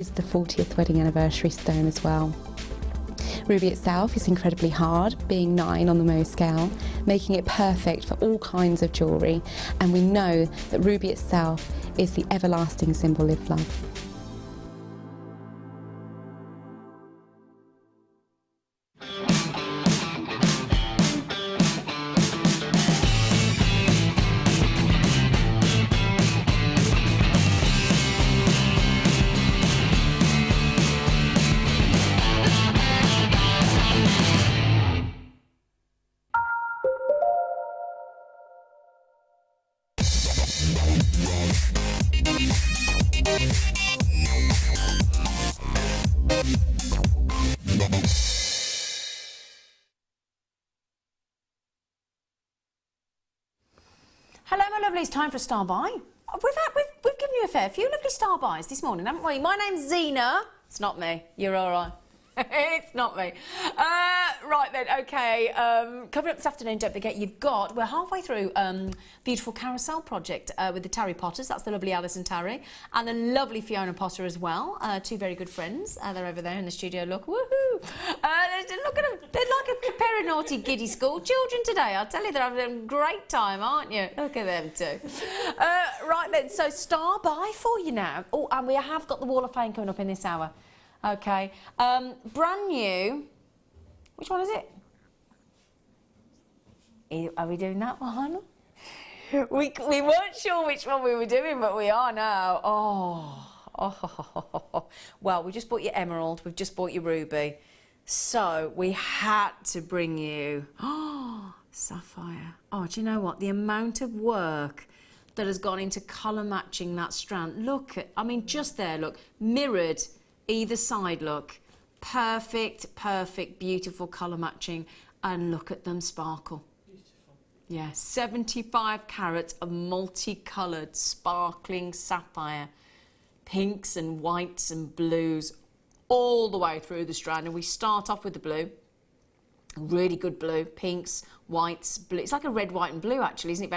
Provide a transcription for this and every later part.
It's the 40th wedding anniversary stone as well. Ruby itself is incredibly hard, being 9 on the Mohs scale, making it perfect for all kinds of jewellery, and we know that ruby itself is the everlasting symbol of love. Hello, my lovely. It's time for a star buy. We've given you a fair few lovely star buys this morning, haven't we? My name's Zena. It's not me. You're all right. It's not me. Right then, okay. Coming up this afternoon, don't forget, we're halfway through beautiful Carousel project with the Tarry Potters. That's the lovely Alice and Tarry, and the lovely Fiona Potter as well. Two very good friends. They're over there in the studio. Look, woohoo! Look at them. They're like a pair of naughty giddy school children today. I'll tell you, they're having a great time, aren't you? Look at them too. Right then, so star buy for you now. Oh, and we have got the Wall of Fame coming up in this hour. Okay, brand new. Which one is it? Are we doing that one? We weren't sure which one we were doing, but we are now. Oh. Well, we just bought you emerald. We've just bought you ruby. So we had to bring you sapphire. Oh, do you know what? The amount of work that has gone into colour matching that strand. Look at, I mean, just there. Look, mirrored. Either side, look, perfect, beautiful colour matching, and look at them sparkle. Beautiful. Yeah, 75 carats of multicoloured, sparkling sapphire, pinks and whites and blues, all the way through the strand. And we start off with the blue, really good blue, pinks, whites, blue. It's like a red, white and blue, actually, isn't it?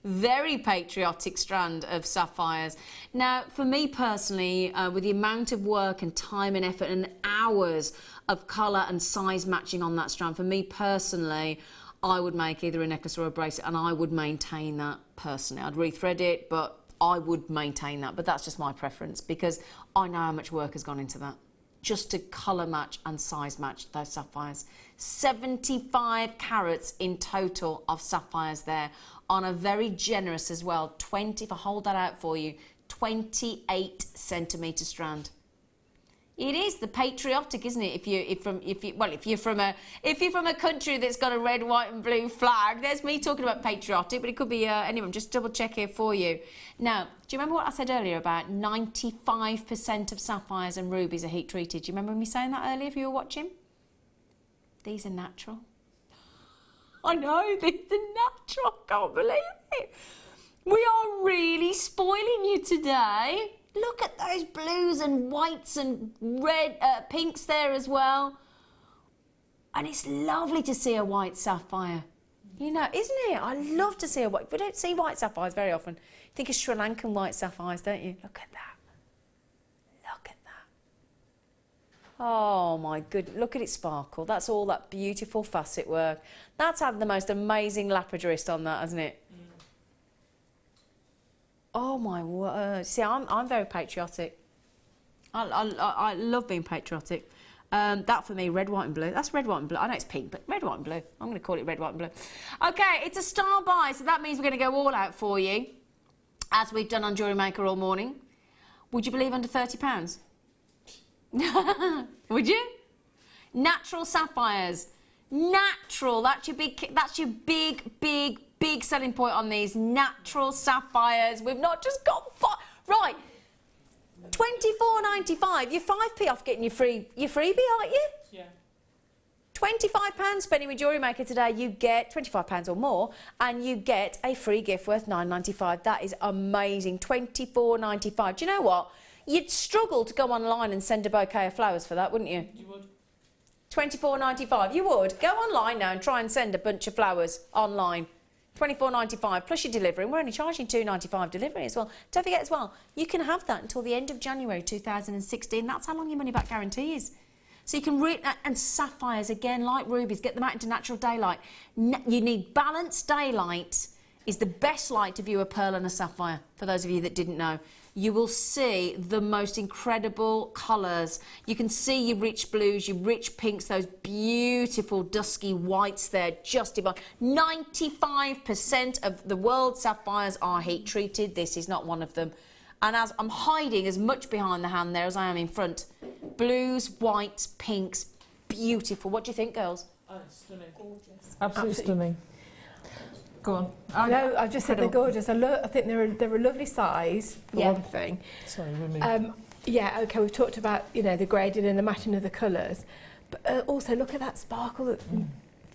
Very patriotic strand of sapphires. Now, for me personally, with the amount of work and time and effort and hours of colour and size matching on that strand, for me personally, I would make either a necklace or a bracelet, and I would maintain that personally. I'd rethread it, but I would maintain that. But that's just my preference, because I know how much work has gone into that, just to colour match and size match those sapphires. 75 carats in total of sapphires there, on a very generous as well, 20, if I hold that out for you, 28 centimetre strand. It is the patriotic, isn't it? If you're from a country that's got a red, white and blue flag, there's me talking about patriotic, but it could be anyone. Just double check here for you. Now, do you remember what I said earlier about 95% of sapphires and rubies are heat treated? Do you remember me saying that earlier if you were watching? These are natural. I know, these are natural. I can't believe it. We are really spoiling you today. Look at those blues and whites and red, pinks there as well. And it's lovely to see a white sapphire. You know, isn't it? I love to see a white. We don't see white sapphires very often. You think of Sri Lankan white sapphires, don't you? Look at that. Look at that. Oh my good, look at it sparkle. That's all that beautiful facet work. That's had the most amazing lapidrist on that, hasn't it? Oh my word. See, I'm very patriotic. I love being patriotic. That for me, red, white and blue. That's red, white and blue. I know it's pink, but red, white and blue. I'm going to call it red, white and blue. Okay, it's a star buy, so that means we're going to go all out for you, as we've done on Jewellery Maker all morning. Would you believe under £30? Would you? Natural sapphires. Natural. That's your big selling point on these natural sapphires. We've not just got right. £24.95. You're 5p off getting your freebie, aren't you? Yeah. £25 spending with Jewellery Maker today, you get £25 or more, and you get a free gift worth £9.95. That is amazing. £24.95. Do you know what? You'd struggle to go online and send a bouquet of flowers for that, wouldn't you? You would. £24.95. You would. Go online now and try and send a bunch of flowers online. 24.95 plus your delivery, and we're only charging $2.95 delivery as well. Don't forget as well, you can have that until the end of January 2016. That's how long your money back guarantee is. So you can and sapphires again, like rubies, get them out into natural daylight. You need balanced daylight. Is the best light to view a pearl and a sapphire. For those of you that didn't know, you will see the most incredible colours. You can see your rich blues, your rich pinks, those beautiful dusky whites there, just about 95% of the world's sapphires are heat treated. This is not one of them. And as I'm hiding as much behind the hand there as I am in front, blues, whites, pinks, beautiful. What do you think, girls? Oh, stunning. Gorgeous. Absolutely stunning. Go on. No, I just said they're gorgeous. I think they're a lovely size, for one thing. Sorry, remove. Yeah, okay, we've talked about, you know, the grading and the matching of the colours. But also, look at that sparkle that,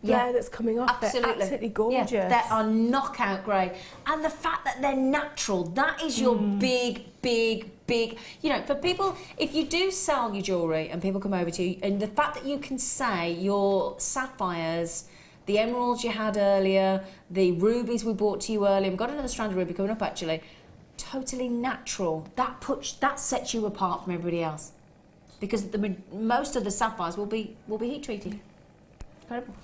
that's coming off. Absolutely. They're absolutely gorgeous. Yeah, they are knockout grey. And the fact that they're natural, that is your big, you know, for people, if you do sell your jewellery and people come over to you, and the fact that you can say your sapphires, the emeralds you had earlier, the rubies we brought to you earlier, we've got another strand of ruby coming up actually, totally natural. That sets you apart from everybody else, because most of the sapphires will be heat treated. Incredible.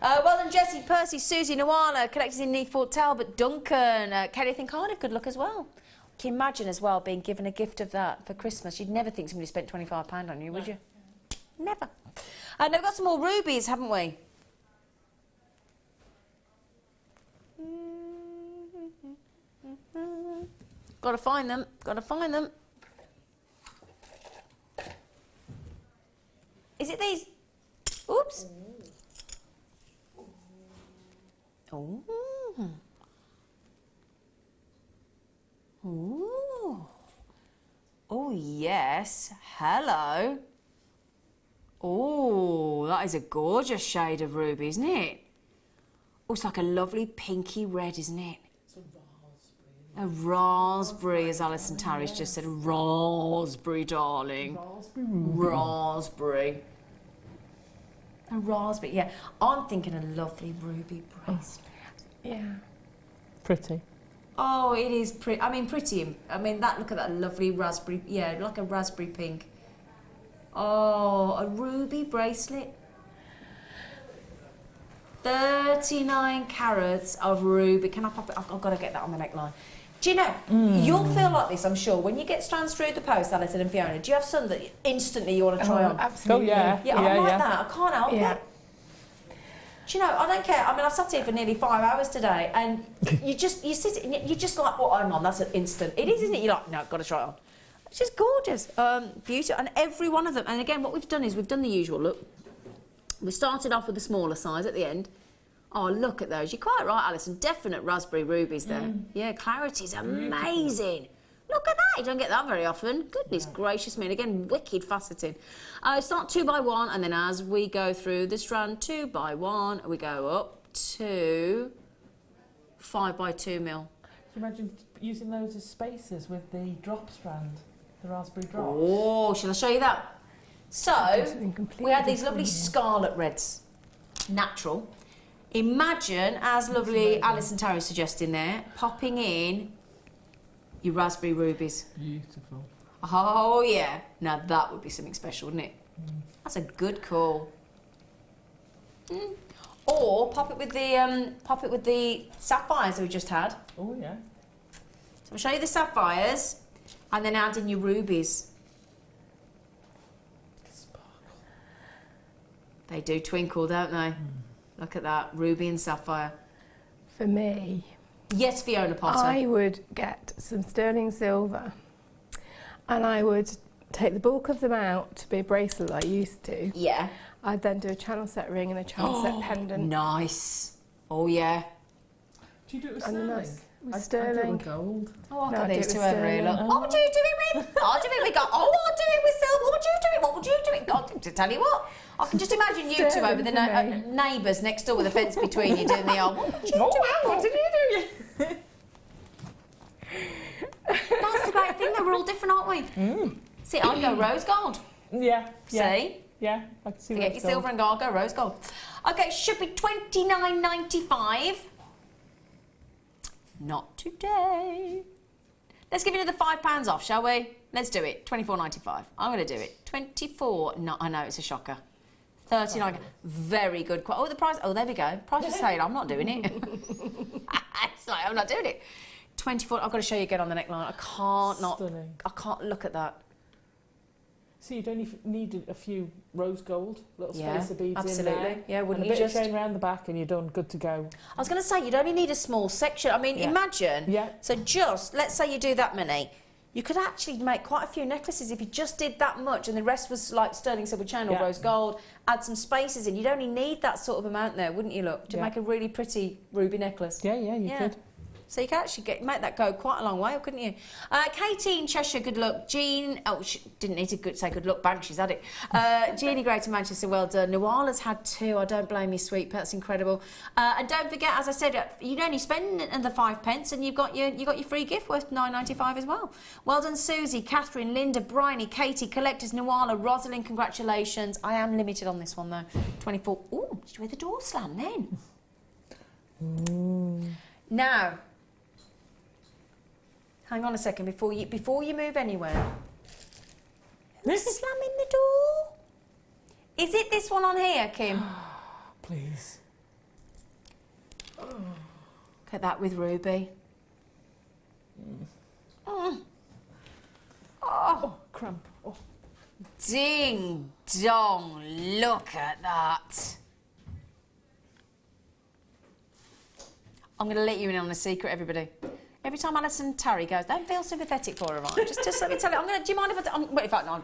Well done, Jessie, Percy, Susie, Nawala, collectors in Neathport, Talbot, Duncan, Kenneth in Cardiff, good luck as well. Can you imagine as well being given a gift of that for Christmas? You'd never think somebody spent £25 on you, would you? Never. Now we've got some more rubies, haven't we? Gotta find them, gotta find them. Is it these? Oops. Oh. Ooh. Oh, yes. Hello. Oh, that is a gorgeous shade of ruby, isn't it? Oh, it's like a lovely pinky red, isn't it? A raspberry, as Alison Tarry's just said. A raspberry, darling. Raspberry. A raspberry, yeah. I'm thinking a lovely ruby bracelet. Yeah. Pretty. Oh, it is pretty. I mean, pretty. I mean, look at that lovely raspberry. Yeah, like a raspberry pink. Oh, a ruby bracelet. 39 carats of ruby. Can I pop it? I've got to get that on the neckline. Do you know, you'll feel like this, I'm sure, when you get strands through the post, Alison and Fiona. Do you have some that instantly you want to try on? Absolutely. Oh, yeah. Yeah, I'm like that. I can't help it. Do you know, I don't care. I mean, I sat here for nearly 5 hours today, and you sit and you're just like, well, hang on, that's an instant. It is, isn't it? You're like, no, got to try it on. It's just gorgeous. Beautiful. And every one of them. And again, what we've done is we've done the usual look. We started off with the smaller size at the end. Oh, look at those. You're quite right, Alison. Definite raspberry rubies there. Yeah, clarity's amazing. Look at that. You don't get that very often. Goodness gracious me. And again, wicked faceting. Start 2 by 1, and then as we go through the strand 2 by 1, we go up to 5 by 2 mil. Can you imagine using those as spacers with the drop strand, the raspberry drops? Oh, shall I show you that? So, we had these lovely scarlet reds. Natural. Imagine, as lovely Alison Tarry suggesting there, popping in your raspberry rubies. Beautiful. Oh yeah, now that would be something special, wouldn't it? That's a good call. Or pop it with the sapphires that we just had. Oh yeah. So I'll show you the sapphires, and then add in your rubies. Sparkle. They do twinkle, don't they? Look at that, ruby and sapphire. For me, yes, Fiona Potter. I would get some sterling silver, and I would take the bulk of them out to be a bracelet I used to. Yeah. I'd then do a channel set ring and a channel set pendant. Nice. Oh yeah. Do you do it with And sterling? nice with I do it sterling. with gold. Oh, I'll No, get I do these it two with over here. Look. sterling. What would you do it with? I'll do it with gold. Oh, I'll do it with silver. What would you do it? What would you do it? God, to tell you what, I can just imagine you two over the neighbours next door with a fence between you doing the old. What would you do? What did you do? That's the great thing. Though we're all different, aren't we? See, I'd go rose gold. Yeah. See. Yeah, I can see Forget your silver and gold. Go rose gold. Okay, should be $29.95. Not today. Let's give you another £5 off, shall we? Let's do it. £24.95. I'm going to do it. 24. No, I know it's a shocker. 39. Very good. Oh, the price. Oh, there we go. Price is sale. I'm not doing it. It's like I'm not doing it. 24. I've got to show you again on the neckline. I can't not. Stunning. I can't look at that. So you'd only need a few rose gold, little spacer beads absolutely. in there. Yeah, wouldn't and a you bit of chain around the back and you're done, good to go. I was going to say, you'd only need a small section. I mean, imagine. Yeah. So just, let's say you do that many. You could actually make quite a few necklaces if you just did that much and the rest was like sterling silver chain or rose gold. Add some spaces in. You'd only need that sort of amount there, wouldn't you, look, to make a really pretty ruby necklace. Yeah, you could. So you could actually make that go quite a long way, couldn't you? Katie in Cheshire, good luck. Jean, she didn't need to say good luck, bang, she's had it. Jeannie Great in Manchester, well done. Nawala's had 2, I don't blame you, sweet, that's incredible. And don't forget, as I said, you'd only spend the 5 pence and you've got your free gift worth £9.95 as well. Well done, Susie, Catherine, Linda, Bryony, Katie, Collectors, Nawala, Rosalind, congratulations. I am limited on this one though. 24. Ooh, did you hear the door slam then? Now, hang on a second before you move anywhere. Who's slamming the door? Is it this one on here, Kim? Please. Look at that with ruby. Oh, cramp. Oh. Ding dong, look at that. I'm going to let you in on a secret, everybody. Every time Alison Tarry goes, don't feel sympathetic for her, right? Just let me tell you. Do you mind if wait, in fact, no,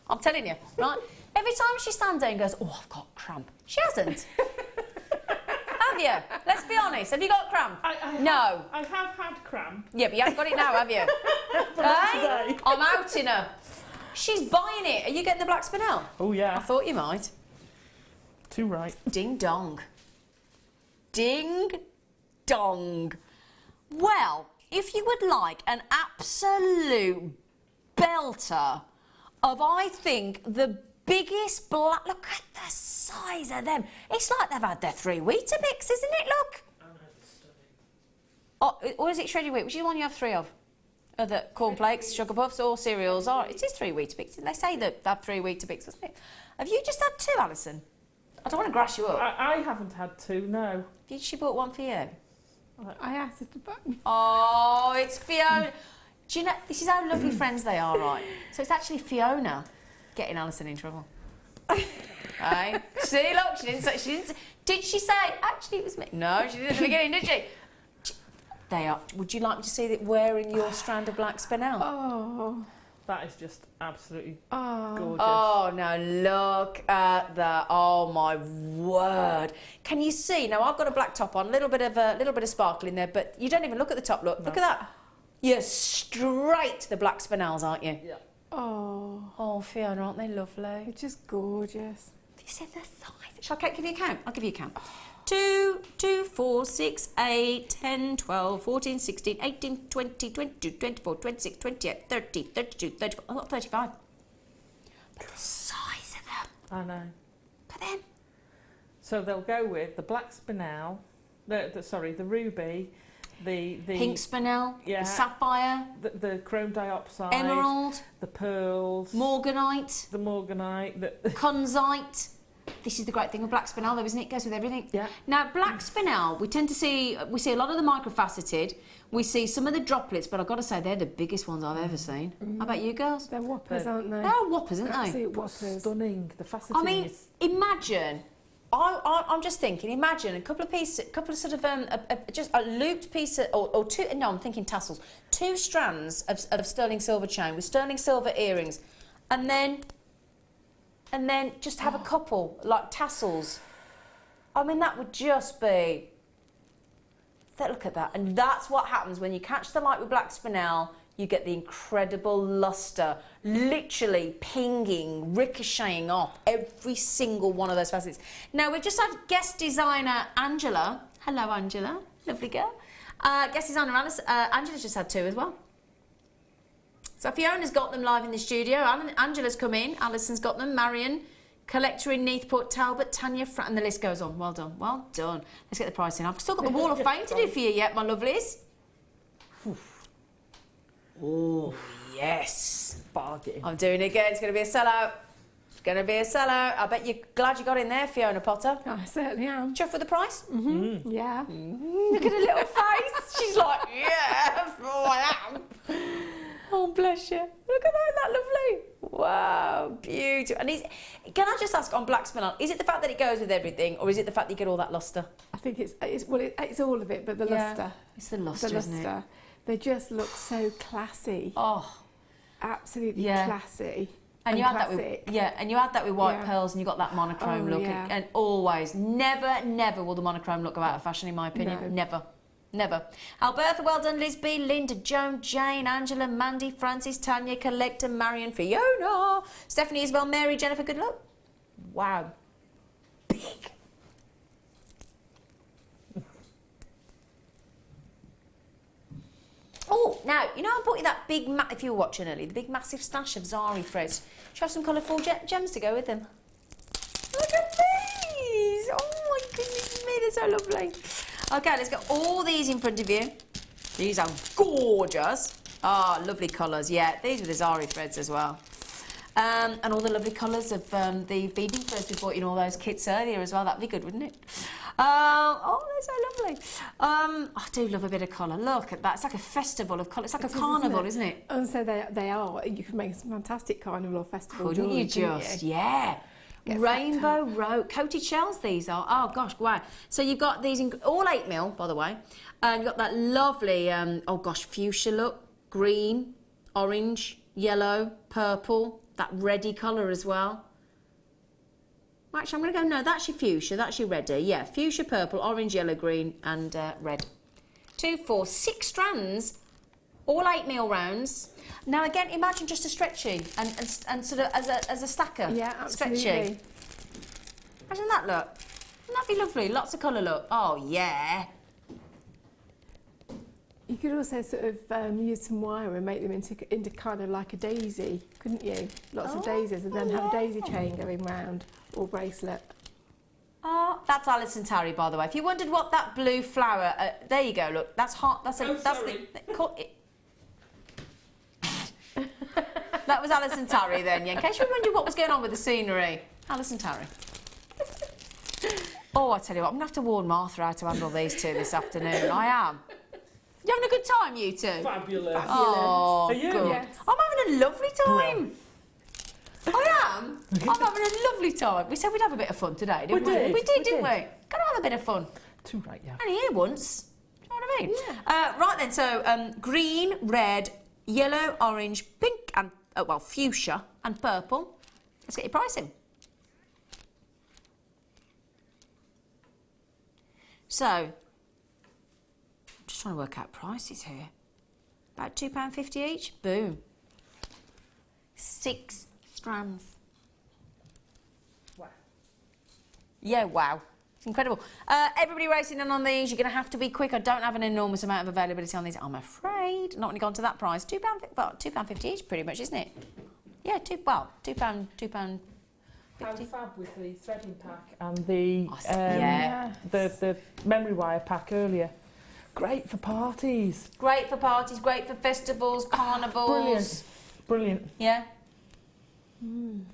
I'm telling you, right? Every time she stands there and goes, oh, I've got cramp. She hasn't. Have you? Let's be honest. Have you got cramp? No. I have had cramp. Yeah, but you haven't got it now, have you? Today. I'm outing her. She's buying it. Are you getting the black spinel? Oh, yeah. I thought you might. Too right. Ding dong. Ding dong. Well, if you would like an absolute belter of, I think, the biggest black... Look at the size of them. It's like they've had their 3 Weetabix, isn't it? Look. Oh, or is it shredded wheat? Which is the one you have 3 of? Are the cornflakes, sugar puffs, or cereals? Or it is 3 Weetabix. They say that they have 3 Weetabix, doesn't it? Have you just had 2, Alison? I don't want to grass you up. I haven't had 2, no. She bought one for you. I asked her to buy me. Oh, it's Fiona. Do you know, this is how lovely friends they are, right? So it's actually Fiona getting Alison in trouble. Right? See, look, she didn't say, did she say, actually it was me? No, she didn't at the beginning, did she? They are. Would you like me to see that wearing your strand of black spinel? Oh. That is just absolutely gorgeous. Oh, no, look at that. Oh, my word. Can you see? Now, I've got a black top on, a little bit of sparkle in there, but you don't even look at the top, look. No. Look at that. You're straight to the black spinels, aren't you? Yeah. Oh. Oh, Fiona, aren't they lovely? It's just gorgeous. You said the size. Shall I give you a count? I'll give you a count. 2, 4, 6, 8, 10, 12, 14, 16, 18, 20, 22, 24, 26, 28, 30, 32, 34, oh, 35. But the size of them. I know. Look at them. So they'll go with the black spinel, the ruby, the pink spinel, the sapphire, the chrome dioxide, emerald, the pearls, morganite, the morganite, the kunzite. This is the great thing with black spinel, though, isn't it? It goes with everything. Yeah. Now, black spinel, we see a lot of the microfaceted, we see some of the droplets, but I've got to say they're the biggest ones I've ever seen. How about you girls? They're whoppers, aren't they? They're whoppers, aren't they? Absolute whoppers. Stunning. The faceting. I mean, imagine. I'm just thinking. Imagine a couple of sort of just a looped piece of, or 2. No, I'm thinking tassels. 2 strands of sterling silver chain with sterling silver earrings, and then just have a couple like tassels. I mean, that would just be. Look at that, and that's what happens when you catch the light with black spinel. You get the incredible lustre, literally pinging, ricocheting off every single one of those facets. Now, we've just had guest designer Angela. Hello, Angela. Lovely girl. Guest designer Angela's just had 2 as well. So Fiona's got them live in the studio. Angela's come in. Alison's got them. Marion, collector in Neathport, Talbot, Tanya, and the list goes on. Well done. Well done. Let's get the price in. I've still got the Wall of Fame to do for you yet, my lovelies. Oh, yes. Bargain. I'm doing it again. It's going to be a sellout. It's going to be a sellout. I bet you're glad you got in there, Fiona Potter. I certainly am. Chuffed with the price? Yeah. Look at her little face. She's like, yeah, I am. Oh, bless you. Look at that. Isn't that lovely? Wow, beautiful. And can I just ask on black spinel, is it the fact that it goes with everything, or is it the fact that you get all that lustre? I think it's all of it, but the lustre. It's the lustre, isn't it? They just look so classy. Oh, absolutely classy. And you add that with and you add that with white pearls, and you got that monochrome look. Yeah. And always, never will the monochrome look go out of fashion, in my opinion. No. Never. Alberta, well done. Lisby, Linda, Joan, Jane, Angela, Mandy, Francis, Tanya, Collector, Marion, Fiona, Stephanie, Isabel, Mary, Jennifer. Good luck. Wow, big. Oh, now, you know I bought you that big, if you were watching earlier, the big massive stash of Zari threads. Should have some colourful gems to go with them. Look at these! Oh my goodness me, they're so lovely. Okay, let's get all these in front of you. These are gorgeous. Ah, lovely colours, yeah. These are the Zari threads as well. And all the lovely colours of the beading threads we bought in all those kits earlier as well. That'd be good, wouldn't it? Oh, they're so lovely. I do love a bit of colour. Look at that. It's like a festival of colour. It's like a carnival, isn't it? And so they are. You could make some fantastic carnival or festival Couldn't jewellery, you just? Yeah. Rainbow rope. Coated shells these are. Oh, gosh, wow. So you've got these in all 8mm, by the way. And you've got that lovely, oh, gosh, fuchsia look. Green, orange, yellow, purple. That reddy colour as well. Actually, I'm going to go, no, that's your fuchsia, that's your reddy. Yeah, fuchsia, purple, orange, yellow, green, and red. 2, 4, 6 strands, all 8mm rounds. Now, again, imagine just a stretchy and sort of as a stacker. Yeah, absolutely. Stretchy. Imagine that look. Wouldn't that be lovely? Lots of colour look. Oh, yeah. You could also sort of use some wire and make them into kind of like a daisy, couldn't you? Lots of daisies, and then have a daisy chain going round, or bracelet. Oh, that's Alison Tarry, by the way. If you wondered what that blue flower, there you go. Look, that's hot. That's a. That was Alison Tarry then. Yeah, in case you wondered what was going on with the scenery, Alison Tarry. Oh, I tell you what, I'm gonna have to warn Martha how to handle these two this afternoon. I am. You having a good time, you two? Fabulous. Oh, Are you? good. Yes. I'm having a lovely time. I am. I'm having a lovely time. We said we'd have a bit of fun today, didn't we? We did, didn't we? Gotta have a bit of fun. Too right, yeah. Only here once. Do you know what I mean? Yeah. Right then, so green, red, yellow, orange, pink, and, well, fuchsia, and purple. Let's get your pricing. So, just trying to work out prices here. About £2.50 each. Boom. 6 strands. Wow. Yeah, wow. It's incredible. Everybody racing in on these. You're going to have to be quick. I don't have an enormous amount of availability on these, I'm afraid. Not when you gone to that price. £2.50 each, pretty much, isn't it? Yeah, £2. And fab with the threading pack and the Yes. the memory wire pack earlier. Great for parties. Great for parties, great for festivals, carnivals. Brilliant. Brilliant. Yeah.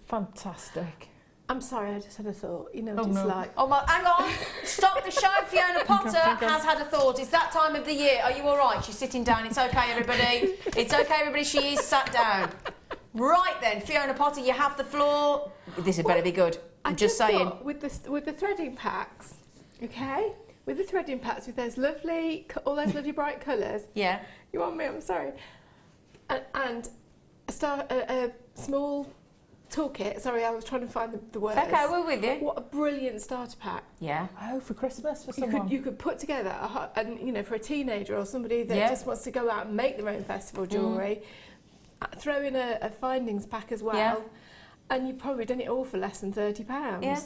Fantastic. I'm sorry, I just had a thought. You know, Oh, just no. like... Oh, my, hang on. Stop the show. Fiona Potter has had a thought. It's that time of the year. Are you all right? She's sitting down. It's okay, everybody. It's okay, everybody. She is sat down. Right then, Fiona Potter, you have the floor. This had better be good. I'm just saying. Thought with the threading packs, okay? With the threading packs, with those lovely, all those lovely bright colours. Yeah. You want me? I'm sorry. And a small toolkit. Sorry, I was trying to find the words. Okay, we're with you. What a brilliant starter pack. Yeah. Oh, for Christmas for someone. You could put together, and you know, for a teenager or somebody that just wants to go out and make their own festival jewellery, throw in a findings pack as well, and you've probably done it all for less than £30. Yeah.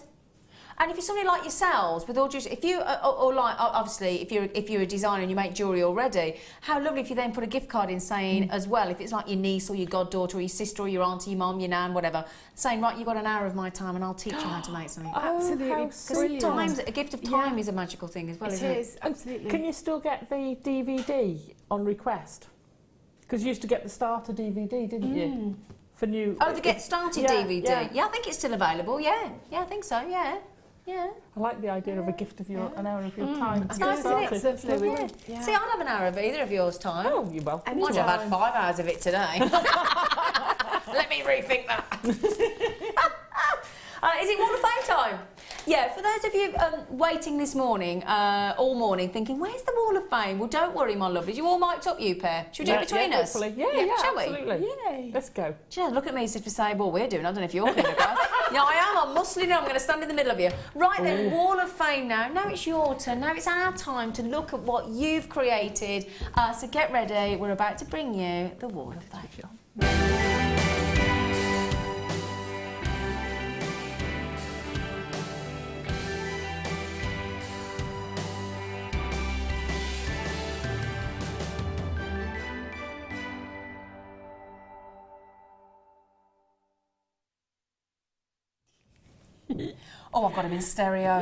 And if you're somebody like yourselves, with all due, if you or like obviously if you're a designer and you make jewellery already, how lovely if you then put a gift card in saying as well, if it's like your niece or your goddaughter or your sister or your auntie, your mum, your nan, whatever, saying right, you've got an hour of my time and I'll teach you how to make something. Absolutely, Because sometimes a gift of time is a magical thing as well, isn't it? It is, absolutely. Can you still get the DVD on request. Because you used to get the starter DVD, didn't you? For new. Oh, the Get Started DVD. Yeah, I think it's still available. Yeah, I think so. Yeah. I like the idea of a gift of an hour of your time. It's nice, isn't it? Lovely. Yeah. See, I'd have an hour of either of yours time. Oh, you're welcome. I might have had 5 hours of it today. Let me rethink that. Is it Wall of Fame time? Yeah, for those of you waiting this morning, all morning, thinking, where's the Wall of Fame? Well, don't worry, my lovelies. You all mic'd up, you pair. Should we do it between us? Hopefully. Yeah, shall absolutely. we? Yay. Let's go. Do you know, look at me as if to say, well, we're doing. I don't know if you're doing it, guys. Yeah, I am. I'm muscling in. I'm going to stand in the middle of you. Right then, Wall of Fame now. Now it's your turn. Now it's our time to look at what you've created. So get ready. We're about to bring you the Wall of Fame. Oh, I've got him in stereo.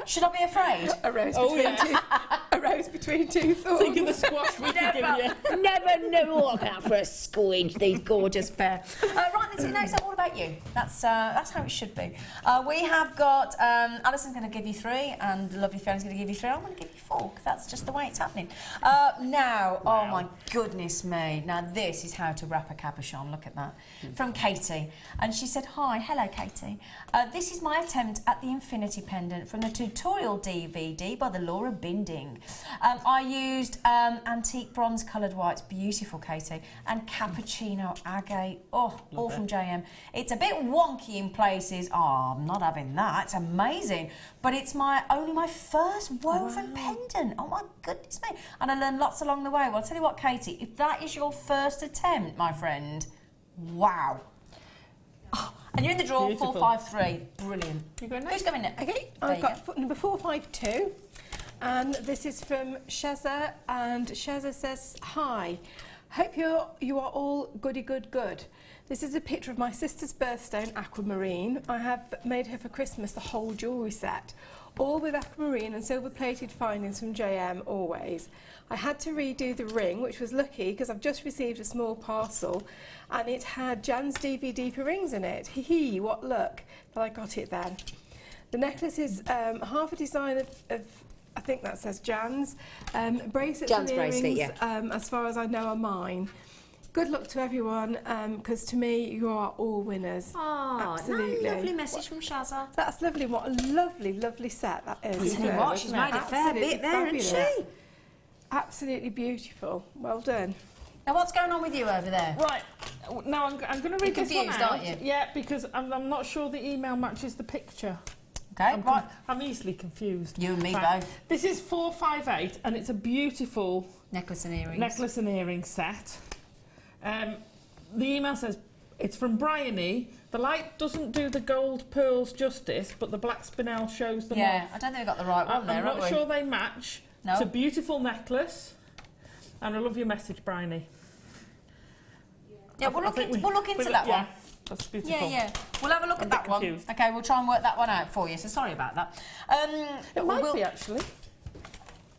Should I be afraid? A rose between two thorns. Think of the squash we could give you. Never know what out for a squidge, these gorgeous pair. Right, then, so now it's all about you. That's how it should be. We have got, Alison's going to give you 3, and the lovely Fiona's going to give you 3. I'm going to give you 4, because that's just the way it's happening. Now, oh my goodness me. Now, this is how to wrap a cabochon. Look at that. From Katie. And she said, hi, hello, Katie. This is my attempt at the infinity pendant from the tutorial DVD by the Laura Binding. I used antique bronze coloured whites, beautiful, Katie, and cappuccino agate, all from JM. It's a bit wonky in places. Oh, I'm not having that. It's amazing, but it's only my first woven pendant. Oh my goodness me! And I learned lots along the way. Well, I'll tell you what, Katie, if that is your first attempt, my friend, wow. Oh, and you're in the draw. Beautiful. 453. Brilliant. You're going next? Who's going next? Okay, I've got foot number 452, and this is from Sheza, and Sheza says, hi, hope you are all goody good. This is a picture of my sister's birthstone, Aquamarine. I have made her for Christmas the whole jewellery set, all with aquamarine and silver plated findings from JM always. I had to redo the ring, which was lucky because I've just received a small parcel and it had Jan's DVD for rings in it. Hee, what luck that I got it then. The necklace is half a design of I think that says Jan's. Bracelets Jan's and earrings, bracelet, yeah. As far as I know, are mine. Good luck to everyone, because to me, you are all winners. Oh, absolutely. Lovely message from Shazza. That's lovely. What a lovely set that is. You know what? She's made a fair bit there, hasn't she? Absolutely beautiful. Well done. Now, what's going on with you over there? Right. Now, I'm going to read this one confused, out. aren't you? Yeah, because I'm not sure the email matches the picture. Okay, right. I'm easily confused. You and me Right. both. This is 458, and it's a beautiful Necklace and earrings. necklace and earring set. The email says, it's from Bryony. The light doesn't do the gold pearls justice, but the black spinel shows them Yeah, off. I don't think we got the right one there, I'm have not we? sure they match. No. It's a beautiful necklace. And I love your message, Bryony. Yeah, we'll look into that one. That's beautiful. Yeah. We'll have a look I'm at a that bit one. confused. Okay, we'll try and work that one out for you, so sorry about that. It might be, actually.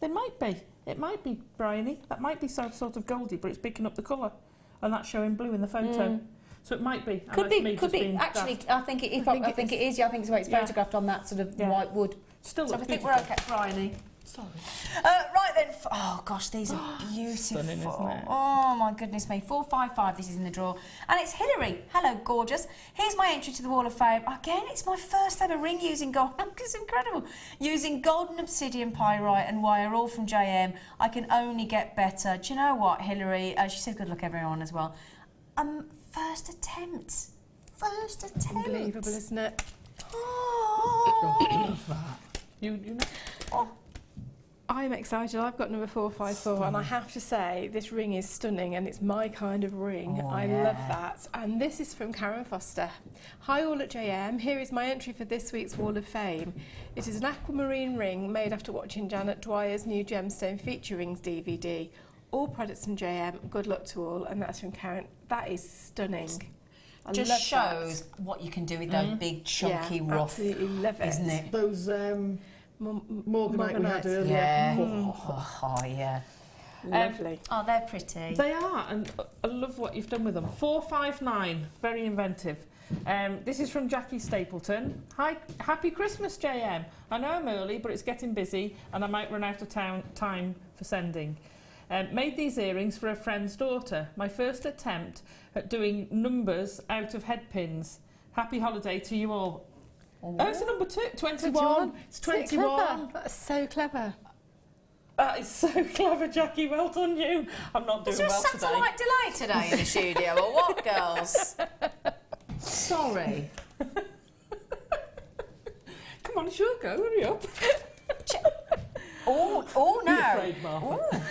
There might be. It might be, Bryony. That might be sort of goldy, but it's picking up the colour. And that's showing blue in the photo. So it might be. Could be. Actually, I think it is. I think it is. Yeah, I think it's the way it's photographed on that sort of white wood. Still So I looks think beautiful. we're okay, Bryony. Sorry. Right then. Oh gosh, these are beautiful. Stunning, isn't it? Oh my goodness me. 455. This is in the drawer, and it's Hilary. Hello, gorgeous. Here's my entry to the Wall of Fame. Again, it's my first ever ring using gold. It's incredible. Using golden obsidian pyrite and wire, all from JM. I can only get better. Do you know what, Hilary? She said good luck everyone as well. First attempt. Unbelievable, isn't it? Oh. You know? Oh. I'm excited. I've got number 454, and I have to say this ring is stunning, and it's my kind of ring. I love that. And this is from Karen Foster. Hi all at JM. Here is my entry for this week's Wall of Fame. It is an aquamarine ring made after watching Janet Dwyer's new gemstone feature rings DVD. All products from JM. Good luck to all. And that's from Karen. That is stunning. I Just love shows what you can do with those big, chunky, rough, absolutely love it. isn't it? Those morganite we had Morganites. earlier. Yeah. Oh, yeah. Lovely. Oh, they're pretty. They are, and I love what you've done with them. 459, very inventive. This is from Jackie Stapleton. Hi, happy Christmas, JM. I know I'm early, but it's getting busy and I might run out of time for sending. Made these earrings for a friend's daughter. My first attempt at doing numbers out of head pins. Happy holiday to you all. Oh, it's a number 21. It's 21. That's so clever. That is so clever, Jackie. Well done, you. I'm not doing well today. Is there a satellite delay today in the studio, or what, girls? Sorry. Come on, sure, go. Hurry up. Oh no. Be afraid, Martha.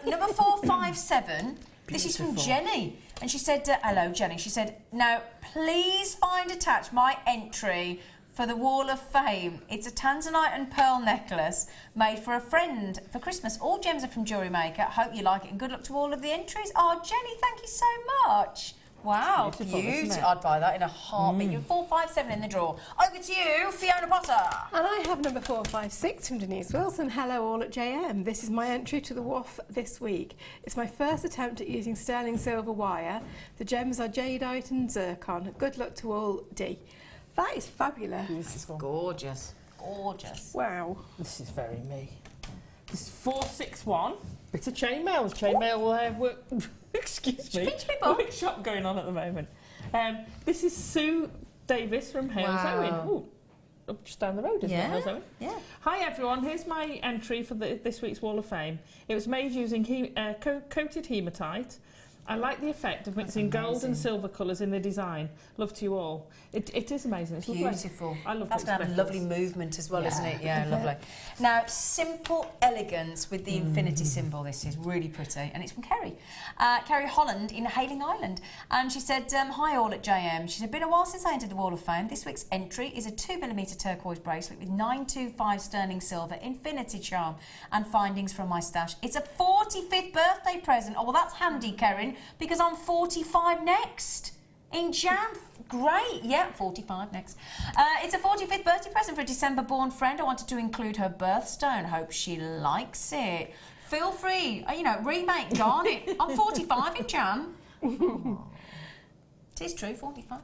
Number 457. This is from Jenny. And she said, hello, Jenny. She said, now, please find attached my entry for the Wall of Fame. It's a tanzanite and pearl necklace made for a friend for Christmas. All gems are from Jewellery Maker. Hope you like it and good luck to all of the entries. Oh, Jenny, thank you so much. Wow, beautiful. I'd buy that in a heartbeat. You're 457 in the drawer. Over to you, Fiona Potter. And I have number 456 from Denise Wilson. Hello all at JM. This is my entry to the WOF this week. It's my first attempt at using sterling silver wire. The gems are jadeite and zircon. Good luck to all, D. That is fabulous. Beautiful. Gorgeous. Gorgeous. Wow. This is very me. This is 461. Bit of chainmail. Chainmail work. Excuse me. Workshop going on at the moment. This is Sue Davis from Hales Owen. Ooh, up just down the road, isn't it, Hales Owen? Yeah. Hi everyone. Here's my entry for this week's Wall of Fame. It was made using coated hematite. I like the effect of mixing gold and silver colours in the design. Love to you all. It is amazing. It's beautiful. Lovely. I love That's going to have a lovely movement as well, isn't it? Yeah, lovely. Now, simple elegance with the infinity symbol. This is really pretty, and it's from Kerry. Kerry Holland in Hayling Island, and she said, "Hi all at JM." She said, "Been a while since I entered the Wall of Fame. This week's entry is a 2mm turquoise bracelet with 925 sterling silver infinity charm and findings from my stash. It's a 45th birthday present. Oh well, that's handy, Karen, because I'm 45 next." In Jan, great, yeah, 45 next. It's a 45th birthday present for a December-born friend. I wanted to include her birthstone. Hope she likes it. Feel free, remake, garnet. I'm 45 in Jan. It is true, 45.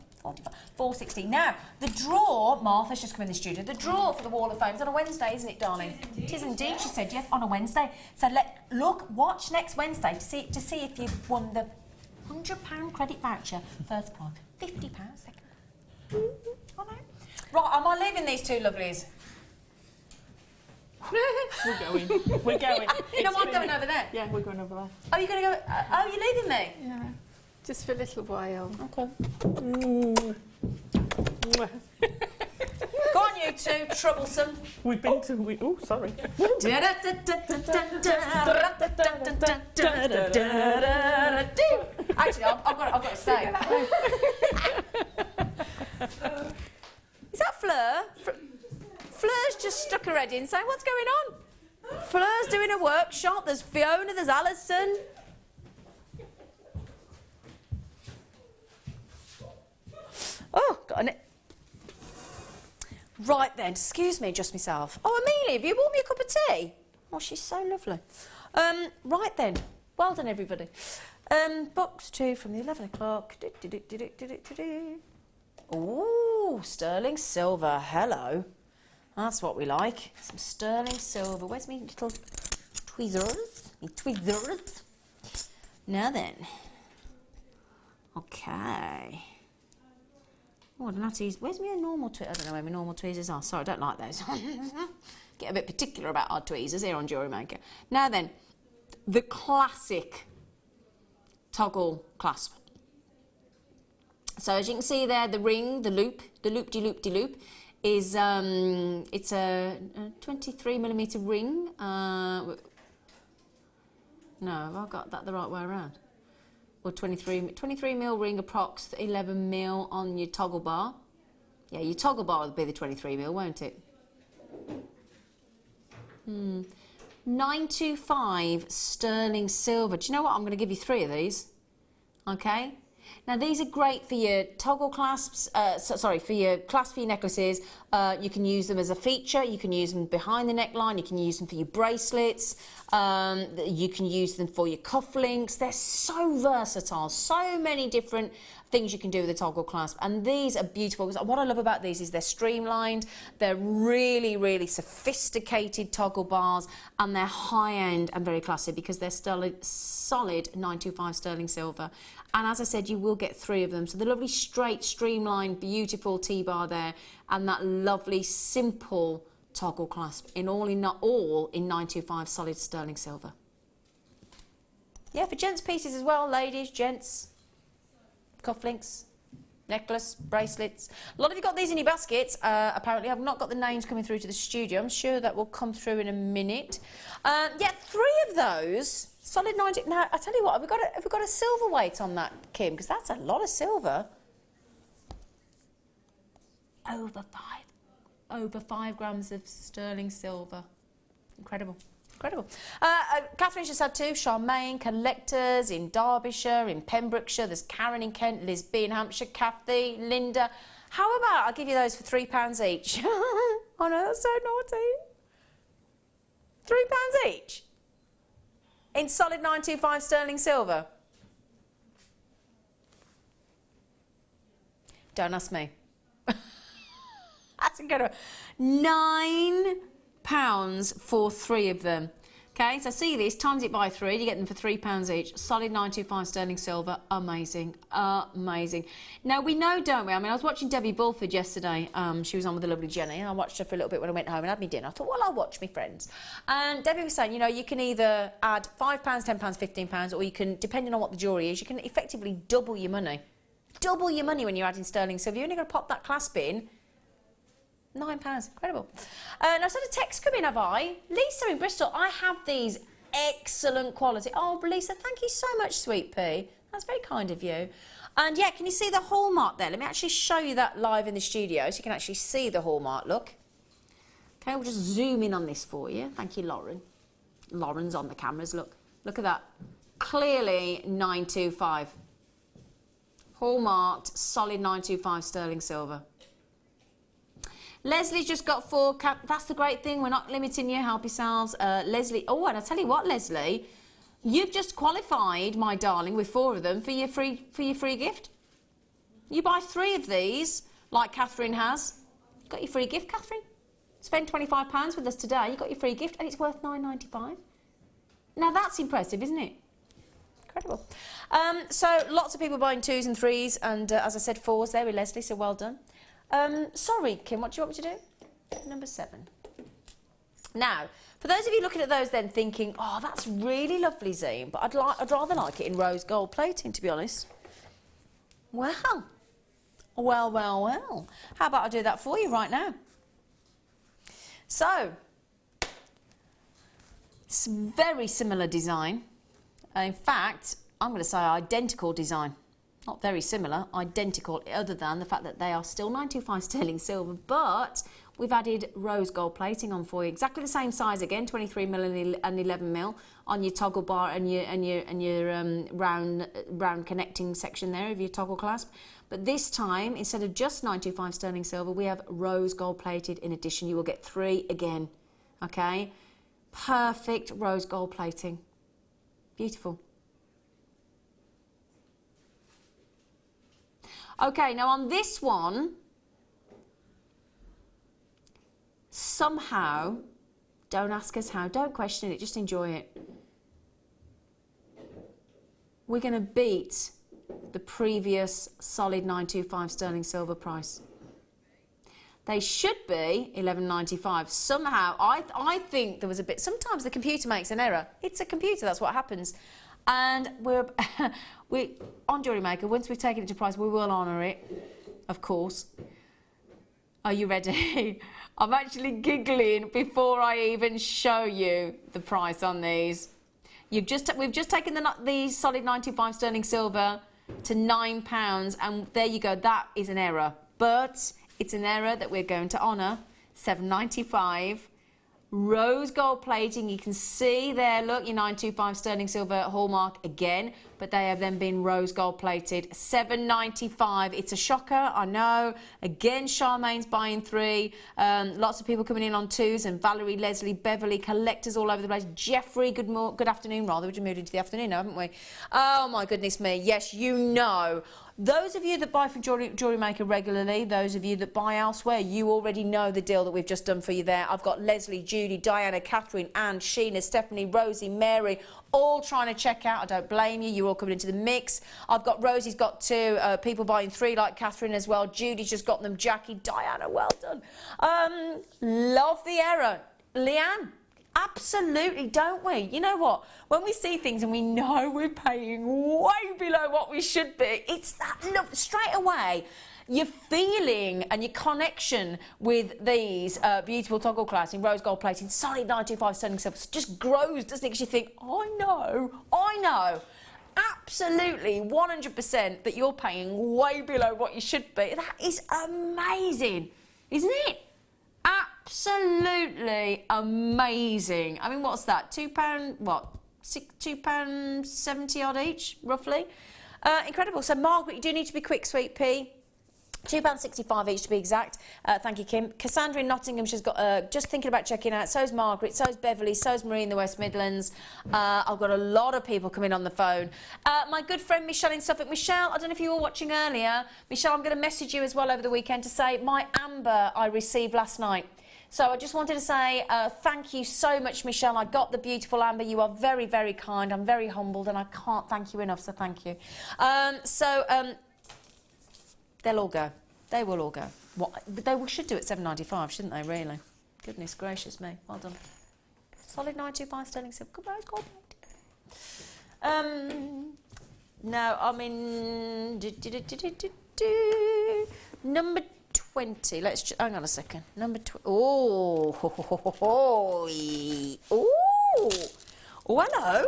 460. Now, the draw, Martha's just come in the studio, the draw for the Wall of Fame is on a Wednesday, isn't it, darling? It is indeed, she said, yes, on a Wednesday. So watch next Wednesday to see if you've won the £100 credit voucher, first prize, £50 second. I know. Right, am I leaving these two lovelies? We're going. You know what, I'm going over there. Yeah, we're going over there. Oh, you're going to go, you're leaving me? Yeah. Just for a little while. Okay. Go on, you two, troublesome. We've been to... Oh, sorry. Actually, I've got to stay. Is that Fleur? Fleur's just stuck her head in saying, what's going on? Fleur's doing a workshop. There's Fiona, there's Alison. Oh, got an... Right then, excuse me, just myself. Oh, Amelia, have you bought me a cup of tea? Oh, she's so lovely. Right then, well done, everybody. Box 2 from the 11 o'clock. Ooh, sterling silver, hello. That's what we like, some sterling silver. Where's my little tweezers? My tweezers. Now then. Okay. Oh, I don't know how to use... Where's my normal tweezers? I don't know where my normal tweezers are. Sorry, I don't like those. Get a bit particular about our tweezers here on Jewellery Maker. Now then, the classic toggle clasp. So as you can see there, the ring, the loop-de-loop-de-loop, is it's a 23mm ring. No, have I got that the right way around? Or 23mm ring, approx 11mm on your toggle bar. Yeah, your toggle bar will be the 23mm, won't it? 925 sterling silver. Do you know what? I'm going to give you 3 of these. Okay. Now these are great for your toggle clasps, for your clasp for your necklaces. You can use them as a feature, you can use them behind the neckline, you can use them for your bracelets, you can use them for your cufflinks. They're so versatile, so many different things you can do with a toggle clasp, and these are beautiful. What I love about these is they're streamlined, they're really, really sophisticated toggle bars, and they're high-end and very classy because they're solid 925 sterling silver. And as I said, you will get 3 of them. So the lovely straight, streamlined, beautiful T-bar there, and that lovely, simple toggle clasp in all in 925 solid sterling silver. Yeah, for gents pieces as well, ladies, gents, cufflinks, necklace, bracelets. A lot of you got these in your baskets. Apparently, I've not got the names coming through to the studio. I'm sure that will come through in a minute. Yeah, 3 of those. Solid 90. Now, I tell you what, have we got a silver weight on that, Kim? Because that's a lot of silver. Over 5 grams of sterling silver. Incredible. Incredible. Catherine's just had 2. Charmaine, collectors in Derbyshire, in Pembrokeshire. There's Karen in Kent, Lisby in Hampshire, Kathy, Linda. How about I'll give you those for £3 each? Oh no, that's so naughty. £3 each? In solid 925 sterling silver? Don't ask me. That's incredible. £9 for 3 of them. Okay, so see this, times it by 3, you get them for £3 each. Solid 925 sterling silver, amazing, amazing. Now we know, don't we? I mean, I was watching Debbie Bulford yesterday. She was on with the lovely Jenny, and I watched her for a little bit when I went home and had my dinner. I thought, well, I'll watch my friends. And Debbie was saying, you know, you can either add £5, £10, £15, or you can, depending on what the jewellery is, you can effectively double your money. Double your money when you're adding sterling silver. You're only going to pop that clasp in. £9, incredible. Now, so the text come in, have I? Lisa in Bristol, I have these excellent quality. Oh, Lisa, thank you so much, sweet pea. That's very kind of you. And yeah, can you see the hallmark there? Let me actually show you that live in the studio so you can actually see the hallmark, look. Okay, we'll just zoom in on this for you. Thank you, Lauren. Lauren's on the cameras, look. Look at that. Clearly 925. Hallmarked, solid 925 sterling silver. Leslie's just got 4 that's the great thing, we're not limiting you, help yourselves. Leslie, oh, and I tell you what, Leslie, you've just qualified, my darling, with 4 of them for your free gift. You buy 3 of these, like Catherine has, got your free gift, Catherine. Spend £25 with us today, you got your free gift, and it's worth £9.95. Now that's impressive, isn't it? Incredible. So lots of people buying 2s and 3s, and as I said, 4s there with Leslie, so well done. Sorry, Kim, what do you want me to do? Number 7. Now, for those of you looking at those then thinking, oh, that's really lovely, Zine, but I'd rather like it in rose gold plating, to be honest. Well. How about I do that for you right now? So, it's very similar design. In fact, I'm going to say identical design. Not very similar, identical, other than the fact that they are still 925 sterling silver, but we've added rose gold plating on for you. Exactly the same size again, 23mm and 11mm on your toggle bar and your round connecting section there of your toggle clasp. But this time, instead of just 925 sterling silver, we have rose gold plated. In addition, you will get 3 again. Okay, perfect rose gold plating, beautiful. Okay, now on this one, somehow, don't ask us how, don't question it, just enjoy it. We're going to beat the previous solid 925 sterling silver price. They should be $11.95. Somehow, I think there was a bit, sometimes the computer makes an error. It's a computer, that's what happens. And we're on Jewellery Maker, once we've taken it to price, we will honour it, of course. Are you ready? I'm actually giggling before I even show you the price on these. We've just taken the solid 925 sterling silver to £9, and there you go, that is an error. But it's an error that we're going to honour, $7.95. rose gold plating. You can see there, look, your 925 sterling silver hallmark again, but they have then been rose gold plated. $7.95. It's a shocker, I know. Again, Charmaine's buying 3. Lots of people coming in on 2s, and Valerie, Leslie, Beverly, collectors all over the place. Jeffrey, good afternoon, rather. We've just moved into the afternoon now, haven't we? Oh my goodness me. Yes, you know. Those of you that buy from Jewellery Maker regularly, those of you that buy elsewhere, you already know the deal that we've just done for you there. I've got Leslie, Judy, Diana, Catherine, Anne, Sheena, Stephanie, Rosie, Mary, all trying to check out. I don't blame you. You're all coming into the mix. I've got Rosie's got 2, people buying 3 like Catherine as well. Judy's just got them. Jackie, Diana, well done. Love the error. Leanne. Absolutely, don't we? You know what? When we see things and we know we're paying way below what we should be, it's that love straight away. Your feeling and your connection with these beautiful toggle clasps in rose gold plating, solid 925 sterling silver just grows, doesn't it? Because you think, I know. Absolutely, 100% that you're paying way below what you should be. That is amazing, isn't it? Absolutely amazing. I mean, what's that? £2, what? £2.70 odd each, roughly. Incredible. So, Margaret, you do need to be quick, sweet pea. £2.65 each to be exact. Thank you, Kim. Cassandra in Nottingham, she's got just thinking about checking out. So's Margaret, so's Beverly, so's Marie in the West Midlands. I've got a lot of people coming on the phone. My good friend Michelle in Suffolk. Michelle, I don't know if you were watching earlier. Michelle, I'm going to message you as well over the weekend to say my amber I received last night. So I just wanted to say thank you so much, Michelle. I got the beautiful amber. You are very, very kind. I'm very humbled, and I can't thank you enough, so thank you. They'll all go. They will all go. They should do it $7.95, shouldn't they, really? Goodness gracious me. Well done. Solid 925 sterling silver. Good rose gold. No, I'm in... Number 20. Let's just... Hang on a second. Number 20. Oh. Oh, hello.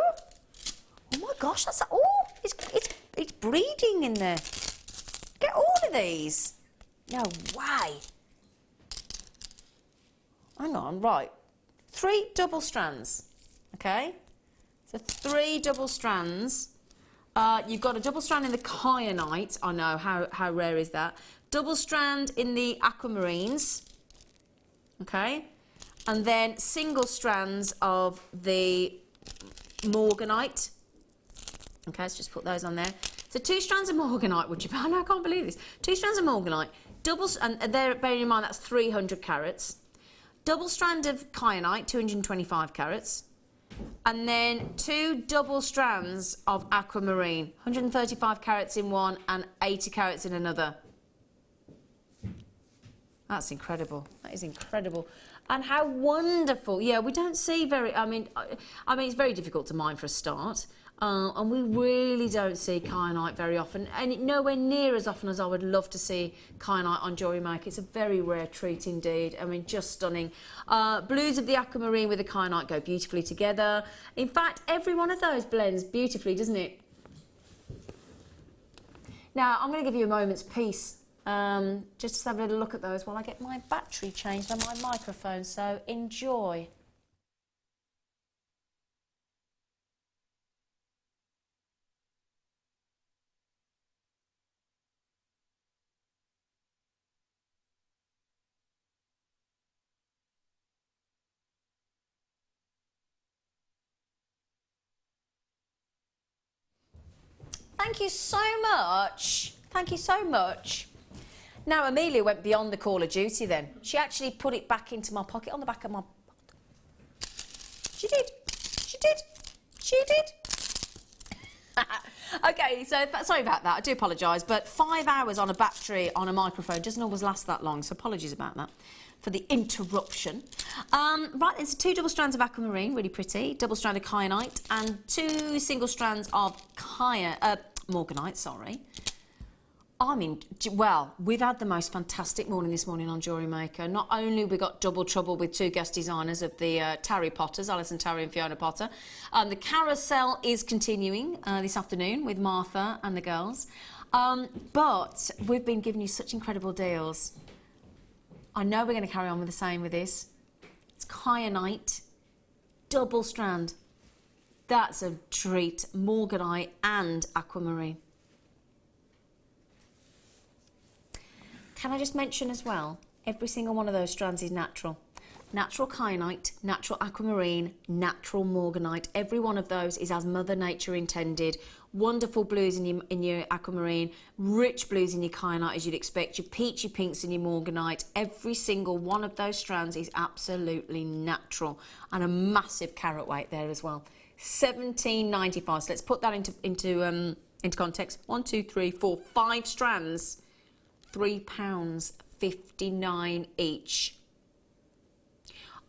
Oh, my gosh. That's... Oh, it's breeding in there. Get all of these. No way. Hang on, right. 3 double strands, okay? So 3 double strands. You've got a double strand in the kyanite. I know, how rare is that? Double strand in the aquamarines, okay? And then single strands of the morganite. Okay, let's just put those on there. So 2 strands of morganite, would you? I can't believe this. 2 strands of morganite, and there, bearing in mind that's 300 carats. Double strand of kyanite, 225 carats. And then 2 double strands of aquamarine, 135 carats in one and 80 carats in another. That's incredible. That is incredible. And how wonderful. Yeah, we don't see very, I mean, it's very difficult to mine for a start. And we really don't see kyanite very often, and nowhere near as often as I would love to see kyanite on Jewellery Maker. It's a very rare treat indeed. I mean, just stunning. Blues of the aquamarine with the kyanite go beautifully together. In fact, every one of those blends beautifully, doesn't it? Now, I'm going to give you a moment's peace, just to have a little look at those while I get my battery changed on my microphone, so enjoy. Thank you so much. Thank you so much. Now, Amelia went beyond the Call of Duty then. She actually put it back into my pocket, on the back of my... She did. She did. She did. Okay, so sorry about that. I do apologise, but 5 hours on a battery on a microphone doesn't always last that long, so apologies about that for the interruption. Right, there's 2 double strands of aquamarine, really pretty, double strand of kyanite, and 2 single strands of morganite, sorry. I mean, well, we've had the most fantastic morning this morning on Jewellery Maker. Not only we got double trouble with 2 guest designers of the Tarry Potters, Alison Tarry and Fiona Potter. The Carousel is continuing this afternoon with Martha and the girls. But we've been giving you such incredible deals. I know we're going to carry on with the same with this. It's kyanite, double strand. That's a treat. Morganite and aquamarine. Can I just mention as well, every single one of those strands is natural. Natural kyanite, natural aquamarine, natural morganite. Every one of those is as Mother Nature intended. Wonderful blues in your aquamarine, rich blues in your kyanite as you'd expect, your peachy pinks in your morganite. Every single one of those strands is absolutely natural, and a massive carat weight there as well. $17.95. So let's put that into context. 1, 2, 3, 4, 5 strands, £3.59 each.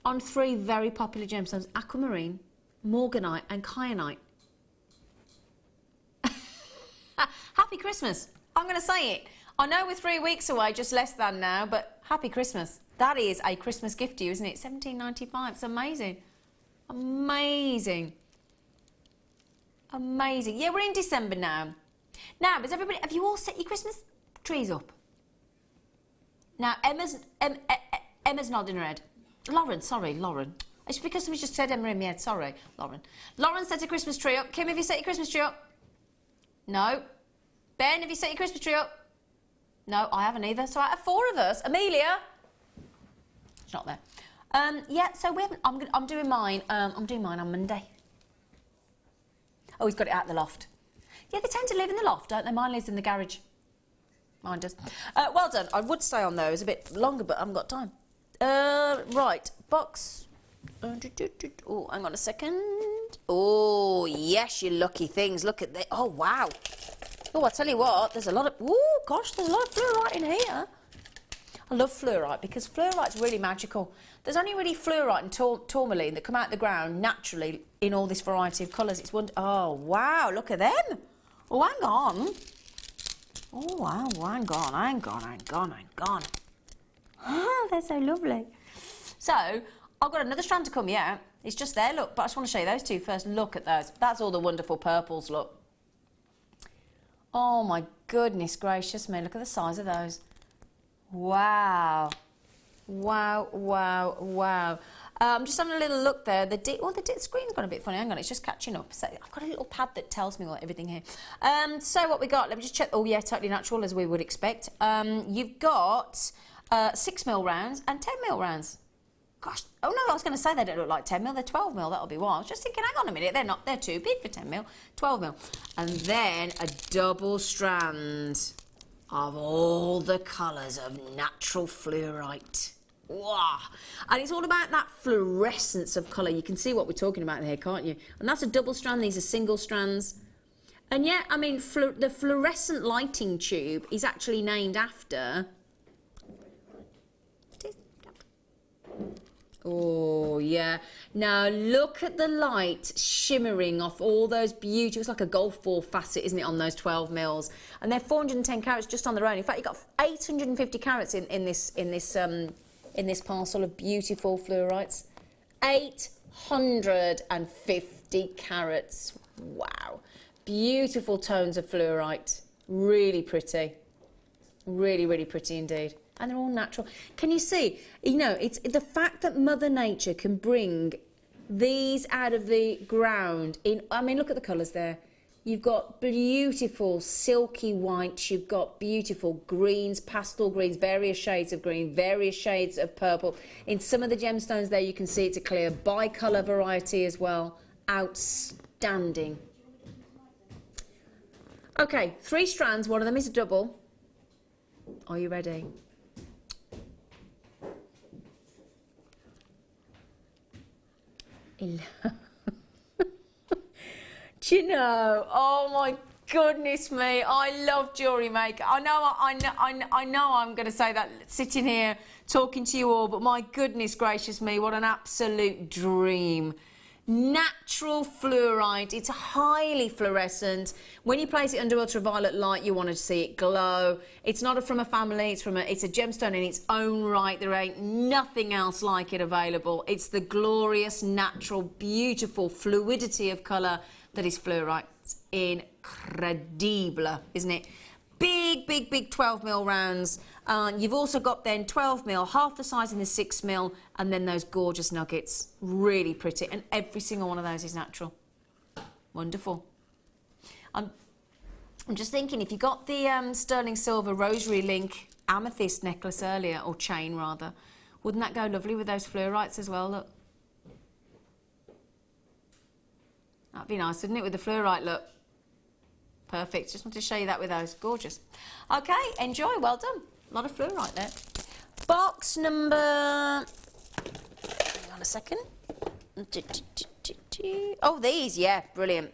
On 3 very popular gemstones, aquamarine, morganite and kyanite. Happy Christmas. I'm going to say it. I know we're 3 weeks away, just less than now, but happy Christmas. That is a Christmas gift to you, isn't it? $17.95. It's amazing. Amazing. Amazing. Yeah, we're in December now. Now, have you all set your Christmas trees up? Now, Emma's nodding her head. Lauren, sorry, Lauren. It's because we just said Emma in my head. Sorry, Lauren. Lauren set a Christmas tree up. Kim, have you set your Christmas tree up? No. Ben, have you set your Christmas tree up? No, I haven't either. So out of 4 of us, Amelia, she's not there. Yeah, so we haven't. I'm doing mine. I'm doing mine on Monday. Oh, he's got it out the loft. Yeah, they tend to live in the loft, don't they? Mine lives in the garage. Mine does. Well done. I would stay on those a bit longer, but I haven't got time. Right, box. Oh, hang on a second. Oh, yes, you lucky things. Look at that. Oh, wow. Oh, I tell you what, there's a lot of... Oh, gosh, there's a lot of fluorite in here. I love fluorite because fluorite's really magical. There's only really fluorite and tourmaline that come out of the ground naturally in all this variety of colours. It's oh, wow, look at them. Oh, hang on. Oh, wow, hang on. Oh, they're so lovely. So, I've got another strand to come, yeah. It's just there, look, but I just want to show you those two first. Look at those. That's all the wonderful purples, look. Oh, my goodness gracious me. Look at the size of those. Wow. Wow, wow, wow. I'm just having a little look there. The screen's gone a bit funny. Hang on, it's just catching up. So I've got a little pad that tells me everything here. So what we got, let me just check. Oh, yeah, totally natural, as we would expect. You've got 6mm rounds and 10mm rounds. Gosh, oh no, I was going to say they don't look like 10mm, they're 12mm, that'll be why. I was just thinking, hang on a minute, they're too big for 10mm, 12mm. And then a double strand of all the colours of natural fluorite. Wow. And it's all about that fluorescence of colour. You can see what we're talking about here, can't you? And that's a double strand, these are single strands. And yeah, I mean, the fluorescent lighting tube is actually named after... Oh, yeah. Now, look at the light shimmering off all those beautiful... It's like a golf ball facet, isn't it, on those 12mm? And they're 410 carats just on their own. In fact, you've got 850 carats in this parcel of beautiful fluorites. 850 carats. Wow. Beautiful tones of fluorite. Really pretty. Really, really pretty indeed. And they're all natural. Can you see? You know, it's the fact that Mother Nature can bring these out of the ground in... I mean, look at the colours there. You've got beautiful silky whites. You've got beautiful greens, pastel greens, various shades of green, various shades of purple. In some of the gemstones there, you can see it's a clear bicolour variety as well. Outstanding. Okay, 3 strands. One of them is a double. Are you ready? Do you know? Oh my goodness me! I love Jewellery Maker. I know I'm going to say that sitting here talking to you all, but my goodness gracious me! What an absolute dream! Natural fluorite. It's highly fluorescent. When you place it under ultraviolet light, you want to see it glow. It's not from a family. It's a gemstone in its own right. There ain't nothing else like it available. It's the glorious, natural, beautiful fluidity of colour that is fluorite. It's incredible, isn't it? big 12mm rounds. You've also got then 12mm, half the size in the 6mm, and then those gorgeous nuggets. Really pretty, and every single one of those is natural. Wonderful. I'm just thinking, if you got the sterling silver rosary link amethyst necklace earlier, or chain rather, wouldn't that go lovely with those fluorites as well? Look. That'd be nice, wouldn't it, with the fluorite look? Perfect. Just want to show you that with those. Gorgeous. Okay, enjoy. Well done. A lot of fluorite there. Box number... Hang on a second. Oh, these. Yeah, brilliant.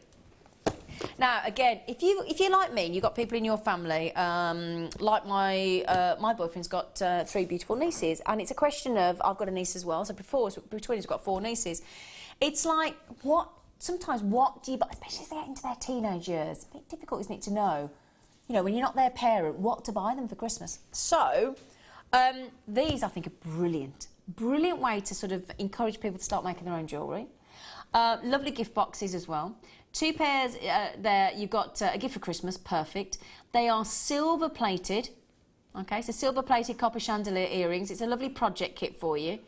Now, again, if you're like me and you've got people in your family, like my boyfriend's got 3 beautiful nieces, and it's a question of, I've got a niece as well, so between us we've got 4 nieces. It's like, sometimes what do you buy, especially as they get into their teenage years, a bit difficult, isn't it, to know, you know, when you're not their parent, what to buy them for Christmas. So, these I think are brilliant. Brilliant way to sort of encourage people to start making their own jewellery. Lovely gift boxes as well. 2 pairs there, you've got a gift for Christmas, perfect. They are silver plated, okay, so silver plated copper chandelier earrings. It's a lovely project kit for you.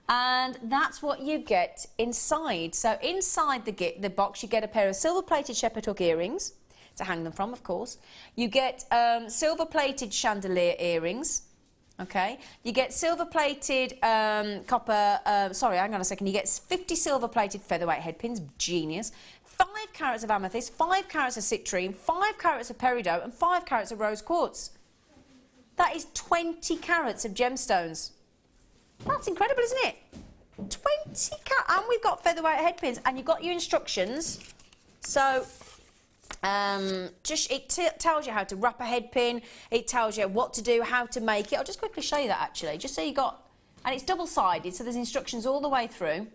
And that's what you get inside. So inside the box, you get a pair of silver-plated shepherd hook earrings, to hang them from, of course. You get silver-plated chandelier earrings, okay? You get silver-plated copper, sorry, hang on a second. You get 50 silver-plated featherweight head pins, genius. 5 carats of amethyst, 5 carats of citrine, 5 carats of peridot, and 5 carats of rose quartz. That is 20 carats of gemstones. That's incredible, isn't it? 20 carats, and we've got featherweight head pins, and you've got your instructions. So, it tells you how to wrap a head pin. It tells you what to do, how to make it. I'll just quickly show you that actually, just so you got, and it's double-sided, so there's instructions all the way through.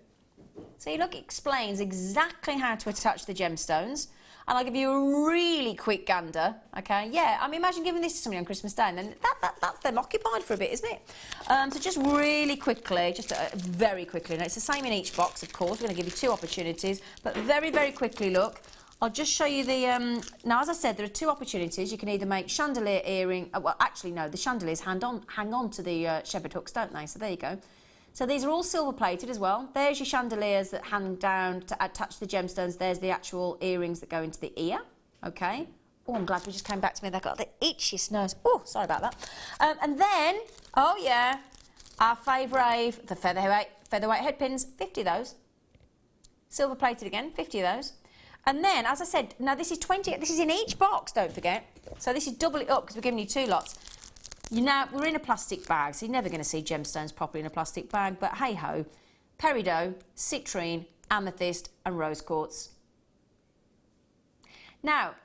So you look, it explains exactly how to attach the gemstones. And I'll give you a really quick gander, okay? Yeah, I mean, imagine giving this to somebody on Christmas Day, and then that's them occupied for a bit, isn't it? So just really quickly, very quickly, now it's the same in each box, of course, we're going to give you 2 opportunities, but very, very quickly, look, I'll just show you the, now as I said, there are 2 opportunities. You can either make chandelier earring, well, actually, no, the chandeliers hang on to the shepherd hooks, don't they? So there you go. So these are all silver plated as well. There's your chandeliers that hang down to attach the gemstones. There's the actual earrings that go into the ear, okay? Oh, I'm glad we just came back to me. They've got the itchiest nose. Oh, sorry about that. And then, oh yeah, our favourite, the featherweight head pins, 50 of those. Silver plated again, 50 of those. And then, as I said, now this is 20, this is in each box, don't forget. So this is double it up because we're giving you 2 lots. We're in a plastic bag, so you're never going to see gemstones properly in a plastic bag, but hey-ho, peridot, citrine, amethyst and rose quartz. Now,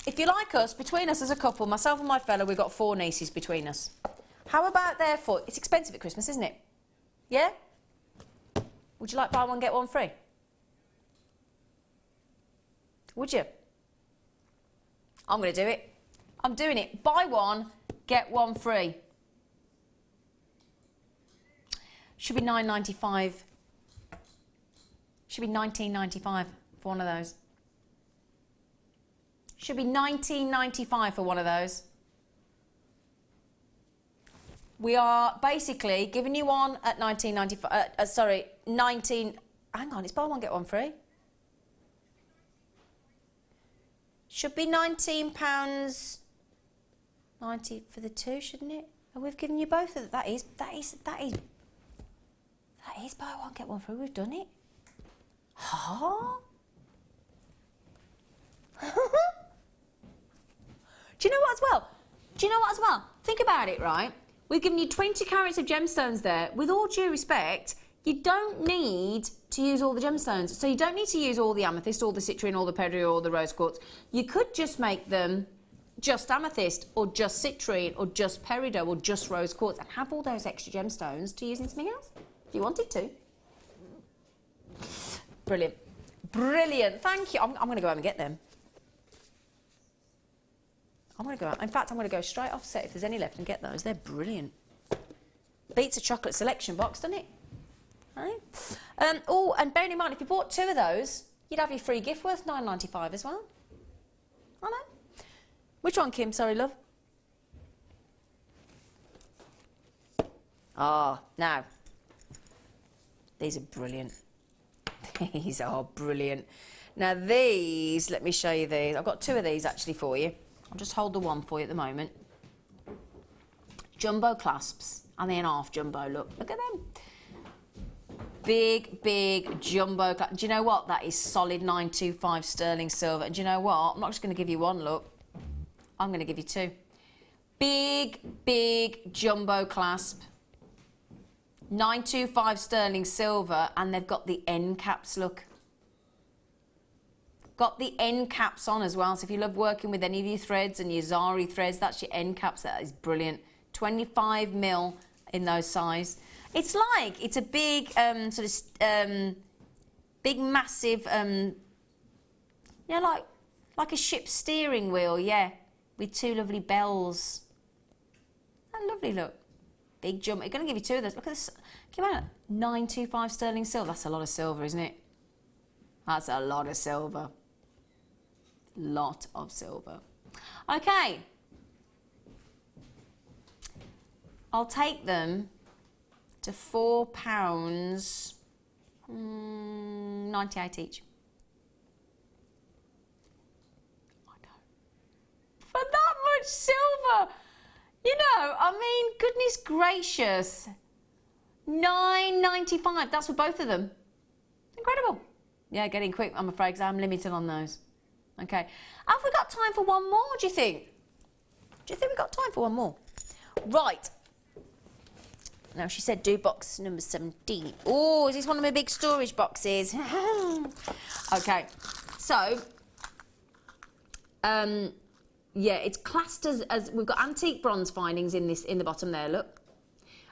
if you like us, between us as a couple, myself and my fella, we've got 4 nieces between us. How about therefore, it's expensive at Christmas, isn't it? Yeah? Would you like buy one, get one free? Would you? I'm going to do it. I'm doing it. Buy one, get one free. Should be $9.95. Should be $19.95 for one of those. Should be $19.95 for one of those. We are basically giving you one at $19.95. Hang on, it's buy one, get one free. Should be £19.90 for the 2, shouldn't it? And we've given you both of that is buy one get one free. We've done it. Huh? Do you know what as well? Think about it, right? We've given you 20 carats of gemstones there. With all due respect, you don't need to use all the gemstones. So you don't need to use all the amethyst, all the citrine, all the peridot, all the rose quartz. You could just make them just amethyst or just citrine or just peridot or just rose quartz and have all those extra gemstones to use in something else if you wanted to. Brilliant. Brilliant. Thank you. I'm going to go home and get them. In fact, I'm going to go straight off set if there's any left and get those. They're brilliant. Beats a chocolate selection box, doesn't it? Right. Oh, and bearing in mind, if you bought 2 of those, you'd have your free gift worth $9.95 as well. I know. Which one, Kim? Sorry, love. Ah, now. These are brilliant. These are brilliant. Now these, let me show you these. I've got two of these actually for you. I'll just hold the one for you at the moment. Jumbo clasps, and then half jumbo, look at them. Big jumbo clasp. Do you know what? That is solid 925 sterling silver. And do you know what? I'm not just going to give you one, look. I'm going to give you two. Big jumbo clasp. 925 sterling silver, and they've got the end caps, look. Got the end caps on as well, so if you love working with any of your threads and your Zari threads, that's your end caps. That is brilliant. 25 mil in those size. It's like, it's a big big massive yeah, like a ship's steering wheel, yeah, with two lovely bells. That lovely, look. Big jump. I'm going to give you two of those. Look at this. Come on, 925 sterling silver. That's a lot of silver, isn't it? That's a lot of silver. Lot of silver. Okay. I'll take them to £4.98 each. I know. For that much silver. You know, I mean, goodness gracious. £9.95. That's for both of them. Incredible. Yeah, getting quick, I'm afraid, because I'm limited on those. Okay. Have we got time for one more, do you think? Do you think we've got time for one more? Right. Now, she said do box number 17. Oh, is this one of my big storage boxes? Okay. So, yeah, it's classed as we've got antique bronze findings in the bottom there, look.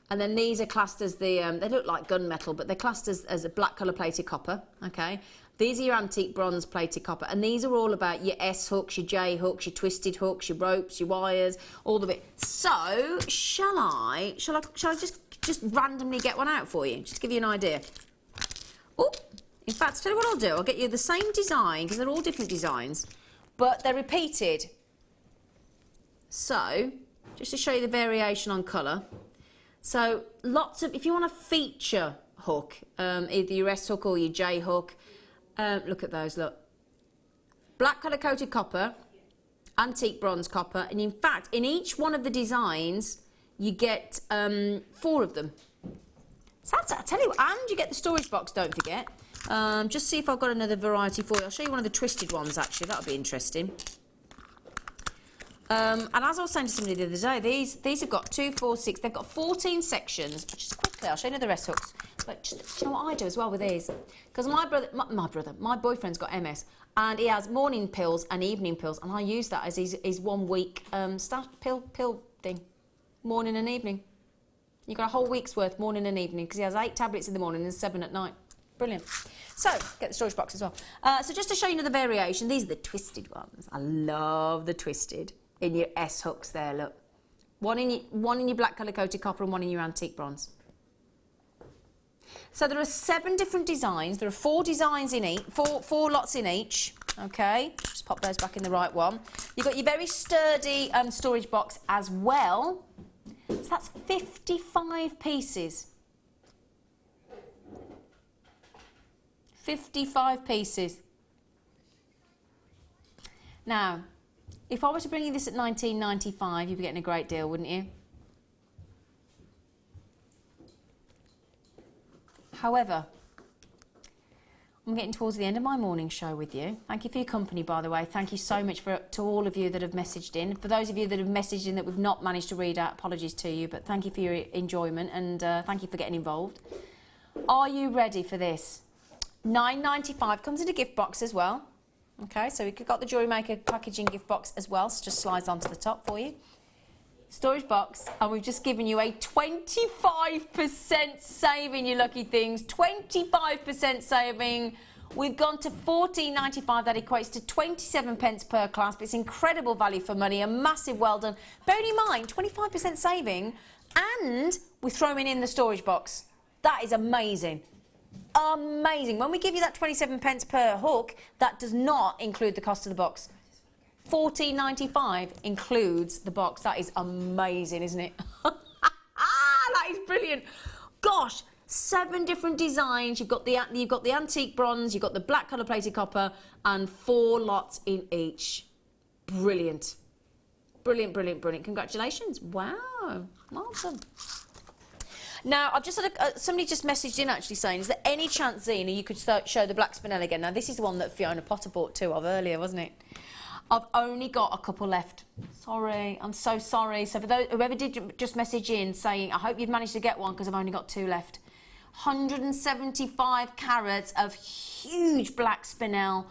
And then these are classed as the, they look like gunmetal, but they're classed as a black colour plated copper, okay? These are your antique bronze plated copper, and these are all about your S hooks, your J hooks, your twisted hooks, your ropes, your wires, all the bit. So, shall I just randomly get one out for you, just to give you an idea? Oh, in fact, I'll tell you what I'll do. I'll get you the same design, because they're all different designs, but they're repeated. So, just to show you the variation on colour. So, lots of, if you want a feature hook, either your S hook or your J hook, look at those, look. Black colour coated copper, antique bronze copper, and in fact, in each one of the designs, you get 4 of them. So that's, I tell you what, and you get the storage box, don't forget. Just see if I've got another variety for you. I'll show you one of the twisted ones, actually. That'll be interesting. And as I was saying to somebody the other day, these have got 2, 4, 6. They've got 14 sections. Just quickly, I'll show you the rest hooks. But just, do you know what I do as well with these? Because my boyfriend's got MS, and he has morning pills and evening pills, and I use that as his 1 week pill thing, morning and evening. You got a whole week's worth morning and evening, because he has 8 tablets in the morning and 7 at night. Brilliant. So, get the storage box as well. So just to show you the variation, these are the twisted ones. I love the twisted. In your S hooks there, look. One in your black colour coated copper and one in your antique bronze. So there are 7 different designs. There are 4 designs in each, 4 lots in each. Okay, just pop those back in the right one. You've got your very sturdy storage box as well. So that's 55 pieces. 55 pieces. Now, if I were to bring you this at £19.95, you'd be getting a great deal, wouldn't you? However, I'm getting towards the end of my morning show with you. Thank you for your company, by the way. Thank you so much to all of you that have messaged in. For those of you that have messaged in that we've not managed to read out, apologies to you, but thank you for your enjoyment, and thank you for getting involved. Are you ready for this? £9.95 comes in a gift box as well. Okay, so we've got the Jewellery Maker packaging gift box as well, so just slides onto the top for you. Storage box, and we've just given you a 25% saving, you lucky things. 25% saving. We've gone to £14.95. That equates to 27 pence per clasp. It's incredible value for money, a massive well done. Bearing in mind, 25% saving, and we're throwing in the storage box. That is amazing. Amazing. When we give you that 27 pence per hook, that does not include the cost of the box. $14.95 includes the box. That is amazing, isn't it? That is brilliant. Gosh, 7 different designs. You've got the antique bronze, you've got the black colour plated copper, and 4 lots in each. Brilliant. Brilliant, brilliant, brilliant. Congratulations. Wow. Awesome. Now, I've just had somebody just messaged in actually saying, is there any chance, Zena, you could show the black spinel again? Now, this is the one that Fiona Potter bought 2 of earlier, wasn't it? I've only got a couple left. Sorry, I'm so sorry. So for those, whoever did just message in saying, I hope you've managed to get one because I've only got 2 left. 175 carats of huge black spinel.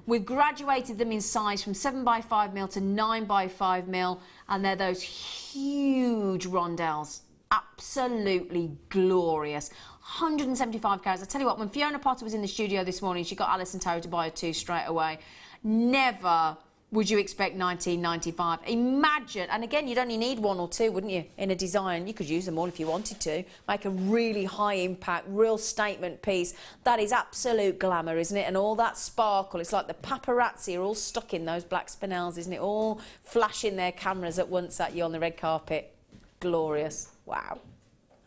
We've graduated them in size from 7x5mm to 9x5mm, and they're those huge rondelles. Absolutely glorious. 175 carats. I tell you what, when Fiona Potter was in the studio this morning, she got Alice and Terry to buy her 2 straight away. Never would you expect $19.95. Imagine, and again, you'd only need 1 or 2, wouldn't you, in a design? You could use them all if you wanted to. Make a really high impact, real statement piece. That is absolute glamour, isn't it? And all that sparkle. It's like the paparazzi are all stuck in those black spinels, isn't it? All flashing their cameras at once at you on the red carpet. Glorious. Wow.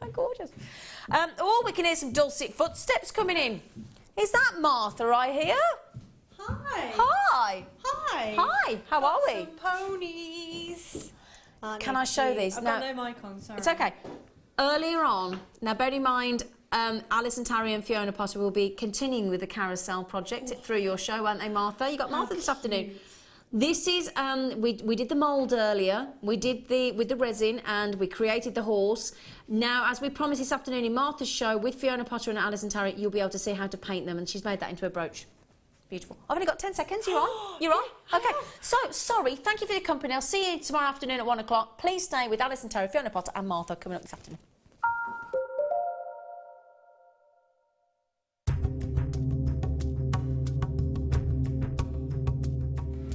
How gorgeous. Oh, we can hear some dulcet footsteps coming in. Is that Martha I hear? Hi. Hi. Hi. Hi. How are we? Some ponies. Can I show these? I've Now, got no mic on, sorry. it's okay. Earlier on, now bear in mind, Alice and Terry and Fiona Potter will be continuing with the Carousel project through your show, won't they, Martha? You got Martha this afternoon. This is, we did the mould earlier, we did with the resin, and we created the horse. Now, as we promised this afternoon in Martha's show with Fiona Potter and Alice and Terry, you'll be able to see how to paint them, and she's made that into a brooch. Beautiful. I've only got 10 seconds. You're on? You're on? Okay. So, sorry. Thank you for your company. I'll see you tomorrow afternoon at 1 o'clock. Please stay with Alice and Terry, Fiona Potter and Martha coming up this afternoon.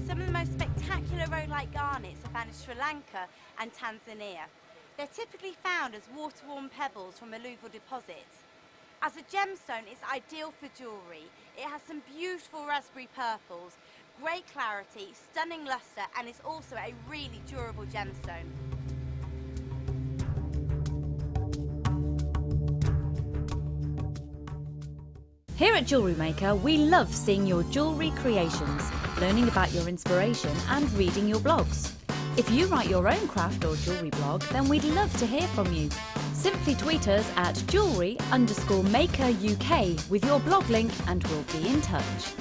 Some of the most spectacular rhodolite garnets are found in Sri Lanka and Tanzania. They're typically found as water-worn pebbles from alluvial deposits. As a gemstone, it's ideal for jewellery. It has some beautiful raspberry purples, great clarity, stunning lustre, and it's also a really durable gemstone. Here at Jewellery Maker, we love seeing your jewellery creations, learning about your inspiration and reading your blogs. If you write your own craft or jewellery blog, then we'd love to hear from you. Simply tweet us at jewellery_maker UK with your blog link and we'll be in touch.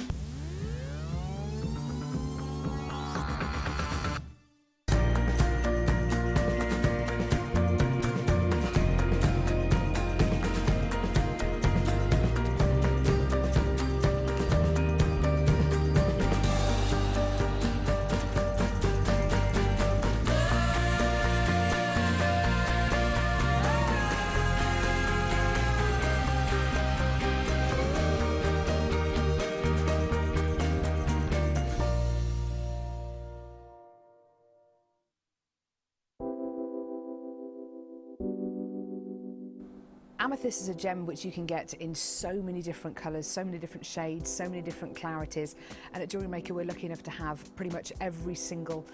Amethyst is a gem which you can get in so many different colours, so many different shades, so many different clarities, and at Jewellery Maker we're lucky enough to have pretty much every single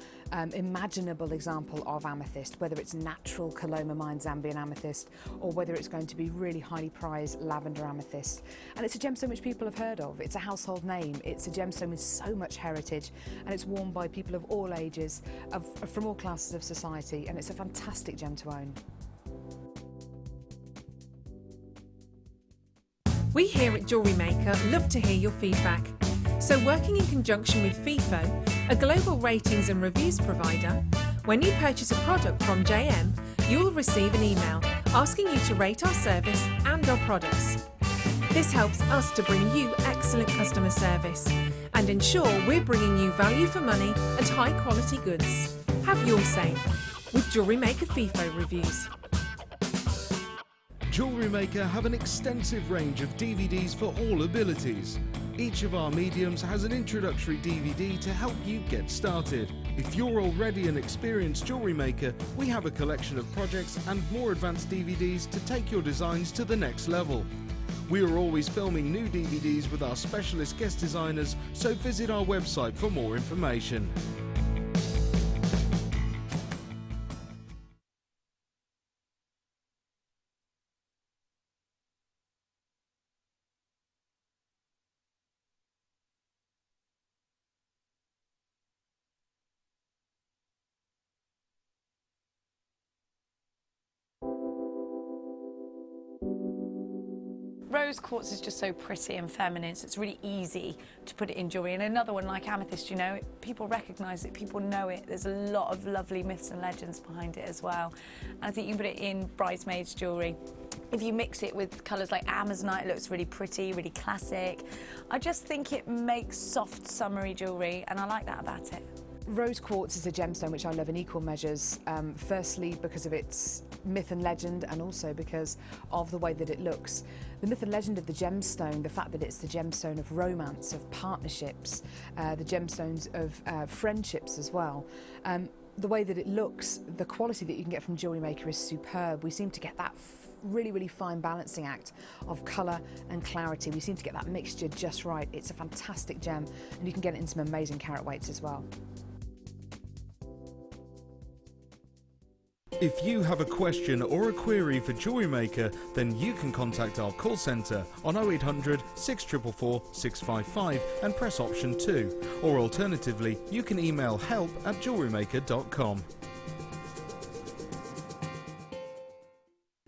imaginable example of amethyst, whether it's natural Coloma Mine Zambian amethyst or whether it's going to be really highly prized lavender amethyst. And it's a gemstone which people have heard of. It's a household name. It's a gemstone with so much heritage, and it's worn by people of all ages, from all classes of society, and it's a fantastic gem to own. We here at Jewellery Maker love to hear your feedback. So working in conjunction with FIFO, a global ratings and reviews provider, when you purchase a product from JM, you'll receive an email asking you to rate our service and our products. This helps us to bring you excellent customer service and ensure we're bringing you value for money and high quality goods. Have your say with Jewellery Maker FIFO reviews. Jewellery Maker have an extensive range of DVDs for all abilities. Each of our mediums has an introductory DVD to help you get started. If you're already an experienced jewellery maker, we have a collection of projects and more advanced DVDs to take your designs to the next level. We are always filming new DVDs with our specialist guest designers, so visit our website for more information. rose quartz is just so pretty and feminine, so it's really easy to put it in jewellery. And another one like amethyst, you know, people recognise it, people know it. There's a lot of lovely myths and legends behind it as well. And I think you can put it in bridesmaids jewellery. If you mix it with colours like amazonite, it looks really pretty, really classic. I just think it makes soft, summery jewellery, and I like that about it. Rose quartz is a gemstone which I love in equal measures, firstly because of its myth and legend, and also because of the way that it looks. The myth and legend of the gemstone, the fact that it's the gemstone of romance, of partnerships, the gemstones of friendships as well. The way that it looks, the quality that you can get from Jewellery Maker is superb. We seem to get that really, really fine balancing act of colour and clarity. We seem to get that mixture just right. It's a fantastic gem, and you can get it in some amazing carat weights as well. If you have a question or a query for Jewellery Maker, then you can contact our call centre on 0800 644 655 and press option 2. Or alternatively, you can email help@jewellerymaker.com.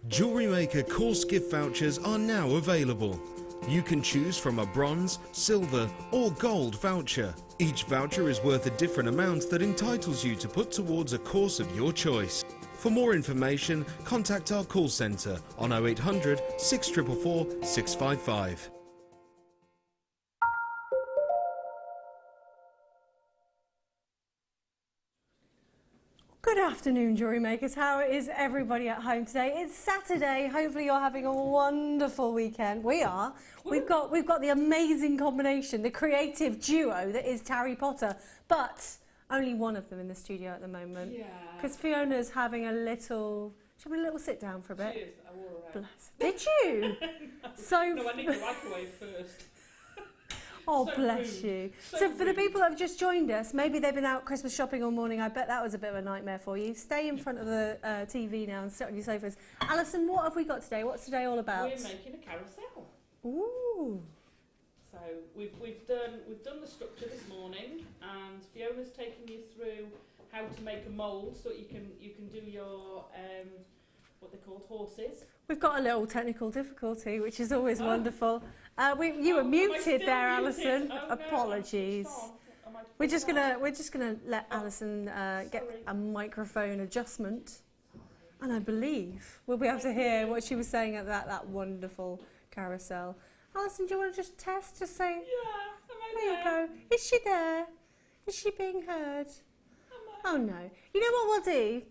Jewellery Maker course gift vouchers are now available. You can choose from a bronze, silver or gold voucher. Each voucher is worth a different amount that entitles you to put towards a course of your choice. For more information, contact our call centre on 0800 644 655. Good afternoon, Jewellery Makers. How is everybody at home today? It's Saturday. Hopefully you're having a wonderful weekend. We are. We've got the amazing combination, the creative duo that is Harry Potter, but only one of them in the studio at the moment. Yeah. Because Fiona's having a little... Shall we have a little sit down for a bit? She is. I wore her out. Bless. Did you? No. So No, I need the microwave first. Oh, So bless rude. you. So So for the rude. people that have just joined us, maybe they've been out Christmas shopping all morning. I bet that was a bit of a nightmare for you. Stay in front of the TV now and sit on your sofas. Alison, what have we got today? What's today all about? We're making a carousel. Ooh. So we've done the structure this morning, and Fiona's taken you through how to make a mould so that you can do your what they're called, horses. We've got a little technical difficulty, which is always wonderful. You were muted there, Alison. Oh, no, Apologies. We're just gonna let Alison get a microphone adjustment, and I believe we'll be able to hear what she was saying at that wonderful carousel. Alison, do you want to just test? Just say. Yeah. There you go. Is she there? Is she being heard? Oh no. You know what we'll do?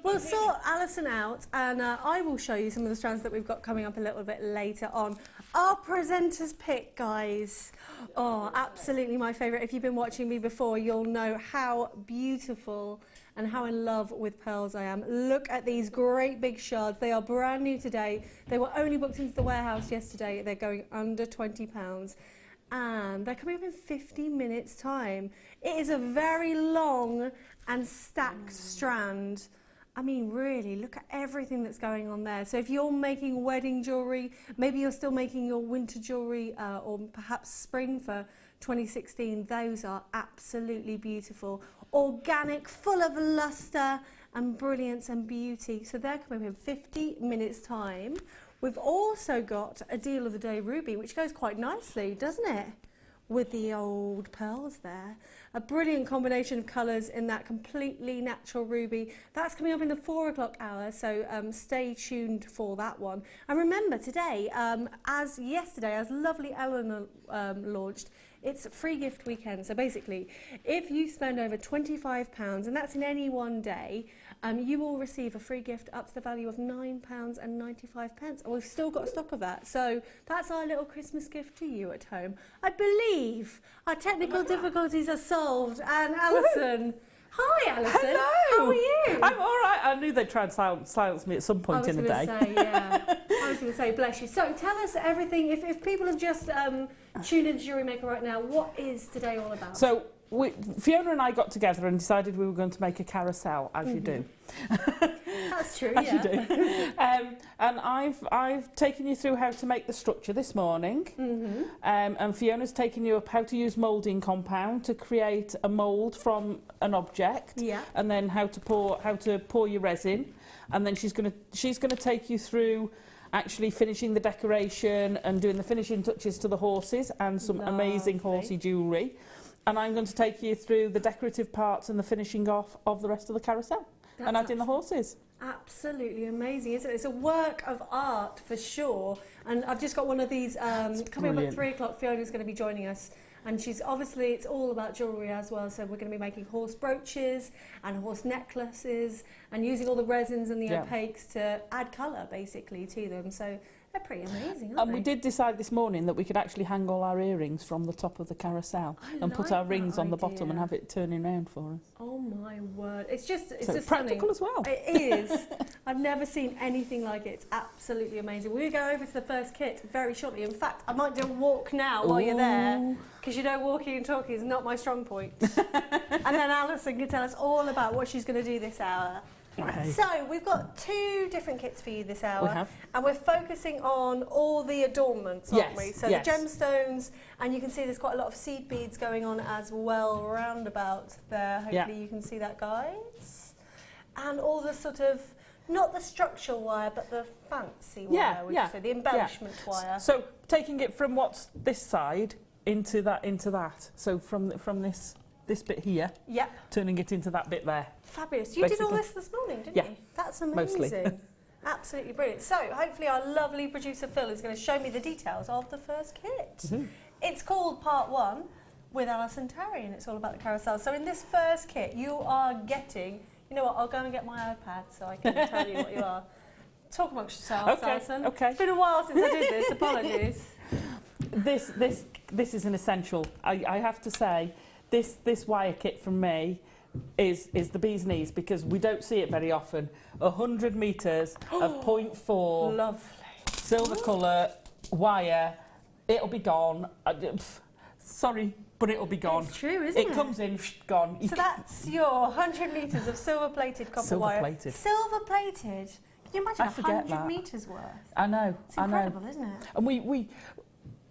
We'll sort Alison out, and I will show you some of the strands that we've got coming up a little bit later on. Our presenter's pick, guys. Oh, absolutely my favourite. If you've been watching me before, you'll know how beautiful and how in love with pearls I am. Look at these great big shards. They are brand new today. They were only booked into the warehouse yesterday. They're going under £20. And they're coming up in 50 minutes time. It is a very long and stacked strand. I mean, really, look at everything that's going on there. So if you're making wedding jewellery, maybe you're still making your winter jewellery or perhaps spring for 2016, those are absolutely beautiful. Organic, full of lustre and brilliance and beauty. So they're coming up in 50 minutes time. We've also got a deal of the day ruby, which goes quite nicely, doesn't it? With the old pearls there. A brilliant combination of colours in that completely natural ruby. That's coming up in the 4 o'clock hour, so stay tuned for that one. And remember today, as yesterday, as lovely Eleanor launched, it's free gift weekend. So basically, if you spend over £25, and that's in any one day, you will receive a free gift up to the value of £9.95. And we've still got stock of that. So that's our little Christmas gift to you at home. I believe our technical difficulties are solved. And Alison, hi Alison. Hello. How are you? I'm all right. I knew they'd try and silence me at some point in the day. I was going to say, bless you. So tell us everything. If people have just tuned into Jewellery Maker right now, what is today all about? So Fiona and I got together and decided we were going to make a carousel, as you do. That's true, as you do. And I've taken you through how to make the structure this morning. And Fiona's taken you up how to use moulding compound to create a mould from an object. And then how to pour your resin. And then she's going to take you through actually finishing the decoration and doing the finishing touches to the horses and some amazing horsey jewellery. And I'm going to take you through the decorative parts and the finishing off of the rest of the carousel and adding the horses. Absolutely amazing, isn't it? It's a work of art for sure. And I've just got one of these coming up at 3 o'clock. Fiona's going to be joining us. And she's obviously, it's all about jewellery as well. So we're going to be making horse brooches and horse necklaces and using all the resins and the opaques to add colour basically to them. So they're pretty amazing, aren't And they? we did decide this morning that we could actually hang all our earrings from the top of the carousel and put our rings on the bottom and have it turning round for us. Oh my word. It's just practical as well. It is. I've never seen anything like it. It's absolutely amazing. We'll go over to the first kit very shortly. In fact, I might do a walk now while you're there, because you know walking and talking is not my strong point. And then Alison can tell us all about what she's going to do this hour. Okay. So we've got 2 different kits for you this hour. We have. And we're focusing on all the adornments, aren't we? So the gemstones, and you can see there's quite a lot of seed beads going on as well round about there. Hopefully you can see that, guys. And all the sort of, not the structural wire, but the fancy wire, would you say, the embellishment wire. So taking it from what's this side into that. So from this bit here, turning it into that bit there. Fabulous. You did all this morning, didn't you? That's amazing. Mostly. Absolutely brilliant. So hopefully our lovely producer Phil is going to show me the details of the first kit. It's called Part 1 with Alison Tarry, and it's all about the carousel. So in this first kit, you are getting, you know what, I'll go and get my iPad so I can tell you what you are. Talk amongst yourselves, Alison. Okay. It's been a while since I did this, apologies. This is an essential. I have to say, this wire kit from me is the bee's knees, because we don't see it very often. 100 metres of 0.4 lovely silver colour wire. It'll be gone. Sorry, but it'll be gone. It's true, isn't it? It comes in, gone. So that's your 100 metres of silver-plated copper wire. Silver-plated. Silver-plated. Can you imagine 100 metres worth? I know. It's incredible, isn't it? And we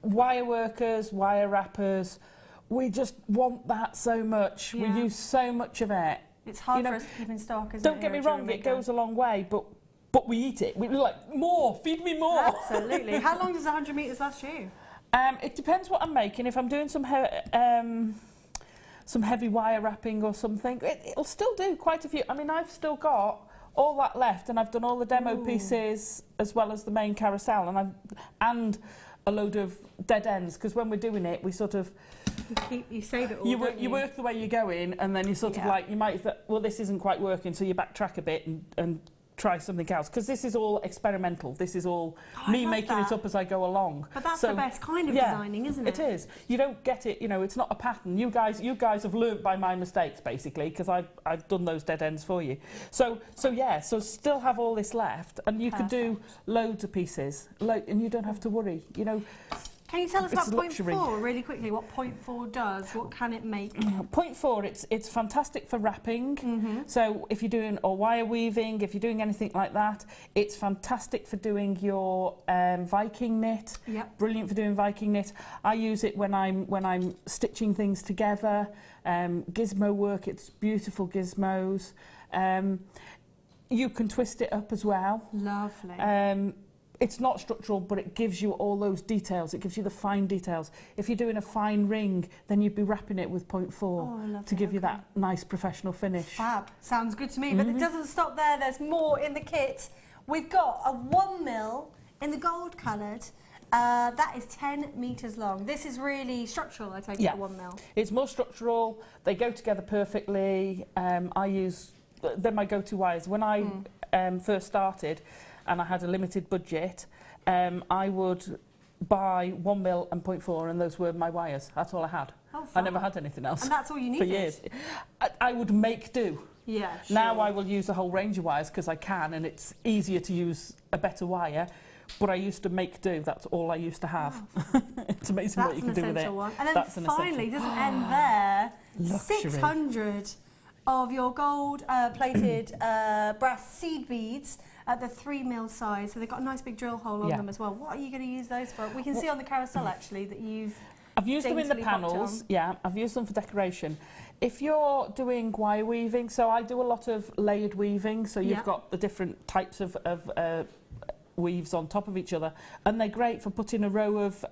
wire workers, wire wrappers, we just want that so much. We use so much of it. It's hard for us to keep in stock, isn't it? Don't get me wrong, it goes a long way, but we eat it. We're like, more, feed me more. Absolutely. How long does 100 metres last you? It depends what I'm making. If I'm doing some heavy wire wrapping or something, it'll still do quite a few. I mean, I've still got all that left, and I've done all the demo pieces as well as the main carousel, and a load of dead ends, because when we're doing it, we sort of you save it all. You work the way you're going, and then you sort of like, you might think, well, this isn't quite working, so you backtrack a bit and try something else, because this is all experimental. This is all me making it up as I go along. But that's the best kind of designing, isn't it? It is. You don't get it, you know, it's not a pattern. You guys have learnt by my mistakes, basically, because I've done those dead ends for you. So still have all this left, and you could do loads of pieces, and you don't have to worry, you know. Can you tell us about 0.4 really quickly? What 0.4 does? What can it make? 0.4, it's fantastic for wrapping. So if you're doing or wire weaving, if you're doing anything like that, it's fantastic for doing your Viking knit. Brilliant for doing Viking knit. I use it when I'm stitching things together. Gizmo work, it's beautiful gizmos. You can twist it up as well. Lovely. It's not structural, but it gives you all those details. It gives you the fine details. If you're doing a fine ring, then you'd be wrapping it with 0.4 to give you that nice professional finish. Fab. Sounds good to me. But it doesn't stop there. There's more in the kit. We've got a 1mm in the gold coloured. That is 10 metres long. This is really structural, I take it, 1mm. It's more structural. They go together perfectly. They're my go-to wires. When I first started, and I had a limited budget, I would buy 1mm and 0.4, and those were my wires. That's all I had. I never had anything else. And that's all you needed? For years. I would make do. Yeah, sure. Now I will use a whole range of wires because I can, and it's easier to use a better wire. But I used to make do. That's all I used to have. It's amazing what you can do with it. One. And then finally, doesn't end there. Luxury. 600 of your gold plated brass seed beads at the 3mm size. So they've got a nice big drill hole on them as well. What are you going to use those for? We can see on the carousel actually that I've used them in the panels. Yeah, I've used them for decoration. If you're doing wire weaving, so I do a lot of layered weaving, so you've got the different types of weaves on top of each other, and they're great for putting a row of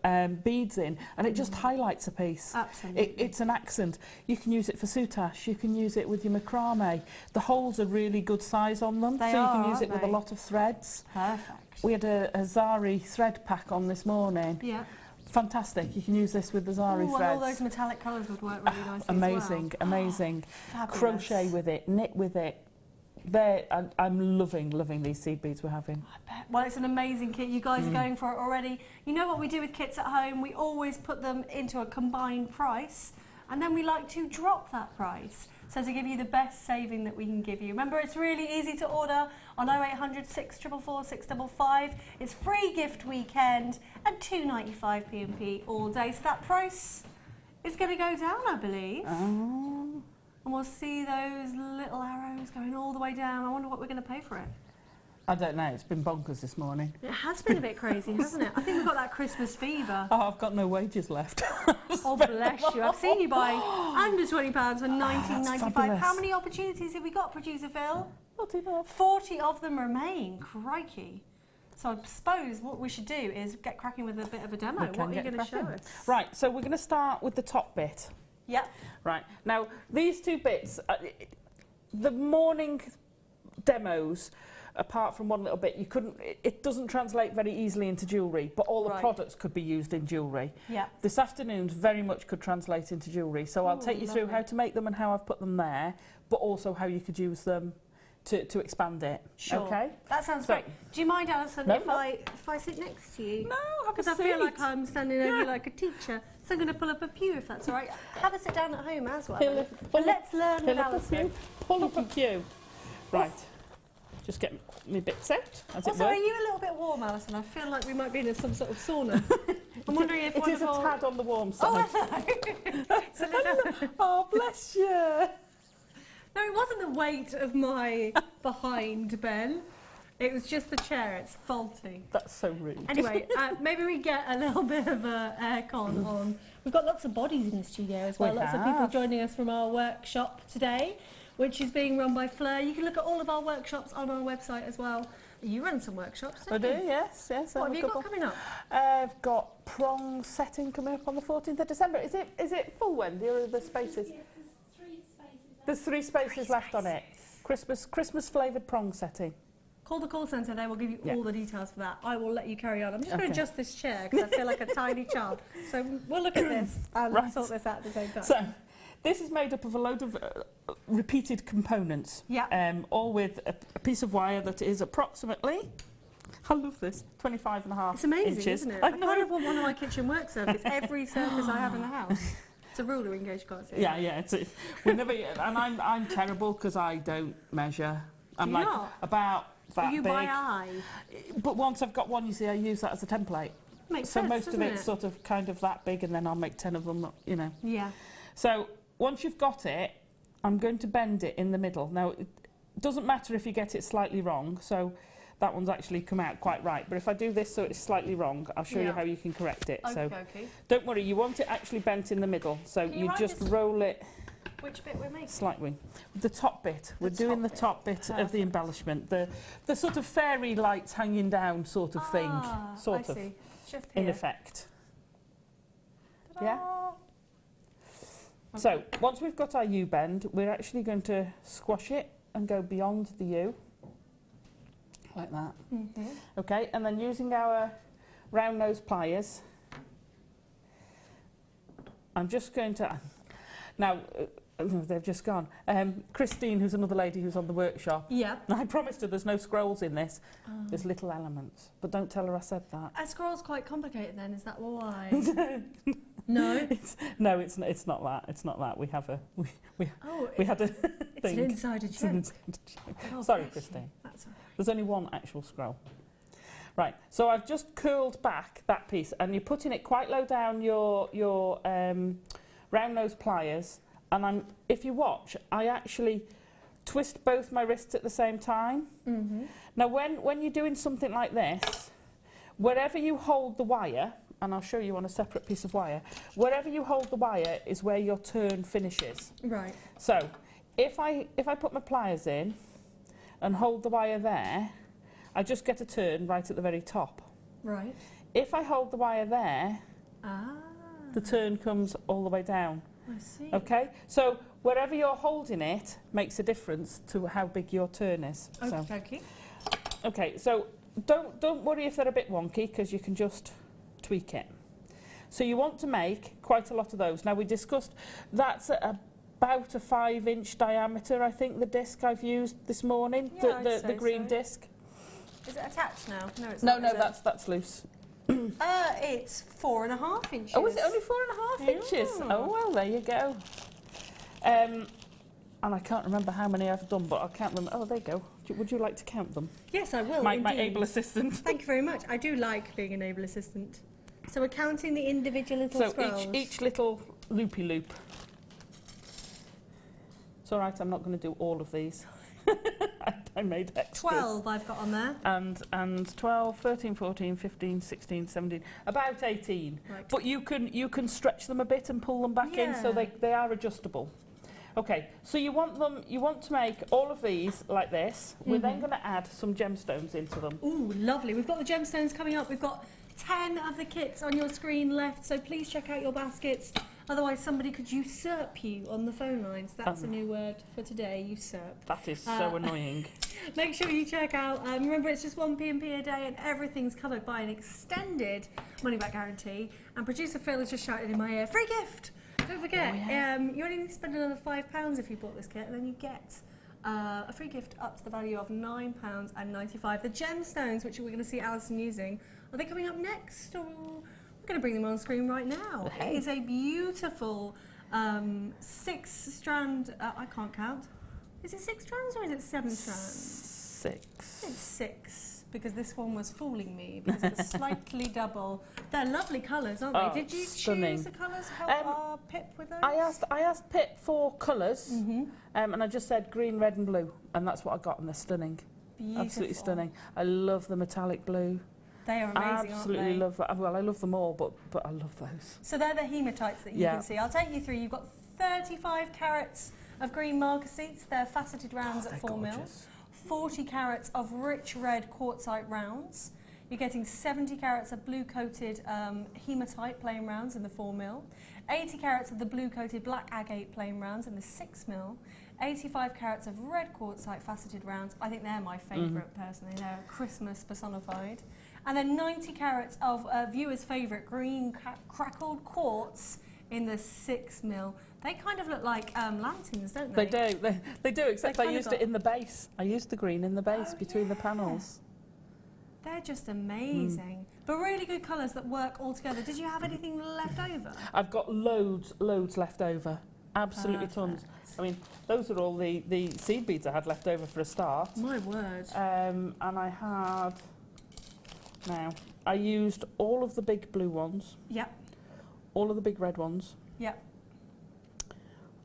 beads in, and it just highlights a piece. Absolutely. It's an accent. You can use it for soutache, you can use it with your macrame. The holes are really good size on them, They so you are, can use it aren't with a they? lot of threads. Perfect. We had a Zari thread pack on this morning. Yeah. Fantastic. You can use this with the Zari Ooh, and threads. all those metallic colours would work really nicely Amazing, as well. amazing. Fabulous. Crochet with it, knit with it. I'm loving these seed beads we're having. I bet. Well, it's an amazing kit. You guys are going for it already. You know what we do with kits at home? We always put them into a combined price, and then we like to drop that price. So to give you the best saving that we can give you. Remember, it's really easy to order on 0800 644 655. It's free gift weekend and £2.95 P&P all day. So that price is going to go down, I believe. Oh. And we'll see those little arrows going all the way down. I wonder what we're going to pay for it. I don't know, it's been bonkers this morning. It has been a bit crazy, hasn't it? I think we've got that Christmas fever. Oh, I've got no wages left. Oh, bless you. I've seen you buy under £20 for £19.95. fabulous. How many opportunities have we got, Producer Phil? Not enough. 40 of them remain. Crikey. So I suppose what we should do is get cracking with a bit of a demo. What are you going to show us? Right, so we're going to start with the top bit. Yep. Right, now these two bits, the morning demos, apart from one little bit, it doesn't translate very easily into jewellery, but all the products could be used in jewellery. Yeah. This afternoon's very much could translate into jewellery, so I'll take you through how to make them and how I've put them there, but also how you could use them to expand it. Sure. Okay? That sounds great. Do you mind, Alison, No, if I sit next to you? No, have a Because I seat. feel like I'm standing over you like a teacher. So I'm going to pull up a pew, if that's all right. Have a sit down at home as well. But let's learn with Alison. Pull up a pew. Right. Just get my bits out, as Also, it were. are you a little bit warm, Alison? I feel like we might be in some sort of sauna. I'm wondering if it is a tad on the warm side. Oh, hello. It's a little... Oh, bless you. No, it wasn't the weight of my behind, Ben. It was just the chair. It's faulty. That's so rude. Anyway, maybe we get a little bit of aircon on. We've got lots of bodies in the studio as well. Lots of people joining us from our workshop today, which is being run by Fleur. You can look at all of our workshops on our website as well. You run some workshops, don't you? I do, yes. What have you got coming up? I've got prong setting coming up on the 14th of December. Is it full, Wendy, or are there spaces? There's 3 spaces left on it. Christmas flavoured prong setting. Call the call centre, they will give you all the details for that. I will let you carry on. I'm just going to adjust this chair because I feel like a tiny child. So we'll look at this and sort this out at the same time. So, this is made up of a load of repeated components. Yeah. All with a piece of wire that is approximately, I love this, 25 and a half It's amazing, inches. isn't it? I kind of want one of my kitchen work surface, every surface I have in the house. It's a ruler in case you can't see it. Yeah. We never, and I'm terrible because I don't measure. I'm like not? about that you big. by eye. But once I've got one, you see, I use that as a template. Makes so sense, most of doesn't it's it? sort of kind of that big, and then I'll make 10 of them, you know. Yeah. So once you've got it, I'm going to bend it in the middle. Now, it doesn't matter if you get it slightly wrong, so that one's actually come out quite right. But if I do this so it's slightly wrong, I'll show you how you can correct it. Okay, so okay. don't worry, you want it actually bent in the middle. So Can you you write just this- roll it Which bit we're making? slightly. The top bit. We're doing the top bit of the embellishment. The sort of fairy lights hanging down sort of thing. Sort I of. see. It's just In here. effect. Yeah? So, once we've got our U-bend, we're actually going to squash it and go beyond the U. Like that. Mm-hmm. Okay, and then using our round nose pliers, I'm just going to... Now, they've just gone. Christine, who's another lady who's on the workshop, Yeah. I promised her there's no scrolls in this. There's little elements. But don't tell her I said that. A scroll's quite complicated then, is that why? No? It's not that. It's not that. We have a... Oh, We had a it's an thing. insider It's an joke. insider joke. Oh, Sorry, bless you. Christine. That's all right. There's only one actual scroll. Right, so I've just curled back that piece, and you're putting it quite low down your round nose pliers, and if you watch, I actually twist both my wrists at the same time. Mm-hmm. Now, when you're doing something like this, wherever you hold the wire, and I'll show you on a separate piece of wire, wherever you hold the wire is where your turn finishes. Right. So, if I put my pliers in and hold the wire there, I just get a turn right at the very top. Right. If I hold the wire there, Ah. the turn comes all the way down. I see. Okay, so wherever you're holding it makes a difference to how big your turn is. Okay. Okay, so don't worry if they're a bit wonky, because you can just tweak it. So you want to make quite a lot of those. Now we discussed that's about a 5-inch diameter, I think, the disc I've used this morning, Yeah, the green disc. Is it attached now? No, it's No, not. no, that's loose. It's 4.5 inches. Oh, is it only 4.5 inches? Oh, well, there you go. And I can't remember how many I've done, but I'll count them. Oh, there you go. Would you like to count them? Yes, I will. My indeed. able assistant. Thank you very much. I do like being an able assistant. So we're counting the individual little scrolls. So each little loopy loop. It's all right. I'm not going to do all of these. I made extras. 12 I've got on there. And 12, 13, 14, 15, 16, 17, about 18. Right. But you can stretch them a bit and pull them back in, so they are adjustable. Okay, so you want to make all of these like this. We're then going to add some gemstones into them. Ooh, lovely. We've got the gemstones coming up. We've got 10 of the kits on your screen left, so please check out your baskets. Otherwise, somebody could usurp you on the phone lines. That's a new word for today, usurp. That is so annoying. Make sure you check out. Remember, it's just 1 P&P a day, and everything's covered by an extended money-back guarantee. And producer Phil has just shouted in my ear, free gift! Don't forget, you only need to spend another £5 if you bought this kit, and then you get a free gift up to the value of £9.95. The gemstones, which we're going to see Alison using, are they coming up next, or we're going to bring them on screen right now? It is a beautiful 6-strand. I can't count. Is it 6 strands or is it 7 strands? 6. It's 6. Because this one was fooling me because it was slightly double. They're lovely colours, aren't they? Did you choose the colours? Help our Pip with those? I asked Pip for colours, and I just said green, red, and blue, and that's what I got, and they're stunning. Beautiful. Absolutely stunning. I love the metallic blue. They are amazing, Absolutely aren't they? love that. Well, I love them all, but I love those. So they're the hematites that you can see. I'll take you through. You've got 35 carats of green marker seats. They're faceted rounds at 4 mil. 40 carats of rich red quartzite rounds. You're getting 70 carats of blue-coated hematite plain rounds in the 4 mil. 80 carats of the blue-coated black agate plain rounds in the 6 mil. 85 carats of red quartzite faceted rounds. I think they're my favourite personally. They're Christmas personified. And then 90 carats of viewers' favourite green crackled quartz in the 6 mil. They kind of look like lanterns, don't they? They do. They do, except I used it in the base. I used the green in the base between the panels. They're just amazing. But really good colours that work all together. Did you have anything left over? I've got loads left over. Absolutely tons. I mean, those are all the seed beads I had left over for a start. My word. And I had... Now, I used all of the big blue ones. Yep. All of the big red ones. Yep.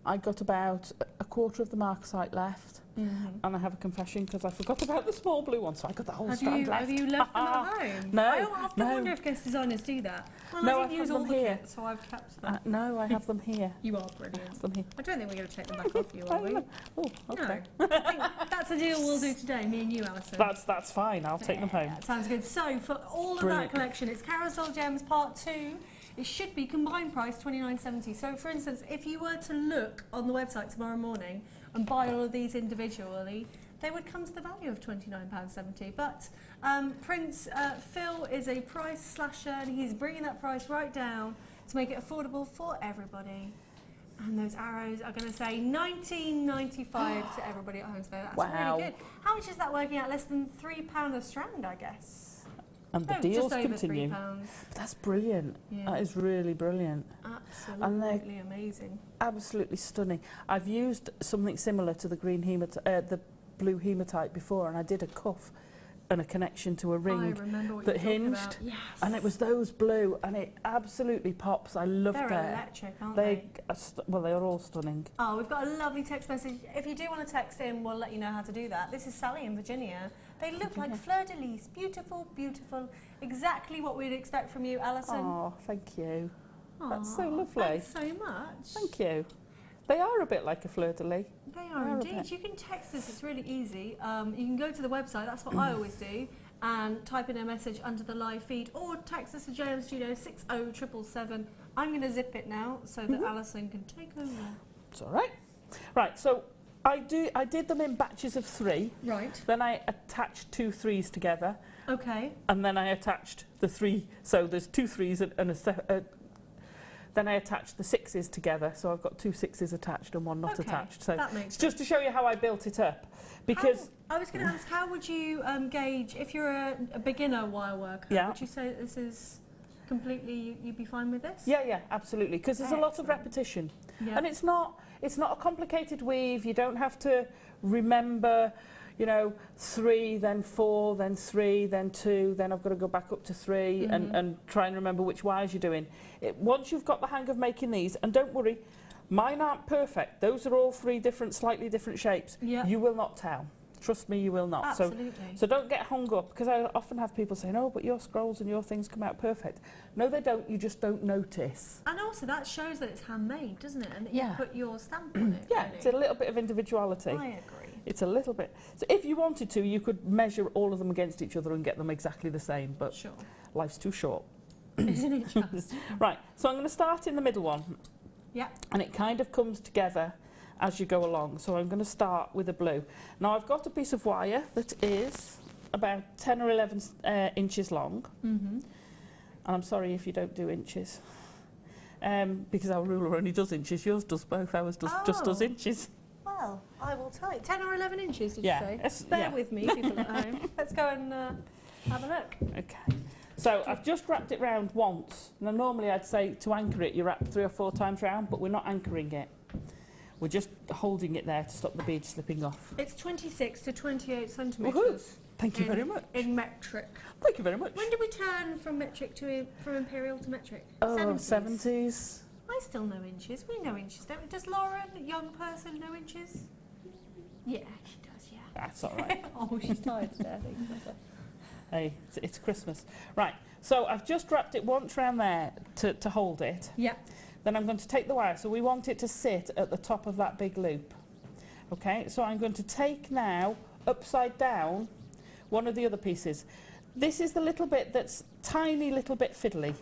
I got about a quarter of the marcasite left, and I have a confession because I forgot about the small blue one, so I got the whole strand left. Have you left them at home? No, I often wonder if guest designers do that. Well, no, I didn't use all the here. kits, so I've kept them. No, I have them here. You are brilliant. I have them here. I don't think we're going to take them back off you, are we? Oh, okay. No. I think that's a deal we'll do today, me and you, Alison. That's fine. I'll take them home. That sounds good. So, for all of that collection, it's Carousel Gems Part 2. It should be combined price $29.70. So, for instance, if you were to look on the website tomorrow morning and buy all of these individually, they would come to the value of £29.70. But Prince Phil is a price slasher, and he's bringing that price right down to make it affordable for everybody. And those arrows are going to say $19.95 to everybody at home. So that's really good. How much is that working out? Less than £3 a strand, I guess. And the deals continue. That's brilliant. Yeah. That is really brilliant. Absolutely amazing. Absolutely stunning. I've used something similar to the green the blue hematite before, and I did a cuff and a connection to a ring that hinged, and it was those blue, and it absolutely pops. I loved it. They're electric, aren't they? Well, they are all stunning. Oh, we've got a lovely text message. If you do want to text in, we'll let you know how to do that. This is Sally in Virginia. They look like fleur-de-lis. Beautiful, beautiful. Exactly what we'd expect from you, Alison. Oh, thank you. That's so lovely. Thanks so much. Thank you. They are a bit like a fleur-de-lis. They are indeed. You can text us, it's really easy. You can go to the website, that's what I always do, and type in a message under the live feed, or text us to JM Studio 60777. I'm going to zip it now so that Alison can take over. It's all right. Right, so I did them in batches of 3. Right. Then I attached 2 3s together. Okay. And then I attached the 3, so there's 2 3s and then I attached the 6s together, so I've got 2 6s attached and 1 not attached. So that makes it's just to show you how I built it up. Because I was going to ask, how would you gauge, if you're a beginner wire worker, would you say this is completely, you'd be fine with this? Yeah, absolutely, because there's a lot of repetition. Yeah. And it's not a complicated weave. You don't have to remember, 3, then 4, then 3, then 2, then I've got to go back up to 3 and try and remember which wires you're doing. Once you've got the hang of making these, and don't worry, mine aren't perfect. Those are all 3 slightly different shapes. Yeah. You will not tell. Trust me, you will not. Absolutely. So don't get hung up, because I often have people saying, oh, but your scrolls and your things come out perfect. No, they don't. You just don't notice. And also that shows that it's handmade, doesn't it? And that you put your stamp on it. Yeah, really. it's a little bit of individuality. I agree. It's a little bit. So if you wanted to, you could measure all of them against each other and get them exactly the same, but sure. Life's too short. Isn't it just? Right, so I'm going to start in the middle one. Yeah. And it kind of comes together as you go along. So I'm going to start with a blue. Now I've got a piece of wire that is about 10 or 11 inches long. And I'm sorry if you don't do inches. Because our ruler only does inches. Yours does both. Ours just does inches. Well, I will tell you. 10 or 11 inches, did Yeah, you say? Bear with me, people at home. Let's go and have a look. Okay. So I've just wrapped it round once. Now normally I'd say to anchor it you wrap 3 or 4 times round, but we're not anchoring it. We're just holding it there to stop the bead slipping off. It's 26 to 28 centimetres. Woohoo! Thank you very much. In metric. Thank you very much. When did we turn from metric to from imperial to metric? Oh, 70s. I still know inches. We know inches, don't we? Does Lauren, a young person, know inches? Yeah, she does, yeah. That's all right. Oh, she's tired today, I think. Hey, it's Christmas. Right, so I've just wrapped it once round there to hold it. Yeah. Then I'm going to take the wire. So we want it to sit at the top of that big loop. Okay, so I'm going to take now, upside down, one of the other pieces. This is the little bit that's tiny little bit fiddly,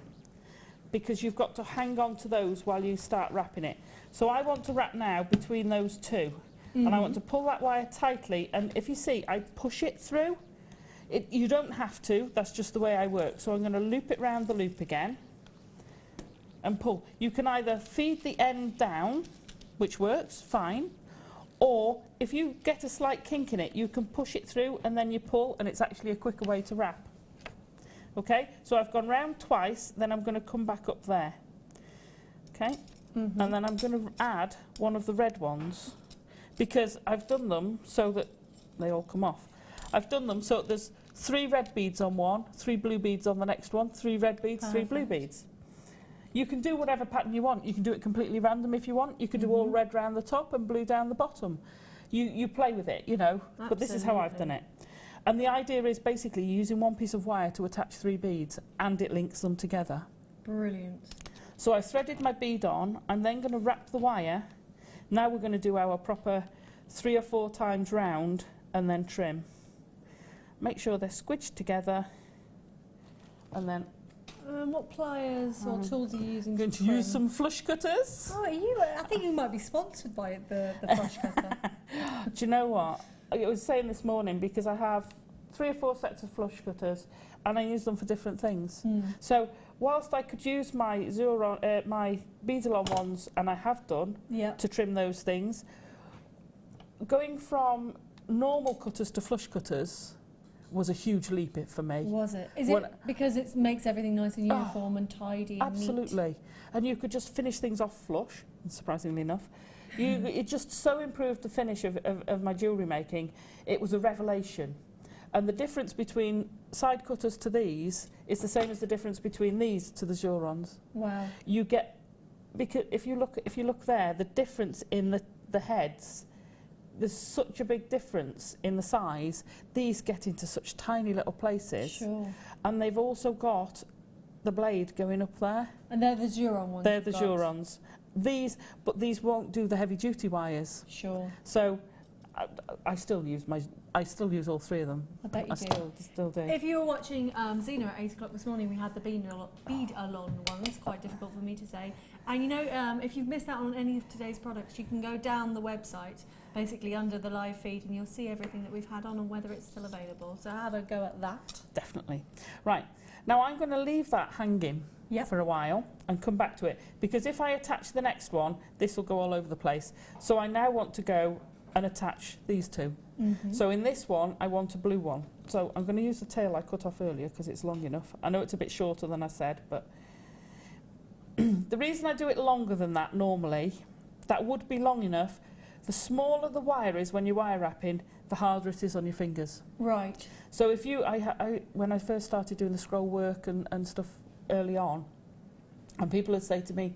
because you've got to hang on to those while you start wrapping it. So I want to wrap now between those 2. And I want to pull that wire tightly, and if you see, I push it through. You don't have to, that's just the way I work. So I'm going to loop it round the loop again and pull. You can either feed the end down, which works fine, or if you get a slight kink in it, you can push it through and then you pull, and it's actually a quicker way to wrap. Okay, so I've gone round twice, then I'm going to come back up there. Okay, and then I'm going to add one of the red ones, because I've done them so that they all come off. I've done them so there's 3 red beads on one, 3 blue beads on the next one, 3 red beads, 3 blue beads. You can do whatever pattern you want. You can do it completely random if you want. You can do all red round the top and blue down the bottom. You play with it, but this is how I've done it. And the idea is basically using one piece of wire to attach 3 beads, and it links them together. Brilliant. So I've threaded my bead on. I'm then going to wrap the wire. Now we're going to do our proper 3 or 4 times round and then trim. Make sure they're squidged together, and then what pliers or tools are you using? I'm going to use some flush cutters. Oh, I think you might be sponsored by the flush cutter. Do you know what? I was saying this morning, because I have 3 or 4 sets of flush cutters and I use them for different things. So whilst I could use my my beadalon ones, and I have done, to trim those things, going from normal cutters to flush cutters was a huge leap for me. Was it? Is it because it makes everything nice and uniform and tidy? Absolutely. Neat? And you could just finish things off flush, surprisingly enough. It just so improved the finish of my jewellery making. It was a revelation. And the difference between side cutters to these is the same as the difference between these to the Jurons. Wow. You get, because if you look there, the difference in the heads, there's such a big difference in the size. These get into such tiny little places. Sure. And they've also got the blade going up there. And they're the Juron ones? They're the Jurons. these won't do the heavy duty wires. Sure. So I still use all three of them. I bet you do. Still do. If you were watching Zena at 8 o'clock this morning, we had the bead-along ones, quite difficult for me to say. And you know, if you've missed out on any of today's products, you can go down the website, basically under the live feed, and you'll see everything that we've had on and whether it's still available. So have a go at that. Definitely. Right, now I'm going to leave that hanging for a while and come back to it, because if I attach the next one, this will go all over the place. So I now want to go and attach these two. So in this one, I want a blue one. So I'm going to use the tail I cut off earlier because it's long enough. I know it's a bit shorter than I said, but the reason I do it longer than that normally, that would be long enough. The smaller the wire is when you're wire wrapping, the harder it is on your fingers. Right. So if you, when I first started doing the scroll work and stuff early on, and people would say to me,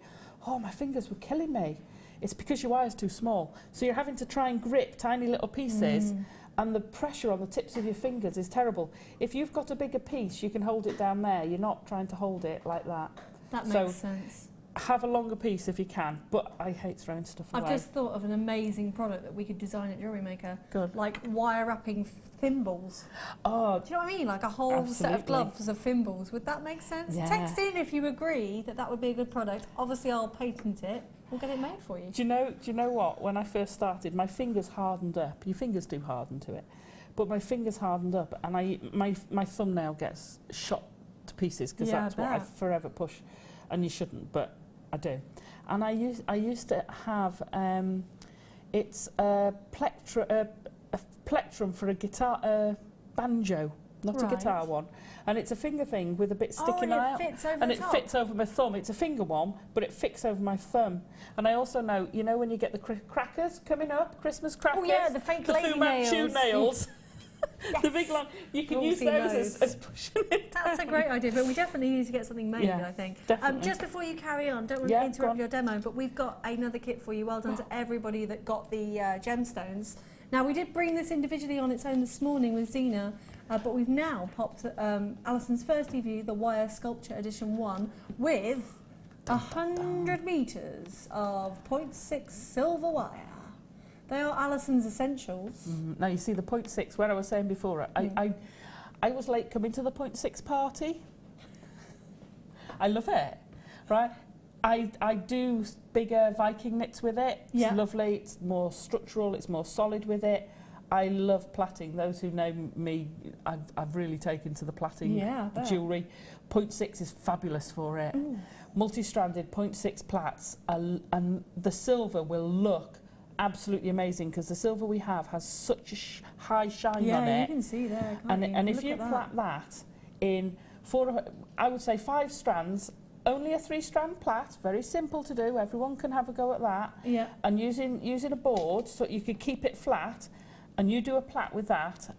oh, my fingers were killing me. It's because your wire's too small. So you're having to try and grip tiny little pieces, and the pressure on the tips of your fingers is terrible. If you've got a bigger piece, you can hold it down there. You're not trying to hold it like that. That makes sense. Have a longer piece if you can, but I hate throwing stuff away. I've just thought of an amazing product that we could design at Jewellery Maker. Good. Like wire wrapping thimbles. Oh, do you know what I mean? Like a whole set of gloves of thimbles. Would that make sense? Yeah. Text in if you agree that that would be a good product. Obviously, I'll patent it. We'll get it made for you. Do you know what? When I first started, my fingers hardened up. Your fingers do harden to it, but my fingers hardened up, and my thumbnail gets shot to pieces because that's what I forever push, and you shouldn't, but I do. And I used to have it's a plectrum for a guitar, banjo, not a guitar one. And it's a finger thing with a bit sticking out. And it fits over my thumb. It's a finger one, but it fits over my thumb. And I also know, you know when you get the crackers coming up, Christmas crackers? Oh yeah, the fake lady nails. The Fu Manchu nails. Yes. The big long, you can use those as pushing it down. That's a great idea, but we definitely need to get something made, I think. Just before you carry on, don't want to interrupt your demo, but we've got another kit for you. Well done to everybody that got the gemstones. Now, we did bring this individually on its own this morning with Zena, but we've now popped Alison's first review, the Wire Sculpture Edition 1, with 100 metres of 0.6 silver wire. They are Alison's essentials. Now you see the 0.6, where I was saying before, I was late coming to the 0.6 party. I love it, right? I do bigger Viking knits with it. It's lovely, it's more structural, it's more solid with it. I love plaiting. Those who know me, I've really taken to the plaiting jewellery. 0.6 is fabulous for it. Multi-stranded 0.6 plaits, and the silver will look absolutely amazing because the silver we have has such a high shine on it. Yeah, you can see there, can't you? And if you plait that in I would say 5 strands, only a 3-strand plait, very simple to do, everyone can have a go at that. Yeah. And using a board so you could keep it flat, and you do a plait with that,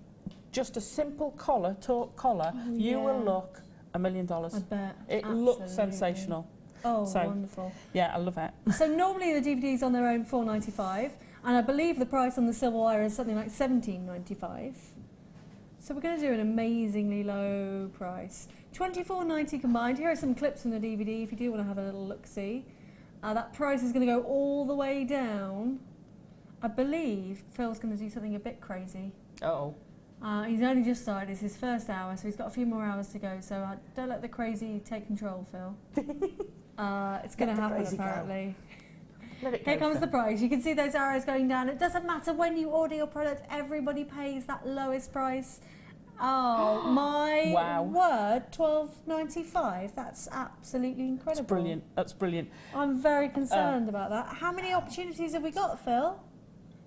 just a simple collar, taut collar, you will look $1 million. I bet. It looks sensational. Oh, so, wonderful. Yeah, I love it. So normally the DVD's on their own $4.95, and I believe the price on the silver wire is something like $17.95. So we're going to do an amazingly low price. $24.90 combined. Here are some clips from the DVD if you do want to have a little look-see. That price is going to go all the way down. I believe Phil's going to do something a bit crazy. Uh-oh. He's only just started, it's his first hour, so he's got a few more hours to go, so don't let the crazy take control, Phil. It's going to happen, apparently. Here comes the price. You can see those arrows going down. It doesn't matter when you order your product, everybody pays that lowest price. Oh, my word, $12.95. That's absolutely incredible. That's brilliant. That's brilliant. I'm very concerned about that. How many opportunities have we got, Phil?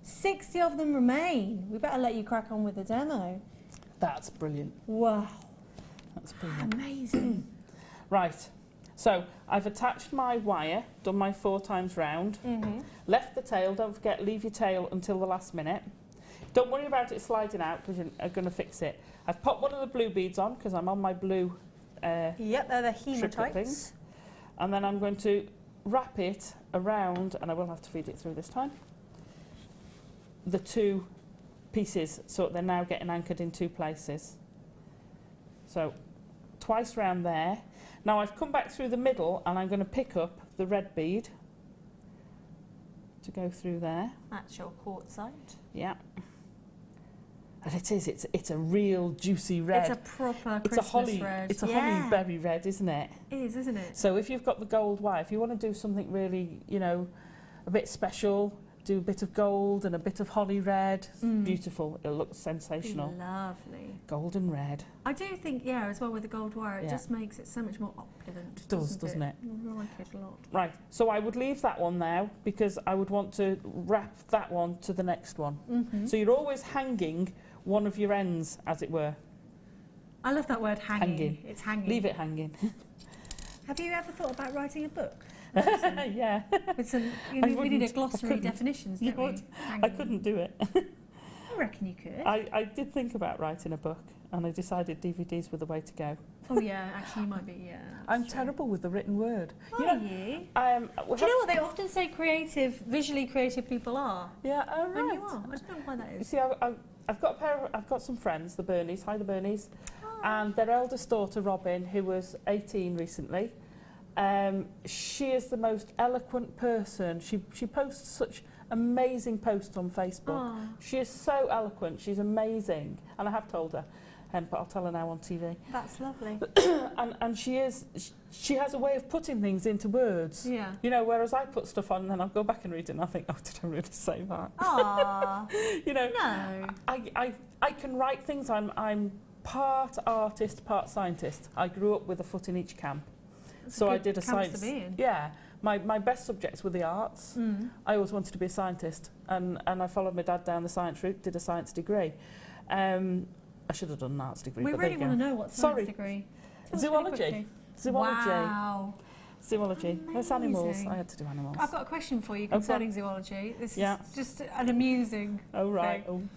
60 of them remain. We better let you crack on with the demo. That's brilliant. Wow. That's brilliant. Amazing. Right. So I've attached my wire, done my 4 times round, left the tail. Don't forget, leave your tail until the last minute. Don't worry about it sliding out because you're going to fix it. I've popped one of the blue beads on because I'm on my blue yep, they're the hematites. Things. And then I'm going to wrap it around, and I will have to feed it through this time, the 2 pieces, so they're now getting anchored in 2 places. So twice round there. Now I've come back through the middle and I'm going to pick up the red bead to go through there. That's your quartzite. Yeah. And it's a real juicy red. It's a proper Christmas red. It's a holly-berry red, isn't it? It is, isn't it? So if you've got the gold wire, if you want to do something really, you know, a bit special, do a bit of gold and a bit of holly red. Beautiful. It'll look sensational. Lovely. Golden red. I do think, yeah, as well with the gold wire, it just makes it so much more opulent. It does, doesn't it? I like it a lot. Right, so I would leave that one now because I would want to wrap that one to the next one. So you're always hanging one of your ends, as it were. I love that word, hanging. It's hanging. Leave it hanging. Have you ever thought about writing a book? Yeah. With some, we need a glossary definitions, don't we? I couldn't do it. I reckon you could. I did think about writing a book and I decided DVDs were the way to go. Oh yeah, actually you might be, yeah. I'm terrible with the written word. Are you? Do you know what they often say visually creative people are? Yeah, oh right. And you are. I don't know why that is. You see, I've got some friends, the Bernies, hi the Bernies, and their eldest daughter Robin, who was 18 recently. She is the most eloquent person. She posts such amazing posts on Facebook. She is so eloquent. She's amazing, and I have told her, but I'll tell her now on TV. That's lovely. and she has a way of putting things into words. Yeah. You know, whereas I put stuff on and then I'll go back and read it and I think, oh, did I really say that? Ah. You know. No. I can write things. I'm part artist, part scientist. I grew up with a foot in each camp. So I did a science. To be in. Yeah. My best subjects were the arts. I always wanted to be a scientist, and I followed my dad down the science route, did a science degree. I should have done an arts degree. We but really want to know what science degree. Zoology. Zoology. Wow. Zoology. Amazing. There's animals. I had to do animals. I've got a question for you concerning zoology. This is just an amusing Oh, right. thing.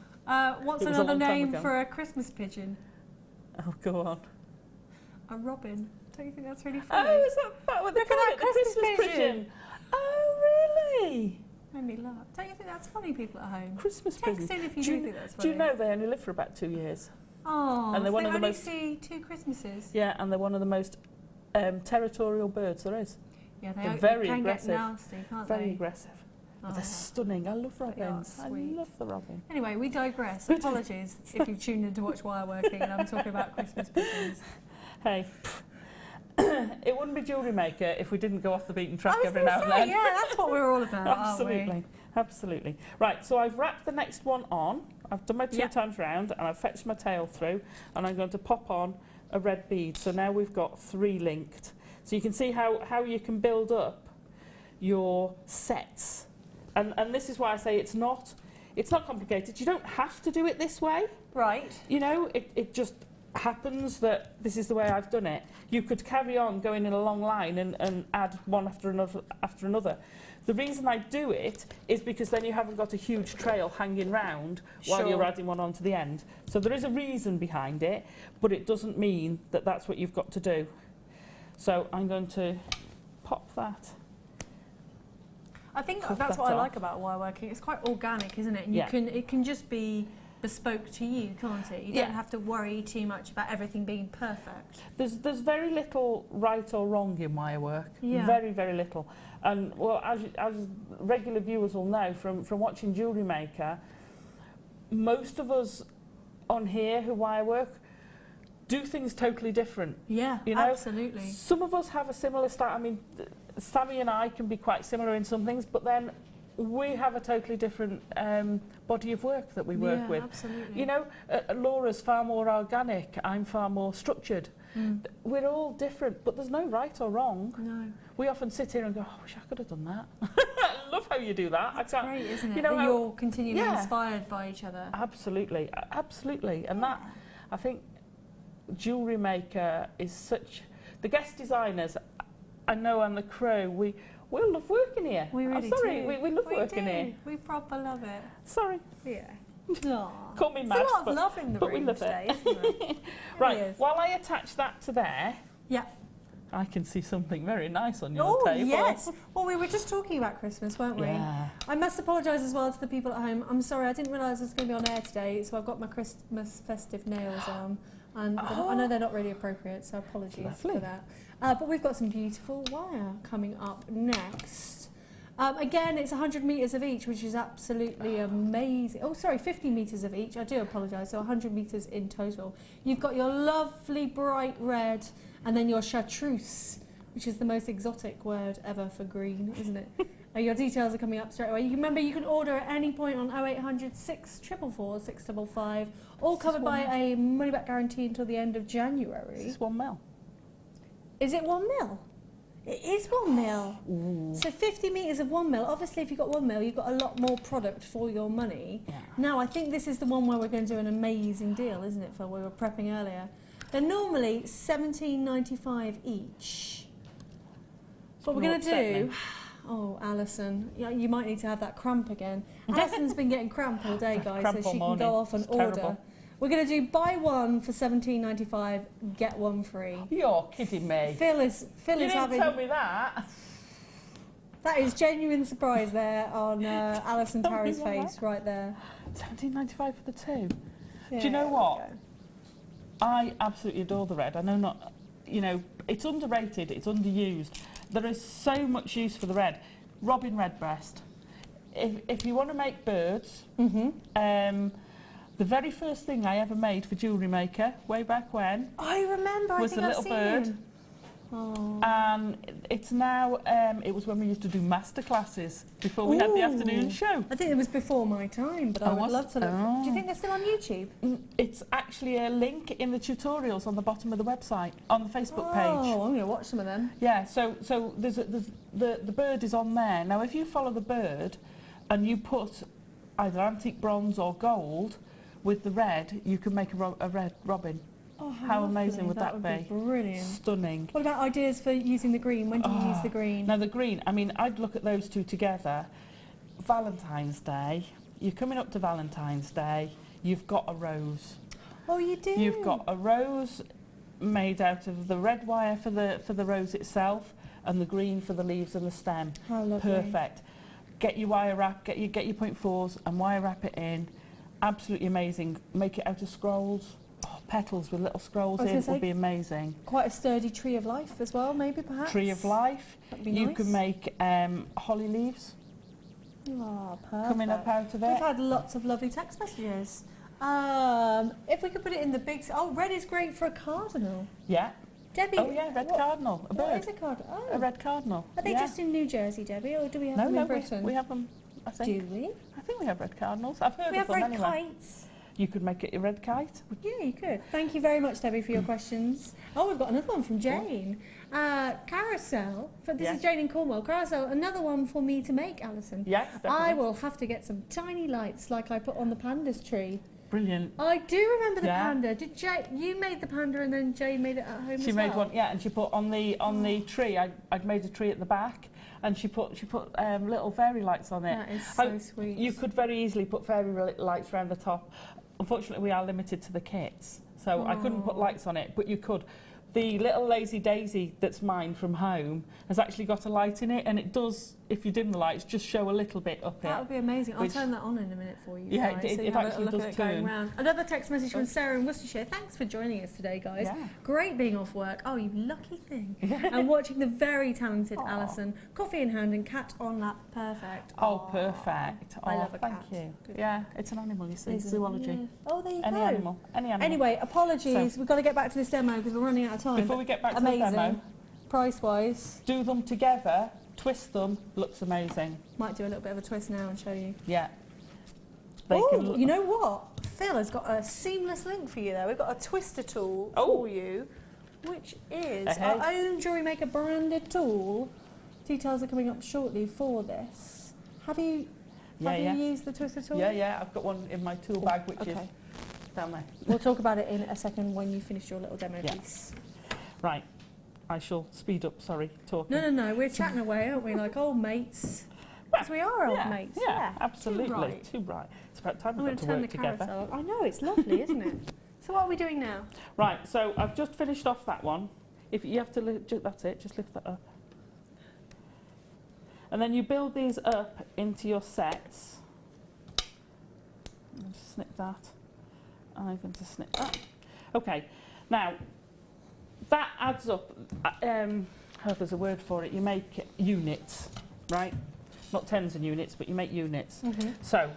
What's another name for a Christmas pigeon? Oh, go on. A robin. Don't you think that's really funny? Oh, is that with the Christmas pigeon? Oh, really? Made me laugh. Don't you think that's funny, people at home? Christmas pigeon. Text in if you do think that's funny. Do you know they only live for about 2 years? Oh, and they're one they of the only most, see 2 Christmases. Yeah, and they're one of the most territorial birds there is. Yeah, they're very can aggressive. Get nasty, can't very they? aggressive. But they're stunning. I love robins. I love the robin. Anyway, we digress. Apologies if you've tuned in to watch Wireworking and I'm talking about Christmas pigeons. Hey. It wouldn't be Jewellery Maker if we didn't go off the beaten track every now and then. Yeah, that's what we're all about. Absolutely, absolutely. Right, so I've wrapped the next one on. I've done my 2 times round and I've fetched my tail through and I'm going to pop on a red bead. So now we've got 3 linked. So you can see how you can build up your sets. And this is why I say it's not complicated. You don't have to do it this way. Right. You know, it just happens that this is the way I've done it. You could carry on going in a long line and add one after another. The reason I do it is because then you haven't got a huge trail hanging round while you're adding one onto the end. So there is a reason behind it, but it doesn't mean that that's what you've got to do. So I'm going to pop that. I think that's what I like about wireworking. It's quite organic, isn't it? And it can just be bespoke to you, can't it? You don't have to worry too much about everything being perfect. There's very little right or wrong in wire work. Very, very little. And well, as regular viewers will know from watching Jewellery Maker, most of us on here who wire work do things totally different. Yeah, you know? Absolutely. Some of us have a similar style. I mean, Sammy and I can be quite similar in some things, but then we have a totally different body of work that we work with. Absolutely. You know, Laura's far more organic, I'm far more structured. We're all different, but there's no right or wrong. No. We often sit here and go, oh, I wish I could have done that. I love how you do that. That's great, isn't it? You know, you're continually inspired by each other. Absolutely, absolutely. And that, I think, Jewellery Maker is such... The guest designers, I know, and the crew, we love working here. We really do. We love working here. We proper love it. Sorry. Yeah. Call me mad. There's a lot of love in the room today, isn't there? Right, while I attach that to there, yeah, I can see something very nice on your table. Oh, yes. Well, we were just talking about Christmas, weren't we? Yeah. I must apologise as well to the people at home. I'm sorry, I didn't realise I was going to be on air today, so I've got my Christmas festive nails on. And I know they're not really appropriate, so apologies for that. But we've got some beautiful wire coming up next. Again, it's 100 metres of each, which is absolutely amazing. Oh, sorry, 50 metres of each. I do apologise. So 100 metres in total. You've got your lovely bright red, and then your chartreuse, which is the most exotic word ever for green, isn't it? Your details are coming up straight away. You remember, you can order at any point on 0800 644 655, all covered by a money-back guarantee until the end of January. Is this 1 mil? Is it 1 mil? It is 1 mil. Ooh. So 50 metres of 1 mil. Obviously, if you've got 1 mil, you've got a lot more product for your money. Yeah. Now, I think this is the one where we're going to do an amazing deal, isn't it, Phil? We were prepping earlier. They're normally $17.95 each. What we're going to do... Oh, Alison, you might need to have that cramp again. Alison's been getting cramp all day, guys, so she can go off and order. Terrible. We're going to do buy one for $17.95, get one free. You're kidding me. Phil is having... You didn't tell me that. That is genuine surprise there on Alison Tarry's face, right there. $17.95 for the two. Yeah, do you know what? I absolutely adore the red. I know not, you know, it's underrated, it's underused. There is so much use for the red. Robin redbreast. If you want to make birds, the very first thing I ever made for Jewellery Maker, way back when, I remember, was a little bird. Oh. And it's now, it was when we used to do master classes before we had the afternoon show. I think it was before my time, but I would love to look. Do you think they're still on YouTube? It's actually a link in the tutorials on the bottom of the website, on the Facebook page. Oh, I'm going to watch some of them. Yeah, so there's the bird is on there. Now, if you follow the bird and you put either antique bronze or gold with the red, you can make a red robin. Oh, how amazing would that be? Brilliant. Stunning. What about ideas for using the green? When do you use the green? Now, the green, I mean, I'd look at those two together. Valentine's Day, you're coming up to Valentine's Day, you've got a rose. Oh, you do? You've got a rose made out of the red wire for the rose itself and the green for the leaves and the stem. How lovely. Perfect. Get your wire wrap, get your 0.4s and wire wrap it in. Absolutely amazing. Make it out of scrolls. Oh, petals with little scrolls in would be amazing. Quite a sturdy tree of life as well, maybe, perhaps? Tree of life. That'd be you nice. can make holly leaves Oh, perfect. coming up out of it. We've had lots of lovely text messages. If we could put it in the big... Oh, red is great for a cardinal. Yeah. Debbie... Oh, yeah, red cardinal. A bird. What is a cardinal? Oh. A red cardinal. Are they just in New Jersey, Debbie, or do we have them in Britain? We have them, I think. Do we? I think we have red cardinals. I've heard We of have them red anyway. kites. You could make it a red kite. Yeah, you could. Thank you very much, Debbie, for your questions. Oh, we've got another one from Jane. Carousel. This is Jane in Cornwall. Carousel, another one for me to make, Alison. Yes, definitely. I will have to get some tiny lights like I put on the panda's tree. Brilliant. I do remember the panda. Did Jay? You made the panda, and then Jay made it at home. She made one, yeah, and she put on the tree. I'd made a tree at the back, and she put little fairy lights on it. That is so sweet. You could very easily put fairy lights around the top. Unfortunately, we are limited to the kits, so I couldn't put lights on it, but you could. The little lazy daisy that's mine from home has actually got a light in it, and it does, if you dim the lights, just show a little bit up here. That would be amazing. I'll turn that on in a minute for you. Yeah, guys, it so you have actually a look does at it turn. going round. Another text message from Sarah in Worcestershire. Thanks for joining us today, guys. Yeah. Great being off work. Oh, you lucky thing. And watching the very talented Alison. Coffee in hand and cat on lap. Perfect. Oh, perfect. I love a thank cat. you. Good. Yeah, it's an animal, you see, zoology. Yeah. Oh, there you Any go. animal. Anyway, apologies. We've got to get back to this demo because we're running out of time. Before we get back to amazing. the demo, price-wise, do them together, twist them, looks amazing. might do a little bit of a twist now and show you. Yeah. Oh, you know what? Phil has got a seamless link for you there. We've got a twister tool for you, which is our own Jewellery Maker branded tool. Details are coming up shortly for this. Have you used the twister tool? Yeah, I've got one in my tool bag, which is down there. We'll talk about it in a second when you finish your little demo piece. Right. I shall speed up, sorry, talking. No, we're chatting away, aren't we, like old mates? Because we are old mates. Yeah, absolutely. Too right. It's about time I'm we going got to to turn work the together. carousel. I know, it's lovely, isn't it? So what are we doing now? Right, so I've just finished off that one. If you have to, that's it, just lift that up. And then you build these up into your sets. Just snip that. I'm going to snip that. Okay, now that adds up. There's a word for it. You make units, right? not tens and units, but you make units. So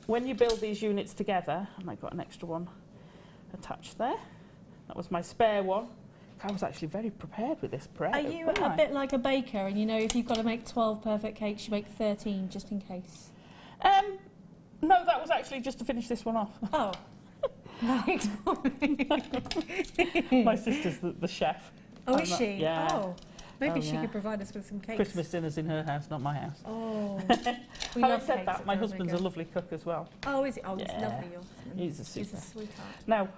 when you build these units together, and I got an extra one attached there. That was my spare one. I was actually very prepared with this bread. Are you a bit like a baker, and you know if you've got to make 12 perfect cakes, you make 13 just in case? No, that was actually just to finish this one off. Oh. Right. My sister's the chef. Oh, is she? Yeah. Oh. Maybe she could provide us with some cakes. Christmas dinner's in her house, not my house. Oh. We Having said that, my husband's a lovely cook as well. Oh, is he? Oh, he's lovely, your husband. He's a super. He's a sweetheart. Now,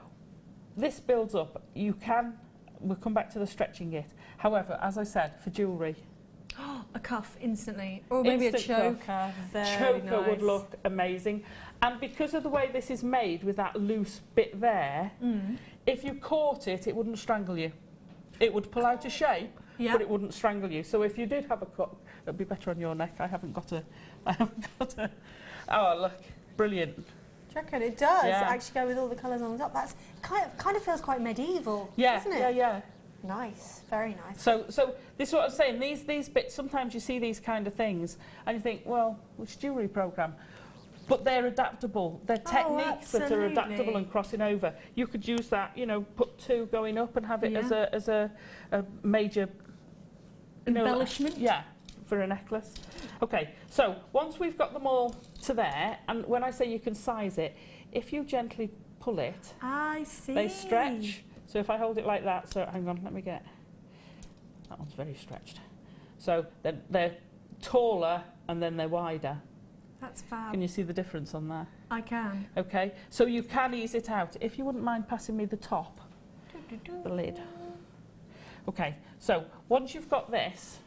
this builds up. You can, we'll come back to the stretching it. However, as I said, for jewellery, a cuff instantly, or maybe a choker. Choker would look amazing. And because of the way this is made with that loose bit there, if you caught it, it wouldn't strangle you. It would pull out a shape, but it wouldn't strangle you. So if you did have a cut, it would be better on your neck. I haven't got a. Oh, look, brilliant. Do you reckon it does actually go with all the colours on the top? That's kind of feels quite medieval, doesn't it? Yeah. Nice, very nice. So this is what I'm saying. These bits, sometimes you see these kind of things and you think, well, which jewellery programme? But they're adaptable. They're techniques that are adaptable and crossing over. You could use that, you know, put two going up and have it as a major embellishment. For a necklace. Okay, so once we've got them all to there, and when I say you can size it, if you gently pull it, I see. They stretch. So if I hold it like that, so hang on, let me get, that one's very stretched. So they're taller and then they're wider. That's fab. Can you see the difference on there? I can. Okay, so you can ease it out. If you wouldn't mind passing me the top, the lid. Okay, so once you've got this,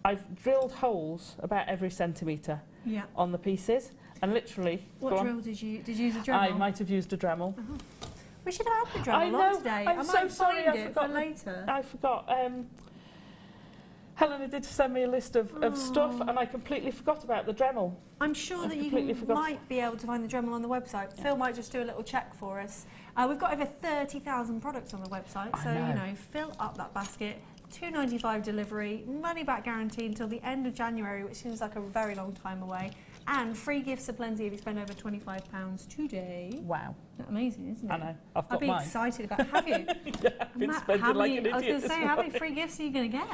I've drilled holes about every centimetre on the pieces, and literally. What drill did you use? A Dremel? I might have used a Dremel. We should have had the Dremel on today. I'm so sorry. I forgot for later. I forgot. Helena did send me a list of stuff, and I completely forgot about the Dremel. I'm sure that you might be able to find the Dremel on the website. Phil might just do a little check for us. We've got over 30,000 products on the website, so you know, fill up that basket. $2.95 delivery, money back guarantee until the end of January, which seems like a very long time away, and free gifts aplenty if you spend over £25 today. Wow. That's amazing, isn't it? I know. I've got mine. I'd be excited about. Have you? I've been spending like an idiot. I was going to say, how many free gifts are you going to get?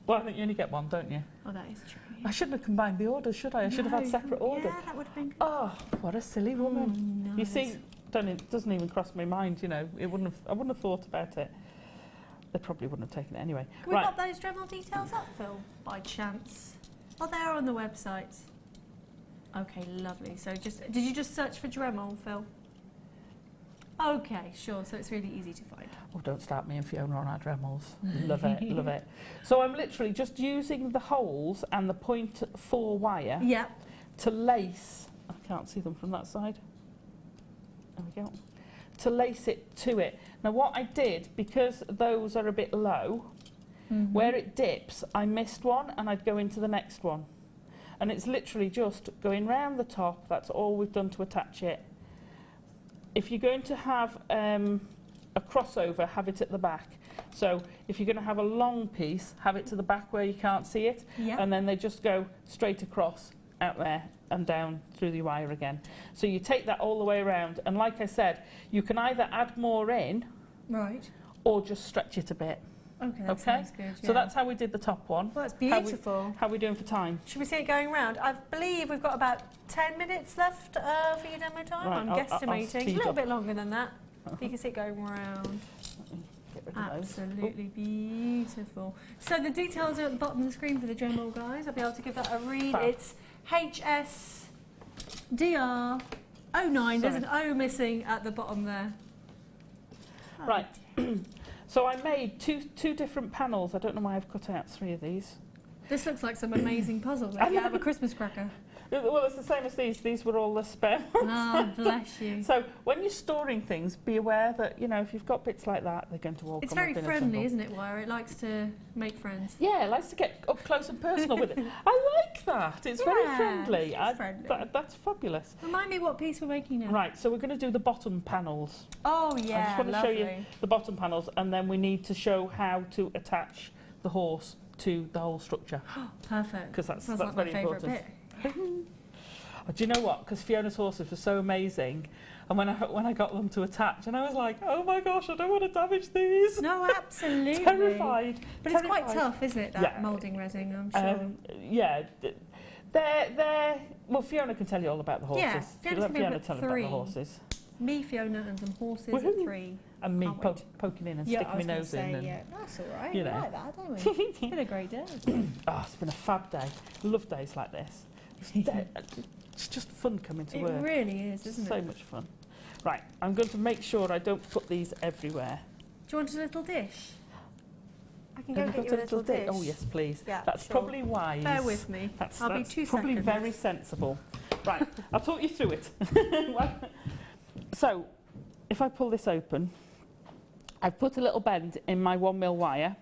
Well, I think you only get one, don't you? Oh, that is true. I shouldn't have combined the orders, should I? I should have had separate orders. Yeah, that would have been good. Oh, what a silly woman. No, you see, it doesn't even cross my mind, you know. I wouldn't have thought about it. They probably wouldn't have taken it anyway. Can we got those Dremel details up, Phil, by chance? Oh, they're on the website. Okay, lovely. So did you just search for Dremel, Phil? Okay, sure. So it's really easy to find. Oh, don't start me and Fiona on our Dremels. Love it, love it. So I'm literally just using the holes and the 0.4 wire to lace. I can't see them from that side. There we go. To lace it to it. Now what I did, because those are a bit low, where it dips, I missed one and I'd go into the next one. And it's literally just going round the top. That's all we've done to attach it. If you're going to have a crossover, have it at the back. So if you're going to have a long piece, have it to the back where you can't see it. And then they just go straight across out there and down through the wire again. So you take that all the way around, and like I said, you can either add more in or just stretch it a bit. Okay, that sounds good. So that's how we did the top one. Well, that's beautiful. How are we doing for time? Should we see it going round? I believe we've got about 10 minutes left for your demo time. Right, I'm guesstimating. A little bit longer than that. If you can see it going round. Absolutely beautiful. So the details are at the bottom of the screen for the Dremel, guys. I'll be able to give that a read. It's HSDR09. There's an O missing at the bottom there. Right. So I made two different panels. I don't know why I've cut out 3 of these. This looks like some amazing puzzle that you have a Christmas cracker. Well, it's the same as these. These were all the spare ones. Oh, bless you. So when you're storing things, be aware that, you know, if you've got bits like that, they're going to all come up in a It's very friendly, isn't it, Wire? It likes to make friends. Yeah, it likes to get up close and personal with it. I like that. It's very friendly. That's fabulous. Remind me what piece we're making now. Right, so we're going to do the bottom panels. Oh, yeah, I just want to show you the bottom panels, and then we need to show how to attach the horse to the whole structure. Perfect. Because that's Sounds like very my favourite important. bit. Oh, do you know what? Because Fiona's horses were so amazing, and when I got them to attach, and I was like, oh my gosh, I don't want to damage these. No, absolutely. Terrified. But it's quite tough, isn't it, that moulding resin, I'm sure. Yeah. They're well, Fiona can tell you all about the horses. Yeah, Let Fiona tell you about the horses. Me, Fiona, and some horses at 3. And me poking in and sticking my nose in. Yeah, that's all right. You We know. like that, don't we? It's been a great day. Oh, it's been a fab day. I love days like this. It's just fun coming to work. It really is, isn't it? So much fun. Right, I'm going to make sure I don't put these everywhere. Do you want a little dish? I can go Have you get got you a little dish. Oh, yes, please. Yeah, That's sure. probably wise. Bear with me. I'll be 2 probably seconds. very sensible. Right, I'll talk you through it. So, if I pull this open, I've put a little bend in my 1mm wire,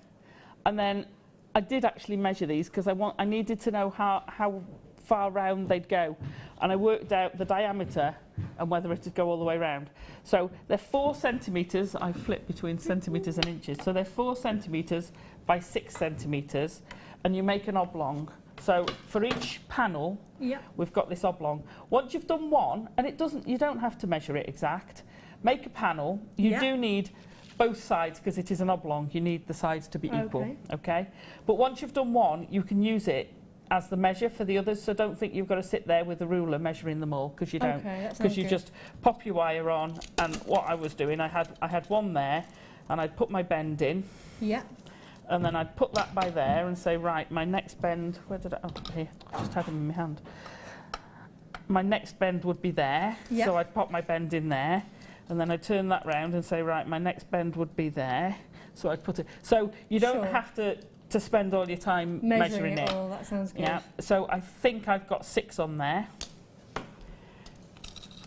and then I did actually measure these because I needed to know how far round they'd go, and I worked out the diameter and whether it would go all the way round. So they're 4 centimetres. I flip between centimetres and inches. So they're 4 centimetres by 6 centimetres, and you make an oblong. So for each panel, we've got this oblong. Once you've done one, and you don't have to measure it exact. Make a panel. You do need both sides because it is an oblong. You need the sides to be equal. Okay. But once you've done one, you can use it as the measure for the others. So don't think you've got to sit there with a ruler measuring them all, because you don't. Because you just pop your wire on. And what I was doing, I had one there, and I'd put my bend in. Yeah. And then I'd put that by there and say, right, my next bend, where did I, oh, here, I just had them in my hand. My next bend would be there, so I'd pop my bend in there, and then I'd turn that round and say, right, my next bend would be there, so I'd put it, so you don't have to spend all your time measuring it. All, that sounds good. Yeah, so I think I've got 6 on there.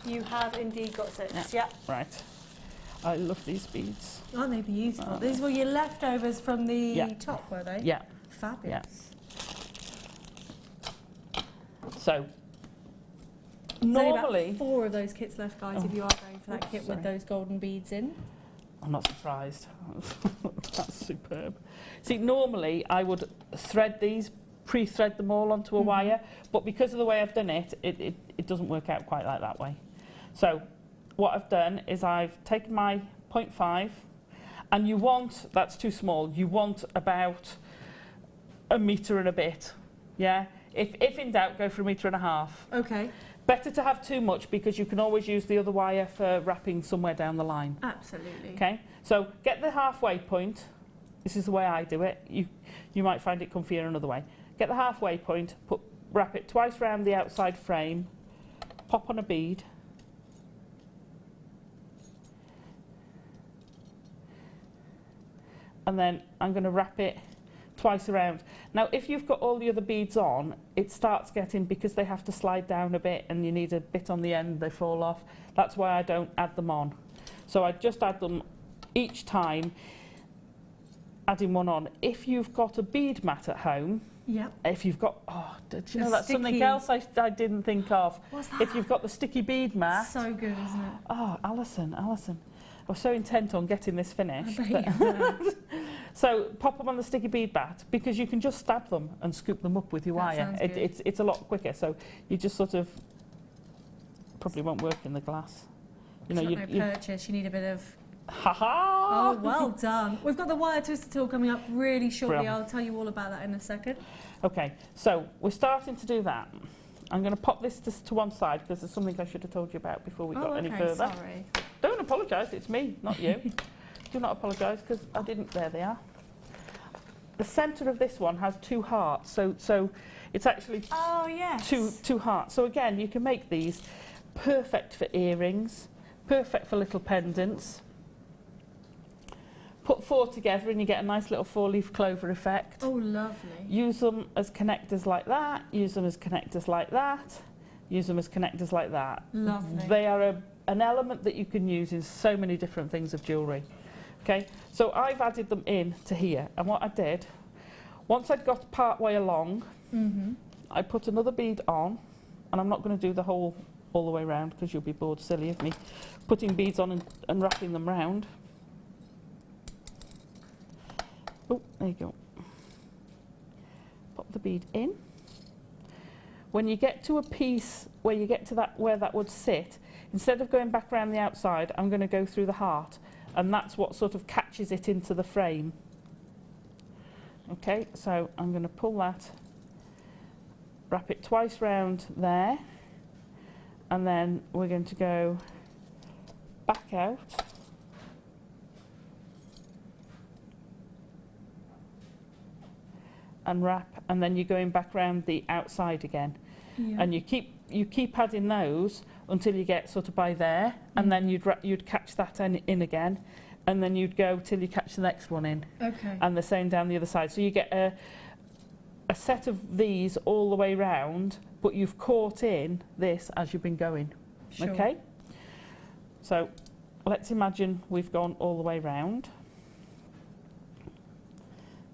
You have indeed got 6, Right. I love these beads. Aren't they beautiful? These were your leftovers from the top, were they? Yeah. Fabulous. Yeah. So, normally... Only about 4 of those kits left, guys, if you are going for that kit with those golden beads in. I'm not surprised. That's superb. See, normally I would thread these, pre-thread them all onto a wire, but because of the way I've done it, it doesn't work out quite like that way. So, what I've done is I've taken my 0.5, and you want, that's too small, you want about 1 metre and a bit, yeah? If in doubt, go for 1.5 meters. Okay. Better to have too much, because you can always use the other wire for wrapping somewhere down the line. Absolutely. Okay, so get the halfway point. This is the way I do it. You might find it comfier another way. Get the halfway point, wrap it twice around the outside frame, pop on a bead, and then I'm going to wrap it twice around. Now, if you've got all the other beads on, it starts getting, because they have to slide down a bit and you need a bit on the end, they fall off. That's why I don't add them on. So I just add them each time, adding one on. If you've got a bead mat at home, if you've got, do you know, that's something else I didn't think of. What's that? If you've got the sticky bead mat. So good, isn't it? Oh, Alison. I was so intent on getting this finished. I bet you were. So pop them on the sticky bead mat, because you can just stab them and scoop them up with your wire. It's a lot quicker. So you just sort of, probably won't work in the glass. You know, you purchase. You need a bit of. Ha ha! Oh, well done. We've got the wire twister tool coming up really shortly. Brilliant. I'll tell you all about that in a second. Okay, so we're starting to do that. I'm going to pop this to one side, because there's something I should have told you about before we got any further. Sorry. Don't apologise, it's me, not you. Do not apologise, because I didn't. There they are. The centre of this one has 2 hearts, so it's actually two hearts. So again, you can make these perfect for earrings, perfect for little pendants. Put 4 together and you get a nice little 4-leaf clover effect. Oh, lovely. Use them as connectors like that, use them as connectors like that, use them as connectors like that. Lovely. They are an element that you can use in so many different things of jewellery. Okay, so I've added them in to here, and what I did, once I'd got part way along, I put another bead on, and I'm not going to do the whole all the way round, because you'll be bored silly of me putting beads on and wrapping them round. Oh, there you go. pop the bead in. When you get to a piece where you get to that where that would sit, instead of going back around the outside, I'm going to go through the heart, and that's what sort of catches it into the frame. Okay, so I'm going to pull that, wrap it twice round there, and then we're going to go back out. And wrap, and then you're going back around the outside again. Yeah. And you keep adding those until you get sort of by there, and then you'd catch that in again, and then you'd go till you catch the next one in. Okay. And the same down the other side. So you get a set of these all the way round, but you've caught in this as you've been going. Sure. Okay? So let's imagine we've gone all the way round.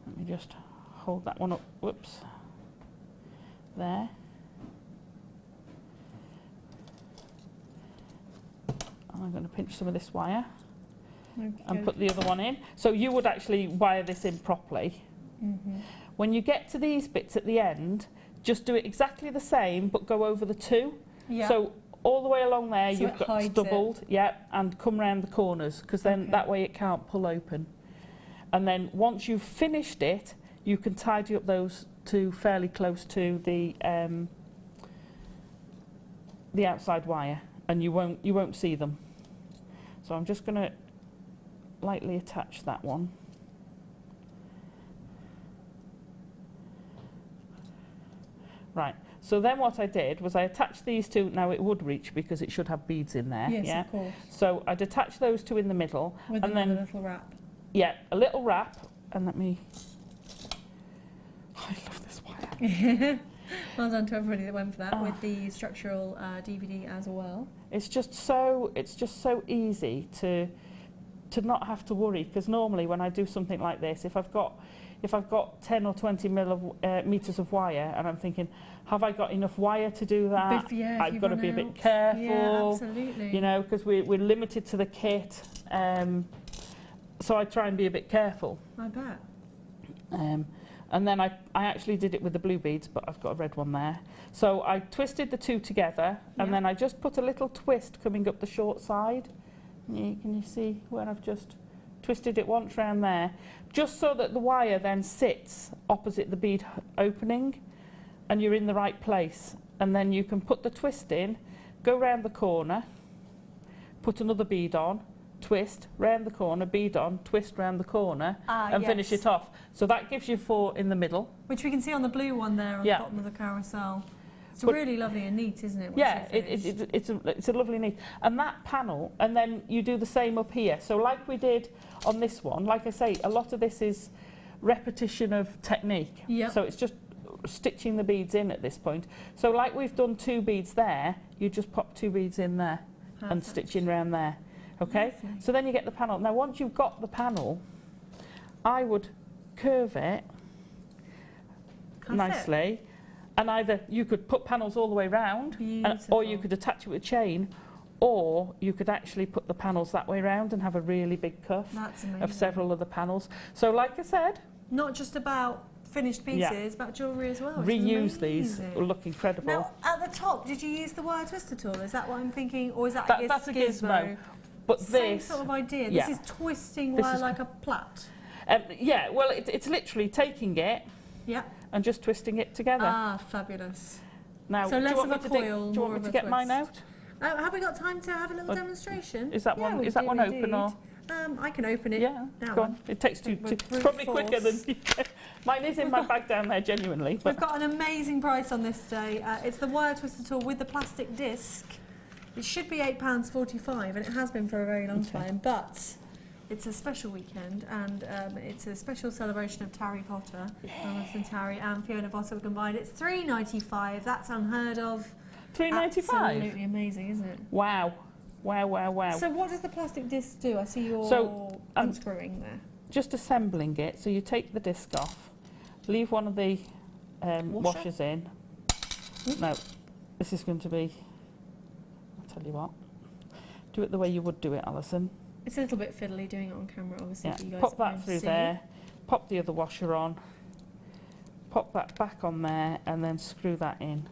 Let me just hold that one up, whoops, there. I'm going to pinch some of this wire and put the other one in. So you would actually wire this in properly. When you get to these bits at the end, just do it exactly the same, but go over the two. Yeah. So all the way along there, so you've got doubled, yeah, and come round the corners, because then that way it can't pull open. And then once you've finished it, you can tidy up those two fairly close to the outside wire, and you won't see them. So I'm just going to lightly attach that one. Right. So then what I did was I attached these two. Now it would reach because it should have beads in there. Yes, yeah? Of course. So I'd attach those two in the middle, with and then a little wrap. Yeah, a little wrap, and let me. I love this wire. Well done to everybody that went for that with the structural DVD as well. It's just so easy to not have to worry, because normally when I do something like this, if I've got 10 or 20 meters of wire and I'm thinking, have I got enough wire to do that? I've got to be a bit careful. Yeah, absolutely. You know, because we're limited to the kit. So I try and be a bit careful. I bet. And then I actually did it with the blue beads, but I've got a red one there. So I twisted the two together, and then I just put a little twist coming up the short side. Can you see where I've just twisted it once round there? Just so that the wire then sits opposite the bead opening, and you're in the right place. And then you can put the twist in, go round the corner, put another bead on, twist, round the corner, bead on, twist round the corner, and finish it off. So that gives you 4 in the middle. Which we can see on the blue one there on the bottom of the carousel. It's really lovely and neat, isn't it? Yeah, it's a lovely neat. And that panel, and then you do the same up here. So like we did on this one, like I say, a lot of this is repetition of technique. Yep. So it's just stitching the beads in at this point. So like we've done 2 beads there, you just pop 2 beads in there. Perfect. And stitch in round there. Okay, lovely. So then you get the panel. Now once you've got the panel, I would curve it nicely, and either you could put panels all the way round, or you could attach it with a chain, or you could actually put the panels that way round and have a really big cuff of several of the panels. So like I said, not just about finished pieces, about jewellery as well. Reuse these, will look incredible. Now at the top, did you use the wire twister tool? Is that what I'm thinking, or is that that's a gizmo? But same sort of idea. This is twisting wire like a plait. Yeah, well, it's literally taking it and just twisting it together. Ah, fabulous. Now, so less of a coil, do you want me to get mine out? Have we got time to have a little demonstration? Is that one? Is that one open or? I can open it. Yeah, go on. It takes it's probably quicker than mine is in my bag down there. Genuinely, we've got an amazing price on this today. It's the wire twister tool with the plastic disc. It should be £8.45, and it has been for a very long time, but it's a special weekend, and it's a special celebration of Harry Potter, Alison Tarry and Fiona Bottle combined. It's £3.95. That's unheard of. £3.95? Absolutely amazing, isn't it? Wow. Wow, wow, wow. So what does the plastic disc do? I see you're unscrewing there. Just assembling it. So you take the disc off, leave one of the washers in. No, this is going to be... Tell you what, do it the way you would do it, Alison. It's a little bit fiddly doing it on camera, obviously. Yeah. You guys pop that through there, pop the other washer on, pop that back on there and then screw that in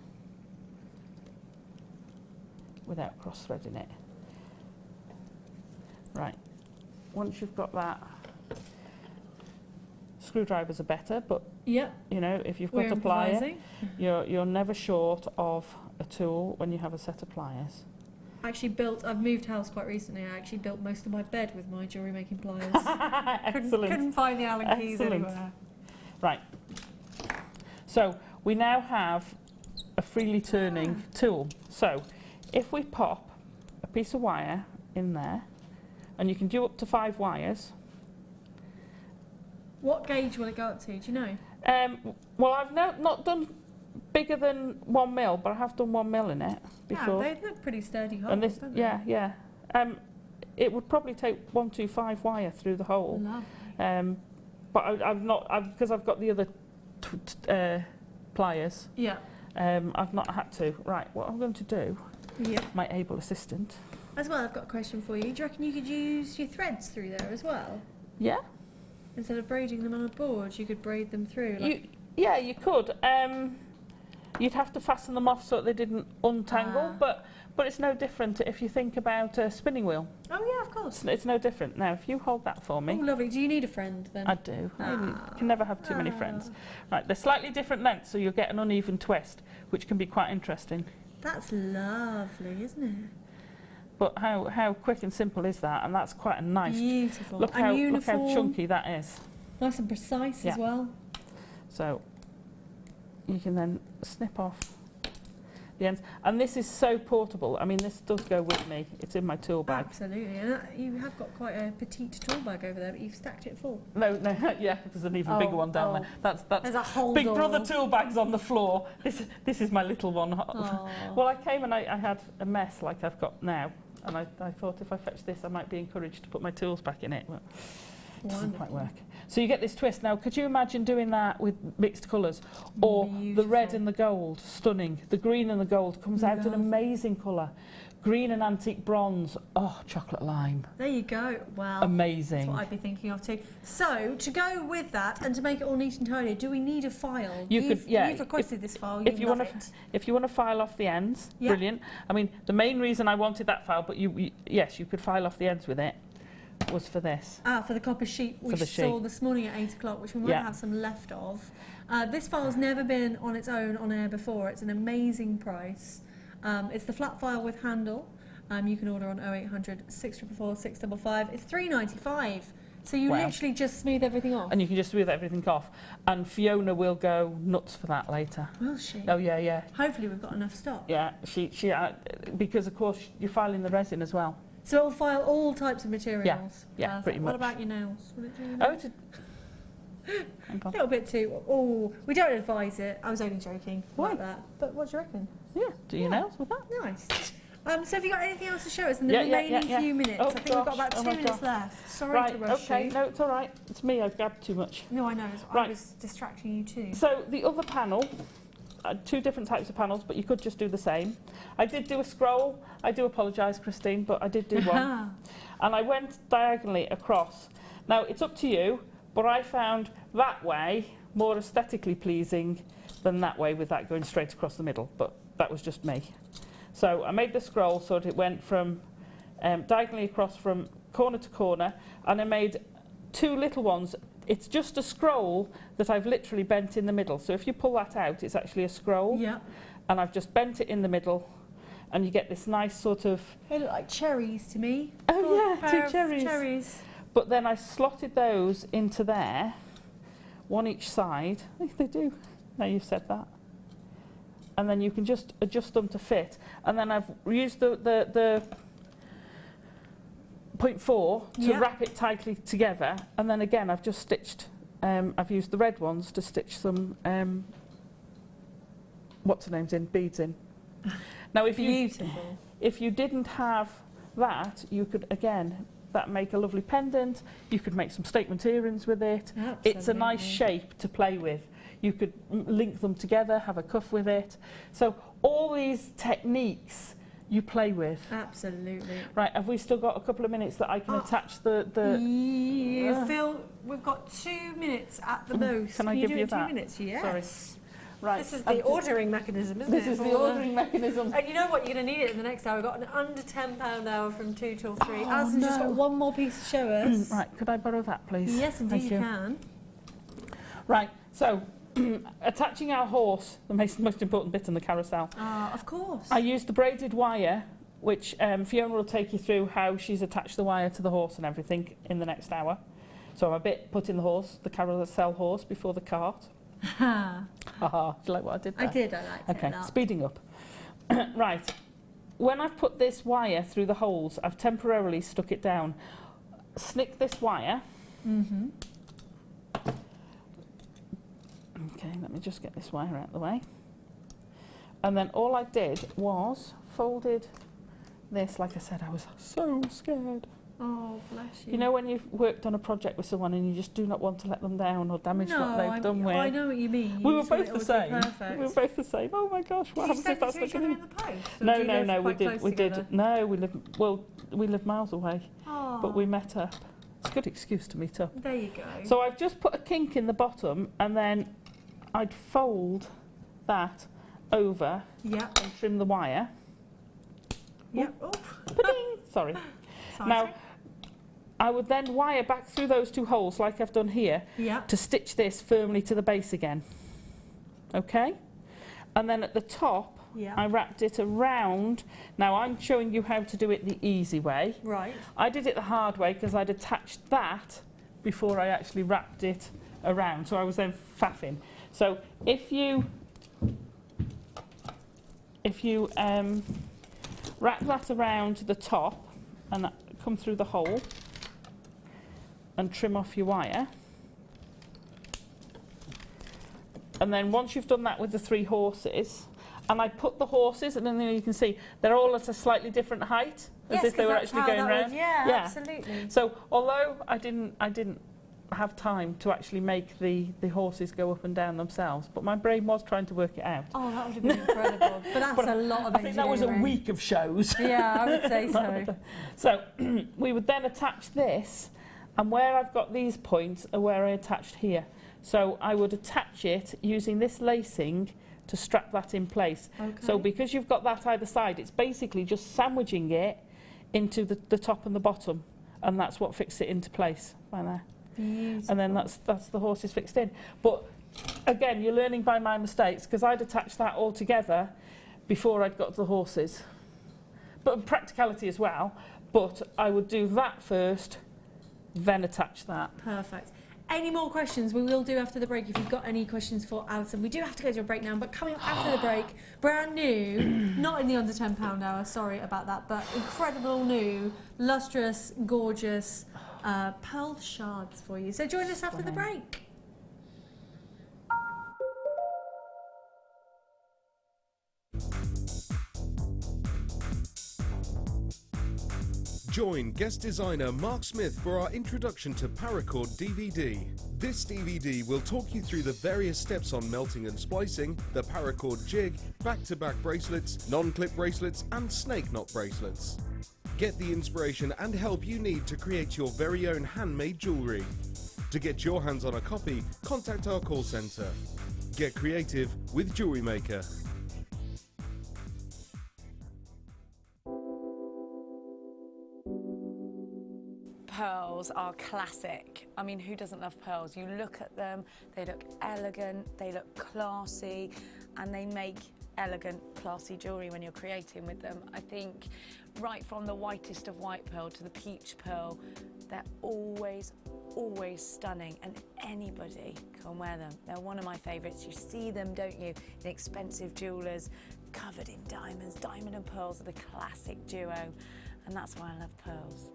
without cross-threading it. Right, once you've got that, screwdrivers are better, but you know, if you've got a plier, you're never short of a tool when you have a set of pliers. I've moved house quite recently. I actually built most of my bed with my jewellery making pliers. Excellent. Couldn't find the Allen keys anywhere. Right. So we now have a freely turning tool. So if we pop a piece of wire in there, and you can do up to 5 wires. What gauge will it go up to? Do you know? Well, I've not done bigger than 1 mil, but I have done 1 mil in it before. Yeah, they look pretty sturdy holes, and this, don't they? yeah. It would probably take 125 wire through the hole. Lovely. But because I've got the other pliers. Yeah. I've not had to. Right, what I'm going to do. Yeah. My able assistant. As well, I've got a question for you. Do you reckon you could use your threads through there as well? Yeah. Instead of braiding them on a board, you could braid them through. Like Yeah, you could. You'd have to fasten them off so that they didn't untangle, but it's no different if you think about a spinning wheel. Oh yeah, of course. It's no different. Now, if you hold that for me. Oh, lovely. Do you need a friend then? I do. You can never have too many friends. Right, they're slightly different lengths, so you'll get an uneven twist, which can be quite interesting. That's lovely, isn't it? But how quick and simple is that? And that's quite a nice. Beautiful. Look how chunky that is. Nice and precise as well. So you can then snip off the ends. And this is so portable. I mean, this does go with me. It's in my tool bag. Absolutely. And you have got quite a petite tool bag over there, but you've stacked it full. No, yeah, there's an even bigger one down there. That's There's a whole Big door. Brother tool bags on the floor. This is my little one. Well, I came and I had a mess like I've got now. And I thought if I fetch this, I might be encouraged to put my tools back in it. But it doesn't quite work. So you get this twist. Now, could you imagine doing that with mixed colours? Or the red and the gold, stunning. The green and the gold comes out an amazing colour. Green and antique bronze. Oh, chocolate lime. There you go. Well, amazing. That's what I'd be thinking of too. So, to go with that and to make it all neat and tidy, do we need a file? You've requested this file. If you want to file off the ends, brilliant. I mean, the main reason I wanted that file, but yes, you could file off the ends with it, was for this. For the copper sheet we saw this morning at 8 o'clock, which we might have some left of. This file's never been on its own on air before. It's an amazing price. It's the flat file with handle. You can order on 0800 644 655. It's £3.95. So you literally just smooth everything off. And you can just smooth everything off. And Fiona will go nuts for that later. Will she? Oh yeah. Hopefully we've got enough stock. Yeah, she because of course you're filing the resin as well. So it'll file all types of materials. Yeah, pretty much. What about your nails? Will it do your nails? A little bit too. Oh, we don't advise it. I was only joking about that. But what do you reckon? Yeah, do your nails with that. Nice. So have you got anything else to show us in the remaining few minutes? Oh, I think we've got about 2 minutes left. Sorry to rush you. No, it's all right. It's me. I've grabbed too much. No, I know. I was distracting you too. So the other panel, 2 different types of panels, but you could just do the same. I did do a scroll. I do apologise, Christine, but I did do one. And I went diagonally across. Now, it's up to you, but I found that way more aesthetically pleasing than that way with that going straight across the middle, but that was just me. So I made the scroll so that it went from diagonally across from corner to corner, and I made 2 little ones. It's just a scroll that I've literally bent in the middle. So if you pull that out, it's actually a scroll. Yeah. And I've just bent it in the middle, and you get this nice sort of... They look like cherries to me. Oh yeah, 2 cherries. But then I slotted those into there, one each side. They do. Now you've said that. And then you can just adjust them to fit. And then I've used the 0.4 to wrap it tightly together. And then again, I've just stitched, I've used the red ones to stitch some, beads in. Now, if you didn't have that, you could, again, make a lovely pendant. You could make some statement earrings with it. Absolutely. It's a nice shape to play with. You could link them together, have a cuff with it. So all these techniques you play with. Absolutely. Right, have we still got a couple of minutes that I can attach the... Phil, we've got 2 minutes at the most. Can I give you you do it in that? 2 minutes? Yes. Sorry. Right. This is the ordering mechanism, isn't it? This is the ordering mechanism. And you know what? You're going to need it in the next hour. We've got an under £10 hour from 2 till 3. Alison's just got one more piece to show us. Right, could I borrow that, please? Yes, indeed you can. Right, so attaching our horse, the most important bit in the carousel. Of course. I used the braided wire, which Fiona will take you through how she's attached the wire to the horse and everything in the next hour. So I'm a bit putting the carousel horse before the cart. Haha, do you like what I did there? I did, I liked it. Okay, speeding up. Right, when I've put this wire through the holes, I've temporarily stuck it down. Snick this wire. Mm-hmm. Okay, let me just get this wire out of the way. And then all I did was folded this. Like I said, I was so scared. Oh, bless you. You know when you've worked on a project with someone and you just do not want to let them down or damage what they've done with? I know what you mean. We were both the same. We were both the same. Oh my gosh, what happens if that's not going to... No, we did. No, we live miles away, but we met up. It's a good excuse to meet up. There you go. So I've just put a kink in the bottom and then I'd fold that over and trim the wire. Yep. Oh. Sorry. Now, I would then wire back through those 2 holes like I've done here to stitch this firmly to the base again. Okay? And then at the top, I wrapped it around. Now, I'm showing you how to do it the easy way. Right. I did it the hard way because I'd attached that before I actually wrapped it around. So I was then faffing. So if you wrap that around the top and come through the hole and trim off your wire. And then once you've done that with the 3 horses, and I put the horses, and then you can see they're all at a slightly different height, as if they were actually going round. Yeah, absolutely. So although I didn't have time to actually make the horses go up and down themselves, but my brain was trying to work it out. Oh, that would have been incredible. But that's a lot of engineering. I think that was a week of shows. Yeah, I would say so. So we would then attach this, and where I've got these points are where I attached here. So I would attach it using this lacing to strap that in place. Okay. So because you've got that either side, it's basically just sandwiching it into the top and the bottom, and that's what fixes it into place by there. Beautiful. And then that's the horses fixed in. But again, you're learning by my mistakes because I'd attached that all together before I'd got to the horses. But practicality as well. But I would do that first, then attach that. Perfect. Any more questions we will do after the break if you've got any questions for Alison. We do have to go to a break now, but coming up after the break, brand new, not in the under £10 hour, sorry about that, but incredible new, lustrous, gorgeous pearl shards for you. So join us after the break. Join guest designer Mark Smith for our introduction to Paracord DVD. This DVD will talk you through the various steps on melting and splicing, the Paracord jig, back-to-back bracelets, non-clip bracelets and snake knot bracelets. Get the inspiration and help you need to create your very own handmade jewellery. To get your hands on a copy, contact our call centre. Get creative with Jewellery Maker. Pearls are classic. I mean, who doesn't love pearls? You look at them, they look elegant, they look classy, and they make elegant, classy jewellery when you're creating with them. I think right from the whitest of white pearl to the peach pearl, they're always stunning, and anybody can wear them. They're one of my favourites. You see them, don't you, in expensive jewellers, covered in diamonds. Diamond and pearls are the classic duo, and that's why I love pearls.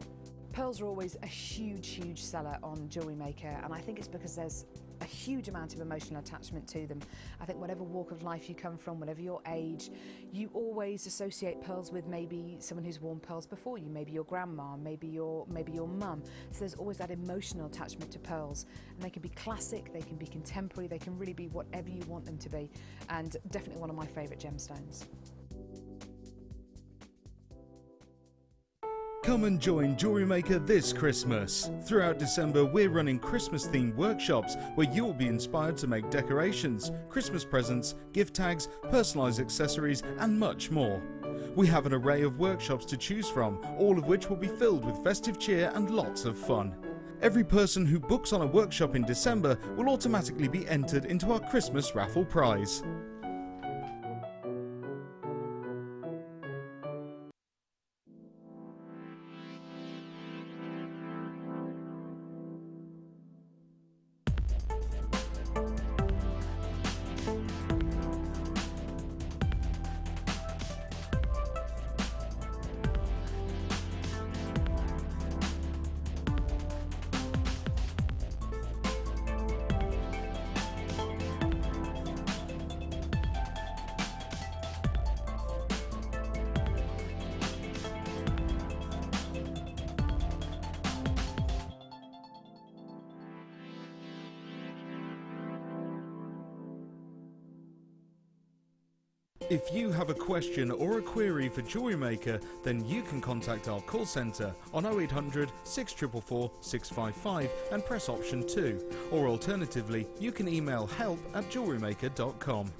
Pearls are always a huge seller on Jewellery Maker, and I think it's because there's a huge amount of emotional attachment to them. I think whatever walk of life you come from, whatever your age, you always associate pearls with maybe someone who's worn pearls before you, maybe your grandma, maybe your mum. So there's always that emotional attachment to pearls, and they can be classic, they can be contemporary, they can really be whatever you want them to be, and definitely one of my favourite gemstones. Come and join Jewellery Maker this Christmas. Throughout December, we're running Christmas-themed workshops where you'll be inspired to make decorations, Christmas presents, gift tags, personalised accessories and much more. We have an array of workshops to choose from, all of which will be filled with festive cheer and lots of fun. Every person who books on a workshop in December will automatically be entered into our Christmas raffle prize. If you have a question or a query for Jewellery Maker, then you can contact our call centre on 0800 644 655 and press option 2, or alternatively you can email help@jewellerymaker.com.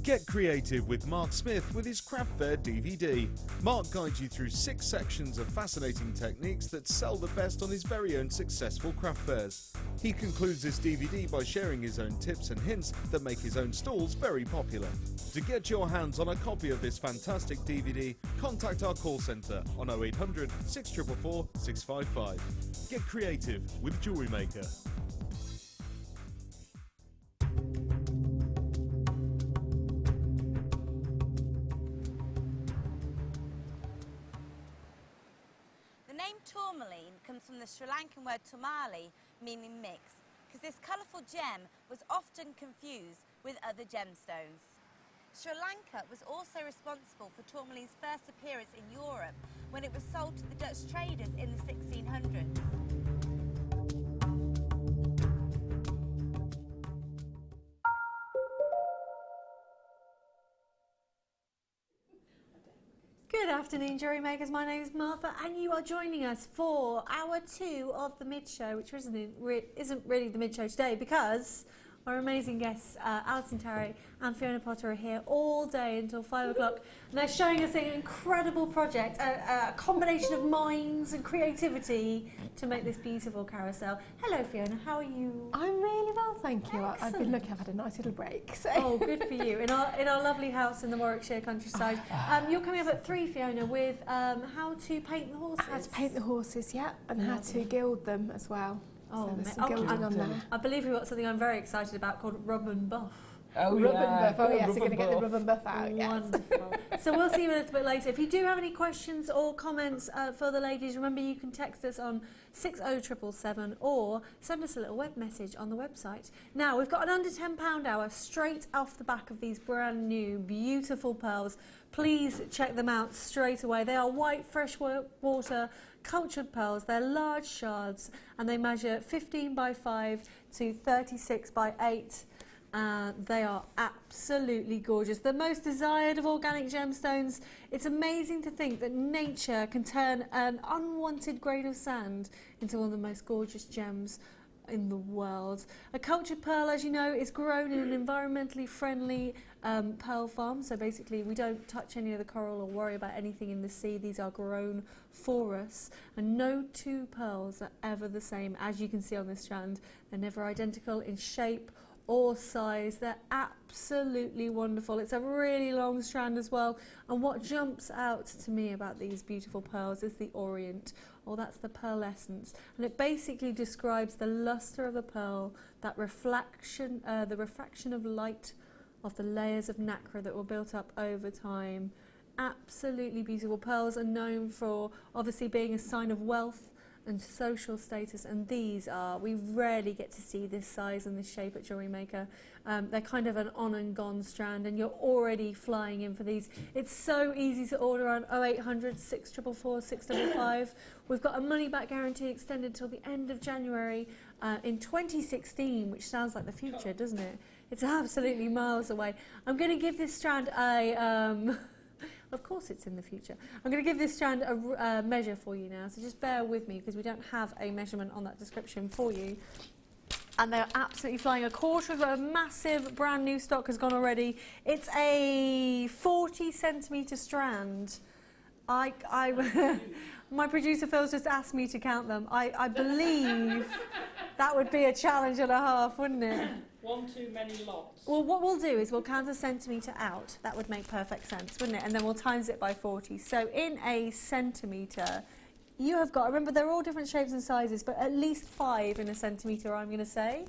Get creative with Mark Smith with his Craft Fair DVD. Mark guides you through 6 sections of fascinating techniques that sell the best on his very own successful craft fairs. He concludes this DVD by sharing his own tips and hints that make his own stalls very popular. To get your hands on a copy of this fantastic DVD, contact our call centre on 0800 644 655. Get creative with Jewellery Maker. Tourmaline comes from the Sri Lankan word tomali, meaning mix, because this colourful gem was often confused with other gemstones. Sri Lanka was also responsible for tourmaline's first appearance in Europe when it was sold to the Dutch traders in the 1600s. Good afternoon, Jewellery Makers. My name is Martha, and you are joining us for hour 2 of the mid-show, which isn't really the mid-show today because our amazing guests, Alison Terry and Fiona Potter, are here all day until 5 o'clock. And they're showing us an incredible project, a combination of minds and creativity to make this beautiful carousel. Hello, Fiona. How are you? I'm really well, thank you. I've been lucky. I've had a nice little break. So. Oh, good for you. In our lovely house in the Warwickshire countryside. You're coming up at 3, Fiona, with how to paint the horses. How to paint the horses, yeah, and how to gild them as well. Oh, so there's some gilding on there. I believe we've got something I'm very excited about called Rub and Buff. Oh, Rub and Buff. Oh, yes, we're going to get the Rub and Buff out. Wonderful. So we'll see you a little bit later. If you do have any questions or comments for the ladies, remember you can text us on 60777 or send us a little web message on the website. Now, we've got an under £10 hour straight off the back of these brand new, beautiful pearls. Please check them out straight away. They are white freshwater cultured pearls. They're large shards and they measure 15 by 5 to 36 by 8. They are absolutely gorgeous. The most desired of organic gemstones. It's amazing to think that nature can turn an unwanted grain of sand into one of the most gorgeous gems in the world. A cultured pearl, as you know, is grown in an environmentally friendly pearl farm. So basically we don't touch any of the coral or worry about anything in the sea. These are grown for us, and no 2 pearls are ever the same. As you can see on this strand, they're never identical in shape or size. They're absolutely wonderful. It's a really long strand as well, and what jumps out to me about these beautiful pearls is the orient, or that's the pearlescence, and it basically describes the luster of the pearl, that reflection, the refraction of light of the layers of nacre that were built up over time. Absolutely beautiful. Pearls are known for obviously being a sign of wealth and social status, and these are, we rarely get to see this size and this shape at Jewellery Maker. They're kind of an on and gone strand, and you're already flying in for these. It's so easy to order on 0800 644 655. We've got a money back guarantee extended till the end of January in 2016, which sounds like the future, doesn't it? It's absolutely miles away. I'm going to give this strand a... of course it's in the future. I'm going to give this strand a measure for you now, so just bear with me because we don't have a measurement on that description for you. And they're absolutely flying. A quarter of a massive brand new stock has gone already. It's a 40 centimetre strand. My producer Phil's just asked me to count them. I believe that would be a challenge and a half, wouldn't it? One too many lots. Well, what we'll do is we'll count a centimetre out. That would make perfect sense, wouldn't it? And then we'll times it by 40. So in a centimetre, you have got, remember they're all different shapes and sizes, but at least 5 in a centimetre, I'm going to say.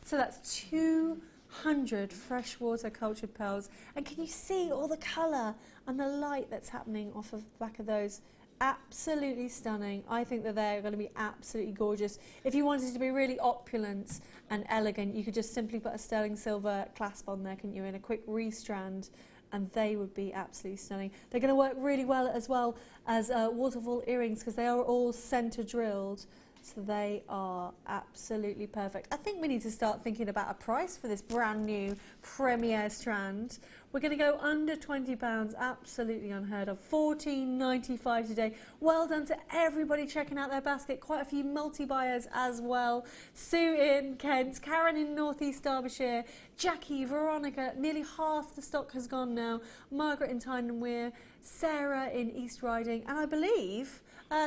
So that's 200 freshwater cultured pearls. And can you see all the colour and the light that's happening off of the back of those? Absolutely stunning. I think that they're going to be absolutely gorgeous. If you wanted to be really opulent and elegant, you could just simply put a sterling silver clasp on there, couldn't you, in a quick restrand, and they would be absolutely stunning. They're going to work really well as waterfall earrings because they are all centre drilled. So they are absolutely perfect. I think we need to start thinking about a price for this brand new premier strand. We're going to go under £20, absolutely unheard of. $14.95 today. Well done to everybody checking out their basket. Quite a few multi-buyers as well. Sue in Kent, Karen in North East Derbyshire, Jackie, Veronica, nearly half the stock has gone now. Margaret in Tyne and Wear, Sarah in East Riding, and I believe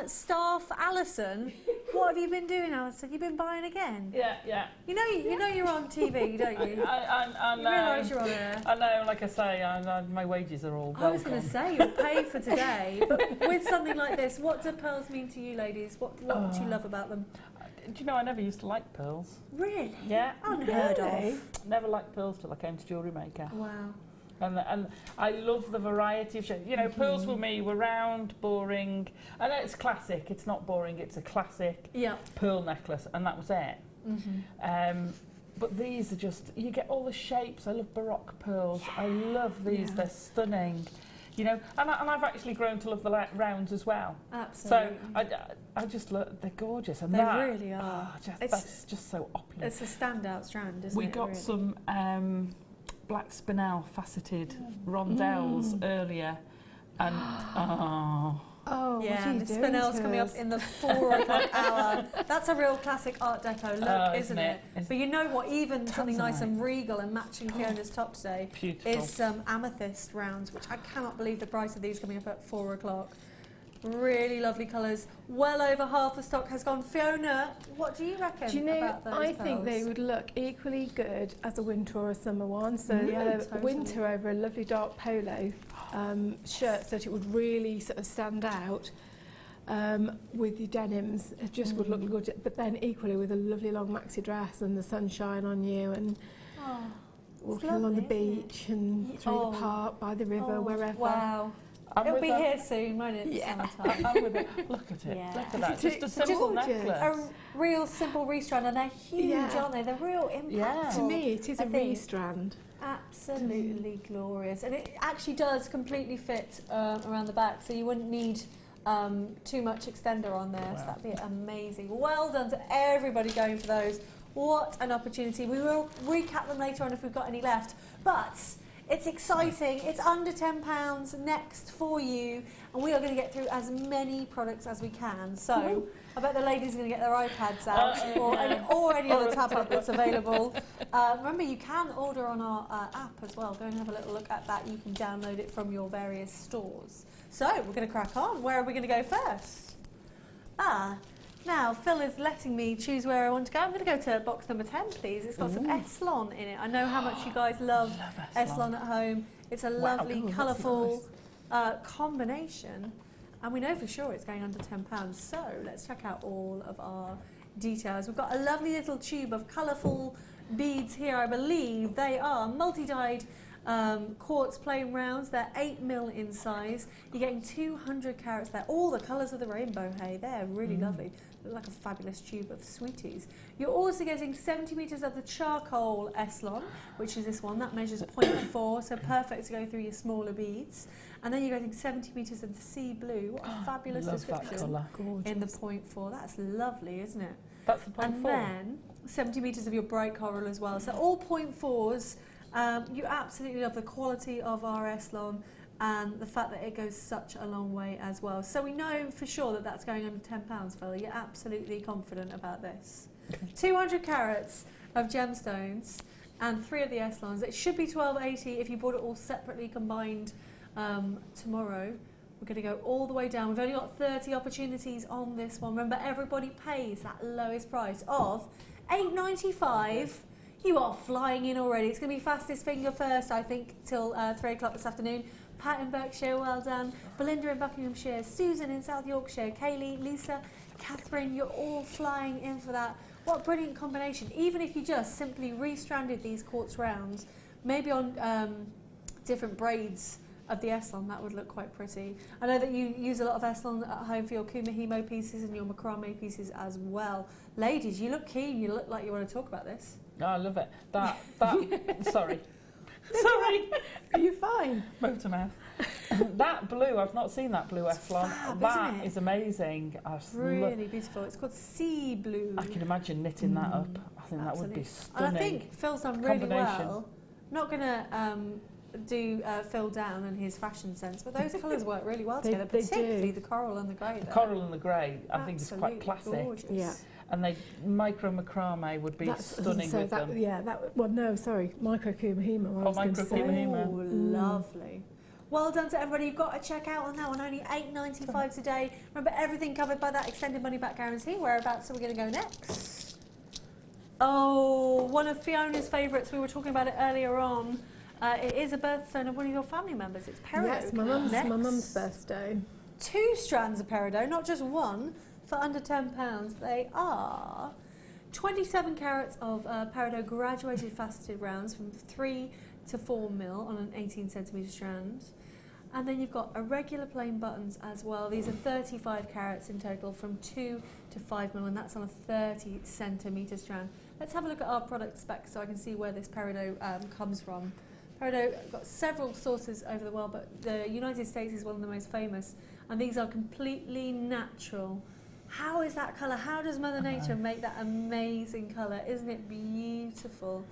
staff Alison. What have you been doing, Alison? You've been buying again? Yeah. You know you're on TV, don't you? I You realise you're on there. I know, like I say, my wages are all welcome. I was going to say, you're paid for today, but with something like this, what do pearls mean to you, ladies? What do you love about them? Do you know, I never used to like pearls. Really? Yeah. Unheard of. Never liked pearls till I came to Jewellery Maker. Wow. And I love the variety of shapes. You know, pearls for me were round, boring. I know it's classic, it's not boring, it's a classic pearl necklace, and that was it. But these are just, you get all the shapes. I love Baroque pearls. I love these, they're stunning. You know, and I've actually grown to love the rounds as well. Absolutely. So I just look, they're gorgeous. And they really are. That's just so opulent. It's a standout strand, isn't it? We got some black spinel faceted rondelles earlier, and yeah, the spinel's coming up in the 4 o'clock hour. That's a real classic Art Deco look, isn't it? But you know what? Even something nice and regal and matching Fiona's top today is some amethyst rounds, which I cannot believe the price of these coming up at 4 o'clock. Really lovely colours. Well over half the stock has gone. Fiona, what do you reckon? Do you know, about those I pearls? think they would look equally good as a winter or a summer one. So Totally. winter over a lovely dark polo shirt, so that it would really sort of stand out with your denims. It just would look good. But then equally with a lovely long maxi dress and the sunshine on you and walking along the beach and through the park, by the river, wherever. Wow. It'll be here soon, won't it? Yeah. I'm with it. Look at it. Yeah. Look at that. Just a simple necklace. A real simple restrand, and they're huge, aren't they? They're real impactful. Yeah. To me, it is a restrand. Absolutely glorious, and it actually does completely fit around the back, so you wouldn't need too much extender on there. So that'd be amazing. Well done to everybody going for those. What an opportunity. We will recap them later on if we've got any left, but it's exciting. It's under £10 next for you, and we are going to get through as many products as we can. So I bet the ladies are going to get their iPads out or any other tablet that's available. Remember, you can order on our app as well. Go and have a little look at that. You can download it from your various stores. So we're going to crack on. Where are we going to go first? Now, Phil is letting me choose where I want to go. I'm going to go to box number 10, please. It's got some Eslon in it. I know how much you guys love Eslon at home. It's a lovely, colourful combination. And we know for sure it's going under £10. So let's check out all of our details. We've got a lovely little tube of colourful beads here, I believe. They are multi-dyed quartz plain rounds. They're 8mm in size. You're getting 200 carats there. All the colours of the rainbow, hey. They're really lovely. Look like a fabulous tube of sweeties. You're also getting 70 metres of the charcoal Eslon, which is this one. That measures 0.4, so perfect to go through your smaller beads. And then you're getting 70 metres of the sea blue. What a fabulous description in the 0.4. That's lovely, isn't it? That's the 0.4. And then 70 metres of your bright coral as well. So all 0.4s. You absolutely love the quality of our Eslon and the fact that it goes such a long way as well. So we know for sure that that's going under £10, Phil. You're absolutely confident about this. 200 carats of gemstones and 3 of the Eslons. It should be £12.80 if you bought it all separately combined tomorrow. We're going to go all the way down. We've only got 30 opportunities on this one. Remember, everybody pays that lowest price of £8.95. You are flying in already. It's going to be fastest finger first, I think, till 3 o'clock this afternoon. Pat in Berkshire, well done. Belinda in Buckinghamshire, Susan in South Yorkshire, Kaylee, Lisa, Catherine, you're all flying in for that. What a brilliant combination. Even if you just simply restranded these quartz rounds, maybe on different braids of the Eslon, that would look quite pretty. I know that you use a lot of Eslon at home for your Kumihimo pieces and your macrame pieces as well. Ladies, you look keen. You look like you want to talk about this. Oh, I love it. That sorry. Sorry. Are you fine? Motor mouth. That blue, I've not seen that blue Eslon. That isn't it? is amazing. Really beautiful. It's called sea blue. I can imagine knitting that up. I think that would be stunning. And I think Phil's done really well. Not going to do Phil down and his fashion sense, but those colours work really well together, particularly the coral and the grey. The coral and the grey, I think, is quite classic. Gorgeous. Yeah. And they micro macrame would be stunning with them. Yeah, micro kumihimo. Oh, micro kumihimo. Oh, lovely. Well done to everybody. You've got to check out on that one. Only $8.95 today. Remember, everything covered by that extended money back guarantee. Whereabouts are we going to go next? Oh, one of Fiona's favourites. We were talking about it earlier on. It is a birthstone of one of your family members. It's Peridot. Yes, my mum's birthday. 2 strands of Peridot, not just one, for under £10. They are 27 carats of Peridot graduated faceted rounds from 3 to 4 mil on an 18 centimetre strand. And then you've got irregular plain buttons as well. These are 35 carats in total from 2 to 5 mil, and that's on a 30 centimetre strand. Let's have a look at our product specs so I can see where this Peridot comes from. Peridot got several sources over the world, but the United States is one of the most famous, and these are completely natural. How is that colour? How does Mother Nature make that amazing colour? Isn't it beautiful?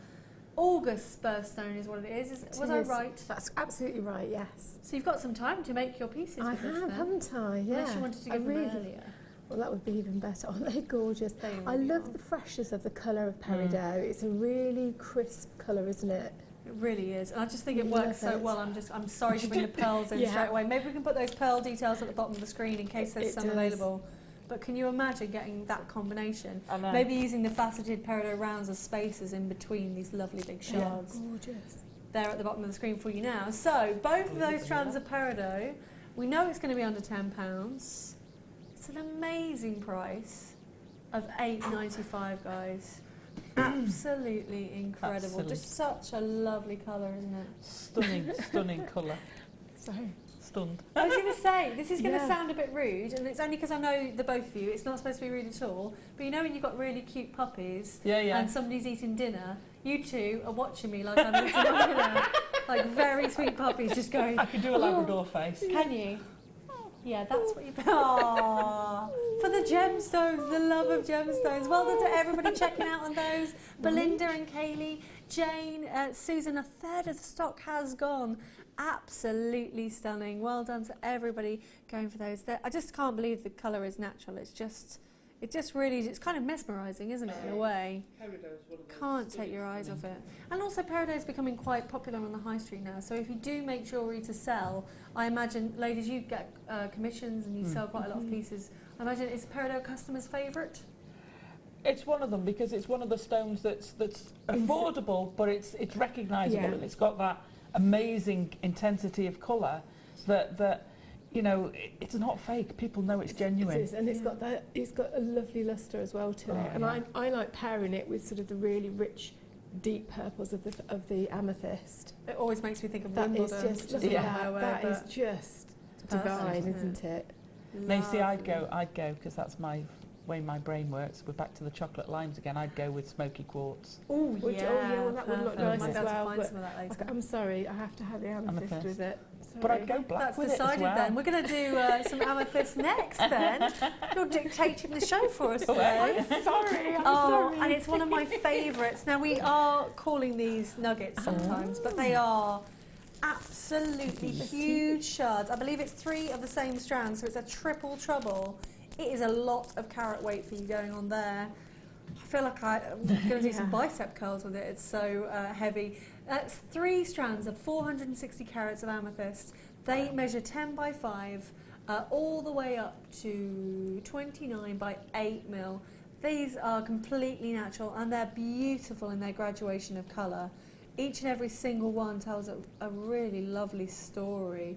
August birthstone is what it is. Was I right? That's absolutely right, yes. So you've got some time to make your pieces I with this have, then. haven't I? Yeah. Unless you wanted to give them earlier. Well, that would be even better. Aren't they gorgeous? They really I love the freshness of the colour of Peridot. It's a really crisp colour, isn't it? It really is, and I just think it works so well. I'm sorry to bring the pearls in straight away. Maybe we can put those pearl details at the bottom of the screen in case there's some available. But can you imagine getting that combination? Maybe using the faceted Peridot rounds as spaces in between these lovely big shards. Yeah, gorgeous. They're at the bottom of the screen for you now. So both of those strands of Peridot, we know it's going to be under £10. It's an amazing price of $8.95, guys. Absolutely incredible. Absolutely. Just such a lovely colour, isn't it? Stunning, stunning colour. Sorry. Stunned. I was going to say, this is going to sound a bit rude, and it's only because I know the both of you, it's not supposed to be rude at all, but you know when you've got really cute puppies and somebody's eating dinner, you two are watching me like I'm eating dinner, like very sweet puppies just going... I could do a Labrador face. Can you? Yeah, that's what you... Aww. For the gemstones, the love of gemstones. Well done to everybody checking out on those. Belinda and Kaylee, Jane, Susan, a third of the stock has gone. Absolutely stunning. Well done to everybody going for those. I just can't believe the colour is natural. It's just really, it's kind of mesmerising, isn't it, in a way? Can't take your eyes off it. And also Peridot is becoming quite popular on the high street now, so if you do make jewellery to sell, I imagine, ladies, you get commissions and you sell quite a lot of pieces. I imagine, is Peridot customers' favourite? It's one of them because it's one of the stones that's affordable, but it's recognisable and it's got that amazing intensity of colour that you know, it's not fake. People know it's genuine. It is, and it's got a lovely lustre as well to it. And I like pairing it with sort of the really rich, deep purples of the amethyst. It always makes me think of that. Wimbledon. Is just that is just divine, isn't it? Now you see, I'd go because that's my way my brain works. We're back to the chocolate limes again. I'd go with smoky quartz. Oh yeah, well, that would look nice as well. Find some of that later. I'm sorry, I have to have the amethyst with it. But I'd go black That's with decided it as well. then. We're going to do some amethyst next then. You're dictating the show for us today. I'm sorry. And it's one of my favourites. Now, we are calling these nuggets sometimes, but they are absolutely huge shards. I believe it's 3 of the same strand, so it's a triple trouble. It is a lot of carat weight for you going on there. I feel like I'm going to do some bicep curls with it. It's so heavy. That's 3 strands of 460 carats of amethyst. They measure 10 by 5, all the way up to 29 by 8 mil. These are completely natural and they're beautiful in their graduation of colour. Each and every single one tells a really lovely story.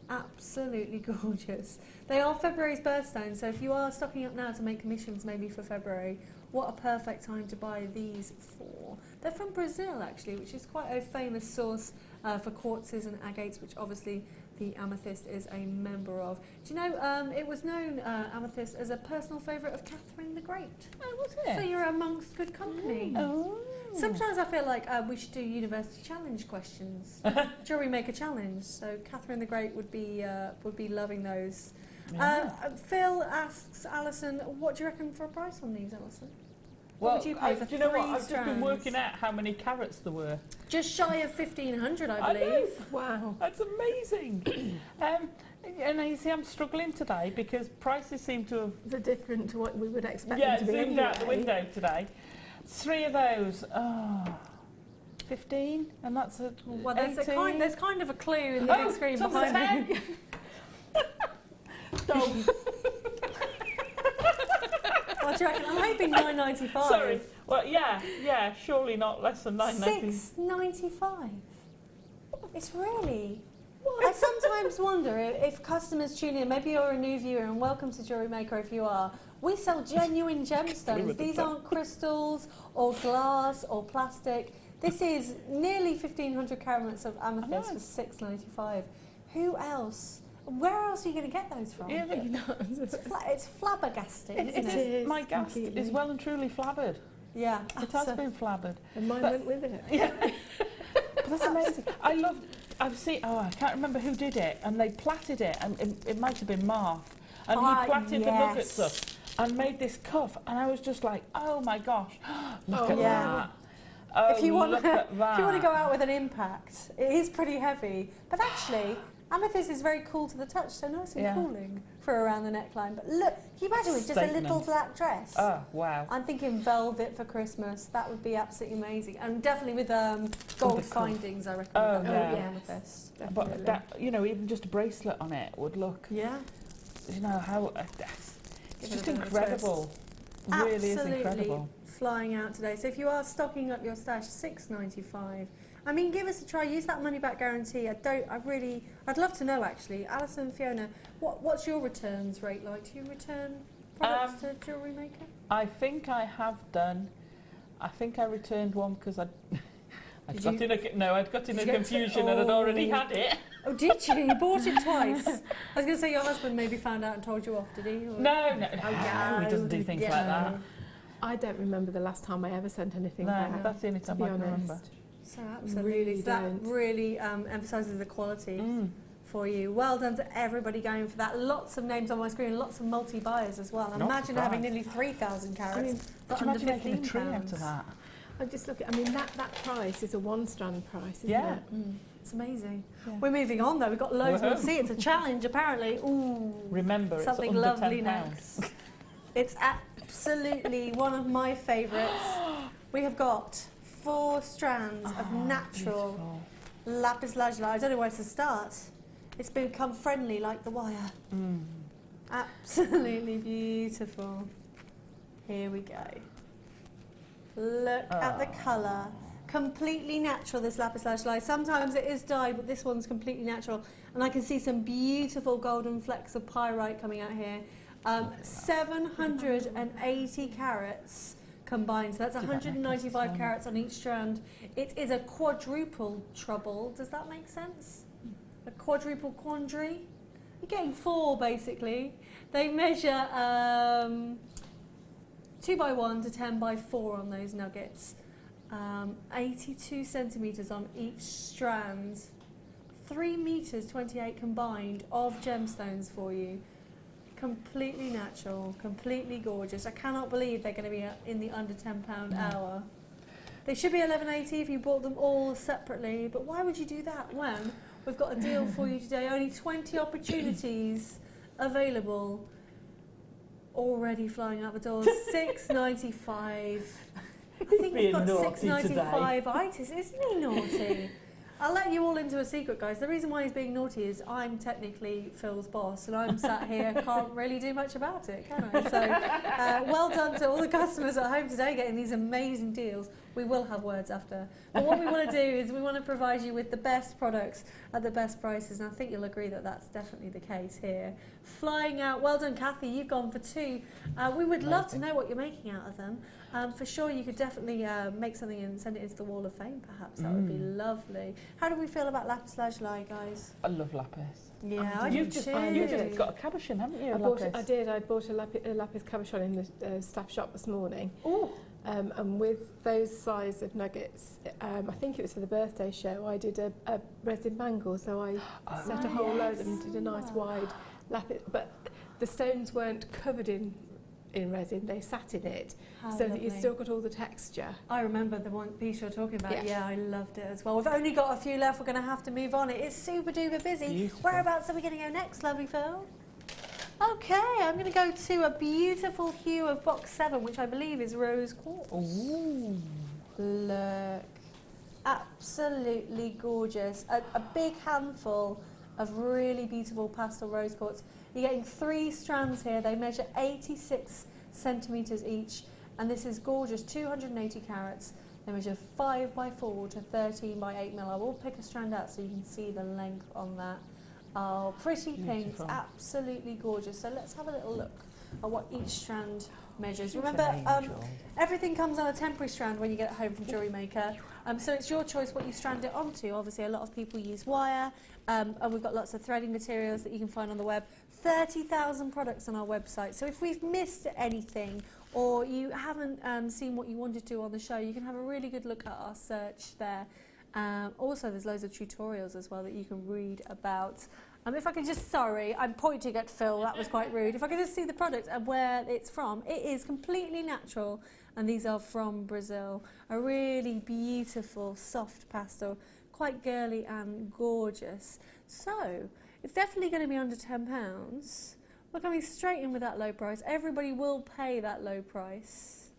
Absolutely gorgeous. They are February's birthstones, so if you are stocking up now to make commissions maybe for February, what a perfect time to buy these for. They're from Brazil actually, which is quite a famous source for quartzes and agates, which obviously the amethyst is a member of. Do you know, it was known, amethyst, as a personal favourite of Catherine the Great. Oh, was it? So you're amongst good company. Oh. Sometimes I feel like we should do university challenge questions. Jewellery Maker challenge. So Catherine the Great would be loving those. Yeah. Phil asks Alison, what do you reckon for a price on these, Alison? Well, what would you pay for do you know what? 3 I've just been strands? working out how many carats there were. Just shy of 1,500, I I believe. know. Wow. That's amazing. And you see, I'm struggling today because prices seem to have... They're different to what we would expect them to be zoomed anyway. out the window today. 3 of those, 15, and that's a Well, 18. there's kind of a clue in the big screen top of the behind me. Don't. What do you reckon? I'm hoping 9.95. Sorry. Well, yeah, surely not less than 9.90. 6.95. It's really. I sometimes wonder if customers tune in. Maybe you're a new viewer, and welcome to Jewellery Maker if you are. We sell genuine gemstones. These aren't crystals or glass or plastic. This is nearly 1,500 carats of amethyst for $6.95. Who else? Where else are you going to get those from? Yeah, It's flabbergasting, isn't it? It is my gas completely. is well and truly flabbered. Yeah, It has been flabbered. And mine went with it. Yeah. But that's amazing. I've seen, I can't remember who did it, and they plaited it, and it might have been Mark, and he plaited the nuggets up and made this cuff, and I was just like, oh my gosh, look at that. Oh, if you want look at that. if you want to go out with an impact, it is pretty heavy. But actually, amethyst is very cool to the touch, so nice and cooling for around the neckline. But look, can you imagine with just a little black dress? Oh, wow. I'm thinking velvet for Christmas. That would be absolutely amazing. And definitely with gold findings, I reckon. Oh, with yeah. amethyst. But that, even just a bracelet on it would look, Yeah. how, it's just incredible. Really is incredible. Flying out today. So if you are stocking up your stash, $6.95. I mean, give us a try. Use that money back guarantee. I'd love to know actually. Alison and Fiona, what's your returns rate like? Do you return products to Jewellery Maker? I think I have done. I think I returned one because I'd got in a confusion and I'd already had it. Oh, did you? You bought it twice. I was going to say your husband maybe found out and told you off, did he? Or? No, he doesn't do things like that. I don't remember the last time I ever sent anything No, back. that's the only time to I be can honest. remember. So absolutely. Really So that don't. really emphasises the quality for you. Well done to everybody going for that. Lots of names on my screen, lots of multi-buyers as well. Not Imagine bad. having nearly 3,000 carats. I mean, for Can you under imagine making a tree £15? out of that? I just look at. I mean, that price is a one-strand price, isn't Yeah. it? It's amazing. Yeah. We're moving on though. We've got loads more to Woohoo. see. It's a challenge apparently. Ooh. Remember, Something it's under lovely £10. next. It's absolutely one of my favourites. We have got 4 strands of natural Beautiful. Lapis lazuli. I don't know where to start. It's become friendly like the wire. Absolutely beautiful. Here we go. Look at the colour. Completely natural, this lapis lazuli. Sometimes it is dyed, but this one's completely natural. And I can see some beautiful golden flecks of pyrite coming out here. 780 carats combined. So that's 195 carats on each strand. It is a quadruple trouble. Does that make sense? A quadruple quandary? You're getting 4 basically. They measure 2 by 1 to 10 by 4 on those nuggets. 82 centimetres on each strand. 3 meters 28 combined of gemstones for you. Completely natural, completely gorgeous. I cannot believe they're going to be in the under £10 hour. They should be $11.80 if you bought them all separately, but why would you do that when we've got a deal for you today? Only 20 opportunities available. Already flying out the doors. $6.95. I think we've got $6.95-itis. Isn't he naughty? I'll let you all into a secret, guys. The reason why he's being naughty is I'm technically Phil's boss, and I'm sat here, can't really do much about it, can I? So, well done to all the customers at home today getting these amazing deals. We will have words after. But what we want to do is we want to provide you with the best products at the best prices, and I think you'll agree that that's definitely the case here. Flying out. Well done, Kathy. You've gone for 2. We would love to know what you're making out of them. For sure, you could definitely make something and send it into the Wall of Fame, perhaps. That would be lovely. How do we feel about lapis lazuli, guys? I love lapis. Yeah, I You've do just too. got a cabochon, haven't you? I did. I bought a lapis cabochon in the staff shop this morning. Oh. And with those size of nuggets, I think it was for the birthday show, I did a resin bangle. So I set a whole load and did a nice wide lapis. But the stones weren't covered in resin, they sat in it, so that you still got all the texture. I remember the one piece you're talking about. Yeah, I loved it as well. We've only got a few left, we're going to have to move on. It is super duper busy. Beautiful. Whereabouts are we going to go next, lovely Phil? Okay, I'm going to go to a beautiful hue of box 7, which I believe is rose quartz. Ooh. Look. Absolutely gorgeous. A big handful of really beautiful pastel rose quartz. You're getting 3 strands here. They measure 86 centimetres each, and this is gorgeous, 280 carats. They measure 5 by 4 to 13 by 8 mil. I will pick a strand out so you can see the length on that. Oh, pretty pinks, absolutely gorgeous. So let's have a little look at what each strand measures. Remember, everything comes on a temporary strand when you get it home from Jewellery Maker. So it's your choice what you strand it onto. Obviously, a lot of people use wire, and we've got lots of threading materials that you can find on the web. 30,000 products on our website. So if we've missed anything or you haven't seen what you wanted to on the show, you can have a really good look at our search there. Also, there's loads of tutorials as well that you can read about. If I could just, sorry, I'm pointing at Phil, that was quite rude. If I could just see the product and where it's from, it is completely natural, and these are from Brazil. A really beautiful, soft pastel, quite girly and gorgeous. So, it's definitely going to be under £10. We're coming straight in with that low price. Everybody will pay that low price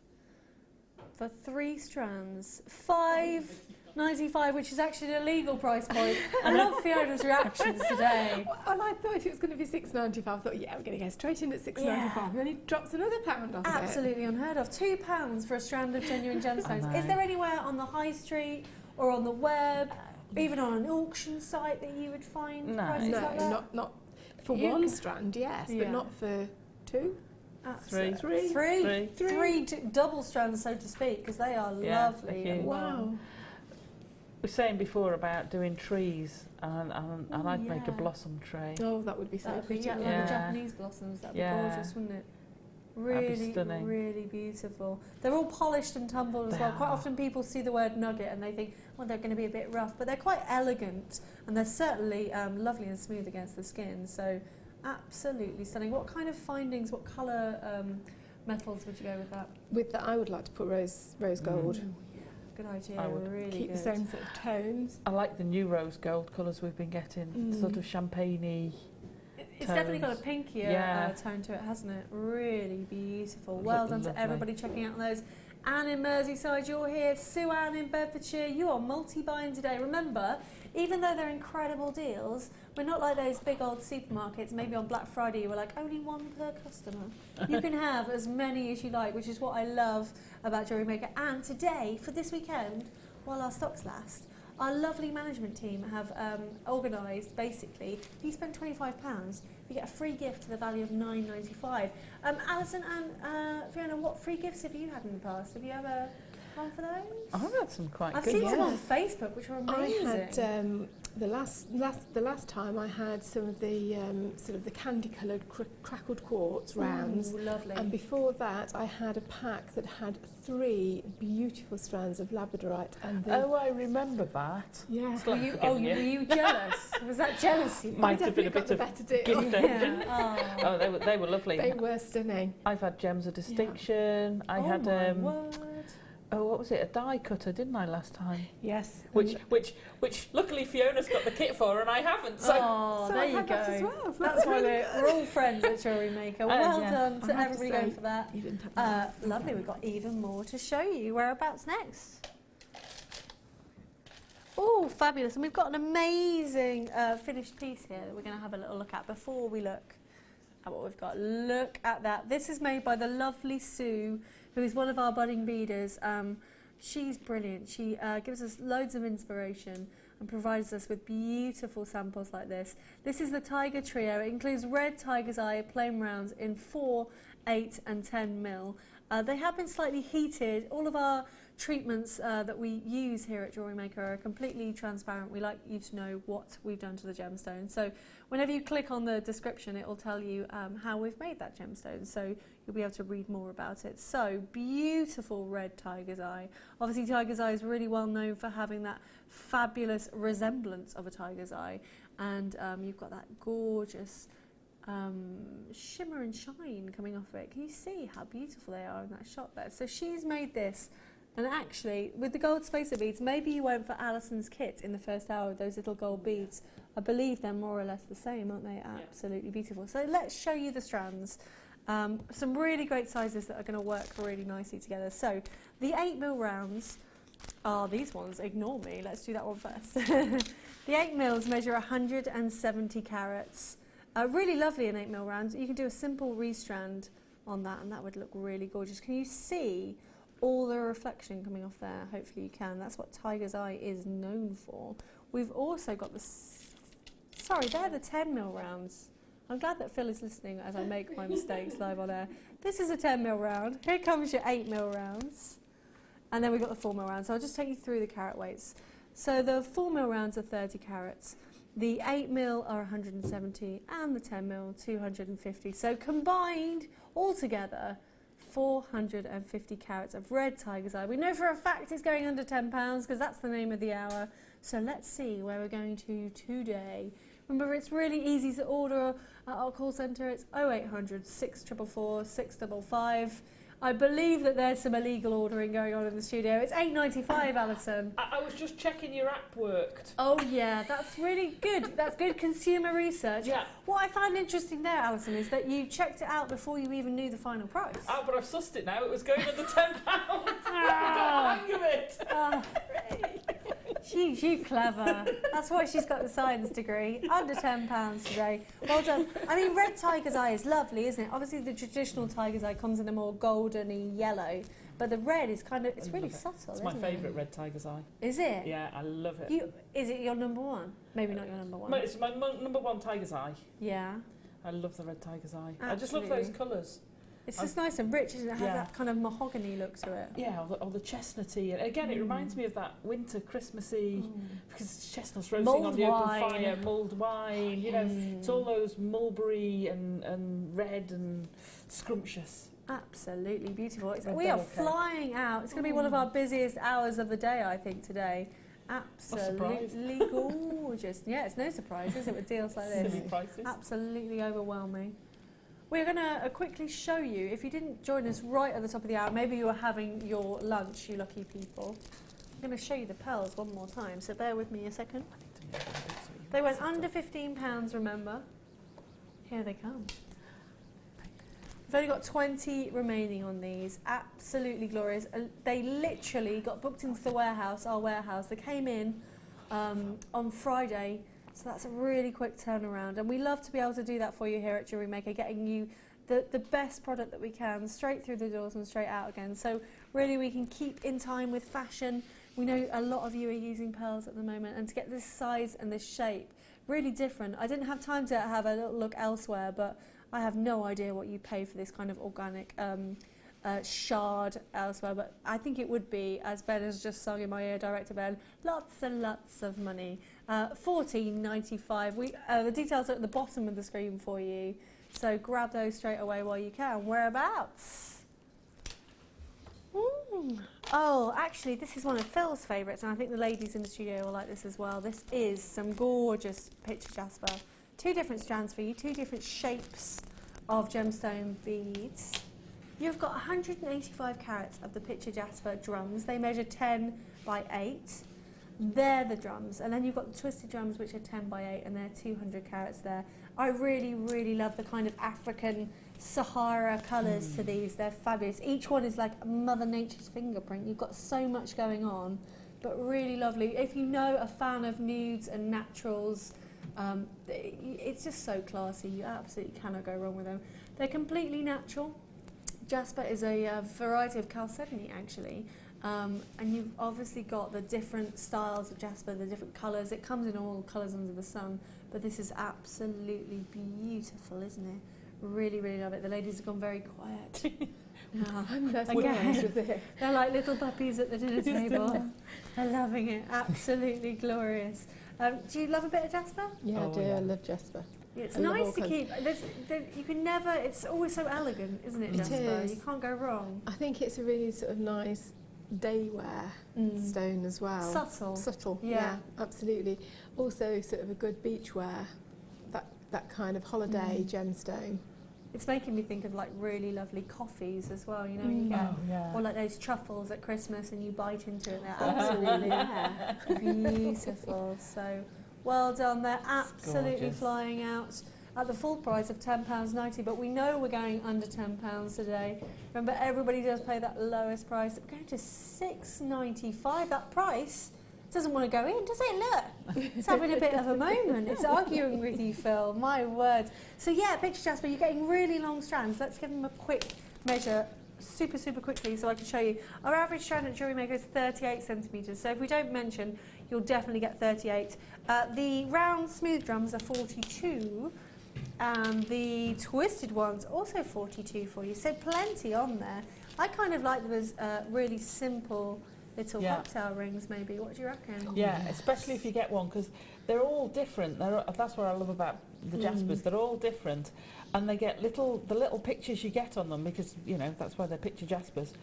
for 3 strands. $5.95, which is actually an illegal price point. I love Fiona's reactions today. Well, I thought it was going to be $6.95. I thought, yeah, we're going to go straight in at $6.95. Yeah. And then he drops another £1 off. Absolutely unheard of. £2 for a strand of genuine gemstones. Is there anywhere on the high street or on the web, even on an auction site, that you would find prices like that? Not for one strand, yes, but not for 2. Three double strands, so to speak, because they are lovely. Wow. We were saying before about doing trees, and I'd make a blossom tray. Oh, that would be so pretty. Like the Japanese blossoms, that'd be gorgeous, wouldn't it? Really, really beautiful. They're all polished and tumbled as well. Quite often people see the word nugget and they think, well, they're going to be a bit rough, but they're quite elegant, and they're certainly lovely and smooth against the skin. So, absolutely stunning. What kind of findings, what colour metals would you go with that? With that, I would like to put rose gold. Good idea. Really keep the same sort of tones. I like the new rose gold colours we've been getting, sort of champagne-y. It's definitely got a pinkier tone to it, hasn't it? Really beautiful. Well done to everybody checking out those. Anne in Merseyside, you're here. Sue Ann in Bedfordshire, you are multi-buying today. Remember, even though they're incredible deals, we're not like those big old supermarkets. Maybe on Black Friday you were like, only 1 per customer. You can have as many as you like, which is what I love about Jewellery Maker. And today, for this weekend, while our stocks last, our lovely management team have organised, basically, if you spend £25, you get a free gift to the value of $9.95. Alison and Fiona, what free gifts have you had in the past? Have you ever gone for those? I've had some quite good I've seen some on Facebook, which are amazing. I had the last time I had some of the sort of the candy-coloured crackled quartz rounds. Ooh, lovely. And before that, I had a pack that had 3 beautiful strands of labradorite. And Oh, I remember that. Yeah. It's like Were you jealous? Was that jealousy? Might have been a bit of better deal. gift engine. Oh, they were lovely. They were stunning. I've had gems of distinction. I had my word. oh, what was it? A die cutter, didn't I, last time? Yes. Which luckily Fiona's got the kit for, and I haven't. So, so there I you had go. that as well. So That's why really we're all friends at Jewellery Maker. Well yeah. done to I have to everybody say, going for that. you didn't have that. Lovely. We've got even more to show you. Whereabouts next? Oh, fabulous. And we've got an amazing finished piece here that we're going to have a little look at before we look at what we've got. Look at that. This is made by the lovely Sue, who is one of our budding beaders. She's brilliant. She gives us loads of inspiration and provides us with beautiful samples like this. This is the Tiger Trio. It includes red tiger's eye plain rounds in 4, 8 and 10 mil. They have been slightly heated. All of our treatments that we use here at Jewellery Maker are completely transparent. We like you to know what we've done to the gemstone. So whenever you click on the description, it will tell you how we've made that gemstone. So you'll be able to read more about it. So beautiful red tiger's eye. Obviously tiger's eye is really well known for having that fabulous resemblance of a tiger's eye. And you've got that gorgeous shimmer and shine coming off of it. Can you see how beautiful they are in that shot there? So she's made this. And actually, with the gold spacer beads, maybe you went for Alison's kit in the first hour with those little gold beads. I believe they're more or less the same, aren't they? Absolutely beautiful. So let's show you the strands. Some really great sizes that are going to work really nicely together. So the 8mm rounds are these ones. Ignore me. Let's do that one first. The 8mm measure 170 carats. Really lovely in 8mm rounds. You can do a simple restrand on that, and that would look really gorgeous. Can you see all the reflection coming off there? Hopefully you can. That's what tiger's eye is known for. We've also got the sorry, they're the 10mm rounds. I'm glad that Phil is listening as I make my mistakes live on air. This is a 10mm round. Here comes your 8mm rounds. And then we've got the 4mm rounds. So I'll just take you through the carat weights. So the 4mm rounds are 30 carats. The 8mm are 170 and the 10mm 250. So combined, altogether, 450 carats of red tiger's eye. We know for a fact it's going under £10 because that's the name of the hour. So let's see where we're going to today. Remember, it's really easy to order at our call centre. It's 0800 644 655. I believe that there's some illegal ordering going on in the studio. It's £8.95, Alison. I was just checking your app worked. Oh yeah, that's really good. That's good consumer research. Yeah. What I found interesting there, Alison, is that you checked it out before you even knew the final price. Oh, but I've sussed it now. It was going under £10. I got the hang of it. Oh, you clever. That's why she's got the science degree. Under £10 today. Well done. I mean, red tiger's eye is lovely, isn't it? Obviously, the traditional tiger's eye comes in a more goldeny yellow, but the red is kind of, it's really subtle, It's my isn't it? favourite red tiger's eye. Is it? Yeah, I love it. Is it your number one? Maybe not your number one. It's my number one tiger's eye. Yeah. I love the red tiger's eye. Absolutely. I just love those colours. It's just nice and rich, isn't it? It has that kind of mahogany look to it. Yeah, or the chestnutty. And again, it reminds me of that winter Christmassy, because it's chestnuts roasting Mulled on the open wine. fire, mulled wine, you know, it's all those mulberry and red and scrumptious. Absolutely beautiful. Red We are velvet. Flying out. It's going to be one of our busiest hours of the day, I think, today. Absolutely gorgeous. Yeah, it's no surprise, is it, with deals like this? Silly prices. Absolutely overwhelming. We're going to quickly show you, if you didn't join us right at the top of the hour, maybe you were having your lunch, you lucky people. I'm going to show you the pearls one more time, so bear with me a second. They went under £15, remember? Here they come. We've only got 20 remaining on these. Absolutely glorious. They literally got booked into the warehouse, our warehouse. They came in on Friday. So that's a really quick turnaround, and we love to be able to do that for you here at Jewellery Maker, getting you the best product that we can straight through the doors and straight out again. So really we can keep in time with fashion. We know a lot of you are using pearls at the moment, and to get this size and this shape, really different. I didn't have time to have a little look elsewhere, but I have no idea what you pay for this kind of organic shard elsewhere, but I think it would be, as Ben has just sung in my ear, Director Ben, lots and lots of money. $14.95. The details are at the bottom of the screen for you, so grab those straight away while you can. Whereabouts? Oh, actually, this is one of Phil's favourites, and I think the ladies in the studio will like this as well. This is some gorgeous picture jasper. 2 different strands for you, 2 different shapes of gemstone beads. You've got 185 carats of the picture jasper drums. They measure 10 by 8. They're the drums, and then you've got the twisted drums, which are 10 by 8, and they're 200 carats there. I really, really love the kind of African Sahara colours to these. They're fabulous. Each one is like Mother Nature's fingerprint. You've got so much going on, but really lovely. If you know a fan of nudes and naturals, it's just so classy. You absolutely cannot go wrong with them. They're completely natural. Jasper is a variety of chalcedony, actually. And you've obviously got the different styles of jasper, the different colours. It comes in all colours under the sun, but this is absolutely beautiful, isn't it? Really, really love it. The ladies have gone very quiet. They're like little puppies at the dinner table. They're loving it. Absolutely glorious. Do you love a bit of jasper? Yeah, I do. I love jasper. It's nice to keep. You can never. It's always so elegant, isn't it, jasper? It is. You can't go wrong. I think it's a really sort of nice day wear stone as well. Subtle. Yeah, absolutely. Also, sort of a good beach wear. That kind of holiday gemstone. It's making me think of like really lovely coffees as well, you know, when you get, or like those truffles at Christmas and you bite into it, they're absolutely beautiful. So well done, they're absolutely flying out at the full price of £10.90, but we know we're going under £10 today. Remember, everybody does pay that lowest price. We're going to £6.95, that price. Doesn't want to go in, does it? Look, it's having a bit of a moment. It's arguing with you, Phil. My word. So yeah, picture jasper, you're getting really long strands. Let's give them a quick measure, super quickly, so I can show you. Our average strand at Jewellery Maker is 38 centimetres. So if we don't mention, you'll definitely get 38. The round smooth drums are 42, and the twisted ones also 42 for you. So plenty on there. I kind of like them as really simple little cocktail rings, maybe. What do you reckon? Yeah, especially if you get one, because they're all different. That's what I love about the jaspers. They're all different, and they get the little pictures you get on them, because you know that's why they're picture jaspers.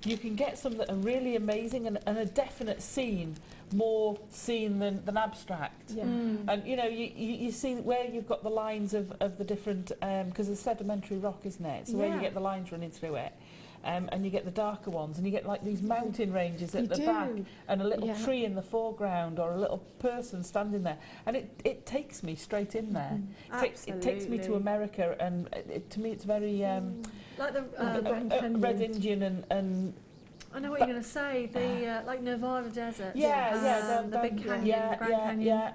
You can get some that are really amazing and a definite scene, more scene than abstract. Yeah. And you know, you see where you've got the lines of the different, because it's sedimentary rock, isn't it? So where you get the lines running through it. And you get the darker ones, and you get like these mountain ranges at the back, and a little tree in the foreground, or a little person standing there, and it takes me straight in there. It takes me to America, and to me it's very like the Red Indian and I know what you're going to say. The like Nevada desert. The big canyon, the Grand Canyon. Yeah.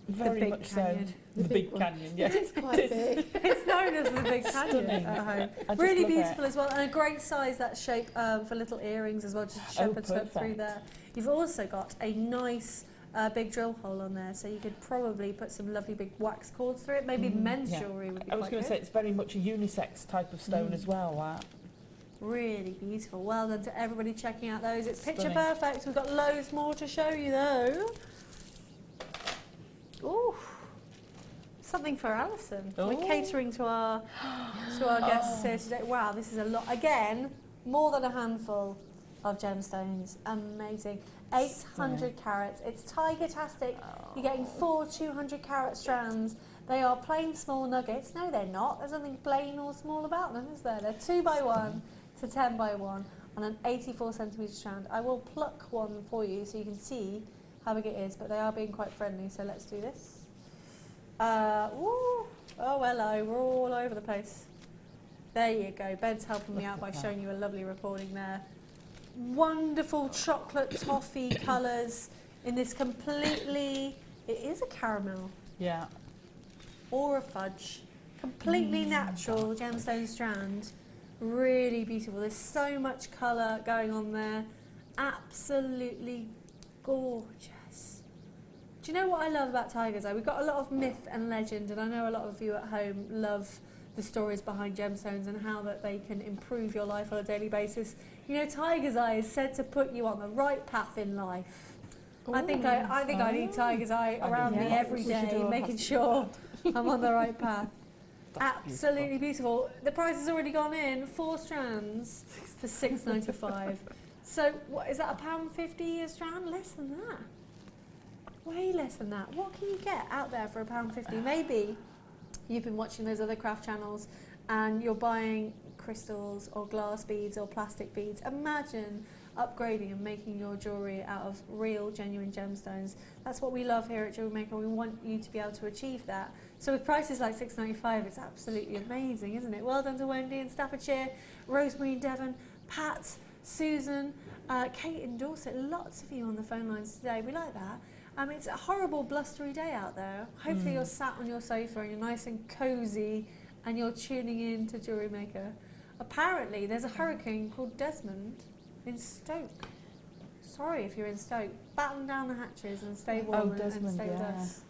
Very much canyon. So. The big canyon, yeah. It's quite big. It's known as the Big Canyon at home. Really beautiful as well, and a great size, that shape for little earrings as well, just shepherd's hook through there. You've also got a nice big drill hole on there, so you could probably put some lovely big wax cords through it. Maybe men's jewellery would be I was going to say it's very much a unisex type of stone as well, that. Really beautiful. Well done to everybody checking out those. It's picture perfect. We've got loads more to show you though. Ooh, something for Alison. We're catering to our guests here today. Wow, this is a lot. Again, more than a handful of gemstones. Amazing. 800 carats. It's tiger-tastic. You're getting 4 200-carat strands. They are plain small nuggets. No, they're not. There's nothing plain or small about them, is there? They're 2 by 1 to 10 by 1 on an 84 centimetre strand. I will pluck one for you so you can see how big it is, but they are being quite friendly, so let's do this. Oh, hello, we're all over the place. There you go. Ben's helping me out by showing you a lovely recording there. Wonderful chocolate toffee colours in this completely, it is a caramel. Yeah. Or a fudge. Completely natural gemstone strand. Really beautiful. There's so much colour going on there. Absolutely gorgeous. Do you know what I love about tiger's eye? We've got a lot of myth and legend, and I know a lot of you at home love the stories behind gemstones and how that they can improve your life on a daily basis. You know, tiger's eye is said to put you on the right path in life. I think I need Tiger's Eye around me every day, making sure I'm on the right path. Absolutely beautiful. The price has already gone in. 4 strands for £6.95. So what is that, £1.50 a strand? Less than that. Way less than that. What can you get out there for £1.50? Maybe you've been watching those other craft channels and you're buying crystals or glass beads or plastic beads. Imagine upgrading and making your jewellery out of real, genuine gemstones. That's what we love here at Jewellery Maker. We want you to be able to achieve that. So with prices like £6.95, it's absolutely amazing, isn't it? Well done to Wendy in Staffordshire, Rosemary in Devon, Pat, Susan, Kate in Dorset. Lots of you on the phone lines today. We like that. It's a horrible blustery day out there. Hopefully you're sat on your sofa and you're nice and cosy and you're tuning in to Jewellery Maker. Apparently there's a hurricane called Desmond in Stoke. Sorry if you're in Stoke. Batten down the hatches and stay warm and stay with us.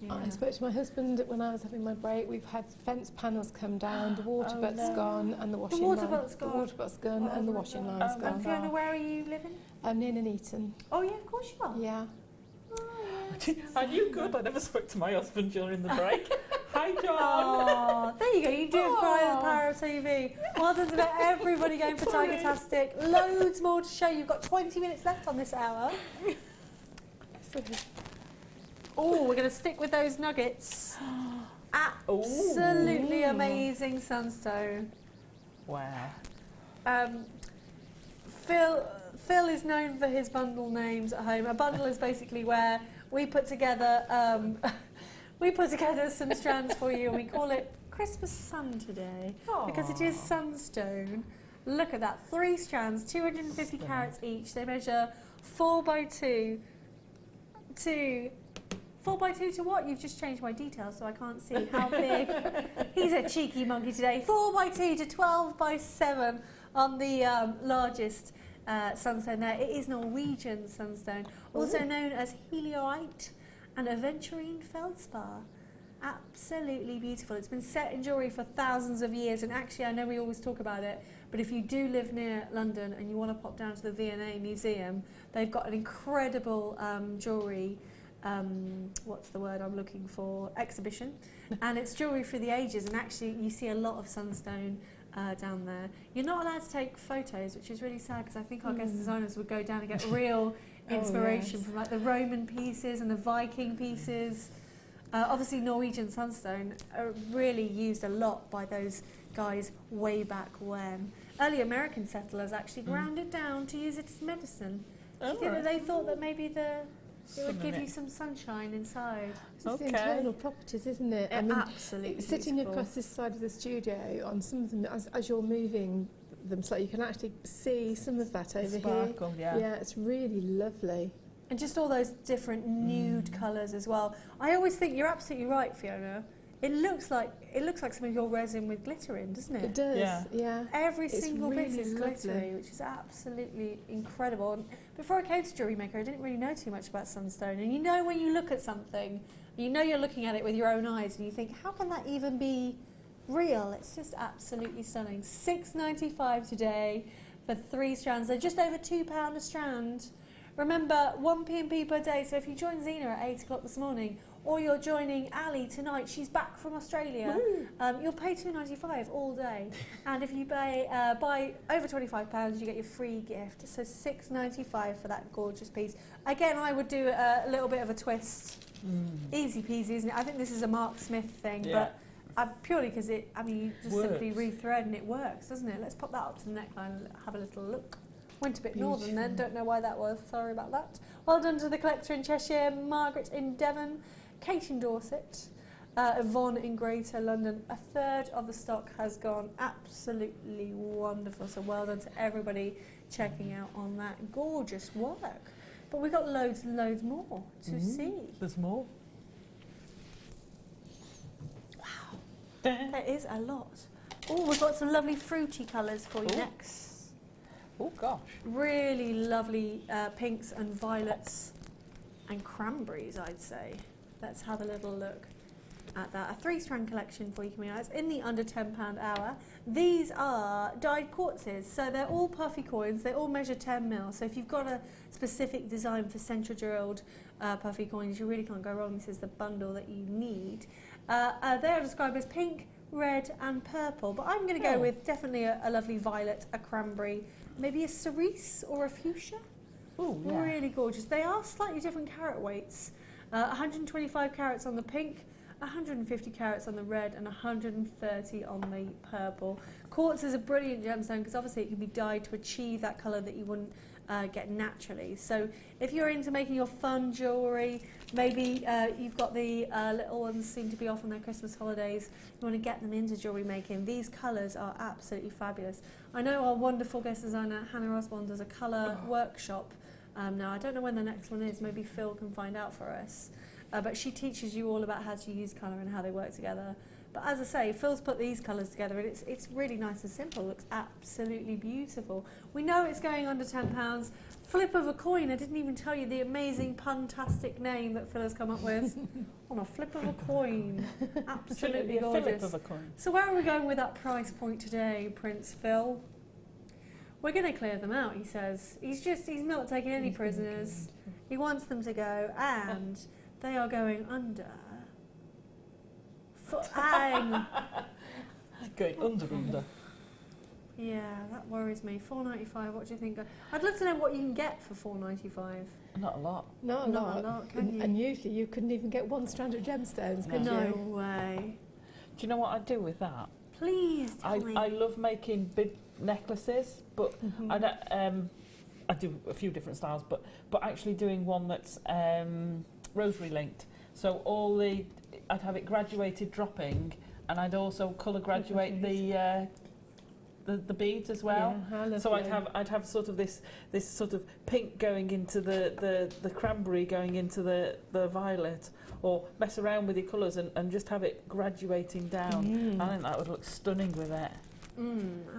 Yeah. I spoke to my husband when I was having my break. We've had fence panels come down, the water butt's gone and the washing line. The water butt's gone and the washing line's gone. And Fiona, where are you living? I'm near Nuneaton. Oh yeah, of course you are. Yeah. Are you good? I never spoke to my husband during the break. Hi, John. Oh, there you go. You do it via the power of TV. Well done to everybody going for Tiger-tastic. Loads more to show. You've got 20 minutes left on this hour. Oh, we're going to stick with those nuggets. Absolutely amazing sunstone. Wow. Phil is known for his bundle names at home. A bundle is basically where we put together some strands for you and we call it Christmas Sun today. Because it is sunstone. Look at that, 3 strands, 250 carats each. They measure 4 by 2 to 4 by 2 to what? You've just changed my details so I can't see how big. He's a cheeky monkey today. 4 by 2 to 12 by 7 on the largest sunstone there. It is Norwegian sunstone, also known as heliorite and aventurine feldspar. Absolutely beautiful. It's been set in jewellery for thousands of years, and actually I know we always talk about it, but if you do live near London and you want to pop down to the V&A Museum, they've got an incredible jewellery what's the word I'm looking for, exhibition, and it's jewellery for the ages, and actually you see a lot of sunstone down there. You're not allowed to take photos, which is really sad because I think our guest designers would go down and get real inspiration from like the Roman pieces and the Viking pieces. Obviously Norwegian sunstone are really used a lot by those guys way back when. Early American settlers actually ground it down to use it as medicine. They thought that maybe it would give you some sunshine inside. It's the internal properties, isn't it? I mean, absolutely sitting beautiful. across this side of the studio, on some of them, as you're moving them, so you can actually see some of that over Sparkle, here. Yeah, it's really lovely. And just all those different nude colours as well. I always think you're absolutely right, Fiona. It looks like some of your resin with glitter in, doesn't it? It does, yeah. Every It's single really bit is glittery, which is absolutely incredible. And before I came to Jewellery Maker, I didn't really know too much about sunstone. And you know when you look at something, you know you're looking at it with your own eyes, and you think, how can that even be real? It's just absolutely stunning. £6.95 today for 3 strands. They're just over £2 a strand. Remember, 1 P&P per day. So if you join Zena at 8 o'clock this morning, or you're joining Ali tonight, she's back from Australia, you'll pay $2.95 all day. And if you buy over £25, you get your free gift. So $6.95 for that gorgeous piece. Again, I would do a little bit of a twist. Easy peasy, isn't it? I think this is a Mark Smith thing, but purely because you just simply rethread and it works, doesn't it? Let's pop that up to the neckline and have a little look. Went a bit northern then, don't know why that was, sorry about that. Well done to the collector in Cheshire, Margaret in Devon, Kate in Dorset, Yvonne in Greater London. A third of the stock has gone. Absolutely wonderful, so well done to everybody checking out on that gorgeous work. But we've got loads and loads more to see. There's more. Wow, there is a lot. Oh, we've got some lovely fruity colours for you next. Oh gosh. Really lovely pinks and violets and cranberries, I'd say. Let's have a little look. at that. A 3-strand collection for you coming out. It's in the under £10 hour. These are dyed quartzes, so they're all puffy coins. They all measure 10 mil. So if you've got a specific design for central drilled puffy coins, you really can't go wrong. This is the bundle that you need. They are described as pink, red and purple, but I'm going to go with definitely a lovely violet, a cranberry, maybe a cerise or a fuchsia. Ooh, yeah. Really gorgeous. They are slightly different carat weights. 125 carats on the pink, 150 carats on the red and 130 on the purple. Quartz is a brilliant gemstone because obviously it can be dyed to achieve that colour that you wouldn't get naturally. So if you're into making your fun jewellery, maybe you've got the little ones seem to be off on their Christmas holidays, you want to get them into jewellery making, these colours are absolutely fabulous. I know our wonderful guest designer Hannah Osborne does a colour workshop now. I don't know when the next one is, maybe Phil can find out for us. But she teaches you all about how to use colour and how they work together. But as I say, Phil's put these colours together and it's really nice and simple. It looks absolutely beautiful. We know it's going under £10. Flip of a coin. I didn't even tell you the amazing puntastic name that Phil has come up with. On a flip of a coin. Absolutely gorgeous. Flip of a coin. So where are we going with that price point today, Prince Phil? We're going to clear them out, he says. He's not taking any prisoners. He wants them to go, and they are going under. Going under. Yeah, that worries me. $4.95. What do you think? I'd love to know what you can get for $4.95. Not a lot. Not a lot, can you? And usually you couldn't even get one strand of gemstones, could No you? way. Do you know what I do with that? Please tell me. I love making big necklaces, but I do a few different styles, but actually doing one that's rosary linked. So I'd have it graduated dropping, and I'd also colour graduate the beads as well. Yeah, so I'd have sort of this sort of pink going into the cranberry going into the violet, or mess around with your colours and just have it graduating down. I think that would look stunning with it.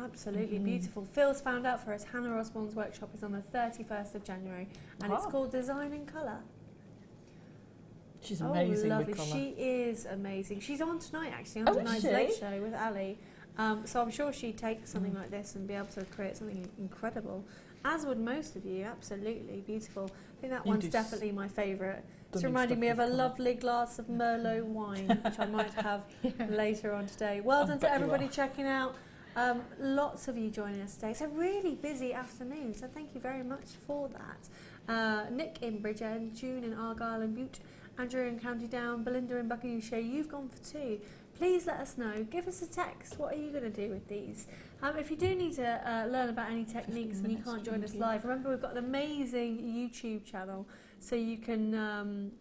Absolutely beautiful. Phil's found out for us Hannah Osborne's workshop is on the 31st of January and it's called Design in Colour. She's amazing lovely. with colour. She is amazing. She's on tonight actually, on tonight's Late Show with Ali. So I'm sure she'd take something like this and be able to create something incredible, as would most of you. Absolutely beautiful. I think that one's definitely my favourite. It's reminding me of a lovely glass of Merlot wine, which I might have later on today. Well done to everybody checking out. Lots of you joining us today. It's a really busy afternoon, so thank you very much for that. Nick in Bridgend, June in Argyll and Butte, Andrew in County Down, Belinda in Buckinghamshire. You've gone for 2. Please let us know. Give us a text. What are you going to do with these? If you do need to learn about any techniques and you can't join us live, remember we've got an amazing YouTube channel, so you can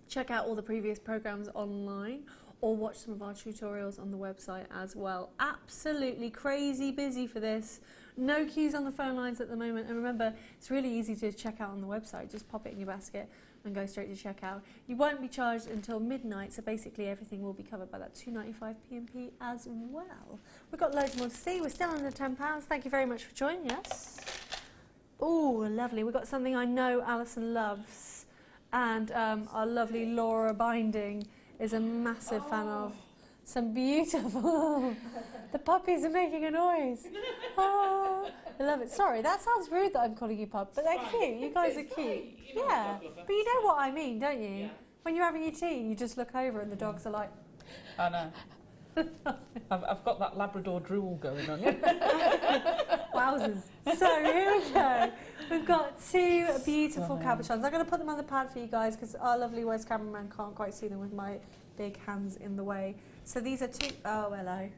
check out all the previous programs online or watch some of our tutorials on the website as well. Absolutely crazy busy for this. No queues on the phone lines at the moment. And remember, it's really easy to check out on the website. Just pop it in your basket and go straight to checkout. You won't be charged until midnight, so basically everything will be covered by that $2.95 PMP as well. We've got loads more to see. We're still under £10. Thank you very much for joining us. Oh, lovely. We've got something I know Alison loves, and our lovely Laura Binding is a massive fan of. Some beautiful... The puppies are making a noise. Oh, I love it. Sorry, that sounds rude that I'm calling you pup, but they're cute. You guys are cute. Yeah, but you know what I mean, don't you? When you're having your tea, you just look over and the dogs are like... I know. I've got that Labrador drool going on. Wowzers. So here we go. We've got 2 beautiful cabochons. I'm going to put them on the pad for you guys because our lovely West cameraman can't quite see them with my big hands in the way. So these are 2... Oh, hello.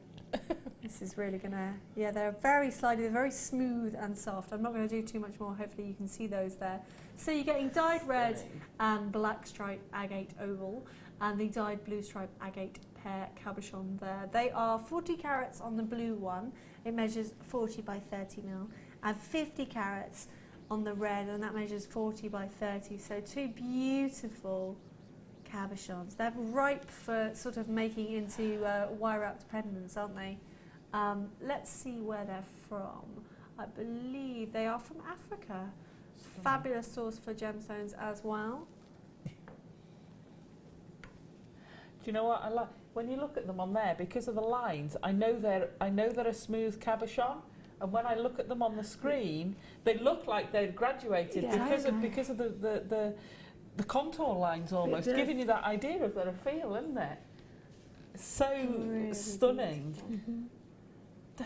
This is really going to... Yeah, they're very slidey, they're very smooth and soft. I'm not going to do too much more. Hopefully you can see those there. So you're getting dyed red and black stripe agate oval and the dyed blue stripe agate pear cabochon there. They are 40 carats on the blue one. It measures 40 by 30 mil. And 50 carats on the red, and that measures 40 by 30. So 2 beautiful cabochons. They're ripe for sort of making into wire-wrapped pendants, aren't they? Let's see where they're from. I believe they are from Africa. Fabulous source for gemstones as well. Do Do you know what I like? When you look at them on there, because of the lines, I know they're a smooth cabochon, and when I look at them on the screen, they look like they've graduated because of the contour lines almost, giving you that idea of their feel, isn't it? So really stunning.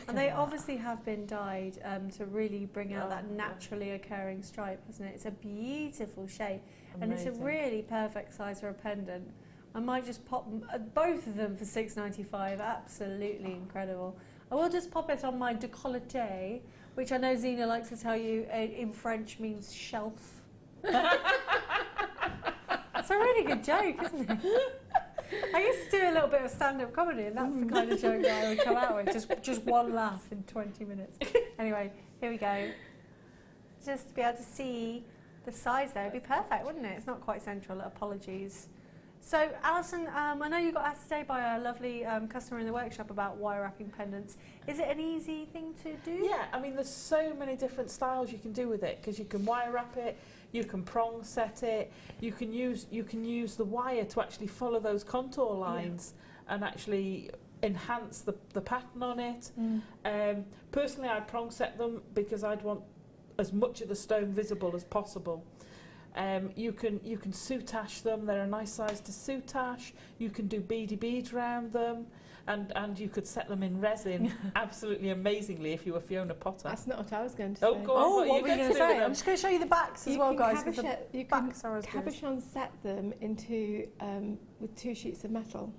And they obviously have been dyed to really bring out that naturally occurring stripe, hasn't it? It's a beautiful shape. Amazing. And it's a really perfect size for a pendant. I might just pop both of them for $6.95. Absolutely incredible. I will just pop it on my décolleté, which I know Zena likes to tell you in French means shelf. It's a really good joke, isn't it? I used to do a little bit of stand-up comedy, and that's the kind of joke that I would come out with, just one laugh in 20 minutes. Anyway, here we go. Just to be able to see the size there, it'd be perfect, wouldn't it? It's not quite central, apologies. So, Alison, I know you got asked today by a lovely customer in the workshop about wire wrapping pendants. Is it an easy thing to do? Yeah, I mean, there's so many different styles you can do with it, because you can wire wrap it, you can prong set it, you can use the wire to actually follow those contour lines and actually enhance the pattern on it. Personally, I prong set them because I'd want as much of the stone visible as possible. You can soutache them. They're a nice size to soutache. You can do beady beads around them, and you could set them in resin absolutely amazingly if you were Fiona Potter. That's not what I was going to say. Oh, go on. What were you going to say? I'm just going to show you the backs as well, guys. You can cabochon set them into with 2 sheets of metal.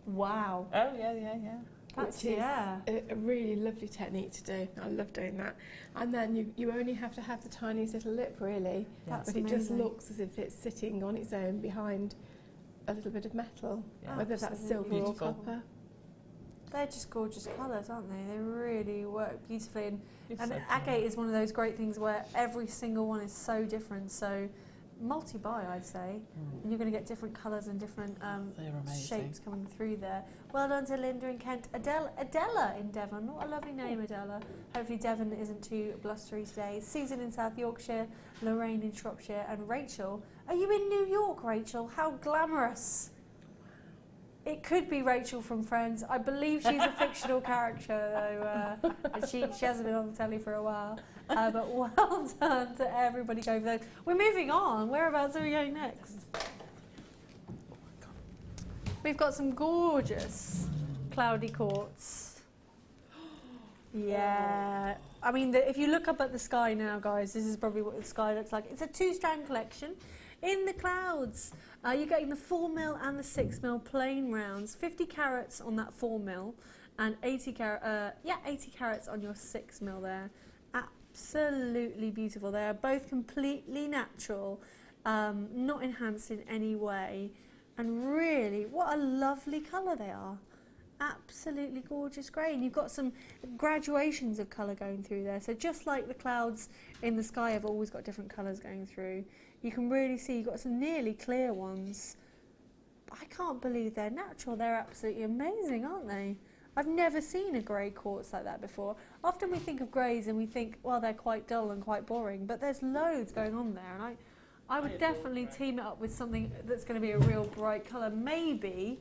Wow. Oh yeah. Which is a really lovely technique to do. I love doing that. And then you only have to have the tiniest little lip, really. That's but amazing. it just looks as if it's sitting on its own behind a little bit of metal, whether that's silver or copper. They're just gorgeous colours, aren't they? They really work beautifully. And Agate is one of those great things where every single one is so different. So multi-buy, I'd say, and you're going to get different colours and different shapes coming through there. Well done to Linda in Kent. Adela in Devon. What a lovely name, Adela. Hopefully Devon isn't too blustery today. Susan in South Yorkshire, Lorraine in Shropshire, and Rachel. Are you in New York, Rachel? How glamorous. It could be Rachel from Friends. I believe she's a fictional character, though, and she hasn't been on the telly for a while. But well done to everybody going for those. We're moving on. Whereabouts are we going next? We've got some gorgeous cloudy quartz. Yeah. I mean, if you look up at the sky now, guys, this is probably what the sky looks like. It's a 2-strand collection in the clouds. You're getting the 4mm and the 6mm plain rounds, 50 carats on that 4mm, and 80 carats on your 6mm there. Absolutely beautiful. They are both completely natural, not enhanced in any way, and really, what a lovely colour they are. Absolutely gorgeous grey, and you've got some graduations of colour going through there. So just like the clouds in the sky have always got different colours going through, you can really see you've got some nearly clear ones. I can't believe they're natural. They're absolutely amazing, aren't they? I've never seen a grey quartz like that before. Often we think of greys and we think, well, they're quite dull and quite boring, but there's loads going on there, and I would definitely team it up with something that's going to be a real bright colour. Maybe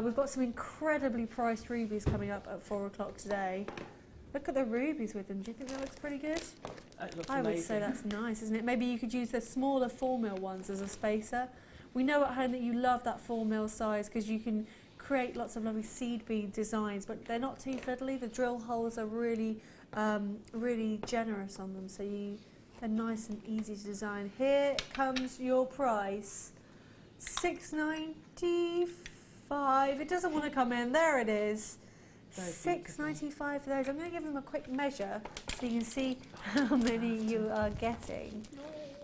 we've got some incredibly priced rubies coming up at 4 o'clock today. Look at the rubies with them. Do you think that looks pretty good? It looks I amazing. would say that's nice, isn't it? Maybe you could use the smaller 4mm ones as a spacer. We know at home that you love that 4mm size because you can create lots of lovely seed bead designs, but they're not too fiddly. The drill holes are really, really generous on them, so they're nice and easy to design. Here comes your price, $6.95. It doesn't want to come in. There it is. $6.95 for those. I'm going to give them a quick measure so you can see how many you are getting.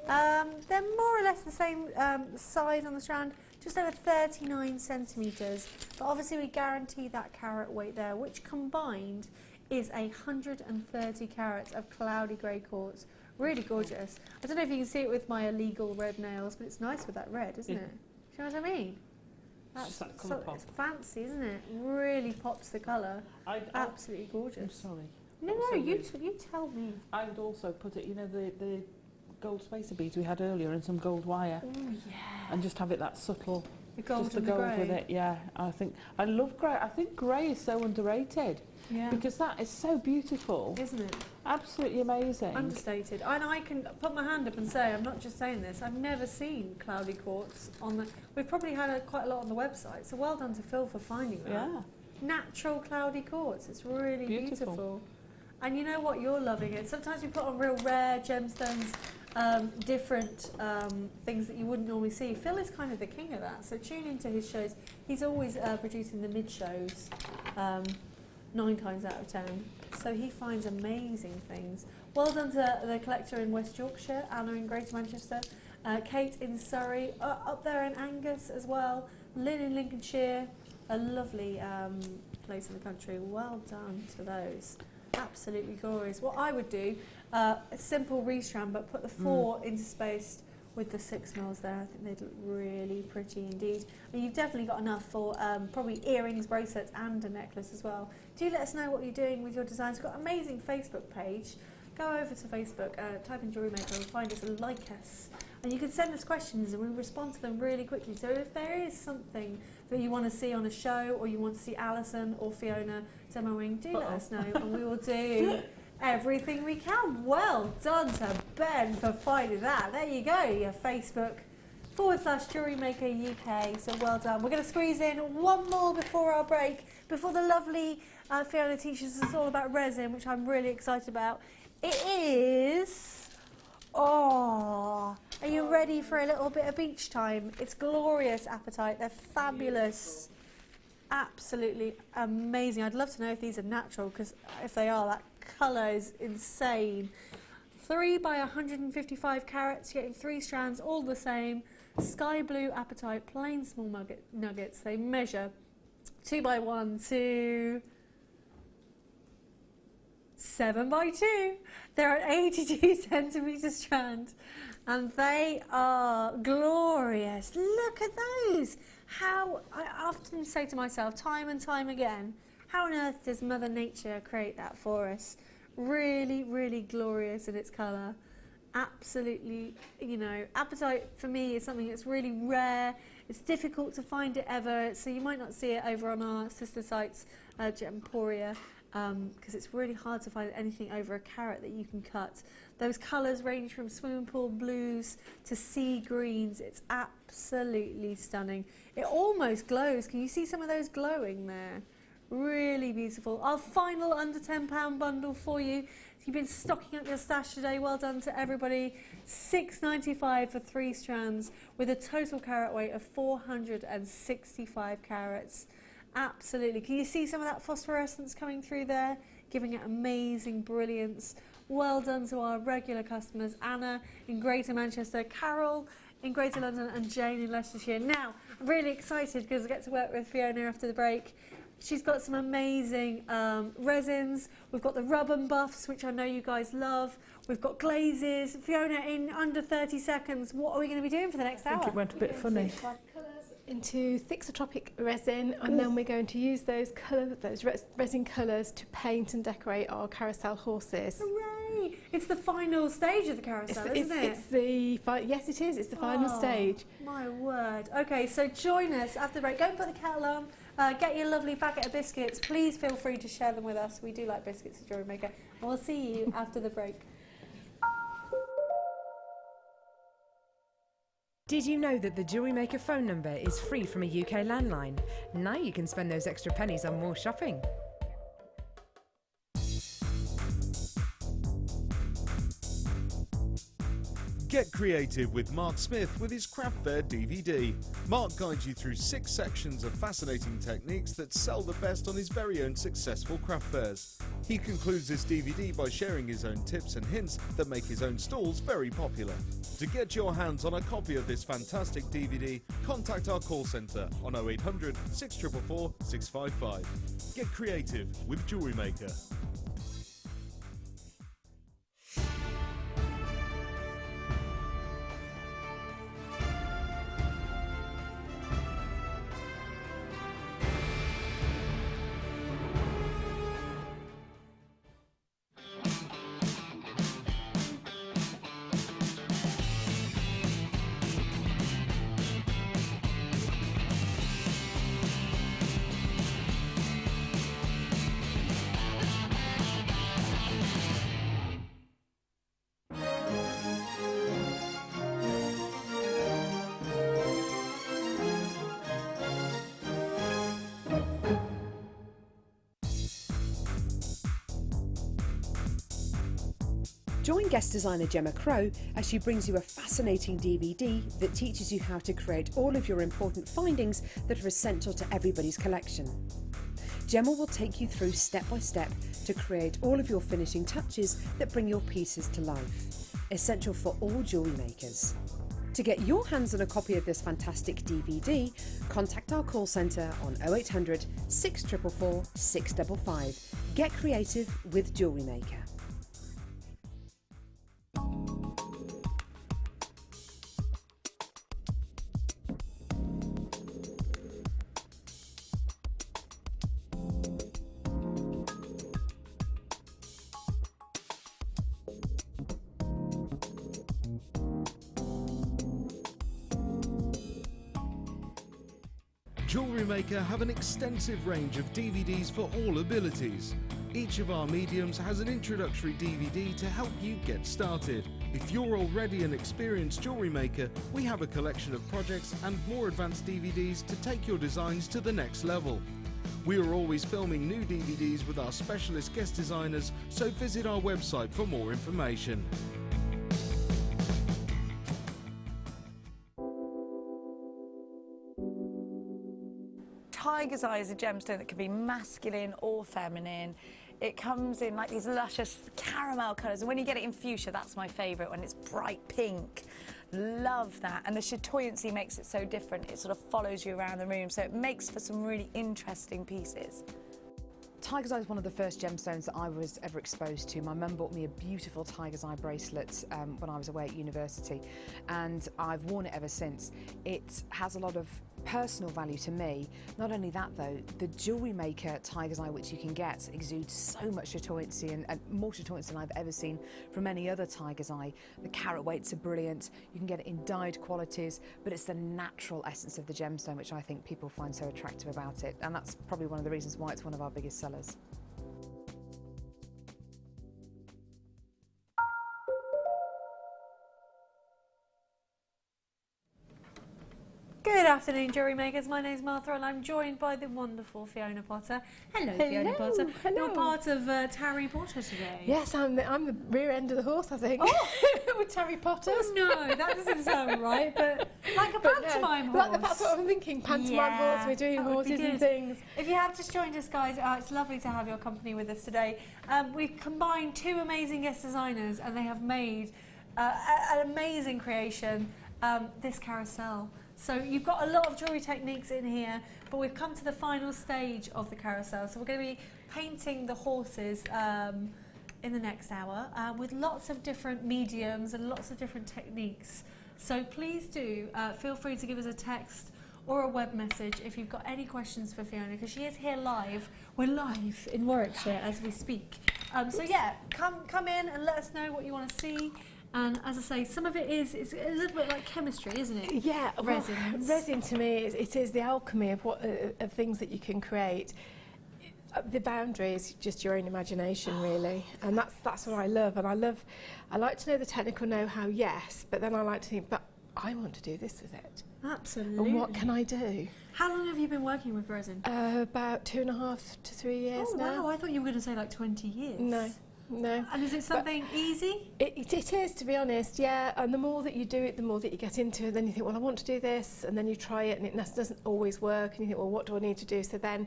They're more or less the same size on the strand, just over 39 centimetres. But obviously we guarantee that carat weight there, which combined is 130 carats of cloudy grey quartz. Really gorgeous. I don't know if you can see it with my illegal red nails, but it's nice with that red, isn't it? Do you know what I mean? It's fancy, isn't it? Really pops the colour. Absolutely gorgeous. I'm sorry. No, you tell me. I would also put it, you know, the gold spacer beads we had earlier and some gold wire. Oh, yeah. And just have it that subtle The gold just to and the go grey. with it. Yeah, I love grey. I think grey is so underrated. Yeah. Because that is so beautiful. Isn't it? Absolutely amazing. Understated. And I can put my hand up and say, I'm not just saying this, I've never seen cloudy quartz on the... We've probably had quite a lot on the website, so well done to Phil for finding that. Yeah. Natural cloudy quartz. It's really beautiful. And you know what? You're loving it. Sometimes we put on real rare gemstones, different things that you wouldn't normally see. Phil is kind of the king of that, so tune into his shows. He's always producing the mid-shows. 9 times out of 10. So he finds amazing things. Well done to the collector in West Yorkshire, Anna in Greater Manchester, Kate in Surrey, up there in Angus as well, Lynn in Lincolnshire, a lovely place in the country. Well done to those. Absolutely glorious. What I would do, a simple restrand, but put the 4 interspaced with the 6 mils there. I think they'd look really pretty indeed. I mean, you've definitely got enough for probably earrings, bracelets and a necklace as well. Do let us know what you're doing with your designs. We've got an amazing Facebook page. Go over to Facebook, type in Jewellery Maker and find us and like us. And you can send us questions and we respond to them really quickly. So if there is something that you want to see on a show, or you want to see Alison or Fiona demoing, do let us know and we will do everything we can. Well done to Ben for finding that. There you go, your Facebook /Jewellery Maker UK. So well done. We're going to squeeze in one more before our break, before the lovely Fiona teaches us all about resin, which I'm really excited about. It is... Oh, are you ready for a little bit of beach time? It's glorious Appetite. They're fabulous. Absolutely amazing. I'd love to know if these are natural, because if they are, that colour is insane. 3 by 155 carats, you're getting 3 strands, all the same. Sky blue Appetite, plain small nuggets. They measure 2 by 1 to 7 by 2. They're an 82 centimetre strand and they are glorious. Look at those. How, I often say to myself time and time again, how on earth does Mother Nature create that for us? Really, really glorious in its colour. Absolutely, you know, Appetite for me is something that's really rare. It's difficult to find it ever, so you might not see it over on our sister sites, Gemporia, because it's really hard to find anything over a carat that you can cut. Those colours range from swimming pool blues to sea greens. It's absolutely stunning. It almost glows. Can you see some of those glowing there? Really beautiful. Our final under £10 bundle for you. If you've been stocking up your stash today, well done to everybody. £6.95 for 3 strands with a total carat weight of 465 carats. Absolutely. Can you see some of that phosphorescence coming through there? Giving it amazing brilliance. Well done to our regular customers, Anna in Greater Manchester, Carol in Greater London and Jane in Leicestershire. Now, I'm really excited because I get to work with Fiona after the break. She's got some amazing resins. We've got the rub and buffs, which I know you guys love. We've got glazes. Fiona, in under 30 seconds, what are we going to be doing for the next hour? I think it went a bit funny. Into thixotropic resin, and then we're going to use those resin colours to paint and decorate our carousel horses. Hooray! It's the final stage of the carousel, isn't it? Yes, it is. It's the final stage. My word. Okay, so join us after the break. Go and put the kettle on. Get your lovely packet of biscuits. Please feel free to share them with us. We do like biscuits at Jewellery Maker. And we'll see you after the break. Did you know that the Jewellery Maker phone number is free from a UK landline? Now you can spend those extra pennies on more shopping. Get creative with Mark Smith with his Craft Fair DVD. Mark guides you through 6 sections of fascinating techniques that sell the best on his very own successful craft fairs. He concludes this DVD by sharing his own tips and hints that make his own stalls very popular. To get your hands on a copy of this fantastic DVD, contact our call centre on 0800 644 655. Get creative with Jewellery Maker. Join guest designer Gemma Crow as she brings you a fascinating DVD that teaches you how to create all of your important findings that are essential to everybody's collection. Gemma will take you through step by step to create all of your finishing touches that bring your pieces to life. Essential for all jewellery makers. To get your hands on a copy of this fantastic DVD, contact our call centre on 0800 644 655. Get creative with Jewellery Maker. Jewellery Maker have an extensive range of DVDs for all abilities. Each of our mediums has an introductory DVD to help you get started. If you're already an experienced jewellery maker, we have a collection of projects and more advanced DVDs to take your designs to the next level. We are always filming new DVDs with our specialist guest designers, so visit our website for more information. Tiger's eye is a gemstone that can be masculine or feminine. It comes in like these luscious caramel colours, and when you get it in fuchsia, that's my favourite, when it's bright pink. Love that, and the chatoyancy makes it so different. It sort of follows you around the room, so it makes for some really interesting pieces. Tiger's eye is one of the first gemstones that I was ever exposed to. My mum bought me a beautiful tiger's eye bracelet when I was away at university, and I've worn it ever since. It has a lot of personal value to me. Not only that though, the Jewellery Maker tiger's eye which you can get exudes so much chatoyancy, and more chatoyancy than I've ever seen from any other tiger's eye. The carat weights are brilliant, you can get it in dyed qualities, but it's the natural essence of the gemstone which I think people find so attractive about it, and that's probably one of the reasons why it's one of our biggest sellers. Good afternoon, Jewellery Makers. My name's Martha and I'm joined by the wonderful Fiona Potter. Hello, Fiona Potter. Hello. You're part of Harry Potter today. Yes, I'm the rear end of the horse, I think. Oh! With Harry Potter. Oh, no, that doesn't sound right, but like a pantomime horse. That's what I'm thinking, pantomime horse, we're doing horses and things. If you have just joined us, guys, it's lovely to have your company with us today. We've combined two amazing guest designers and they have made an amazing creation, this carousel. So you've got a lot of jewellery techniques in here, but we've come to the final stage of the carousel. So we're going to be painting the horses in the next hour with lots of different mediums and lots of different techniques. So please do feel free to give us a text or a web message if you've got any questions for Fiona, because she is here live. We're live in Warwickshire as we speak. So yeah, come in and let us know what you want to see. And as I say, some of it is it's a little bit like chemistry, isn't it? Yeah, resin. Well, resin to me it is the alchemy of of things that you can create. The boundary is just your own imagination, really, and that's what I love. And I like to know the technical know-how, yes, but then I like to think, but I want to do this with it. Absolutely. And what can I do? How long have you been working with resin? About 2.5 to 3 years now. Wow, I thought you were going to say like 20 years. No. And is it something easy? It is, to be honest, yeah. And the more that you do it, the more that you get into it. Then you think, well, I want to do this. And then you try it and it doesn't always work. And you think, well, what do I need to do? So then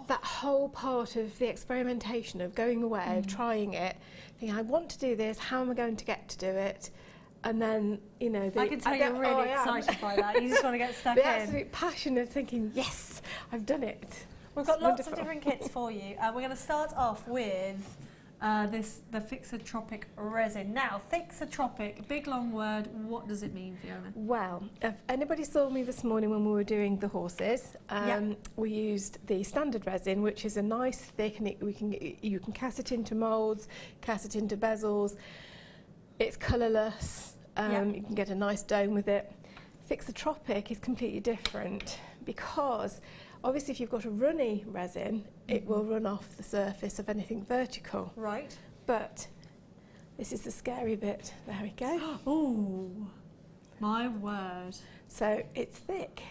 that whole part of the experimentation of going away, of trying it, thinking, I want to do this. How am I going to get to do it? And then, you know... I can tell you're really excited by that. You just want to get stuck in. The absolute passion of thinking, yes, I've done it. We've got lots of different kits for you. We're going to start off with... the Fixotropic resin. Now, Fixotropic, big long word, what does it mean, Fiona? Well, if anybody saw me this morning when we were doing the horses, we used the standard resin, which is a nice thick, and you can cast it into moulds, cast it into bezels. It's colourless, you can get a nice dome with it. Fixotropic is completely different because obviously if you've got a runny resin, it will run off the surface of anything vertical. Right. But this is the scary bit. There we go. Oh, my word. So it's thick.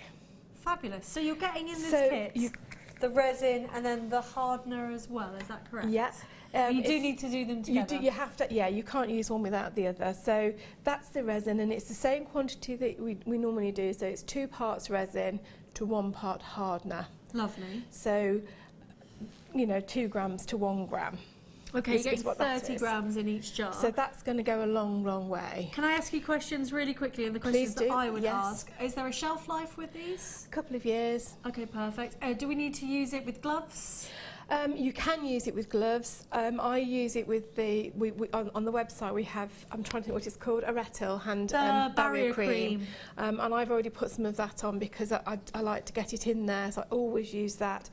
Fabulous. So you're getting in this kit. the resin and then the hardener as well, is that correct? Yeah. You do need to do them together. You have to, yeah, you can't use one without the other. So that's the resin, and it's the same quantity that we normally do. So it's 2 parts resin to 1 part hardener. Lovely. So, you know, 2 grams to 1 gram. Okay, you're getting 30 grams in each jar. So that's going to go a long, long way. Can I ask you questions really quickly, and the questions that I would ask? Is there a shelf life with these? A couple of years. Okay, perfect. Do we need to use it with gloves? You can use it with gloves. I use it with the, on the website we have, I'm trying to think what it's called, a Retil hand barrier cream. And I've already put some of that on because I like to get it in there, so I always use that.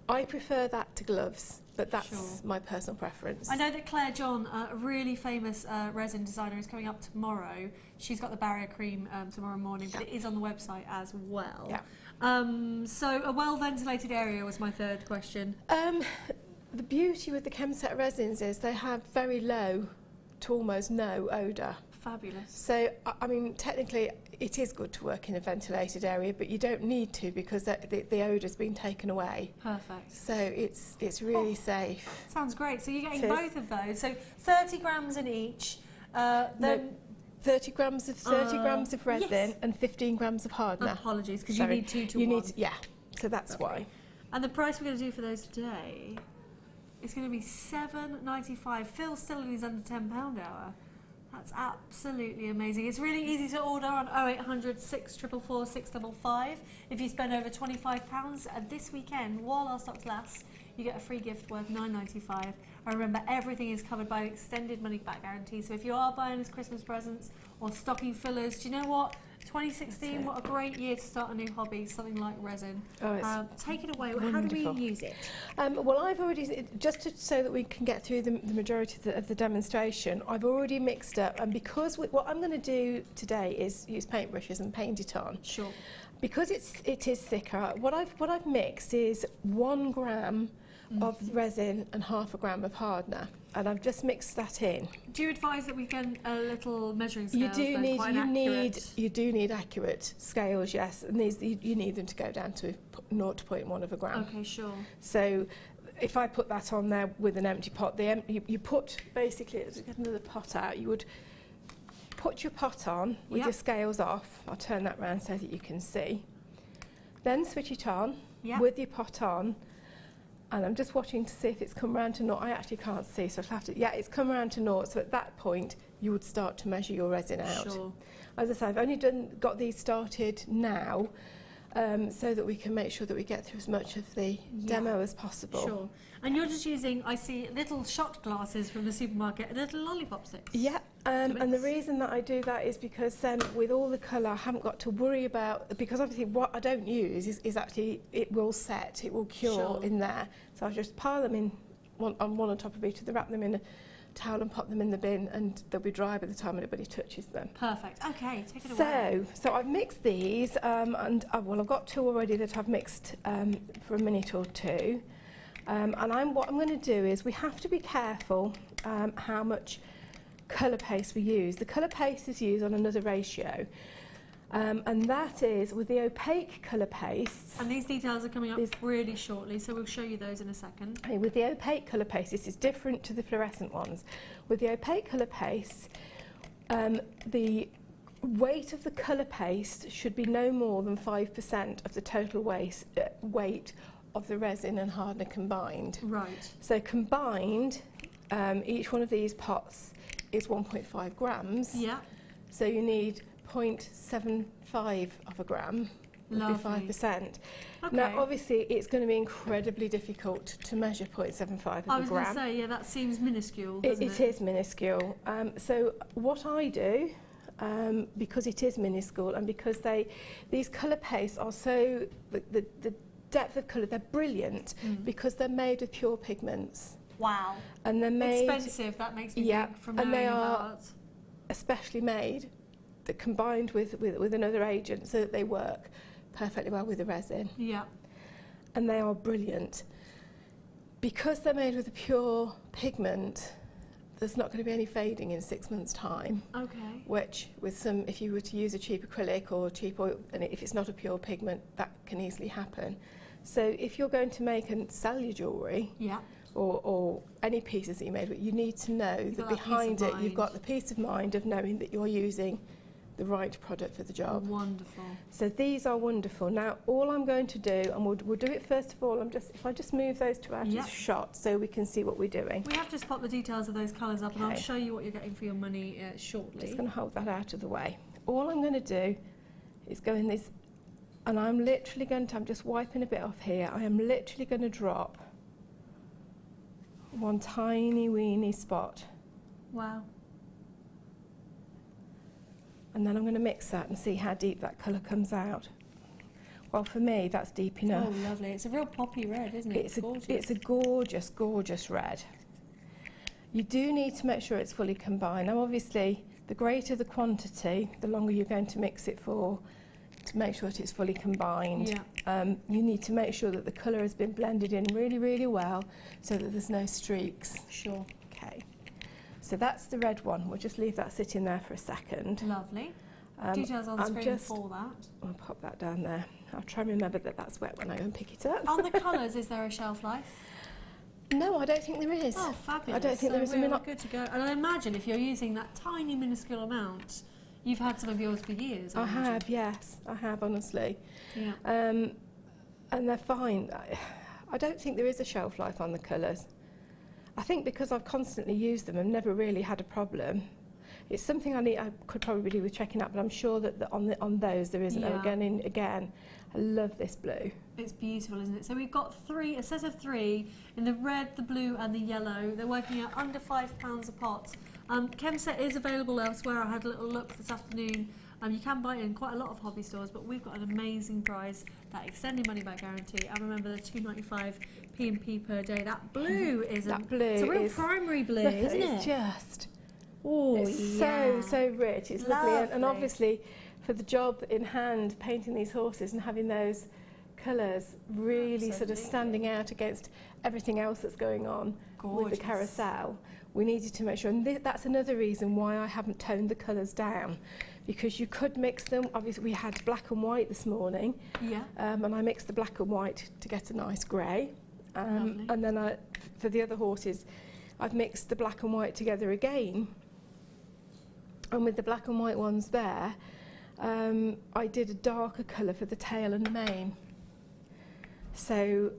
I prefer that to gloves, but that's my personal preference. I know that Claire John, a really famous resin designer, is coming up tomorrow. She's got the barrier cream tomorrow morning, but it is on the website as well. Yeah. So a well-ventilated area was my third question. The beauty with the Chemset resins is they have very low to almost no odour. Fabulous. So, I mean, technically it is good to work in a ventilated area, but you don't need to because the odour's been taken away. Perfect. So it's really safe. Sounds great. So you're getting both of those. So 30 grams in each. Then 30 grams of resin and 15 grams of hardener. Apologies, because you need 2 to 1. Yeah, so that's why. And the price we're going to do for those today is going to be $7.95. Phil's still in his under £10 hour. That's absolutely amazing. It's really easy to order on 0800 644 655. If you spend over £25, and this weekend, while our stocks last, you get a free gift worth $9.95. And remember, everything is covered by an extended money-back guarantee. So if you are buying as Christmas presents or stocking fillers, do you know what? 2016, what a great year to start a new hobby, something like resin. Take it away. Wonderful. How do we use it? Well, I've already, so that we can get through the majority of the demonstration, I've already mixed up, and because what I'm going to do today is use paintbrushes and paint it on. Sure. Because it is thicker, what I've mixed is 1 gram of resin and ½ gram of hardener, and I've just mixed that in. Do you advise that we get a little measuring scale? You do need accurate scales, yes, and you need them to go down to 0.1 of a gram. Okay, sure. So if I put that on there with an empty pot, you put basically, let's get another pot out, you would put your pot on with your scales off. I'll turn that round so that you can see. Then switch it on with your pot on. And I'm just watching to see if it's come round to 0. I actually can't see, so I'll have to, it's come round to 0. So at that point, you would start to measure your resin out. Sure. As I say, I've only got these started now, so that we can make sure that we get through as much of the demo as possible. Sure. And you're just using, I see, little shot glasses from the supermarket and little lollipop sticks. Yeah, and the reason that I do that is because with all the colour, I haven't got to worry about, because obviously what I don't use is actually, it will set, it will cure in there. So I just pile them in one on top of each other, wrap them in a towel and pop them in the bin, and they'll be dry by the time anybody touches them. Perfect. Okay, take it away. So I've mixed these, and I've got 2 already that I've mixed for a minute or 2. And what I'm going to do is we have to be careful how much colour paste we use. The colour paste is used on another ratio, and that is with the opaque colour pastes. And these details are coming up really shortly, so we'll show you those in a second. Okay, with the opaque colour paste, this is different to the fluorescent ones. With the opaque colour paste, the weight of the colour paste should be no more than 5% of the total weight of the resin and hardener combined. Right. So combined, each one of these pots is 1.5 grams. Yeah. So you need 0.75 of a gram. Lovely. 5%. Okay. Now, obviously, it's going to be incredibly difficult to measure 0.75 of a gram. I was going to say, that seems minuscule, It is minuscule. So what I do, because it is minuscule, and because these colour pastes are so, the depth of colour, they're brilliant because they're made with pure pigments. Wow. And they're made... Expensive, that makes me think from knowing and they are about. especially made, that combined with another agent so that they work perfectly well with the resin. Yeah. And they are brilliant. Because they're made with a pure pigment, there's not going to be any fading in 6 months' time. Okay. Which, if you were to use a cheap acrylic or cheap oil, and if it's not a pure pigment, that can easily happen. So if you're going to make and sell your jewellery, Yeah. or any pieces that you made, but you need to know that behind it you've got the peace of mind of knowing that you're using the right product for the job. Wonderful. So these are wonderful. Now all I'm going to do, and we'll do it first of all, if I just move those two out of shot so we can see what we're doing. We have just popped the details of those colours up, and I'll show you what you're getting for your money shortly. Just going to hold that out of the way. All I'm going to do is go in this, and I'm literally going to, I'm just wiping a bit off here, I am literally going to drop one tiny weeny spot. Wow. And then I'm going to mix that and see how deep that colour comes out. Well, for me, that's deep enough. Oh, lovely. It's a real poppy red, isn't it? It's gorgeous. It's a gorgeous, gorgeous red. You do need to make sure it's fully combined. Now, obviously, the greater the quantity, the longer you're going to mix it for, to make sure that it's fully combined. Yeah. You need to make sure that the colour has been blended in really, really well so that there's no streaks. Sure. Okay. So that's the red one. We'll just leave that sitting there for a second. Lovely. Details on the screen for that. I'll pop that down there. I'll try and remember that that's wet when I go and pick it up. On the colours, is there a shelf life? No, I don't think there is. Oh, fabulous. I don't think there is. We're good to go. And I imagine if you're using that tiny, minuscule amount, you've had some of yours for years. I have, yes. I have, honestly. Yeah. And they're fine. I don't think there is a shelf life on the colours. I think because I've constantly used them and never really had a problem. It's something I could probably do with checking out, but I'm sure that on those there isn't. Yeah. Again, I love this blue. It's beautiful, isn't it? So we've got a set of 3 in the red, the blue and the yellow. They're working out under £5 a pot. Chemset is available elsewhere. I had a little look this afternoon. You can buy it in quite a lot of hobby stores, but we've got an amazing price, that extended money back guarantee. And remember the £2.95 P&P per day. That blue is that blue. It's a real primary blue, isn't it? It's just. Oh, it's so rich. It's lovely. And obviously, for the job in hand, painting these horses and having those colours really sort of standing out against everything else that's going on with the carousel, we needed to make sure. And that's another reason why I haven't toned the colours down, because you could mix them. Obviously, we had black and white this morning, and I mixed the black and white to get a nice grey. And then for the other horses, I've mixed the black and white together again. And with the black and white ones there, I did a darker colour for the tail and the mane. So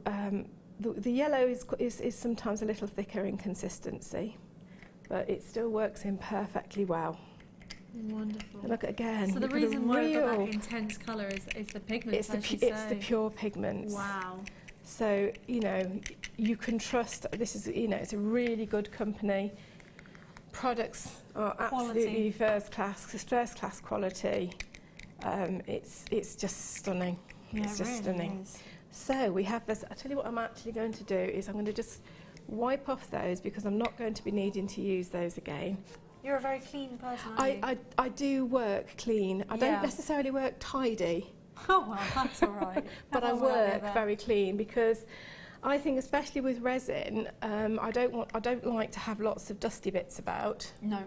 the yellow is sometimes a little thicker in consistency, but it still works in perfectly well. Wonderful. And look again. So the reason why we've got that intense colour is the pigments. It's the pure pigments. Wow. So you can trust. This is it's a really good company. Products are absolutely first class quality. It's just stunning. Yeah, it's just really stunning. is. So we have this. I'll tell you what I'm actually going to do is I'm going to just wipe off those because I'm not going to be needing to use those again. You're a very clean person, aren't you? I do work clean. I don't necessarily work tidy. Oh well, that's all right. But I work very clean because I think, especially with resin, I don't like to have lots of dusty bits about. No.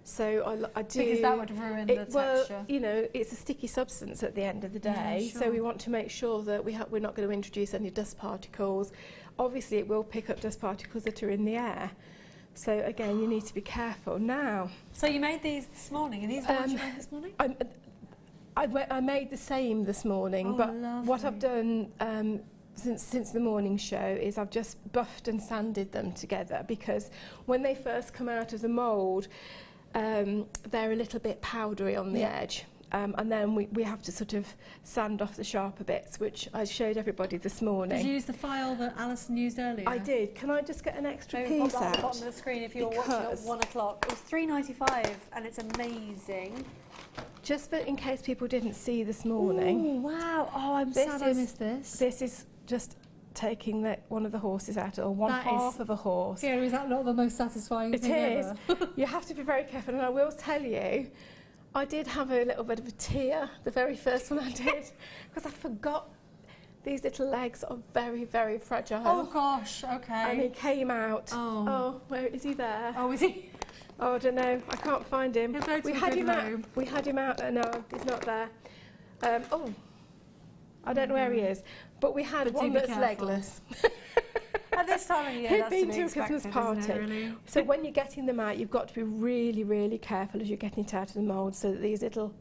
So I do. Because that would ruin the texture. Well, it's a sticky substance at the end of the day, so we want to make sure that we're not going to introduce any dust particles. Obviously, it will pick up dust particles that are in the air. So again, you need to be careful. Now. So you made these this morning, and these are you made this morning? I made the same this morning, but lovely. What I've done since the morning show is I've just buffed and sanded them together, because when they first come out of the mould, they're a little bit powdery on the edge. And then we have to sort of sand off the sharper bits, which I showed everybody this morning. Did you use the file that Alison used earlier? I did. Can I just get an extra Maybe piece pop that out? at the bottom of the screen if you're watching at 1 o'clock. It was £3.95 and it's amazing. Just in case people didn't see this morning. Oh, wow. Oh, I'm sad I missed this. This is just taking one of the horses out, or half of a horse. Yeah, is that not the most satisfying thing ever? It is. You have to be very careful, and I will tell you, I did have a little bit of a tear, the very first one I did, because I forgot these little legs are very, very fragile. Oh gosh, okay. And he came out. Oh, where is he there? Oh, is he? Oh, I don't know. I can't find him. We had him out. We had him out. No, he's not there. I don't know where he is. But we had one that's legless. At this time of year, He'd that's been to be to a Christmas expected, party. isn't it, really? So when you're getting them out, you've got to be really, really careful as you're getting it out of the mould, so that these little...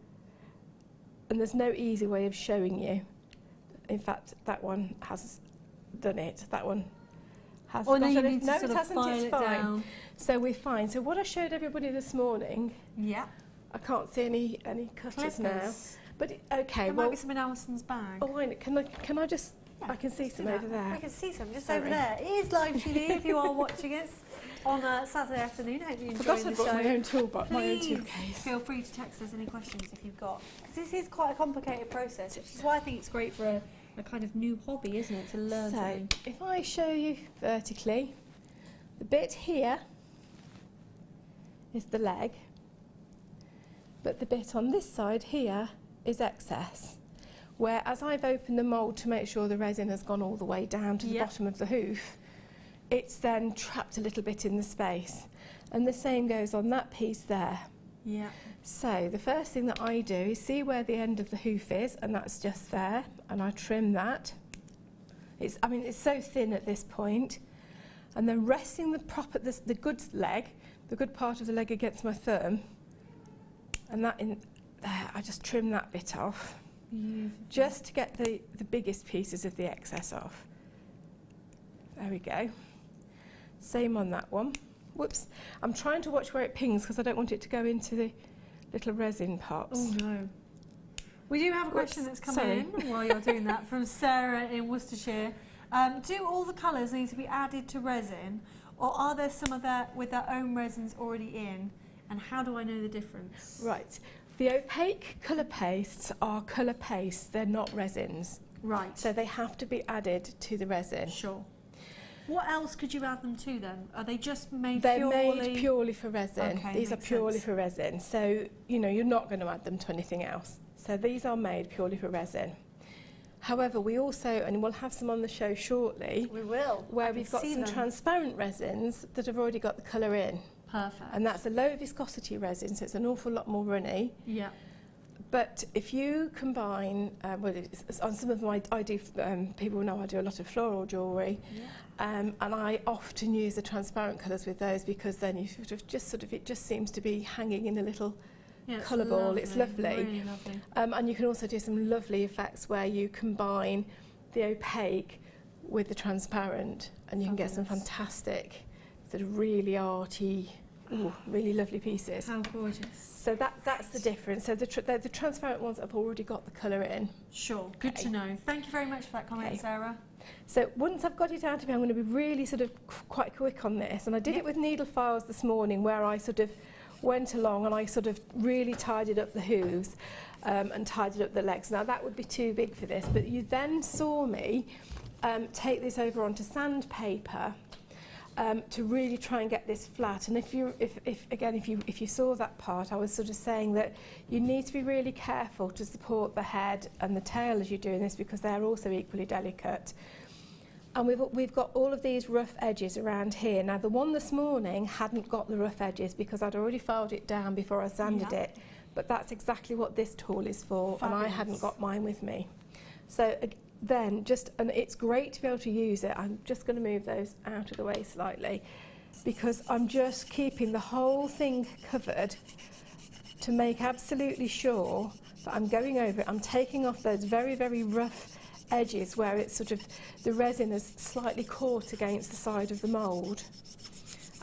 And there's no easy way of showing you. In fact, that one has done it. That one has Or no, got you it. need to No, sort it of hasn't. file It's it fine. down. So we're fine. So what I showed everybody this morning, Yeah. I can't see any cutters now. Clippers. But okay, There well, might be some in Alison's bag. oh, wait, can I just? I can see some over there. I can see some just Sorry. over there. It is live TV if you are watching us on a Saturday afternoon. I hope you enjoy Forgot the I brought show. my own toolbox, my own Please suitcase. feel free to text us any questions if you've got. Because this is quite a complicated process, which is why I think it's great for a kind of new hobby, isn't it, to learn So something. if I show you vertically, the bit here is the leg, but the bit on this side here is excess. Where as I've opened the mould to make sure the resin has gone all the way down to the bottom of the hoof, it's then trapped a little bit in the space. And the same goes on that piece there. Yeah. So the first thing that I do is see where the end of the hoof is, and that's just there, and I trim that. It's so thin at this point. And then resting the good leg, the good part of the leg against my thumb, and that in there, I just trim that bit off. Just to get the biggest pieces of the excess off. There we go. Same on that one. Whoops. I'm trying to watch where it pings because I don't want it to go into the little resin pots. Oh no. We do have a question that's come Sorry. in while you're doing that from Sarah in Worcestershire. Do all the colours need to be added to resin, or are there some of that with their own resins already in? And how do I know the difference? Right. The opaque colour pastes are colour pastes, they're not resins. Right. So they have to be added to the resin. Sure. What else could you add them to then? Are they just made They're purely... made purely for resin. Okay, These are makes purely sense. for resin. So, you're not going to add them to anything else. So these are made purely for resin. However, we also, and we'll have some on the show shortly, We will. where we've got some transparent resins that have already got the colour in. Perfect. And that's a low viscosity resin, so it's an awful lot more runny. Yeah. But if you combine, on some of my, people know I do a lot of floral jewellery, and I often use the transparent colours with those because then you it just seems to be hanging in a little colour ball. It's lovely. Really lovely. And you can also do some lovely effects where you combine the opaque with the transparent, and you can get some fantastic, sort of really arty, really lovely pieces. How gorgeous. So that's the difference. So the transparent ones have already got the colour in. Sure, good to know. Thank you very much for that comment, Sarah. So once I've got it out of here, I'm going to be really sort of quite quick on this. And I did it with needle files this morning, where I sort of went along and I sort of really tidied up the hooves and tidied up the legs. Now that would be too big for this, but you then saw me take this over onto sandpaper to really try and get this flat. And if you saw that part, I was sort of saying that you need to be really careful to support the head and the tail as you're doing this, because they're also equally delicate. And we've got all of these rough edges around here. Now the one this morning hadn't got the rough edges because I'd already filed it down before I sanded it, but that's exactly what this tool is for. Fabulous. And I hadn't got mine with me. So then and it's great to be able to use it. I'm just going to move those out of the way slightly because I'm just keeping the whole thing covered to make absolutely sure that I'm going over it. I'm taking off those very, very rough edges where it's sort of the resin is slightly caught against the side of the mould,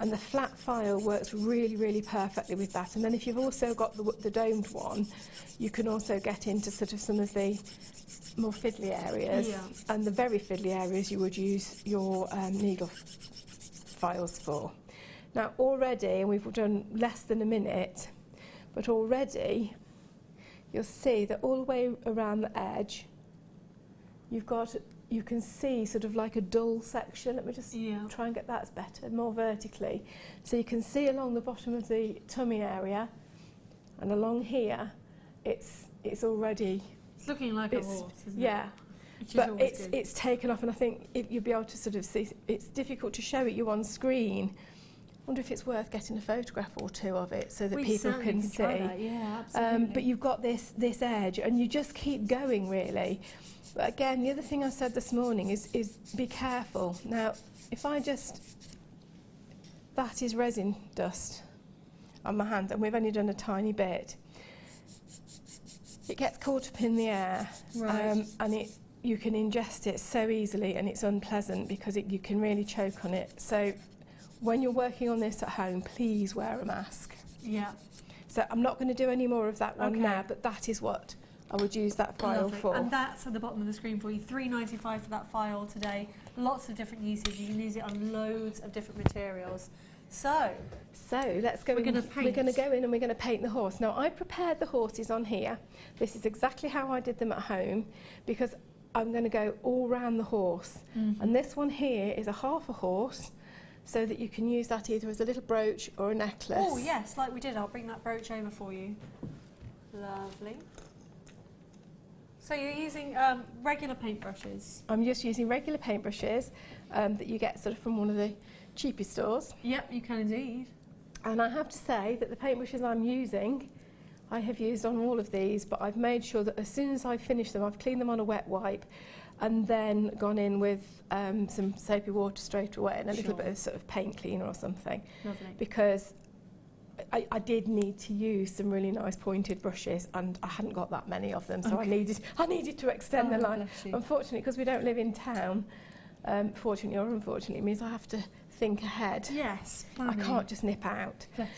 and the flat file works really, really perfectly with that. And then if you've also got the domed one, you can also get into sort of some of the more fiddly areas, and the very fiddly areas you would use your needle files for. Now already, and we've done less than a minute, but already you'll see that all the way around the edge you can see sort of like a dull section. Let me just try and get that better, more vertically. So you can see along the bottom of the tummy area and along here, it's already... It's looking like a horse, isn't it? Yeah. But it's taken off, and I think you'll be able to sort of see, it's difficult to show it you on screen, wonder if it's worth getting a photograph or two of it so that We people certainly can can see. try that, yeah, absolutely. But you've got this edge, and you just keep going, really. But again, the other thing I said this morning is be careful. Now, if I just... That is resin dust on my hand, and we've only done a tiny bit. It gets caught up in the air, Right. and you can ingest it so easily, and it's unpleasant because you can really choke on it. So when you're working on this at home, please wear a mask. Yeah. So I'm not going to do any more of that one Okay. now, but that is what I would use that file Lovely. for. And that's at the bottom of the screen for you. $3.95 for that file today. Lots of different uses. You can use it on loads of different materials. So let's go. We're in. gonna paint. We're going to go in and we're going to paint the horse. Now I prepared the horses on here. This is exactly how I did them at home, because I'm going to go all round the horse. And this one here is a half a horse, so that you can use that either as a little brooch or a necklace. Oh yes, like we did. I'll bring that brooch over for you. Lovely. So you're using regular paintbrushes? I'm just using regular paintbrushes that you get sort of from one of the cheapest stores. Yep, you can indeed. And I have to say that the paintbrushes I'm using, I have used on all of these, but I've made sure that as soon as I finish them, I've cleaned them on a wet wipe and then gone in with some soapy water straight away and a little bit of sort of paint cleaner or something. Lovely. Because I did need to use some really nice pointed brushes, and I hadn't got that many of them, so I needed to extend the line. bless you. Unfortunately, because we don't live in town, fortunately or unfortunately, it means I have to think ahead. Yes. I can't just nip out. Bless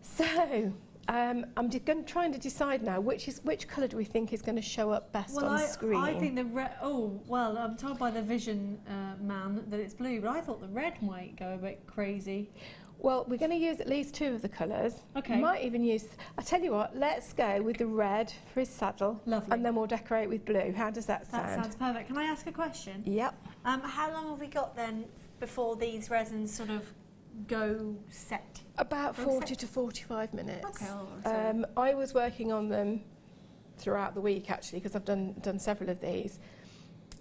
So I'm trying to decide now which colour do we think is going to show up best on screen. I think the red. Oh well, I'm told by the vision man that it's blue, but I thought the red might go a bit crazy. Well, we're going to use at least two of the colours. Okay. We might even use... I tell you what, let's go with the red for his saddle. Lovely. And then we'll decorate with blue. How does that sound? That sounds perfect. Can I ask a question? Yep. How long have we got then before these resins sort of go set? About 40 to 45 minutes. Okay. So I was working on them throughout the week, actually, because I've done several of these.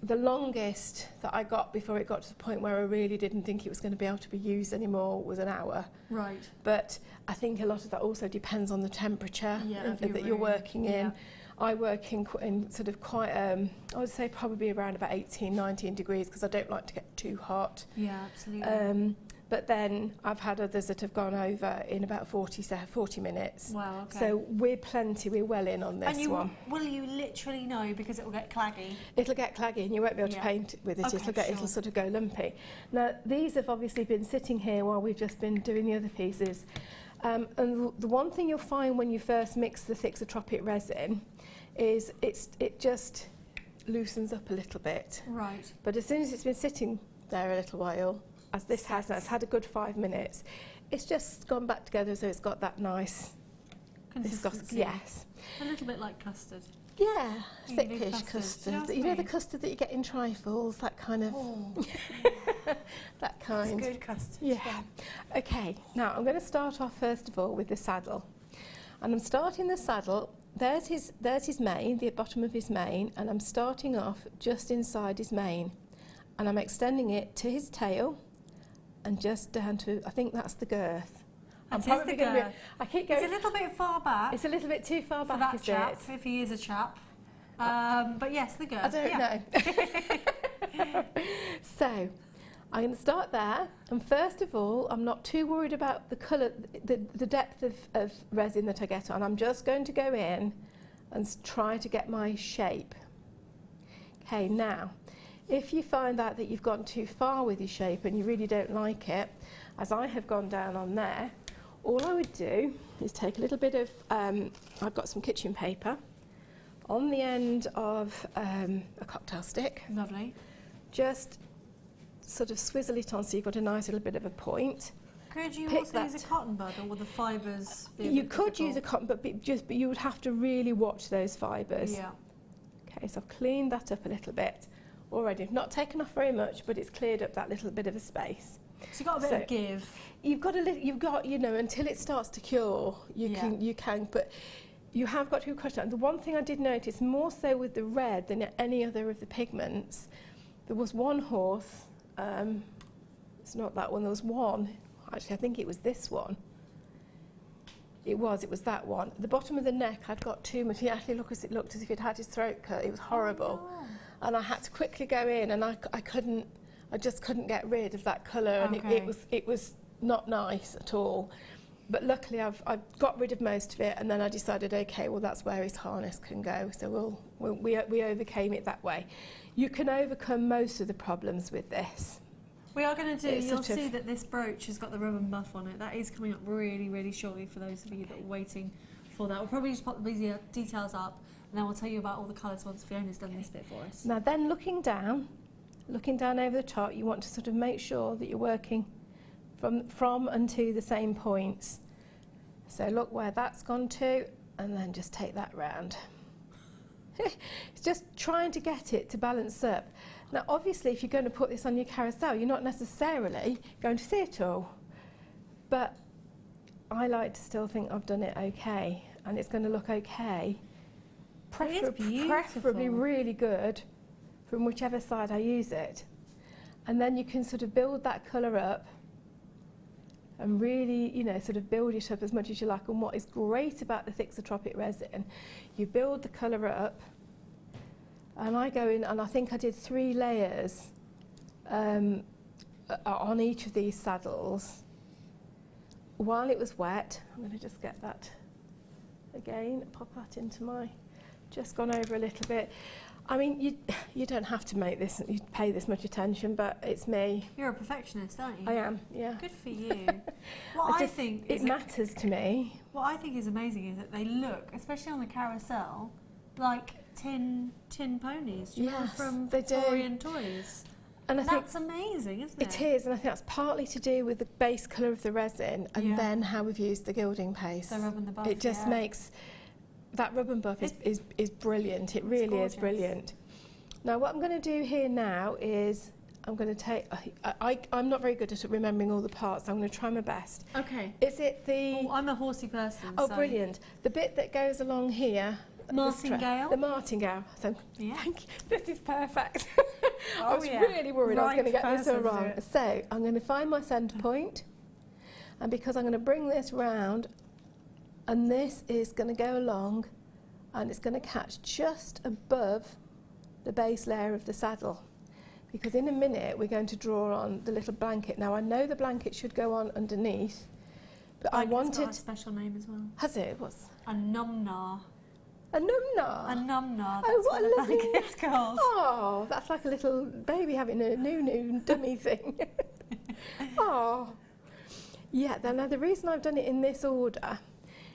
The longest that I got before it got to the point where I really didn't think it was going to be able to be used anymore was an hour. right. But I think a lot of that also depends on the temperature of your that you're room. working in. Yeah. I work in sort of quite, I would say probably around about 18, 19 degrees, because I don't like to get too hot. Yeah, absolutely. But then I've had others that have gone over in about 40 minutes. Wow. Okay. So we're well in on this and one. will you literally know because it will get claggy? It'll get claggy and you won't be able to Yeah. paint with it. Okay, It'll sort of go lumpy. Now, these have obviously been sitting here while we've just been doing the other pieces. And the one thing you'll find when you first mix the thixotropic resin is it just loosens up a little bit. Right. But as soon as it's been sitting there a little while, as this has now, it's had a good 5 minutes, it's just gone back together, so it's got that nice Consistency. yes. A little bit like custard. Yeah, You do thickish custard. custard. Do you know what I You know the mean? custard that you get in trifles, that kind of, that kind. It's good custard. Yeah. Okay, now I'm going to start off first of all with the saddle. And I'm starting the saddle, there's his mane, the bottom of his mane, and I'm starting off just inside his mane. And I'm extending it to his tail and just down to, I think that's the girth. That is the girth. I keep going. It's a little bit far back It's a little bit too far for back, that is chap, it? if he is a chap. But yes, the girth. I don't know. So, I'm going to start there, and first of all, I'm not too worried about the colour, the depth of resin that I get on. I'm just going to go in and try to get my shape. Okay, now, if you find out that you've gone too far with your shape and you really don't like it, as I have gone down on there, all I would do is take a little bit of, I've got some kitchen paper, on the end of a cocktail stick. Lovely. Just sort of swizzle it on so you've got a nice little bit of a point. Could you Pick also use that. a cotton bud, or would the fibres be a You bit could use a difficult? cotton, but you would have to really watch those fibres. Yeah. Okay, so I've cleaned that up a little bit already. I've not taken off very much, but it's cleared up that little bit of a space. So you've got a bit So of give. You've got, you know, until it starts to cure, you can, but you have got to crush that. And the one thing I did notice, more so with the red than any other of the pigments, there was one horse, it's not that one, there was one, actually I think it was this one. It was that one. At the bottom of the neck I'd got too much. He actually looked as if he'd had his throat cut. It was horrible. Oh, no. And I had to quickly go in, and I just couldn't get rid of that colour, and it was not nice at all. But luckily I've got rid of most of it, and then I decided, okay, well that's where his harness can go. So we overcame it that way. You can overcome most of the problems with this. We are going to do, you'll see that this brooch has got the ribbon buff on it. That is coming up really, really shortly for those of you that are waiting for that. We'll probably just pop the details up, and then we'll tell you about all the colours once Fiona's done this bit for us. Now then, looking down over the top, you want to sort of make sure that you're working from and to the same points. So look where that's gone to, and then just take that round. It's just trying to get it to balance up. Now obviously if you're going to put this on your carousel, you're not necessarily going to see it all, but I like to still think I've done it okay, and it's going to look okay, preferably really good from whichever side I use it. And then you can sort of build that colour up and really, you know, sort of build it up as much as you like. And what is great about the thixotropic resin, you build the colour up, and I go in, and I think I did 3 layers on each of these saddles while it was wet. I'm going to just get that again, pop that into my, just gone over a little bit. I mean, you don't have to make this, you pay this much attention, but it's me. You're a perfectionist, aren't you? I am, yeah. Good for you. What I think it matters to me. What I think is amazing is that they look, especially on the carousel, like tin ponies, you know, from Victorian toys. And I think that's amazing, isn't it? It is, and I think that's partly to do with the base colour of the resin, and then how we've used the gilding paste. The rub and the buff, it just makes that rub and buff is brilliant. It really is brilliant. Now what I'm going to do here now is I'm going to take. I'm not very good at remembering all the parts. So I'm going to try my best. Okay. Is it the? Oh, I'm a horsey person. Oh, so. Brilliant! The bit that goes along here. Martingale? The martingale. So, yeah. Thank you. This is perfect. Oh, I was really worried I was going to get this all wrong. So I'm going to find my centre point, and because I'm going to bring this round, and this is going to go along, and it's going to catch just above the base layer of the saddle. Because in a minute we're going to draw on the little blanket. Now I know the blanket should go on underneath, but I wanted... It's got a special name as well. Has it? What's? A numnar. A numnar? A numnar, that's oh, what what the blanket's called. Oh, that's like a little baby having a new dummy thing. Oh. Yeah, now the reason I've done it in this order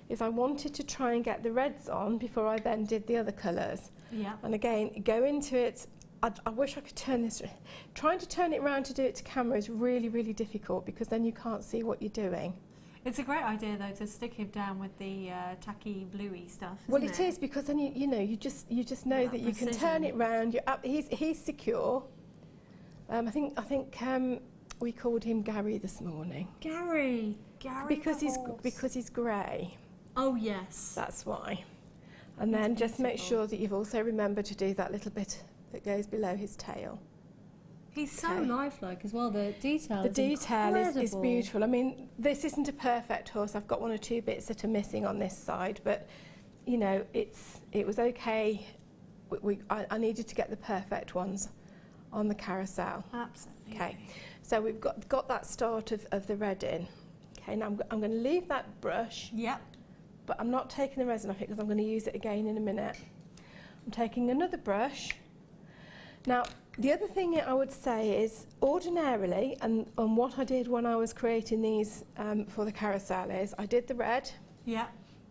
is I wanted to try and get the reds on before I then did the other colours. Yeah. And again, go into it. I wish I could turn this. Trying to turn it round to do it to camera is really, really difficult because then you can't see what you're doing. It's a great idea though to stick him down with the tacky bluey stuff. Well, it is because then you just know that you can turn it round. You're up. He's secure. I think we called him Gary this morning. Gary because he's grey. Oh yes. That's why. And then just make sure that you've also remembered to do that little bit that goes below his tail. He's so lifelike as well. The detail is beautiful. I mean, this isn't a perfect horse. I've got 1 or 2 bits that are missing on this side, but you know, it was okay. I needed to get the perfect ones on the carousel. Absolutely. Okay, so we've got that start of the red in. Okay, now I'm going to leave that brush. Yep. But I'm not taking the resin off it because I'm going to use it again in a minute. I'm taking another brush. Now, the other thing I would say is ordinarily, and what I did when I was creating these for the carousel is I did the red. Yeah.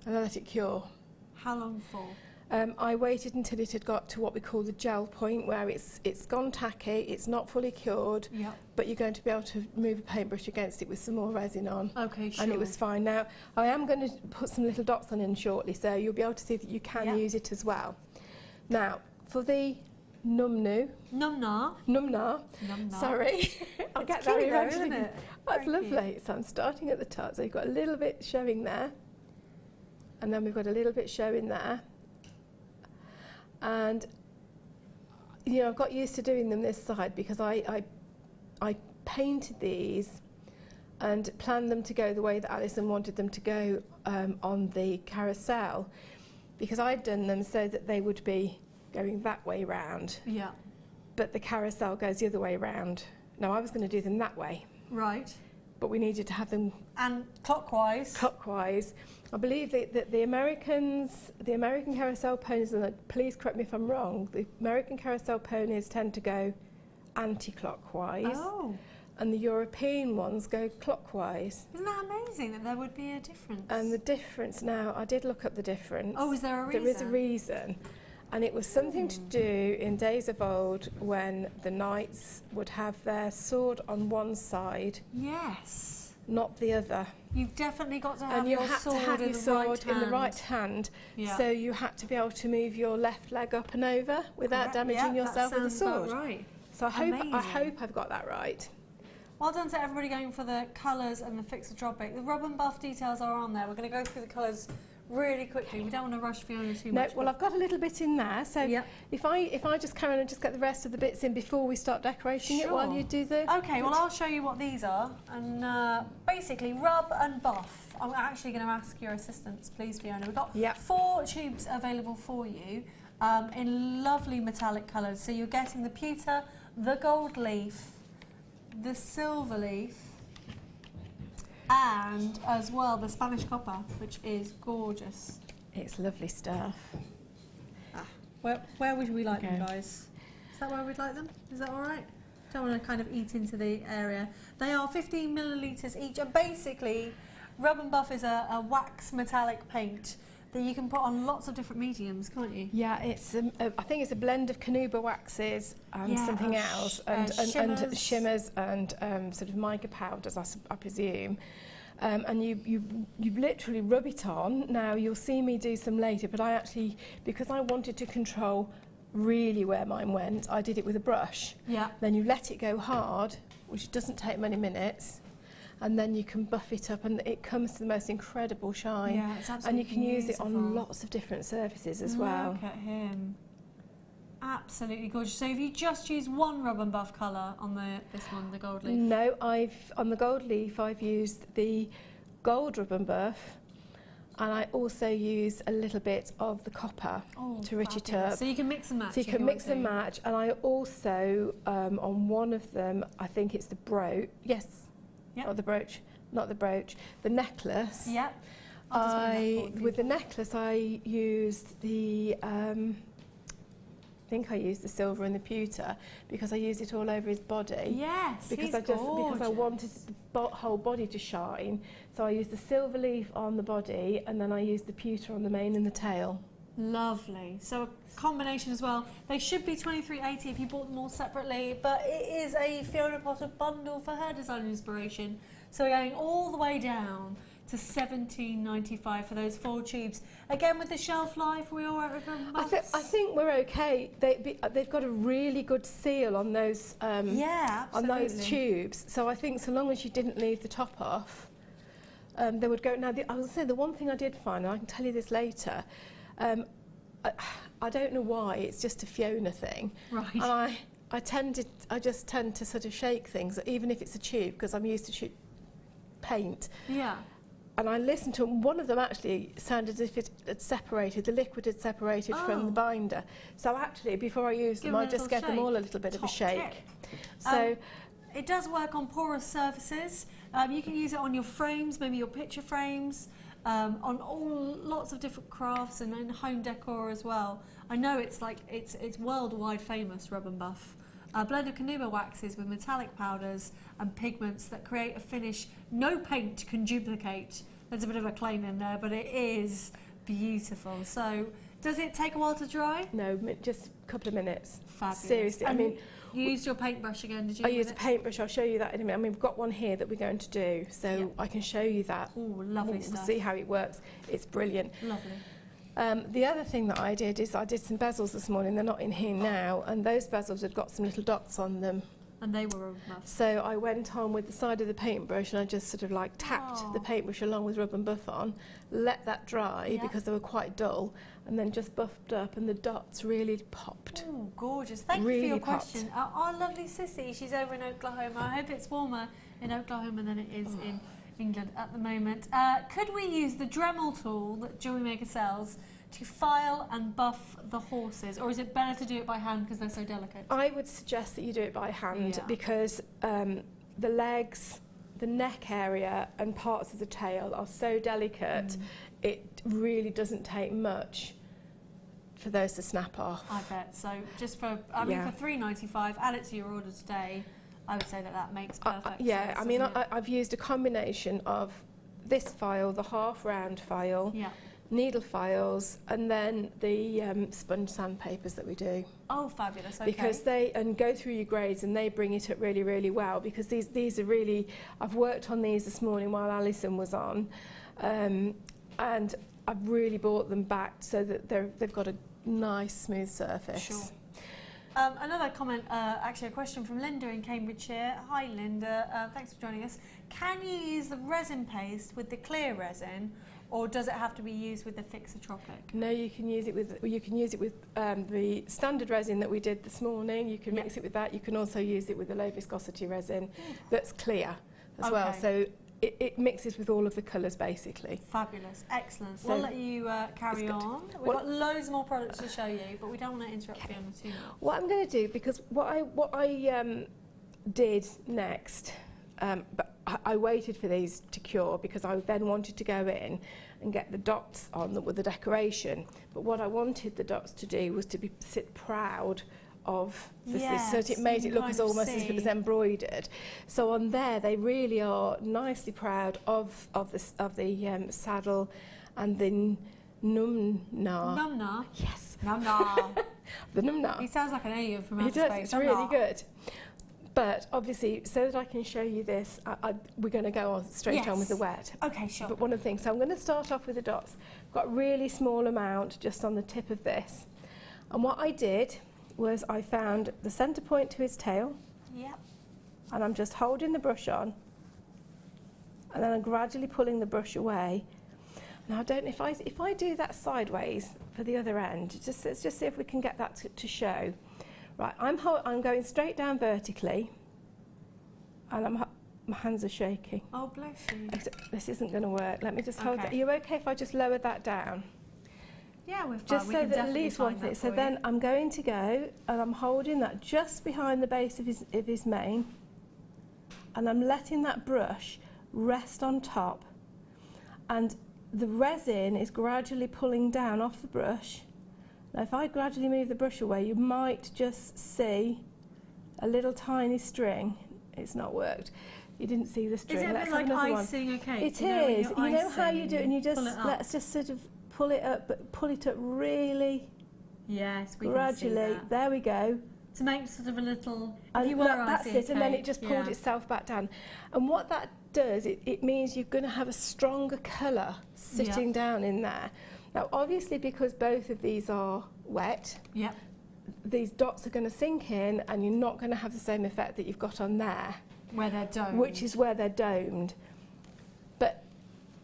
And I let it cure. How long for? I waited until it had got to what we call the gel point, where it's gone tacky, it's not fully cured, but you're going to be able to move a paintbrush against it with some more resin on. Okay, sure. And it was fine. Now, I am going to put some little dots on in shortly, so you'll be able to see that you can use it as well. Now, for the numnar. Sorry. I'll get that eventually. Isn't it? That's lovely. So I'm starting at the top. So you've got a little bit showing there. And then we've got a little bit showing there. And, you know, I've got used to doing them this side because I painted these and planned them to go the way that Alison wanted them to go on the carousel, because I'd done them so that they would be going that way round. Yeah. But the carousel goes the other way round. Now I was going to do them that way. Right. But we needed to have them... And clockwise. Clockwise. I believe that the American carousel ponies, and please correct me if I'm wrong, the American carousel ponies tend to go anti-clockwise. Oh. And the European ones go clockwise. Isn't that amazing that there would be a difference? And the difference now, I did look up the difference. Oh, is there a reason? There is a reason. And it was something to do in days of old when the knights would have their sword on one side. Yes. Not the other. You've definitely got to have And you your had sword, to have your sword in the right hand. Yeah. So you had to be able to move your left leg up and over without damaging yourself with the sword. Right. So I hope I've got that right. Well done to everybody going for the colours and the fix the drop bait. The rub and buff details are on there. We're going to go through the colours really quickly. We don't want to rush Fiona too much. No, well, I've got a little bit in there, so if I just carry on and just get the rest of the bits in before we start decorating it while you do the... Okay, well, I'll show you what these are. And basically, rub and buff. I'm actually going to ask your assistance, please, Fiona. We've got 4 tubes available for you in lovely metallic colours. So you're getting the pewter, the gold leaf, the silver leaf, and as well the Spanish copper, which is gorgeous. It's lovely stuff. Where would we like them, guys? Is that where we'd like them? Is that all right? Don't want to kind of eat into the area. They are 15 millilitres each, and basically rub and buff is a wax metallic paint that you can put on lots of different mediums, can't you? Yeah, it's I think it's a blend of Canuba waxes and something else, and shimmers and sort of mica powders, I presume. And you literally rub it on. Now you'll see me do some later, but I actually, because I wanted to control really where mine went, I did it with a brush. Yeah. Then you let it go hard, which doesn't take many minutes. And then you can buff it up and it comes to the most incredible shine. Yeah, it's absolutely and you can use it beautiful. on lots of different surfaces as well. Look at him. Absolutely gorgeous. So have you just used one rub and buff colour on this one, the gold leaf? No, on the gold leaf I've used the gold rub and buff, and I also use a little bit of the copper to rich it up. So you can mix and match. So you can mix and match, and I also, on one of them, I think it's the brooch. Yes. Yep. Not the brooch, the necklace. Yep. With the necklace, I used the, I think I used the silver and the pewter because I used it all over his body. Yes, because I wanted the whole body to shine. So I used the silver leaf on the body, and then I used the pewter on the mane and the tail. Lovely. So a combination as well. They should be $23.80 if you bought them all separately, but it is a Fiona Potter bundle for her design inspiration. So we're going all the way down to $17.95 for those 4 tubes. Again, with the shelf life, are we all right with them? I think we're okay. They've got a really good seal on those on those tubes. So I think so long as you didn't leave the top off, they would go. Now, I was saying the one thing I did find, and I can tell you this later. I don't know why, it's just a Fiona thing. Right. And I just tend to sort of shake things, even if it's a tube, because I'm used to paint. Yeah. And I listened to one of them actually sounded as if it had separated, the liquid had separated from the binder. So actually, before I use them, I just give them all a little bit of a shake. So it does work on porous surfaces. You can use it on your frames, maybe your picture frames. On lots of different crafts and in home decor as well. I know it's worldwide famous, rub and buff. A blend of Canuba waxes with metallic powders and pigments that create a finish no paint can duplicate. There's a bit of a claim in there, but it is beautiful. So, does it take a while to dry? No, just a couple of minutes. Fabulous. Seriously, I mean... You used your paintbrush again, did you? I used a paintbrush. I'll show you that in a minute. I mean, we've got one here that we're going to do, so I can show you that. Oh, lovely stuff. We'll see how it works. It's brilliant. Lovely. The other thing that I did is I did some bezels this morning. They're not in here now, and those bezels had got some little dots on them. And they were rub and buff. So I went on with the side of the paintbrush and I just sort of like tapped the paintbrush along with rub and buff on, let that dry because they were quite dull, and then just buffed up and the dots really popped. Oh, gorgeous. Thank you for your question. Our lovely Sissy, she's over in Oklahoma. I hope it's warmer in Oklahoma than it is in England at the moment. Could we use the Dremel tool that Jewellery Maker sells to file and buff the horses, or is it better to do it by hand because they're so delicate? I would suggest that you do it by hand because the legs, the neck area and parts of the tail are so delicate, it really doesn't take much for those to snap off. I bet. So just for, I mean, for $3.95, add it to your order today. I would say that makes perfect sense. I mean, I've used a combination of this file, the half round file, needle files, and then the sponge sandpapers that we do. Oh, fabulous! Okay. Because they go through your grades and they bring it up really, really well. Because these are really, I've worked on these this morning while Alison was on, and I've really brought them back so that they've got a nice smooth surface. Sure. Another comment, actually a question from Linda in Cambridgeshire. Hi Linda, thanks for joining us. Can you use the resin paste with the clear resin, or does it have to be used with the Fixotropic? No, you can use it with the standard resin that we did this morning. You can mix it with that. You can also use it with the low viscosity resin that's clear as well. So it mixes with all of the colours basically. Fabulous, excellent. So we'll let you carry on. We've got loads more products to show you, but we don't want to interrupt you on the too much. What I'm going to do, because what I did next, but I waited for these to cure because I then wanted to go in and get the dots on that were the decoration. But what I wanted the dots to do was to sit proud of this, so that it made it look as almost as if it was embroidered. So on there, they really are nicely proud of the saddle and the numna. Numna? Yes. Numna. The numna. He sounds like an alien from outer space. He does. It's really good. But obviously, so that I can show you this, we're going to go on straight on with the wet. Okay, sure. But one of the things, so I'm going to start off with the dots. I've got a really small amount just on the tip of this. And what I did was I found the centre point to his tail. Yep. And I'm just holding the brush on. And then I'm gradually pulling the brush away. Now I don't know if I do that sideways for the other end, let's just see if we can get that to show. Right, I'm going straight down vertically, and my hands are shaking. Oh, bless you. This isn't going to work. Let me just hold that. Are you okay if I just lower that down? Yeah, we're fine. Just so that at least one thing. So then I'm going to go, and I'm holding that just behind the base of his mane, and I'm letting that brush rest on top, and the resin is gradually pulling down off the brush. Now, if I gradually move the brush away, you might just see a little tiny string. It's not worked. You didn't see the string. Is it a bit like icing a cake? It is. You know how you do it, and you just let's just sort of pull it up, but pull it up really. Yes, we gradually. Can see that. There we go. To make sort of a little. That's it, and then it just pulled itself back down. And what that does, it means you're going to have a stronger colour sitting down in there. Now, obviously, because both of these are wet, these dots are going to sink in, and you're not going to have the same effect that you've got on there. Where they're domed. Which is where they're domed. But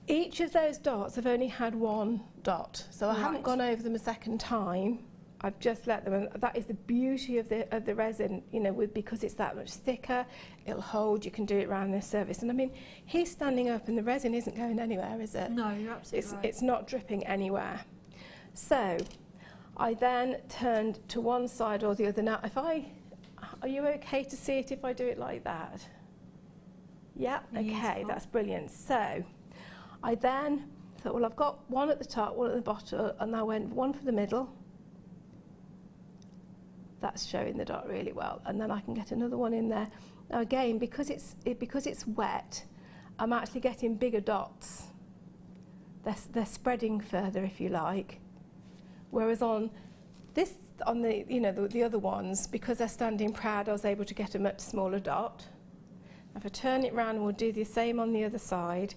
each of those dots have only had one dot, so I haven't gone over them a second time. I've just let them, and that is the beauty of the resin, you know, because it's that much thicker, it'll hold, you can do it around this surface. And I mean, he's standing up and the resin isn't going anywhere, is it? No, you're absolutely right. It's not dripping anywhere. So, I then turned to one side or the other. Now, are you okay to see it if I do it like that? Yeah, okay, that's brilliant. So, I then thought, well, I've got one at the top, one at the bottom, and I went one for the middle. That's showing the dot really well, and then I can get another one in there. Now again, because it's wet, I'm actually getting bigger dots. They're spreading further, if you like. Whereas on the other ones, because they're standing proud, I was able to get a much smaller dot. If I turn it round, we'll do the same on the other side.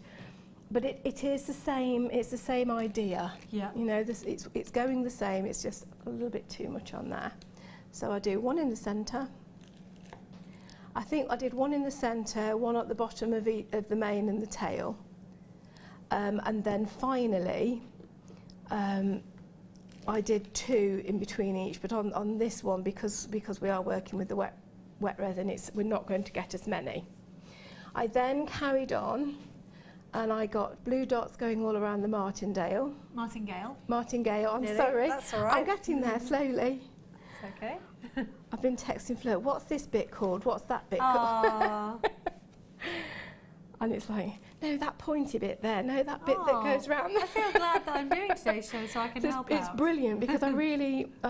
But it is the same. It's the same idea. Yeah. You know, it's going the same. It's just a little bit too much on there. So I do one in the centre. I think I did one in the centre, one at the bottom of the mane and the tail. And then finally, I did two in between each, but on this one, because we are working with the wet resin, we're not going to get as many. I then carried on and I got blue dots going all around the martingale. Martingale. Martingale, I'm Nearly. sorry. That's all right. I'm getting there slowly. It's okay. I've been texting Flo, what's this bit called? What's that bit called? And it's like, no, that pointy bit there, no, that bit that goes round there. I feel glad that I'm doing today's show so I can help out. It's brilliant because I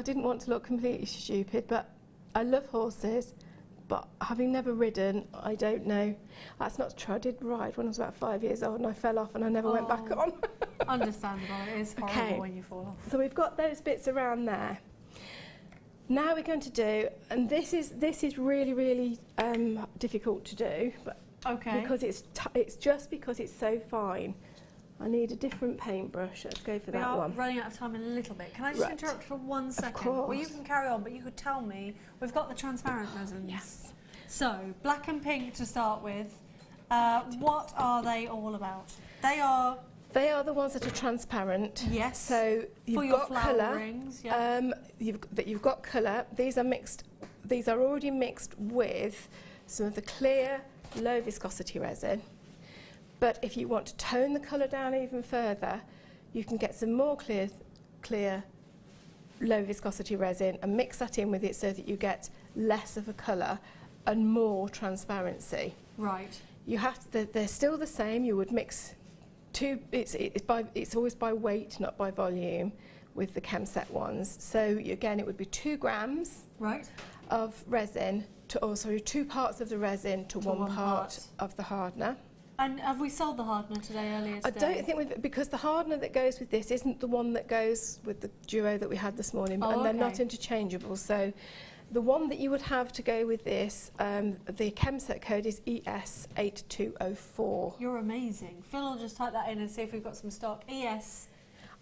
didn't want to look completely stupid, but I love horses, but having never ridden, I don't know. That's not true. I did ride when I was about 5 years old and I fell off and I never went back on. Understandable, it is horrible when you fall off. So we've got those bits around there. Now we're going to do, and this is really, really difficult to do, but because it's just because it's so fine. I need a different paintbrush. Let's go for that one. We are running out of time in a little bit. Can I just interrupt for 1 second? Of course. Well, you can carry on, but you could tell me, we've got the transparent resins. Yes. So, black and pink to start with. What are they all about? They are the ones that are transparent. Yes. So you've got colour. Rings, yeah. You've got colour. These are mixed. These are already mixed with some of the clear, low viscosity resin. But if you want to tone the colour down even further, you can get some more clear, low viscosity resin and mix that in with it so that you get less of a colour and more transparency. Right. You have to, they're still the same. You would mix two. It's always by weight, not by volume, with the Chemset ones. So again, it would be 2 grams of resin to also 2 parts of the resin to one part of the hardener. And have we sold the hardener earlier today? I don't think because the hardener that goes with this isn't the one that goes with the duo that we had this morning, and they're not interchangeable. So the one that you would have to go with this, the Chemset code is ES8204. You're amazing. Phil will just type that in and see if we've got some stock. ES.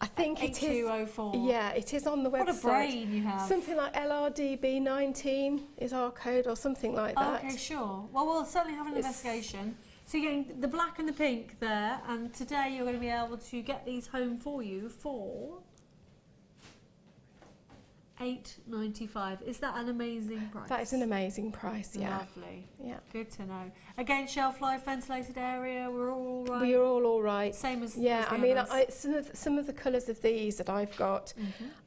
I think it is. 8204. Yeah, it is on the website. What a brain you have. Something like LRDB19 is our code or something like that. Okay, sure. Well, we'll certainly have an investigation. So you're getting the black and the pink there, and today you're going to be able to get these home for you for $8.95. Is that an amazing price? That is an amazing price, yeah. Lovely. Yeah. Good to know. Again, shelf life, ventilated area, we're all right? We are all right. Same as yeah, as I mean, some of the colours of these that I've got,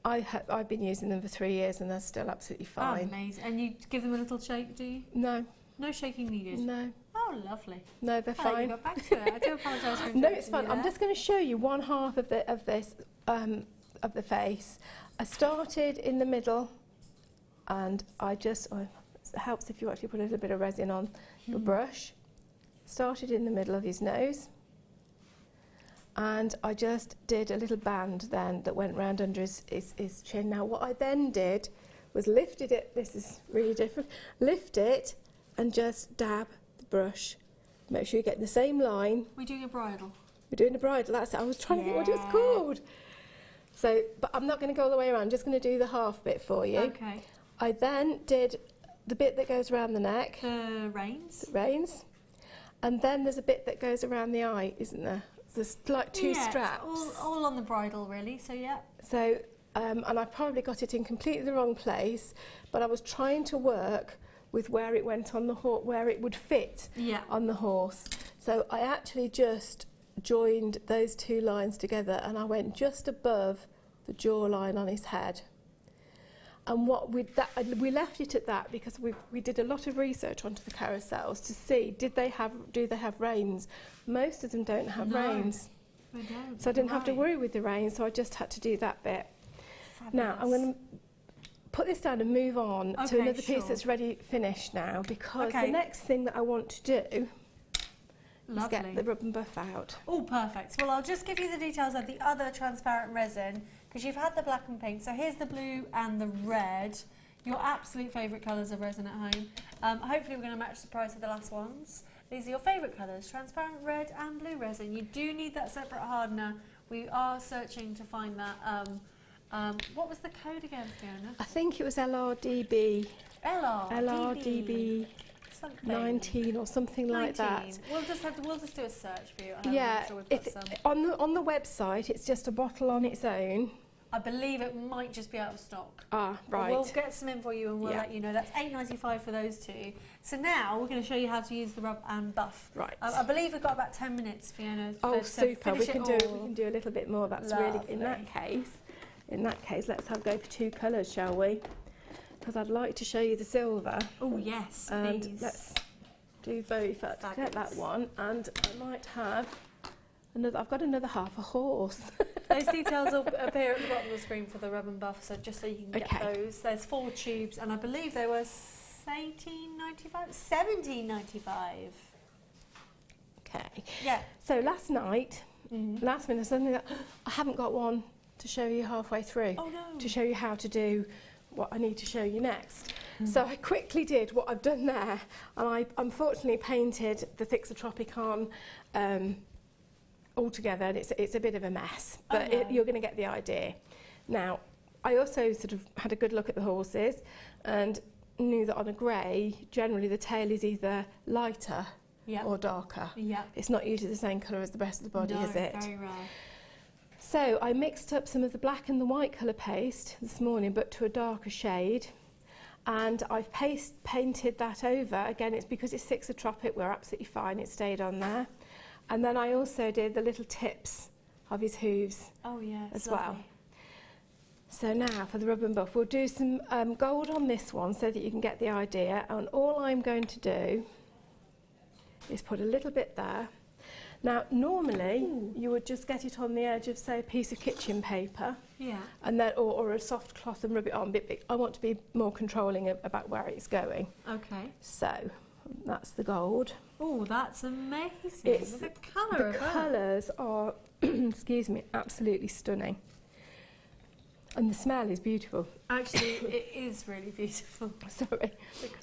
I've been using them for 3 years and they're still absolutely fine. Oh, amazing. And you give them a little shake, do you? No. No shaking needed? No. Oh, lovely. No, they're fine. You got back to it. I do apologise for No, it's fine. I'm just going to show you one half of the face. I started in the middle, and it helps if you actually put a little bit of resin on your brush. Started in the middle of his nose, and I just did a little band then that went round under his chin. Now, what I then did was lifted it. This is really different. Lift it and just dab the brush. Make sure you get the same line. We're doing a bridle. We're doing a bridle. That's it. I was trying to think what it was called. So, but I'm not going to go all the way around. I'm just going to do the half bit for you. Okay. I then did the bit that goes around the neck. The reins. The reins. And then there's a bit that goes around the eye, isn't there? There's like 2 straps. All on the bridle, really. So yeah. So, and I probably got it in completely the wrong place, but I was trying to work with where it went on the horse, where it would fit on the horse. So I actually just joined those 2 lines together, and I went just above the jawline on his head. And we left it at that because we did a lot of research onto the carousels to see do they have reins. Most of them don't have reins. They don't. So I didn't have to worry with the reins, so I just had to do that bit. Fabulous. Now I'm going to put this down and move on to another piece that's ready finished now, because the next thing that I want to do is get the rub and buff out. Oh, perfect. Well, I'll just give you the details of the other transparent resin, because you've had the black and pink. So here's the blue and the red, your absolute favourite colours of resin at home. Hopefully we're going to match the price of the last ones. These are your favourite colours, transparent red and blue resin. You do need that separate hardener. We are searching to find that. What was the code again, Fiona? I think it was LRDB. LRDB. 19 or something 19. Like that. We'll just do a search for you. On the website, it's just a bottle on its own. I believe it might just be out of stock. Ah, right. But we'll get some in for you and we'll let you know. That's £8.95 for those two. So now we're going to show you how to use the rub and buff. Right. I believe we've got about 10 minutes, Fiona. Oh, to super. We finish can it do a little bit more. That's really, in that case, let's go for 2 colours, shall we? Because I'd like to show you the silver. Oh, yes, and please. let's do very fast. Get that one, and I might have another. I've got another half a horse. Those details will appear at the bottom of the screen for the rub and buff, so just so you can get those. There's 4 tubes, and I believe they were £18.95, £17.95. Okay. Yeah. So last night, last minute, suddenly I haven't got one to show you halfway through. Oh no. To show you how to do what I need to show you next. So I quickly did what I've done there, and I unfortunately painted the Thixotropicon all together, and it's a bit of a mess, but you're going to get the idea. Now, I also sort of had a good look at the horses and knew that on a grey, generally the tail is either lighter or darker. Yeah. It's not usually the same colour as the rest of the body, is it? Very rare. So I mixed up some of the black and the white colour paste this morning, but to a darker shade. And I've painted that over. Again, it's because it's Thixotropic, we're absolutely fine, it stayed on there. And then I also did the little tips of his hooves as well. So now for the rub and buff, we'll do some gold on this one so that you can get the idea. And all I'm going to do is put a little bit there. Now, normally you would just get it on the edge of, say, a piece of kitchen paper, and then or a soft cloth and rub it on. I want to be more controlling about where it's going. Okay. So that's the gold. Oh, that's amazing! The colour. The colours are, excuse me, absolutely stunning. And the smell is beautiful. Actually, it is really beautiful. Sorry.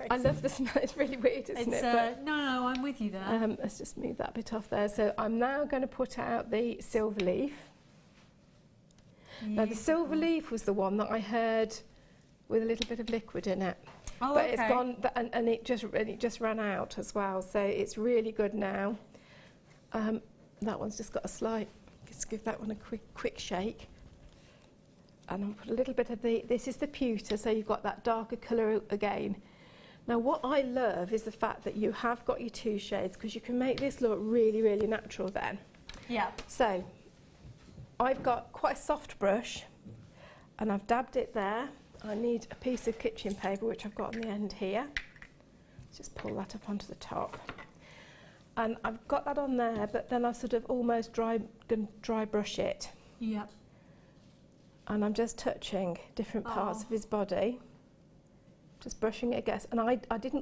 I love the smell. It's really weird, isn't it? But, no, I'm with you there. Let's just move that bit off there. So I'm now going to put out the silver leaf. Now, the silver leaf was the one that I heard with a little bit of liquid in it. Oh, but it's gone, and it just ran out as well. So it's really good now. That one's just got a slight. Let's give that one a quick shake. And I'll put a little bit of this is the pewter, so you've got that darker colour again. Now what I love is the fact that you have got your 2 shades, because you can make this look really, really natural then. Yeah. So I've got quite a soft brush, and I've dabbed it there. I need a piece of kitchen paper, which I've got on the end here. Let's just pull that up onto the top. And I've got that on there, but then I've sort of almost dry brush it. Yeah. And I'm just touching different parts of his body, just brushing it against. And I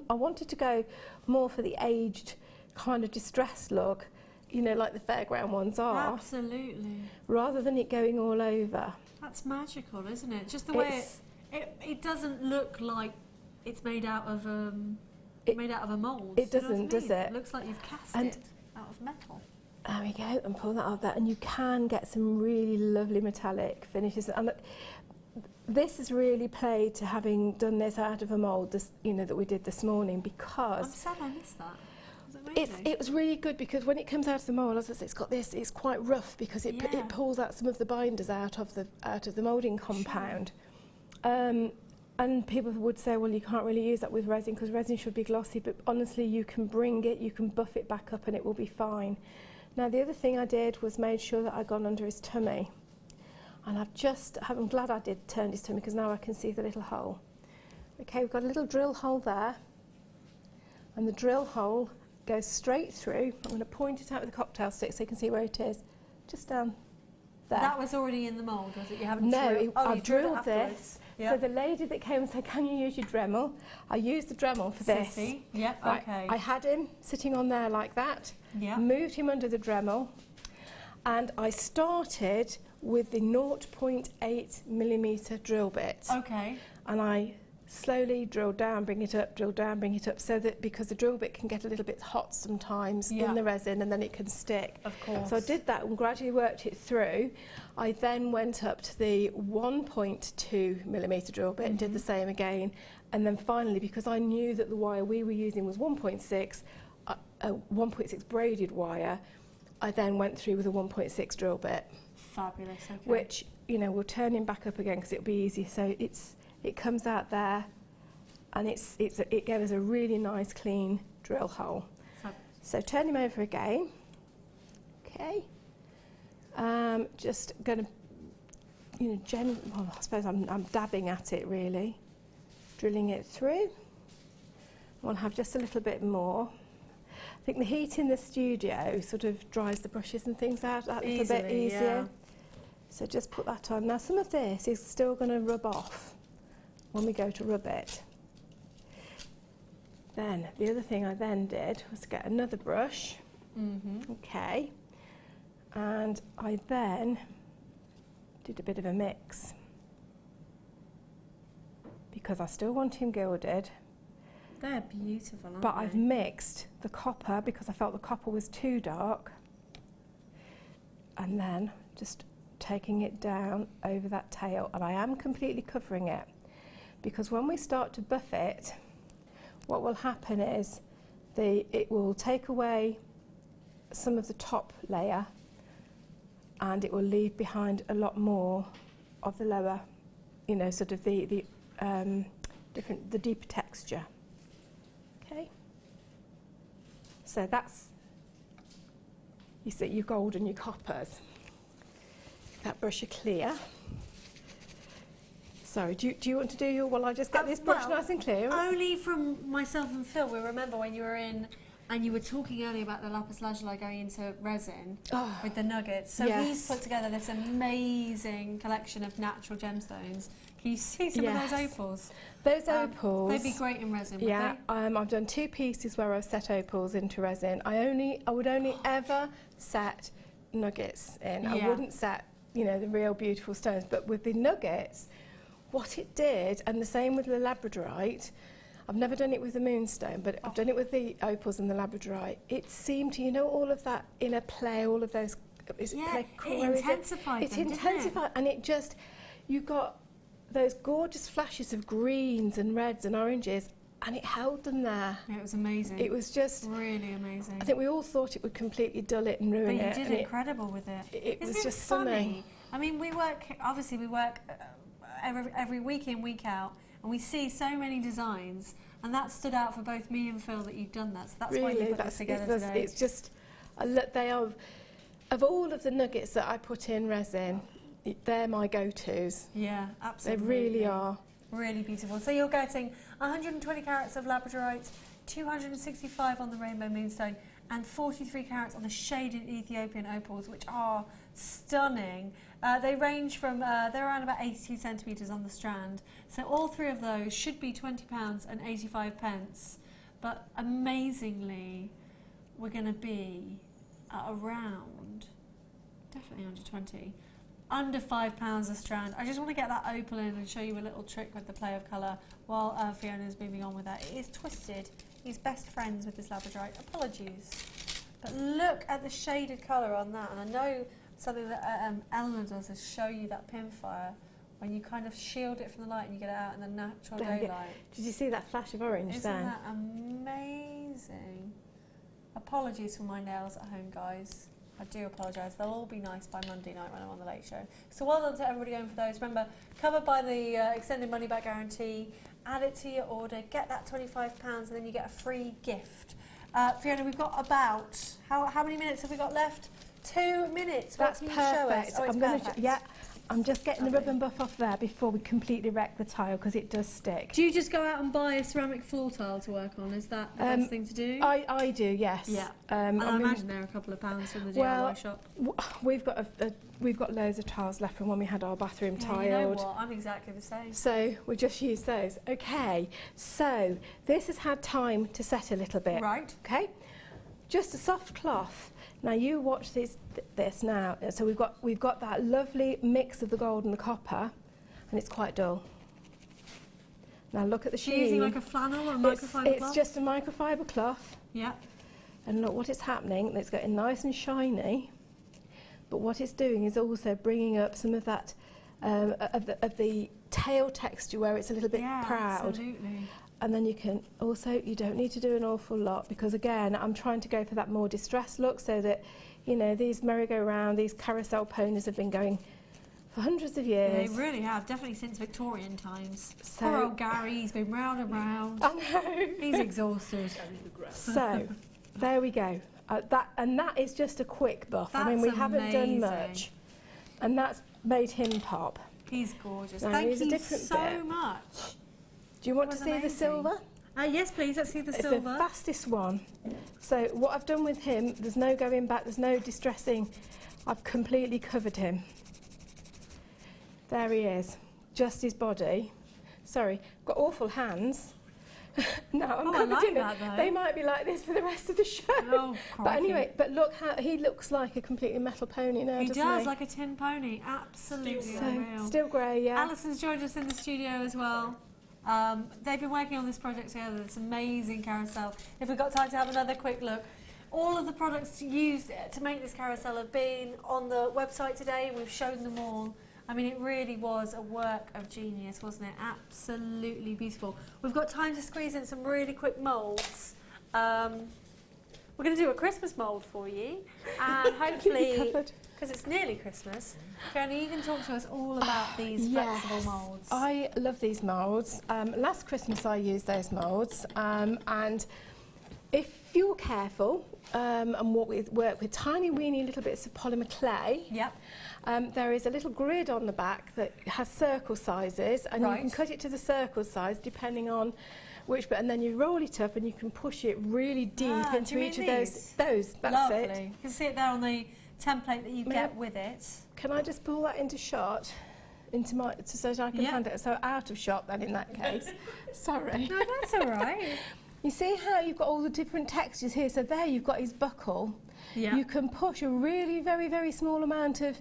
wanted to go more for the aged kind of distressed look, you know, like the fairground ones are. Absolutely. Rather than it going all over. That's magical, isn't it? Just the way it doesn't look like it's made out of a mould. It doesn't, does it? It looks like you've cast it out of metal. There we go, and pull that off there, and you can get some really lovely metallic finishes. And this has really played to having done this out of a mould, that we did this morning, because I'm sad I missed that. Was it it was really good, because when it comes out of the mould, as I say, it's got this. It's quite rough because it pulls out some of the binders out of the moulding compound. Sure. And people would say, well, you can't really use that with resin because resin should be glossy, but honestly, you can bring it, you can buff it back up, and it will be fine. Now, the other thing I did was made sure that I'd gone under his tummy. And I'm glad I did turn his tummy, because now I can see the little hole. Okay, we've got a little drill hole there. And the drill hole goes straight through. I'm going to point it out with a cocktail stick so you can see where it is. Just down there. That was already in the mould, was it? You haven't I've drilled this. Yep. So the lady that came and said, can you use your Dremel? I used the Dremel for this. Yeah, right. Okay. I had him sitting on there like that, moved him under the Dremel, and I started with the 0.8mm drill bit. Okay. And I slowly drill down, bring it up, so that, because the drill bit can get a little bit hot sometimes in the resin, and then it can stick. Of course. So I did that and gradually worked it through. I then went up to the 1.2mm drill bit and did the same again. And then finally, because I knew that the wire we were using was 1.6 braided wire, I then went through with a 1.6 drill bit. Fabulous, okay. which, you know, we'll turn him back up again because it'll be easy. So it comes out there, and it gave us a really nice clean drill hole. Fabulous. So turn him over again. Okay. Just going to, you know, well, I suppose I'm dabbing at it really, drilling it through. We'll have just a little bit more. I think the heat in the studio sort of dries the brushes and things out a little bit easier. Yeah. So just put that on. Now some of this is still going to rub off when we go to rub it. Then the other thing I then did was get another brush. Okay. And I then did a bit of a mix because I still want him gilded. They're beautiful, aren't But they? I've mixed the copper because I felt the copper was too dark. And then just taking it down over that tail. And I am completely covering it because when we start to buff it, what will happen is it will take away some of the top layer and it will leave behind a lot more of the lower, you know, sort of the deeper texture. Okay. So that's, you see, your gold and your coppers. That brush are clear. Sorry, do you want to do your, while I just get this brush nice and clear? Only from myself and Phil, we remember when you were in, and you were talking earlier about the lapis lazuli going into resin with the nuggets. So he's put together this amazing collection of natural gemstones. Can you see some of those opals? Those opals. They'd be great in resin, would they? I've done 2 pieces where I've set opals into resin. I would only ever set nuggets in. I wouldn't set, you know, the real beautiful stones. But with the nuggets, what it did, and the same with the labradorite, I've never done it with the moonstone, but I've done it with the opals and the labradorite. It seemed to, you know, all of that inner play, all of those, it intensified it intensified, and it just, you got those gorgeous flashes of greens and reds and oranges, and it held them there. Yeah, it was amazing. It was just really amazing. I think we all thought it would completely dull it and ruin it. But you did incredible with it. It was just funny? stunning. I mean, we work every week in, week out, and we see so many designs, and that stood out for both me and Phil that you've done that. So that's why you put this together today. It's just, they are, of all of the nuggets that I put in resin, they're my go-tos. Yeah, absolutely. They really are. Really beautiful. So you're getting 120 carats of labradorite, 265 on the rainbow moonstone, and 43 carats on the shaded Ethiopian opals, which are stunning. They range from, they're around about 82 centimetres on the strand. So all 3 of those should be £20 and 85 pence. But amazingly, we're going to be at around, definitely under 20, under £5 a strand. I just want to get that opal in and show you a little trick with the play of colour while Fiona's moving on with that. It is twisted. He's best friends with this labradorite. Apologies. But look at the shaded colour on that. And I know something that Eleanor does is show you that pinfire when you kind of shield it from the light and you get it out in the natural daylight. Did you see that flash of orange Isn't then? that amazing? Apologies for my nails at home, guys. I do apologise. They'll all be nice by Monday night when I'm on the Late Show. So well done to everybody going for those. Remember, covered by the extended money back guarantee. Add it to your order. Get that £25 and then you get a free gift. Fiona, we've got about, how many minutes have we got left? 2 minutes. That's what can you show us? perfect. Oh, it's perfect. I'm just getting the rub and buff off there before we completely wreck the tile because it does stick. Do you just go out and buy a ceramic floor tile to work on? Is that the best thing to do? I do, yes. Yeah. And I imagine they're a couple of pounds from the DIY shop. We've got loads of tiles left from when we had our bathroom tiled. You know what? I'm exactly the same. So we just use those. Okay. So this has had time to set a little bit. Right. Okay. Just a soft cloth. Now you watch this now. So we've got that lovely mix of the gold and the copper, and it's quite dull. Now look at the sheen. Using like a flannel or a microfiber cloth? It's just a microfiber cloth. Yeah. And look what is happening. It's getting nice and shiny. But what it's doing is also bringing up some of that of the tail texture where it's a little bit proud. Absolutely. and then you can also, you don't need to do an awful lot, because again, I'm trying to go for that more distressed look, so that, you know, these merry-go-round, these carousel ponies have been going for hundreds of years. They really have, definitely since Victorian times. So, poor old Gary, he's been round and round. I know. He's exhausted. So, there we go. That is just a quick buff. I mean, we haven't done much. And that's made him pop. He's gorgeous. Now, Thank you so so much. Do you want to see the silver? Yes, please. Let's see the silver. It's the fastest one. So what I've done with him, there's no going back, there's no distressing. I've completely covered him. There he is, just his body. Sorry, got awful hands. Now I'm covered in it. They might be like this for the rest of the show. Oh, but anyway, but look how he looks like a completely metal pony now, doesn't he? He does, like a tin pony. Absolutely unreal. Still grey, yeah. Alison's joined us in the studio as well. They've been working on this project together. It's amazing carousel. If we've got time to have another quick look. All of the products used to make this carousel have been on the website today. We've shown them all. I mean, it really was a work of genius, wasn't it? Absolutely beautiful. We've got time to squeeze in some really quick moulds. We're going to do a Christmas mould for you, and hopefully, because it's nearly Christmas, Fiona, you can talk to us all about these flexible moulds. I love these moulds. Last Christmas I used those moulds, and if you're careful and work with tiny weeny little bits of polymer clay, there is a little grid on the back that has circle sizes, and you can cut it to the circle size depending on which bit, and then you roll it up and you can push it really deep into each of those. That's Lovely. it. You can see it there on the template that you get with it. Can I just pull that into shot? So that I can hand it, so out of shot then in that case. Sorry. No, that's all right. You see how you've got all the different textures here? So there you've got his buckle. Yeah. You can push a really very, very small amount of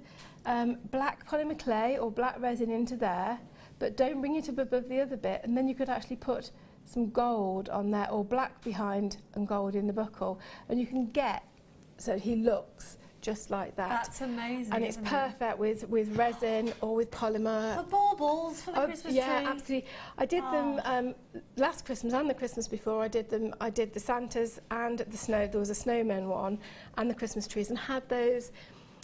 black polymer clay or black resin into there, but don't bring it up above the other bit, and then you could actually put some gold on there, or black behind and gold in the buckle, and you can get, so he looks just like that. That's amazing. And it's perfect with resin or with polymer. For baubles, for the Christmas tree. Yeah, absolutely. I did them last Christmas and the Christmas before. I did the Santas and the snow. There was a snowman one and the Christmas trees, and had those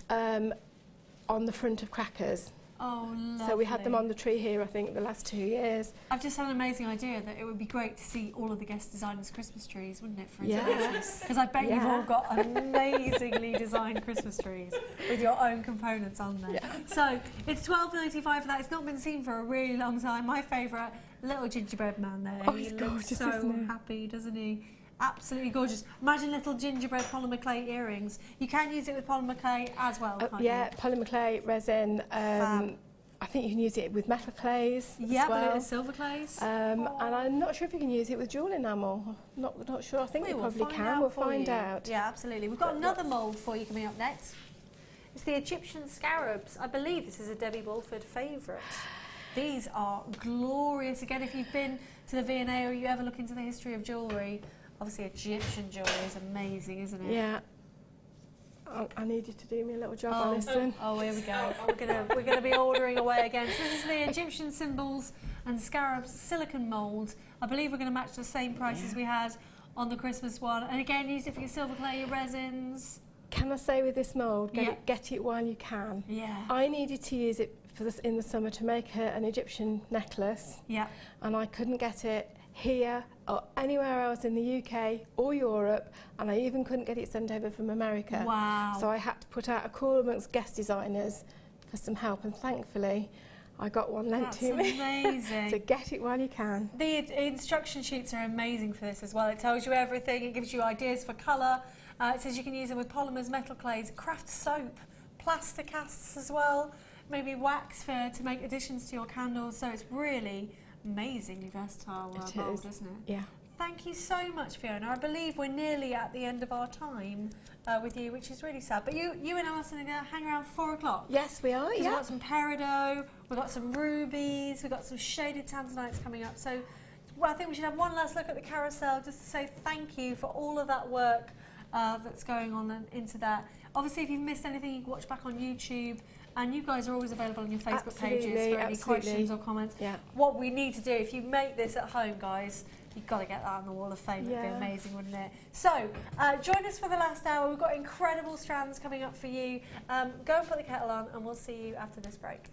on the front of crackers. Oh, lovely. So we had them on the tree here, I think, the last 2 years. I've just had an amazing idea that it would be great to see all of the guest designers' Christmas trees, wouldn't it, for exhibitions? Because I bet you've all got amazingly designed Christmas trees with your own components on there. Yeah. So it's $12.95 for that. It's not been seen for a really long time. My favourite, little gingerbread man there. Oh, he's gorgeous, so happy, doesn't he? Absolutely gorgeous. Imagine little gingerbread polymer clay earrings. You can use it with polymer clay as well, can't you? Polymer clay, resin. I think you can use it with metal clays as well. Silver clays. And I'm not sure if you can use it with jewel enamel. Not sure. I think we probably can. We'll find out. Yeah, absolutely. We've got another mould for you coming up next. It's the Egyptian scarabs. I believe this is a Debbie Bulford favourite. These are glorious. Again, if you've been to the V&A or you ever look into the history of jewellery, obviously Egyptian jewellery is amazing, isn't it? Yeah. I need you to do me a little job, Alison. Oh, here we go. We're gonna be ordering away again. So this is the Egyptian symbols and scarabs silicone mould. I believe we're going to match the same prices we had on the Christmas one. And again, use it for your silver clay, your resins. Can I say with this mould, get it while you can. Yeah. I needed to use it for this in the summer to make an Egyptian necklace. Yeah. And I couldn't get it here or anywhere else in the UK or Europe, and I even couldn't get it sent over from America. Wow. So I had to put out a call amongst guest designers for some help, and thankfully I got one lent to me. That's amazing. So get it while you can. The instruction sheets are amazing for this as well. It tells you everything, it gives you ideas for colour. It says you can use them with polymers, metal clays, craft soap, plaster casts as well, maybe wax to make additions to your candles. So it's really amazingly versatile mould, isn't it? Yeah. Thank you so much, Fiona. I believe we're nearly at the end of our time with you, which is really sad. But you and Alison are going to hang around 4 o'clock. Yes, we are. We've got some peridot, we've got some rubies, we've got some shaded tanzanites coming up. So I think we should have one last look at the carousel just to say thank you for all of that work that's going on and into that. Obviously, if you've missed anything, you can watch back on YouTube. And you guys are always available on your Facebook pages for any questions or comments. Yeah. What we need to do, if you make this at home, guys, You've got to get that on the Wall of Fame. Yeah. It'd be amazing, wouldn't it? So, join us for the last hour. We've got incredible strands coming up for you. Go and put the kettle on, and we'll see you after this break.